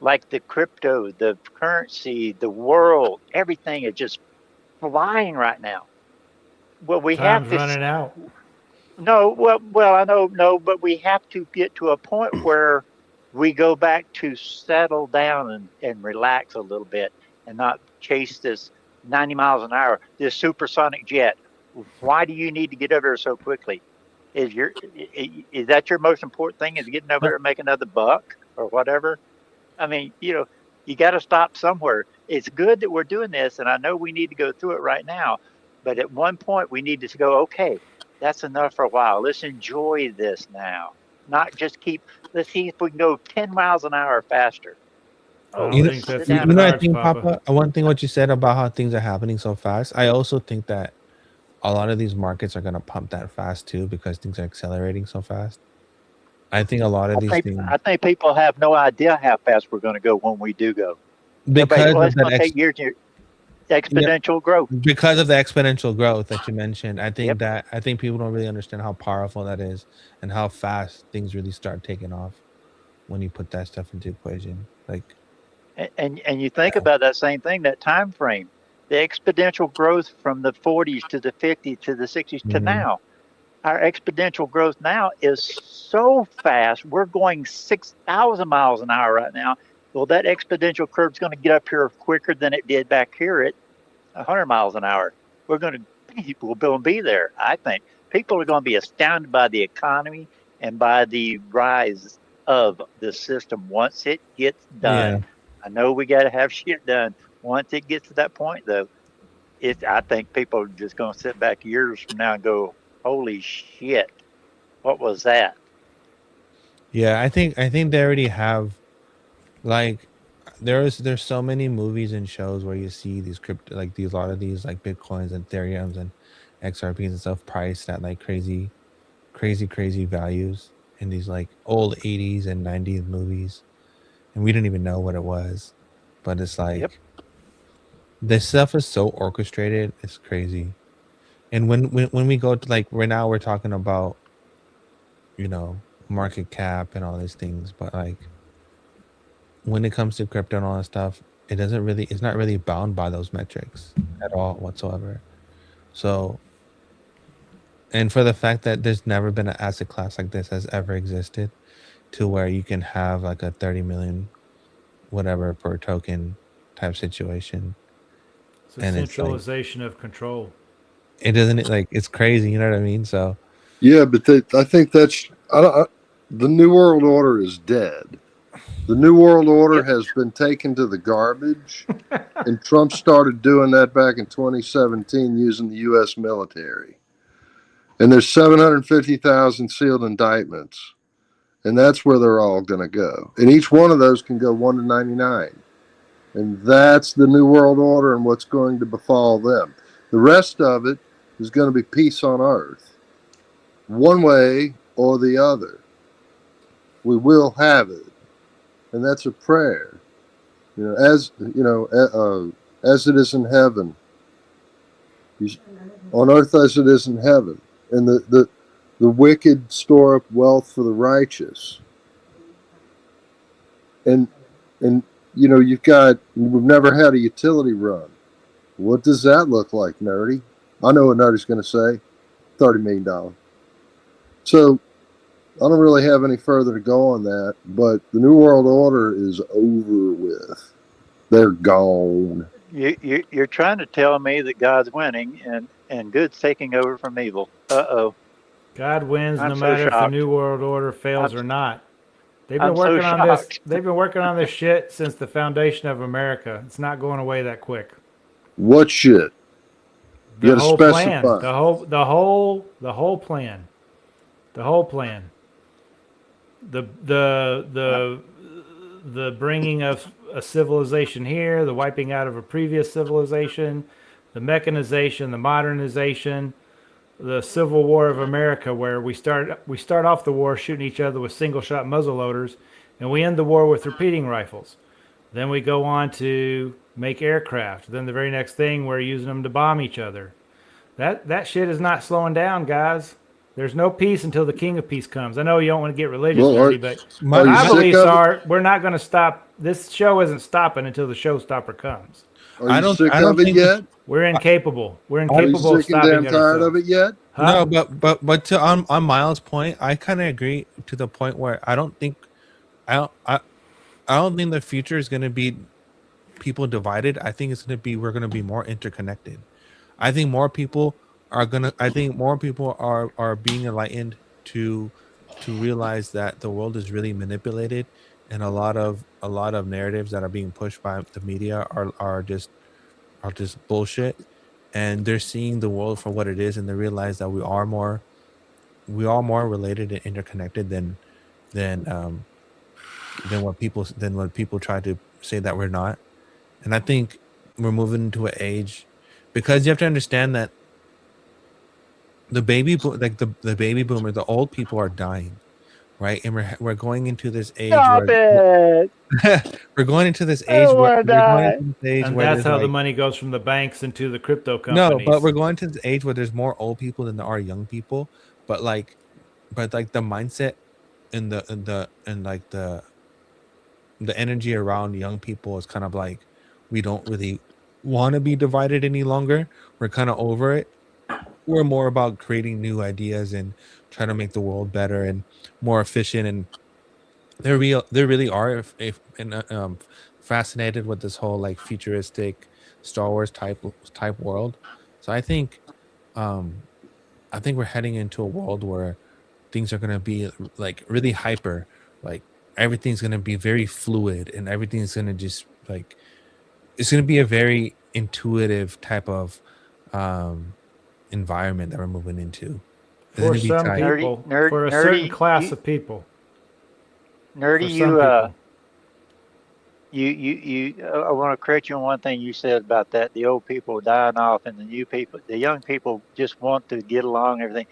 like the crypto, the currency, the world, everything is just flying right now. Well, we have Time's to running out. no, well, I know, no, but we have to get to a point where we go back to settle down and relax a little bit and not chase this 90 miles an hour, this supersonic jet. Why do you need to get over there so quickly? Is that your most important thing? Is getting over there and making another buck or whatever? I mean, you got to stop somewhere. It's good that we're doing this, and I know we need to go through it right now. But at one point, we need to go, okay, that's enough for a while. Let's enjoy this now. Not just let's see if we can go 10 miles an hour faster. Oh, You let's sit think down that's and in I the think, cards, Papa. Papa, one thing what you said about how things are happening so fast, I also think that a lot of these markets are going to pump that fast too because things are accelerating so fast. I think a lot of these things, I think people have no idea how fast we're going to go when we do go. because Everybody, well, of it's that going to take years. Exponential growth. because of the exponential growth that you mentioned, I think people don't really understand how powerful that is and how fast things really start taking off when you put that stuff into equation. Like, And you think about that same thing, that time frame, the exponential growth from the 40s to the 50s to the 60s to now. Our exponential growth now is so fast. We're going 6,000 miles an hour right now. Well, that exponential curve is going to get up here quicker than it did back here at 100 miles an hour. We'll be there, I think. People are going to be astounded by the economy and by the rise of the system once it gets done. Yeah. I know we got to have shit done. Once it gets to that point, though, I think people are just going to sit back years from now and go, holy shit, what was that? yeah, I think they already have, like, there's so many movies and shows where you see these crypto, like a lot of these like Bitcoins and Ethereums and XRPs and stuff priced at like crazy values in these like old 80s and 90s movies, and we didn't even know what it was, but it's like this stuff is so orchestrated, it's crazy. And when we go to, like, right now we're talking about, market cap and all these things, but like when it comes to crypto and all that stuff, it's not really bound by those metrics at all whatsoever. So, and for the fact that there's never been an asset class like this has ever existed, to where you can have like a 30 million whatever per token type situation. It's a centralization of control. It doesn't, like, it's crazy, you know what I mean? So yeah, but I think that's the New World Order is dead. The New World Order has been taken to the garbage, and Trump started doing that back in 2017 using the U.S. military. And there's 750,000 sealed indictments, and that's where they're all going to go. And each one of those can go 1 to 99. And that's the New World Order and what's going to befall them. The rest of it is going to be peace on earth, one way or the other. We will have it, and that's a prayer. As it is in heaven, on earth as it is in heaven. And the wicked store up wealth for the righteous. And we've never had a utility run. What does that look like, Nerdy? I know what Nerdy's going to say. $30 million. So I don't really have any further to go on that, but the New World Order is over with. They're gone. You're trying to tell me that God's winning and good's taking over from evil. Uh-oh. God wins I'm no so matter if the shocked. New World Order fails or not. They've been I'm so working on this. shocked. They've been working on this shit since the foundation of America. It's not going away that quick. What shit? The whole plan. The whole plan. The whole plan. The bringing of a civilization here, the wiping out of a previous civilization, the mechanization, the modernization, the Civil War of America, where we start off the war shooting each other with single shot muzzle loaders, and we end the war with repeating rifles. Then we go on to make aircraft. Then the very next thing, we're using them to bomb each other. That shit is not slowing down, guys. There's no peace until the King of Peace comes. I know you don't want to get religious, but I believe, Sar, we're not going to stop. This show isn't stopping until the showstopper comes. Are you sick of it yet? We're incapable. We're Are incapable you of sick and stopping damn tired of ourselves. it yet? Huh? No, but to on Miles' point, I kind of agree to the point where I don't think the future is going to be people divided. I think it's going to be we're going to be more interconnected. I think more people are being enlightened to realize that the world is really manipulated, and a lot of narratives that are being pushed by the media are just bullshit, and they're seeing the world for what it is, and they realize that we are more related and interconnected than what people try to say that we're not. And I think we're moving into an age, because you have to understand that the baby boomers, the old people are dying, right? And we're going into this age. Stop it! We're going into this I age don't where wanna die. And that's how the money goes from the banks into the crypto no, companies. but we're going to this age where there's more old people than there are young people. But the mindset and the energy around young people is kind of like, we don't really want to be divided any longer. We're kind of over it. We're more about creating new ideas and trying to make the world better and more efficient. And they really are fascinated with this whole like futuristic Star Wars type world. So I think we're heading into a world where things are going to be like really hyper, like everything's going to be very fluid, and everything's going to just like, it's going to be a very intuitive type of environment that we're moving into. It's For gonna be some tight. people, for a certain class of people. Nerdy, For some I want to correct you on one thing you said about that. The old people dying off, and the young people just want to get along and everything.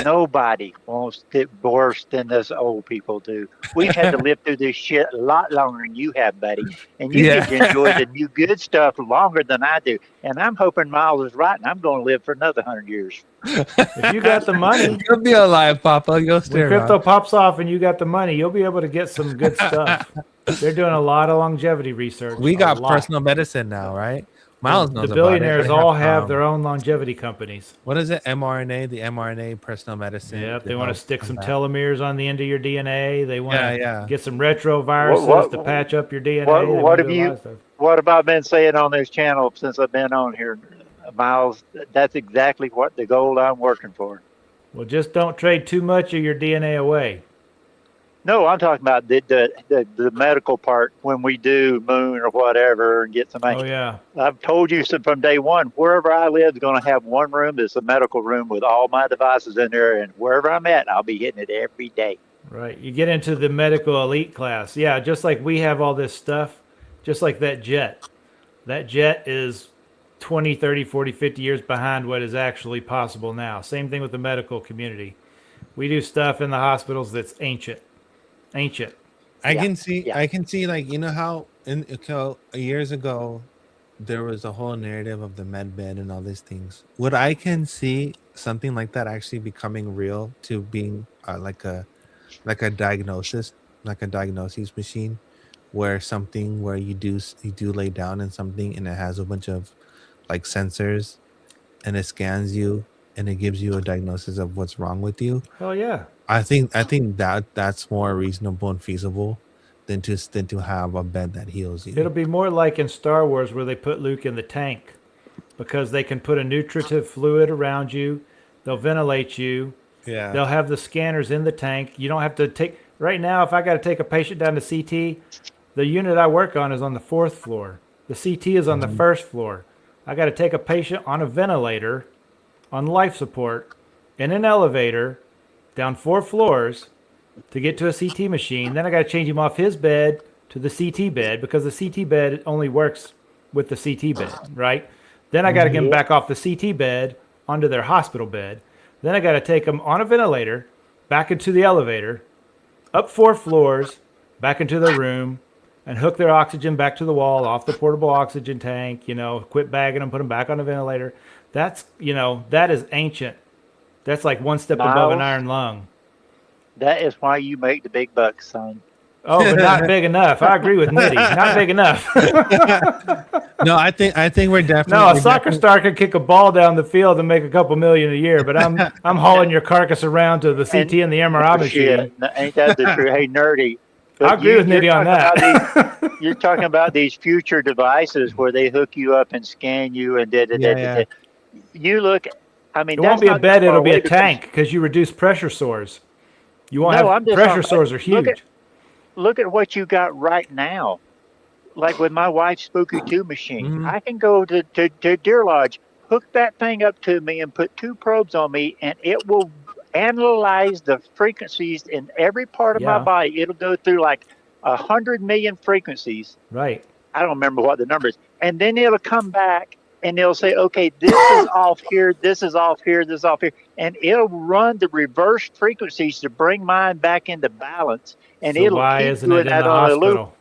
Nobody wants it worse than us old people do. We've had to live through this shit a lot longer than you have, buddy. And you get to enjoy the new good stuff longer than I do. And I'm hoping Miles is right, and I'm going to live for another 100 years. If you got the money, you'll be alive, Papa. You'll stay when crypto around. pops off and you got the money, you'll be able to get some good stuff. They're doing a lot of longevity research. We got a lot. personal medicine now, right? Miles knows The about it. billionaires They all have their own longevity companies. What is it? mRNA, the mRNA personal medicine. Yep, they want to stick some telomeres on the end of your DNA. They want to Yeah. get some retroviruses to patch up your DNA. What have I been saying on this channel since I've been on here, Miles? That's exactly what the goal I'm working for. Well, just don't trade too much of your DNA away. No, I'm talking about the medical part when we do moon or whatever and get some. Oh yeah. I've told you from day one, wherever I live is going to have one room that's a medical room with all my devices in there, and wherever I'm at, I'll be hitting it every day. Right. You get into the medical elite class. Yeah, just like we have all this stuff, just like that jet. That jet is 20, 30, 40, 50 years behind what is actually possible now. Same thing with the medical community. We do stuff in the hospitals that's ancient. I can see, like, you know how years ago there was a whole narrative of the med bed and all these things. What I can see something like that actually becoming real to being like a diagnosis machine, where you do lay down in something and it has a bunch of like sensors and it scans you and it gives you a diagnosis of what's wrong with you. Hell yeah. I think that's more reasonable and feasible than to have a bed that heals you. It'll be more like in Star Wars where they put Luke in the tank, because they can put a nutritive fluid around you. They'll ventilate you. Yeah. They'll have the scanners in the tank. You don't have to take. Right now, if I got to take a patient down to CT, the unit I work on is on the 4th floor. The CT is on the 1st floor. I got to take a patient on a ventilator, on life support, in an elevator, down 4 floors to get to a CT machine. Then I got to change him off his bed to the CT bed, because the CT bed only works with the CT bed, right? Then I got to get him back off the CT bed onto their hospital bed. Then I got to take them on a ventilator, back into the elevator, up 4 floors, back into their room, and hook their oxygen back to the wall off the portable oxygen tank, quit bagging them, put them back on the ventilator. That's, that is ancient. That's like one step above an Miles? iron lung. That is why you make the big bucks, son. Oh, but not big enough. I agree with Nitty. Not big enough. No, I think we're definitely. No, a soccer star could kick a ball down the field and make a couple million a year, but I'm hauling your carcass around to the CT and the MRI machine. Ain't that the truth? Hey, nerdy. I agree with Nitty on that. You're talking about these future devices where they hook you up and scan you and da. You look. I mean, It won't be a not bed; far it'll be away a tank because you reduce pressure sores. You won't No, I'm have just pressure talking- sores are huge. Look at what you got right now. Like with my wife's Spooky 2 machine, I can go to Deer Lodge, hook that thing up to me and put 2 probes on me, and it will analyze the frequencies in every part of my Yeah. body. It'll go through like 100 million frequencies. Right. I don't remember what the number is. And then it'll come back and it'll say, okay, this is off here, this is off here, this is off here. And it'll run the reverse frequencies to bring mine back into balance. And So it'll why keep isn't doing it in that the on a loop. hospital?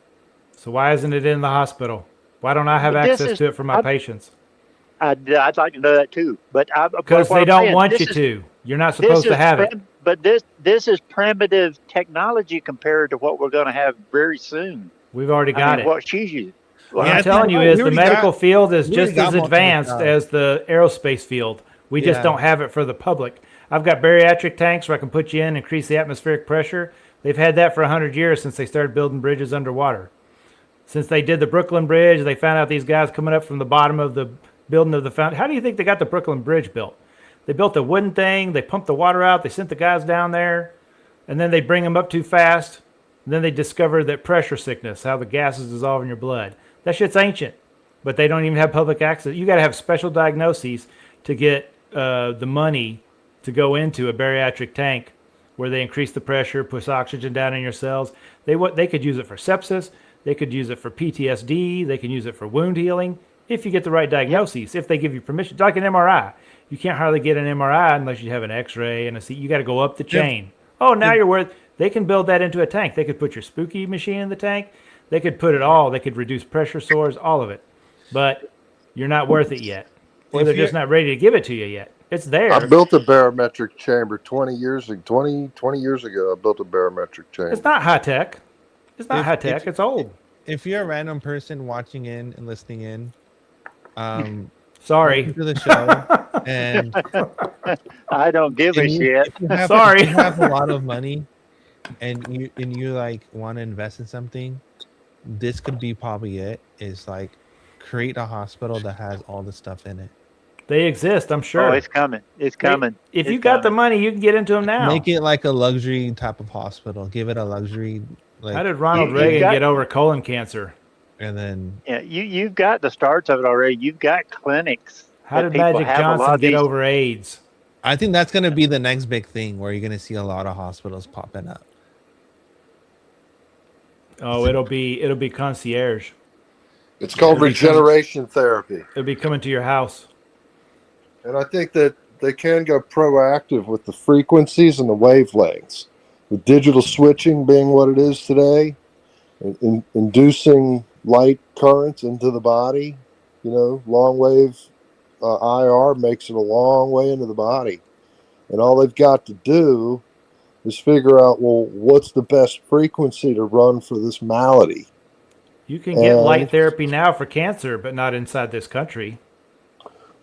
So why isn't it in the hospital? Why don't I have But this access is- to it for my patients? I'd like to know that too. But Because what they I'm don't saying, want this you is- to. You're not this supposed to is have it. But this is primitive technology compared to what we're going to have very soon. We've already I got mean, it. What she's using. What I'm telling you is the medical field is just as advanced as as the aerospace field. We just Yeah. don't have it for the public. I've got bariatric tanks where I can put you in and increase the atmospheric pressure. They've had that for 100 years since they started building bridges underwater. Since they did the Brooklyn Bridge, they found out these guys coming up from the bottom of the building of the fountain. How do you think they got the Brooklyn Bridge built? They built a wooden thing. They pumped the water out. They sent the guys down there, and then they bring them up too fast. And then they discover that pressure sickness, how the gases dissolve in your blood. That shit's ancient, but they don't even have public access. You got to have special diagnoses to get the money to go into a bariatric tank where they increase the pressure, push oxygen down in your cells. They could use it for sepsis. They could use it for PTSD. They can use it for wound healing if you get the right diagnoses, if they give you permission. It's like an MRI. You can't hardly get an MRI unless you have an X-ray and a CT. You got to go up the chain. Oh, now you're worth. They can build that into a tank. They could put your spooky machine in the tank. They could put it all. They could reduce pressure sores, all of it. But you're not worth it yet. Or If they're just you're- not ready to give it to you yet. It's there. I built a barometric chamber 20 years ago. 20 years ago, I built a barometric chamber. It's not high tech. It's not If- high tech. if- It's old. If you're a random person watching in and listening in, Sorry. welcome to the show. And I don't give a and you- shit. if you have- Sorry. if you have a lot of money, and you like want to invest in something, this could be probably it. Is like create a hospital that has all the stuff in it. They exist, I'm sure. Oh, it's coming. It's coming. If It's you got the coming. money, you can get into them now. Make it like a luxury type of hospital. Give it a luxury. Like, How did Ronald You Reagan got- get over colon cancer? And then Yeah, you've got the starts of it already. You've got clinics. How that did people Magic have a lot Johnson of get these- over AIDS? I think that's gonna be the next big thing where you're gonna see a lot of hospitals popping up. Oh, it'll be concierge. It's called It'll be regeneration therapy. It'll be coming to your house. And I think that they can go proactive with the frequencies and the wavelengths. With digital switching being what it is today, inducing light currents into the body, long wave IR makes it a long way into the body. And all they've got to do is figure out, well, what's the best frequency to run for this malady? You can get And- light therapy now for cancer, but not inside this country.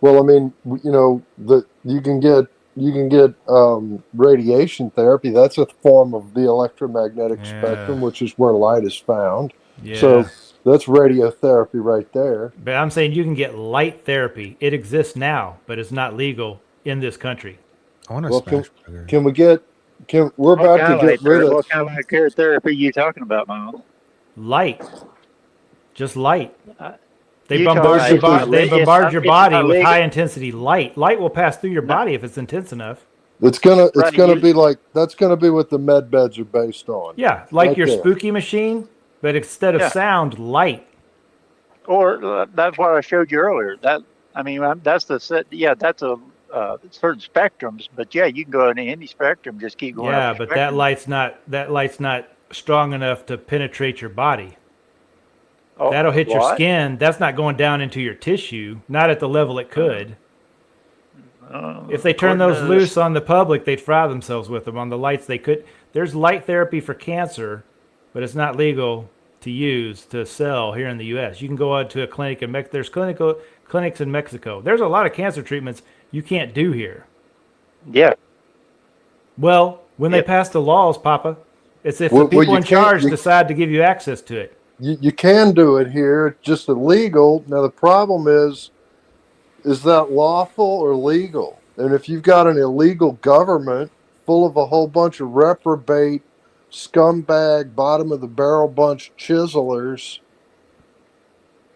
Well, I mean, that you can get radiation therapy. That's a form of the electromagnetic spectrum, which is where light is found. So Yeah. that's radiotherapy right there. But I'm saying you can get light therapy. It exists now, but it's not legal in this country. I want Well, can we get? We're about to get rid of? What kind of light therapy are you talking about, Miles? Light, just light. They you bombard talking your about- body. They it's bombard not- your it's body not with legal. high intensity light. Light will pass through your body if it's intense enough. It's gonna Right, be like that's gonna be what the med beds are based on. Yeah, like Right your there. spooky machine, but instead of Yeah. sound, light. Or that's what I showed you earlier. That's the set. Yeah, that's a certain spectrums. But yeah, you can go into any spectrum, just keep going. Yeah, up the but that spectrum. light's not strong enough to penetrate your body. Oh, That'll hit your what? skin. That's not going down into your tissue, not at the level it could. If they turn those loose on the public, they'd fry themselves with them. On the lights, they could. There's light therapy for cancer, but it's not legal to use to sell here in the U.S. You can go out to a clinic in Mexico. There's clinics in Mexico. There's a lot of cancer treatments you can't do here. Yeah. Well, when they pass the laws, Papa, it's if the people in charge decide to give you access to it. You can do it here. It's just illegal. Now the problem is that lawful or legal? And if you've got an illegal government full of a whole bunch of reprobate, scumbag, bottom of the barrel bunch chiselers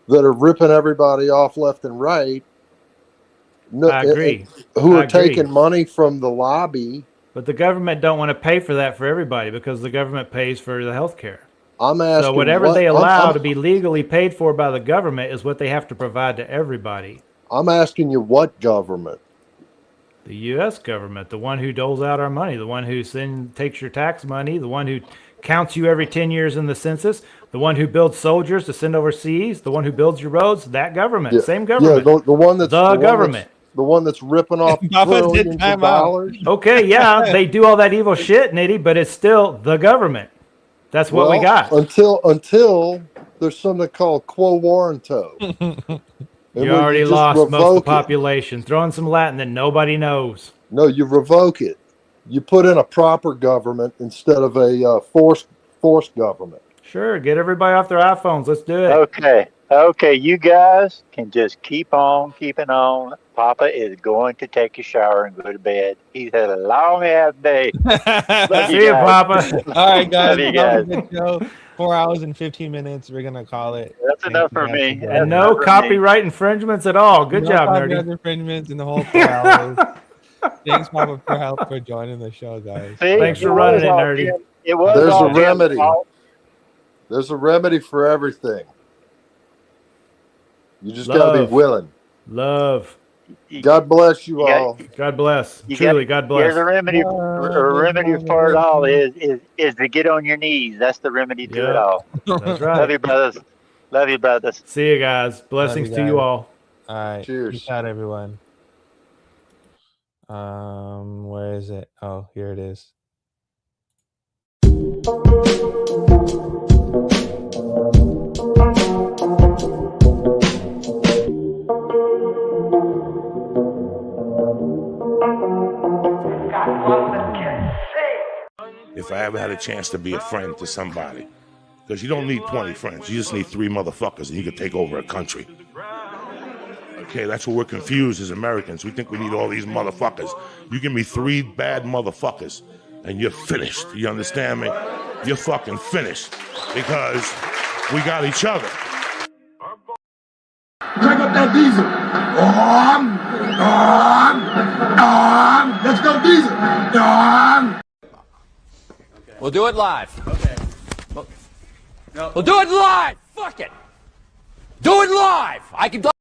that are ripping everybody off left and right, I agree. Who are taking money from the lobby. But the government don't want to pay for that for everybody because the government pays for the health care. I'm asking, so whatever they allow to be legally paid for by the government is what they have to provide to everybody. I'm asking you, what government? The U.S. government, the one who doles out our money, the one who takes your tax money, the one who counts you every 10 years in the census, the one who builds soldiers to send overseas, the one who builds your roads, that government, same government. Yeah, the one that's the government. The one that's ripping off trillions of dollars. Okay, yeah, they do all that evil shit, Nitty, but it's still the government. That's what we got. Until there's something called quo warranto. You already lost most of the population. Throw in some Latin that nobody knows. No, you revoke it. You put in a proper government instead of a forced government. Sure, get everybody off their iPhones. Let's do it. Okay, you guys can just keep on keeping on. Papa is going to take a shower and go to bed. He's had a long ass day. See you, Papa. All right, guys. Love you guys. Good show. 4 hours and 15 minutes. We're gonna call it. That's enough for me. And no copyright infringements at all. Good job, Nerdy. No copyright infringements in the whole 4 hours. Thanks, Papa, for joining the show, guys. Thanks for running it, Nerdy. There's a remedy. There's a remedy for everything. You just got to be willing. Love. God bless you all. God bless. Truly, God bless. Here's a remedy. A remedy for it all is to get on your knees. That's the remedy to it all. That's right. Love you, brothers. Love you, brothers. See you guys. Blessings to you all. All right. Cheers. Peace out, everyone. Where is it? Oh, here it is. If I ever had a chance to be a friend to somebody, because you don't need 20 friends, you just need 3 motherfuckers and you can take over a country. Okay, that's what we're confused as Americans. We think we need all these motherfuckers. You give me 3 bad motherfuckers and you're finished. You understand me? You're fucking finished because we got each other. Crank up that diesel. Let's go diesel. We'll do it live. Okay. We'll do it live. Fuck it. Do it live. I can.